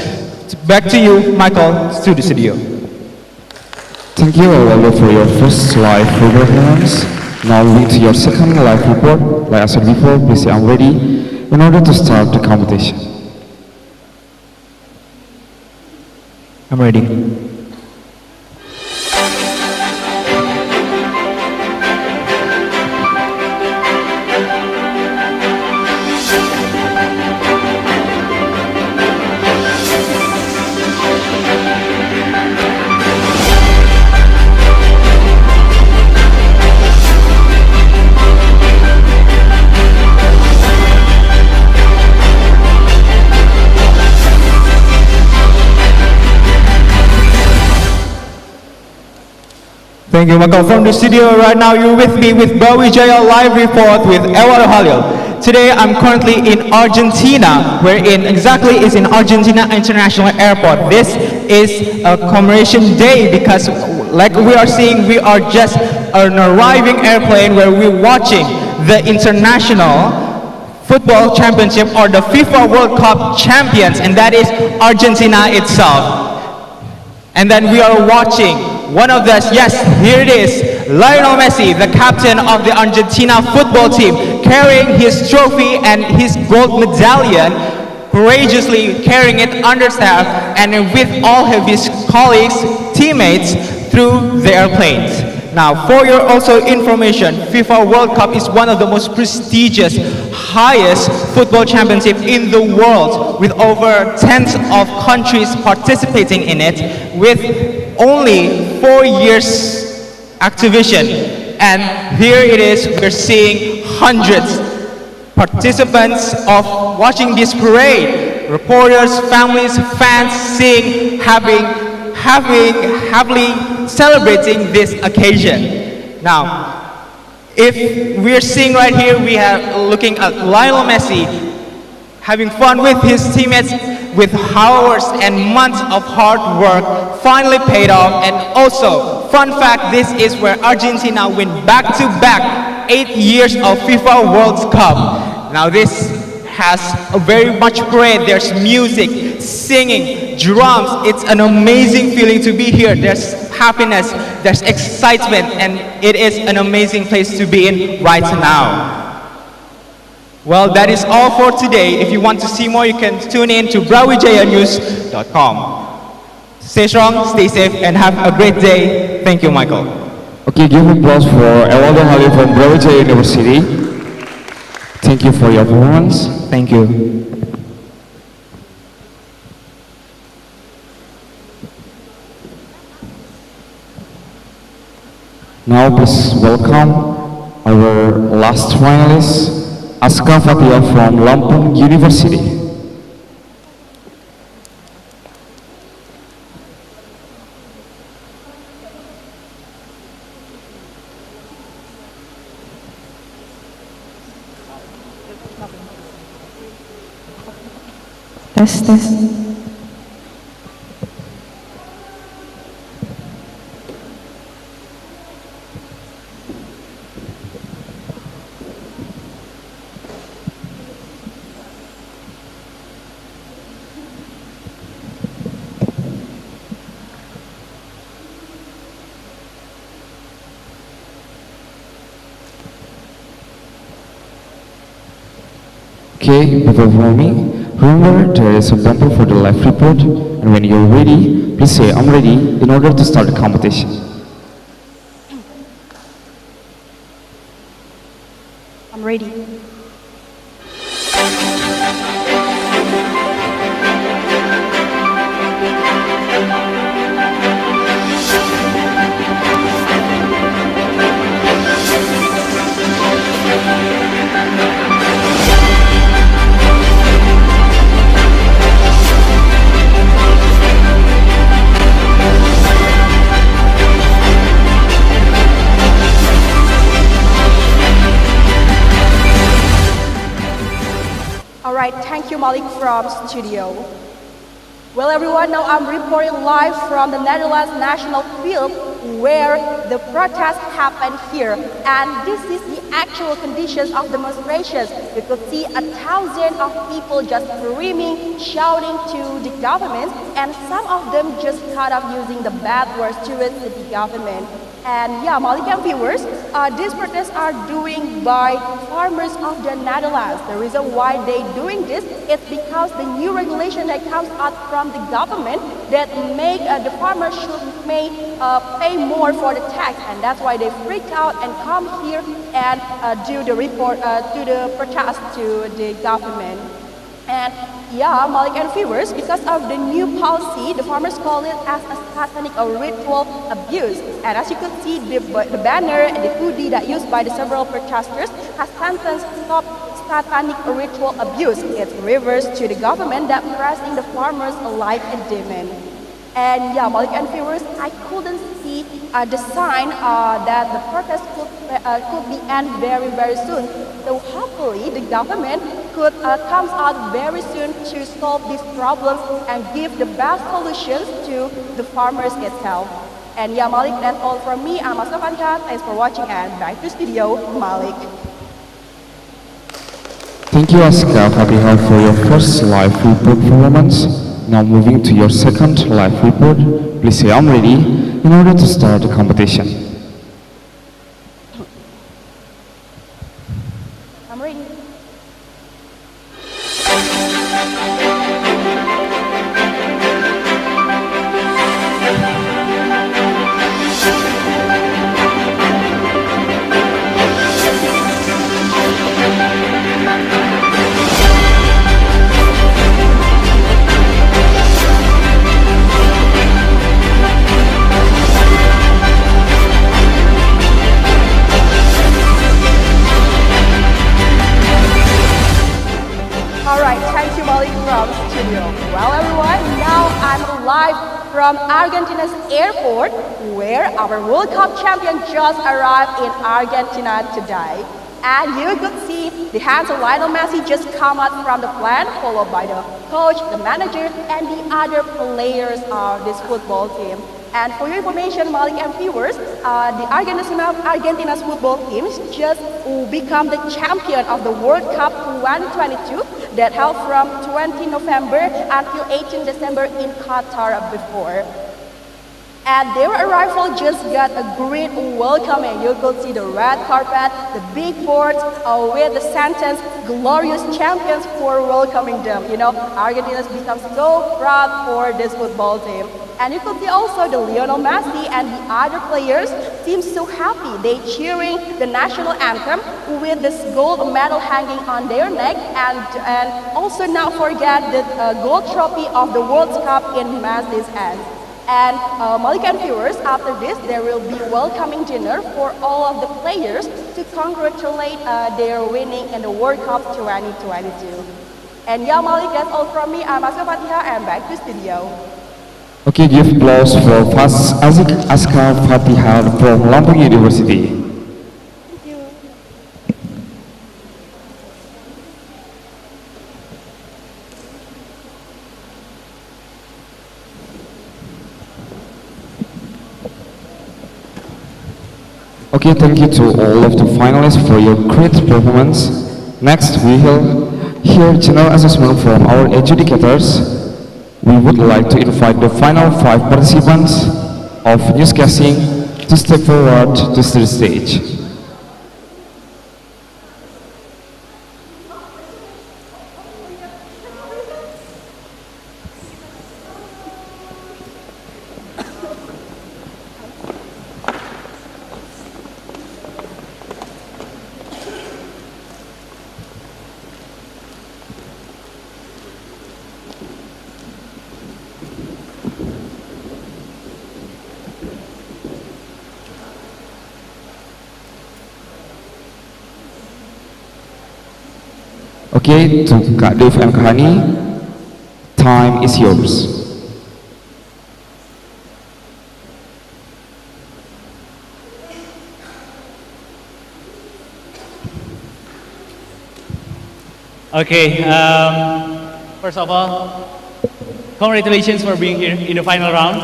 Back to you, Michael, to the studio. Thank you, Ewaldo, for your first live performance. Now moving to your second live report. Like I said before, please say I'm ready in order to start the competition. I'm ready. Thank you, Michael. From the studio right now, you're with me with BRAWIJAYA live report with Ewaldo Halil. Today, I'm currently in Argentina, wherein exactly is in Argentina International Airport. This is a commemoration day because, like we are seeing, we are just an arriving airplane where we're watching the international football championship, or the FIFA World Cup champions, and that is Argentina itself. And then we are watching one of the, yes, here it is, Lionel Messi, the captain of the Argentina football team, carrying his trophy and his gold medallion, courageously carrying it understaffed and with all of his colleagues, teammates through the airplanes. Now, for your also information, FIFA World Cup is one of the most prestigious, highest football championship in the world, with over tens of countries participating in it, with only 4 years activation. And here it is, we're seeing hundreds participants of watching this parade, reporters, families, fans seeing, happily celebrating this occasion. Now, if we're seeing right here, we are looking at Lionel Messi having fun with his teammates, with hours and months of hard work finally paid off. And also, fun fact, this is where Argentina win back-to-back 8 years of FIFA World Cup. Now this has a very much parade. There's music, singing, drums. It's an amazing feeling to be here. There's happiness, there's excitement, and it is an amazing place to be in right now. Well, that is all for today. If you want to see more, you can tune in to BRAWIJAYAnews.com. Stay strong, stay safe, and have a great day. Thank you, Michael. Okay, give applause for Ewaldo Halim from BRAWIJAYA University. Thank you for your performance. Thank you. Now please welcome our last finalist, Aska Fatia from Lampung University. Tes. Okay, before forming, remember there is a bumper for the live report, and when you're ready, please say I'm ready in order to start the competition. I'm ready. Alright, thank you Malik from studio. Well everyone, now I'm reporting live from the Netherlands National Field where the protest happened here. And this is the actual conditions of demonstrations. You could see 1,000 of people just screaming, shouting to the government, and some of them just kind of using the bad words towards the government. And yeah, Malik and viewers, these protests are doing by farmers of the Netherlands. The reason why they doing this is because the new regulation that comes out from the government that make the farmers should pay more for the tax, and that's why they freaked out and come here and do the protest to the government. And yeah, Malik and viewers, because of the new policy, the farmers call it as a satanic or ritual abuse. And as you can see, the banner and the hoodie that used by the several protesters has sentenced stop satanic ritual abuse. It refers to the government that pressing the farmers like a demon. And yeah, Malik and viewers, I couldn't see the sign that the protest could be end very, very soon. So hopefully the government could come out very soon to solve these problems and give the best solutions to the farmers itself. And yeah, Malik, that's all from me. I'm Aska Fatia. Thanks for watching and back to studio, Malik. Thank you, Aska Fatia, for your first live report performance. Now moving to your second live report, please say I'm ready in order to start the competition. I'm ready. from Argentina's airport, where our World Cup champion just arrived in Argentina today. And you could see the hands of Lionel Messi just come out from the plane, followed by the coach, the manager, and the other players of this football team. And for your information, Malik and viewers, the Argentina's football team just become the champion of the World Cup 2022 that held from 20 November until 18 December in Qatar before. And their arrival just got a great welcoming. You could see the red carpet, the big boards with the sentence, glorious champions for welcoming them. You know, Argentina has become so proud for this football team. And you could see also the Lionel Messi and the other players seem so happy. They cheering the national anthem with this gold medal hanging on their neck, and also not forget the gold trophy of the World Cup in Messi's hands. And Malik and viewers, after this, there will be welcoming dinner for all of the players to congratulate their winning in the World Cup 2022. And yeah, Malik, that's all from me. I'm Aska Fatiha, and back to studio. Okay, give applause for Aska Fatiha from Lampung University. Okay, thank you to all of the finalists for your great performance. Next, we will hear general assessment from our adjudicators. We would like to invite the final 5 participants of newscasting to step forward to the stage. Okay, to Kak Dev and Kahani, time is yours. Okay, first of all, congratulations for being here in the final round.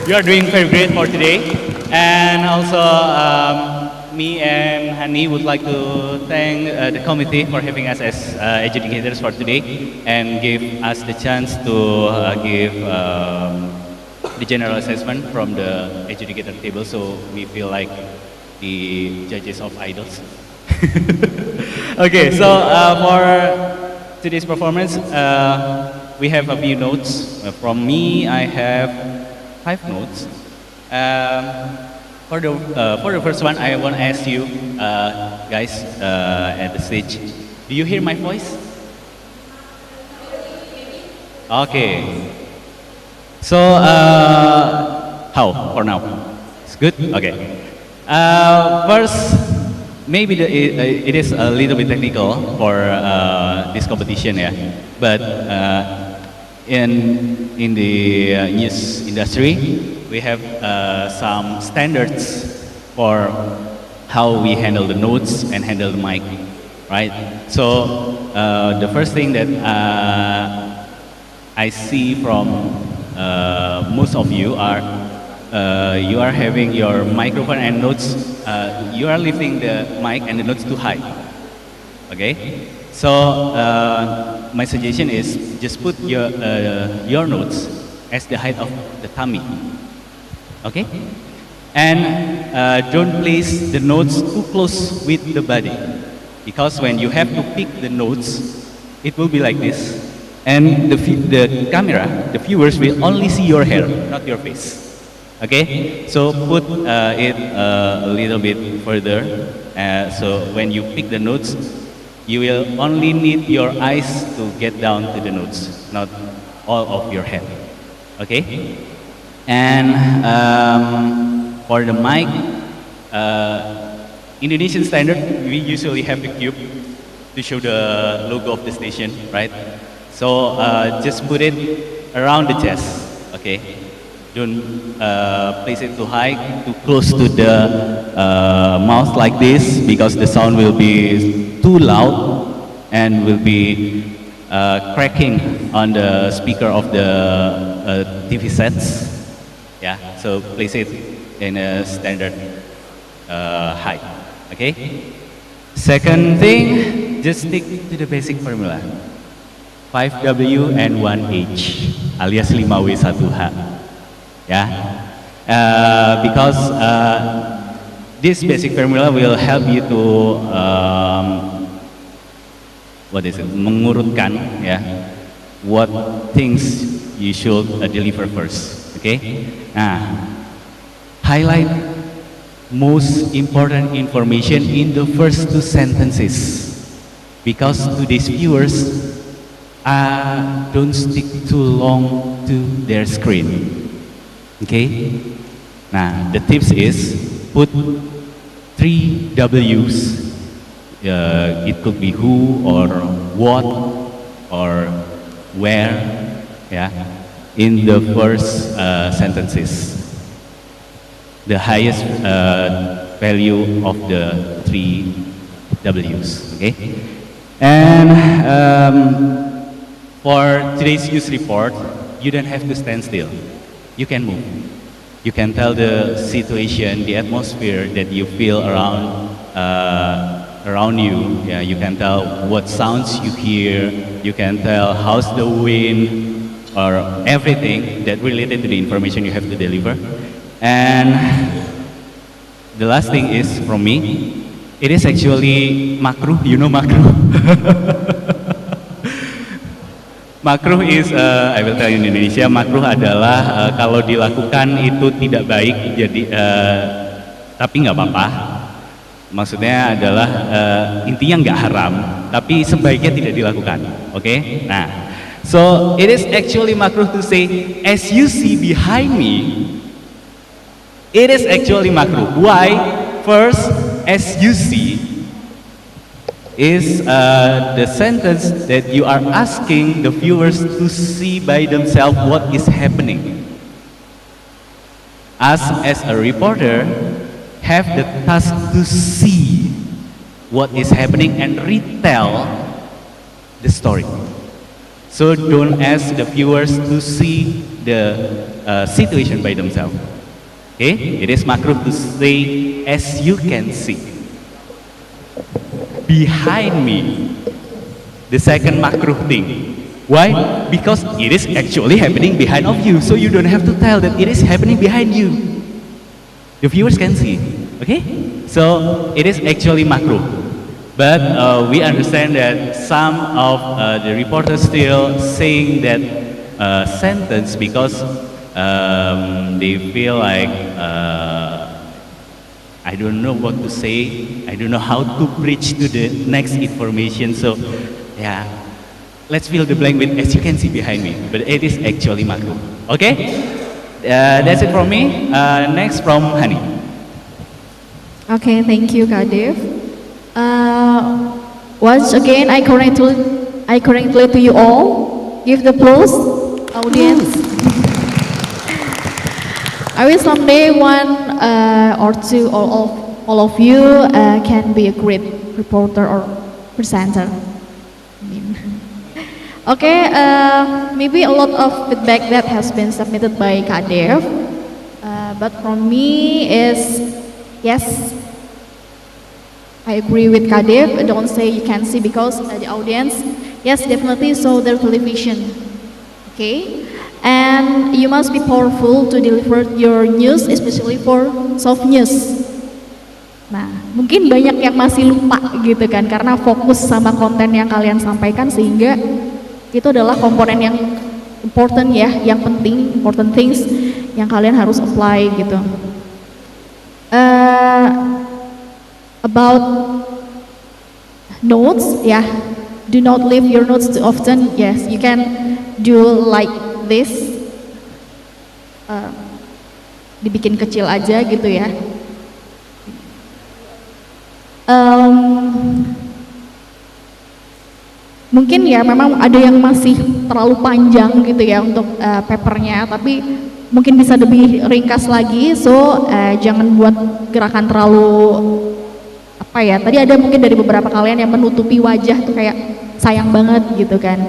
You are doing very great for today. And also, me and Hani would like to thank the committee for having us as educators for today and give us the chance to give the general assessment from the educator table, so we feel like the judges of idols. Okay, so for today's performance, we have a few notes. From me, I have 5 notes. For the first one, I want to ask you guys at the stage, do you hear my voice? Okay. So, how for now? It's good? Okay. First, maybe it is a little bit technical for this competition, yeah. But in the news industry, we have some standards for how we handle the notes and handle the mic, right? So the first thing that I see from most of you are you are having your microphone and notes, you are lifting the mic and the notes too high, okay? So my suggestion is just put your notes as the height of the tummy. Okay? And don't place the notes too close with the body, because when you have to pick the notes, it will be like this. And the camera, the viewers will only see your hair, not your face. Okay? So put it a little bit further. So when you pick the notes, you will only need your eyes to get down to the notes, not all of your head. Okay? And for the mic, Indonesian standard, we usually have the cube to show the logo of the station, right? So just put it around the chest, okay? Don't place it too high, too close to the mouth like this, because the sound will be too loud and will be cracking on the speaker of the TV sets. Yeah, so place it in a standard height. Okay. Second thing, just stick to the basic formula. 5W and 1H alias 5W1H. Yeah, because this basic formula will help you to mengurutkan, ya, what things you should deliver first. Okay, nah, highlight most important information in the first two sentences, because today's viewers don't stick too long to their screen. Okay, nah, the tips is put 3 W's. It could be who or what or where, yeah, in the first sentences. The highest value of the 3 W's. Okay, and for today's news report, you don't have to stand still. You can move. You can tell the situation, the atmosphere that you feel around you. Yeah, you can tell what sounds you hear. You can tell how's the wind, or everything that related to the information you have to deliver. And the last thing is from me. It is actually makruh. You know makruh? Makruh is, I will tell you in Indonesia, makruh adalah kalau dilakukan itu tidak baik, jadi tapi nggak apa-apa. Maksudnya adalah intinya nggak haram, tapi sebaiknya tidak dilakukan. Okay? Nah, so it is actually makruh to say, as you see behind me. It is actually makruh. Why? First, as you see is the sentence that you are asking the viewers to see by themselves what is happening. Us as a reporter have the task to see what is happening and retell the story. So don't ask the viewers to see the situation by themselves. Okay? It is makruh to say as you can see. Behind me, the second makruh thing. Why? Because it is actually happening behind of you, so you don't have to tell that it is happening behind you. The viewers can see. Okay? So it is actually makruh. But we understand that some of the reporters still saying that sentence because they feel like I don't know what to say. I don't know how to bridge to the next information. So, yeah, let's fill the blank with as you can see behind me. But it is actually makruh. Okay? That's it from me. Next from Hani. Okay, thank you, Kadif. Once again, I congratulate to you all. Give the applause, audience. I wish someday one or two or all of you can be a great reporter or presenter. Okay, maybe a lot of feedback that has been submitted by Kadif, but from me is yes, I agree with Kadif. Don't say you can see because the audience, yes, definitely saw their television. Okay. And you must be powerful to deliver your news, especially for soft news. Nah, mungkin banyak yang masih lupa gitu kan, karena fokus sama konten yang kalian sampaikan, sehingga itu adalah komponen yang important ya, yang penting, important things yang kalian harus apply gitu. About notes, ya, do not leave your notes too often. Yes, you can do like this, dibikin kecil aja gitu ya. Mungkin ya memang ada yang masih terlalu panjang gitu ya untuk papernya, tapi mungkin bisa lebih ringkas lagi, so jangan buat gerakan terlalu apa ya, tadi ada mungkin dari beberapa kalian yang menutupi wajah tuh kayak sayang banget gitu kan.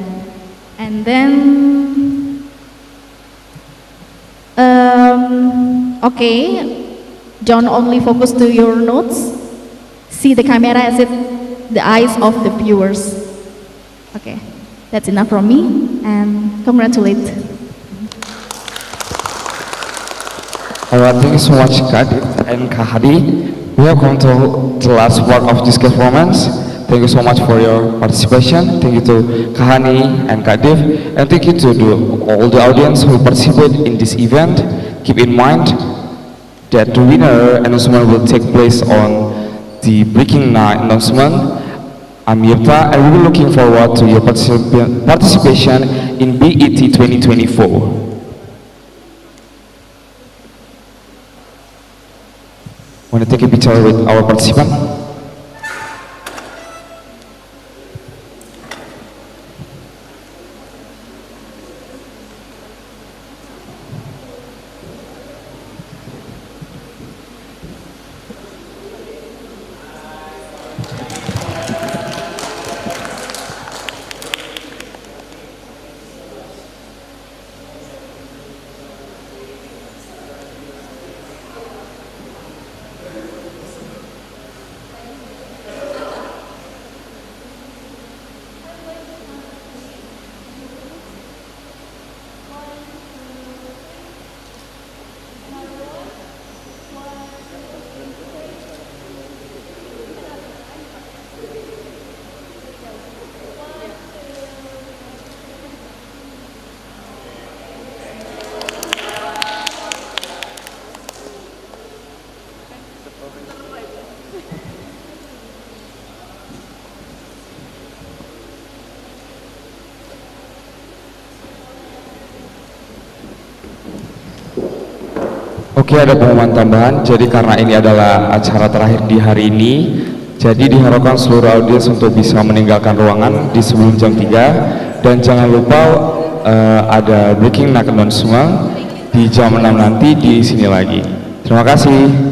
And then okay, don't only focus to your notes, see the camera as it the eyes of the viewers. Okay, that's enough from me, and congratulate. Alright, thank you so much, Kak and Kak Hadi. We have come to the last part of this performance. Thank you so much for your participation. Thank you to Kak Hani and Kak Div, and thank you to all the audience who participate in this event. Keep in mind that the winner announcement will take place on the breaking night announcement. I'm Yipta, and we're looking forward to your participation in BET 2024. Want to take a picture with our participant? Oke, ada pengumuman tambahan. Jadi karena ini adalah acara terakhir di hari ini, jadi diharapkan seluruh audiens untuk bisa meninggalkan ruangan di sebelum jam 3. Dan jangan lupa ada breaking news announcement di jam 6 nanti di sini lagi. Terima kasih.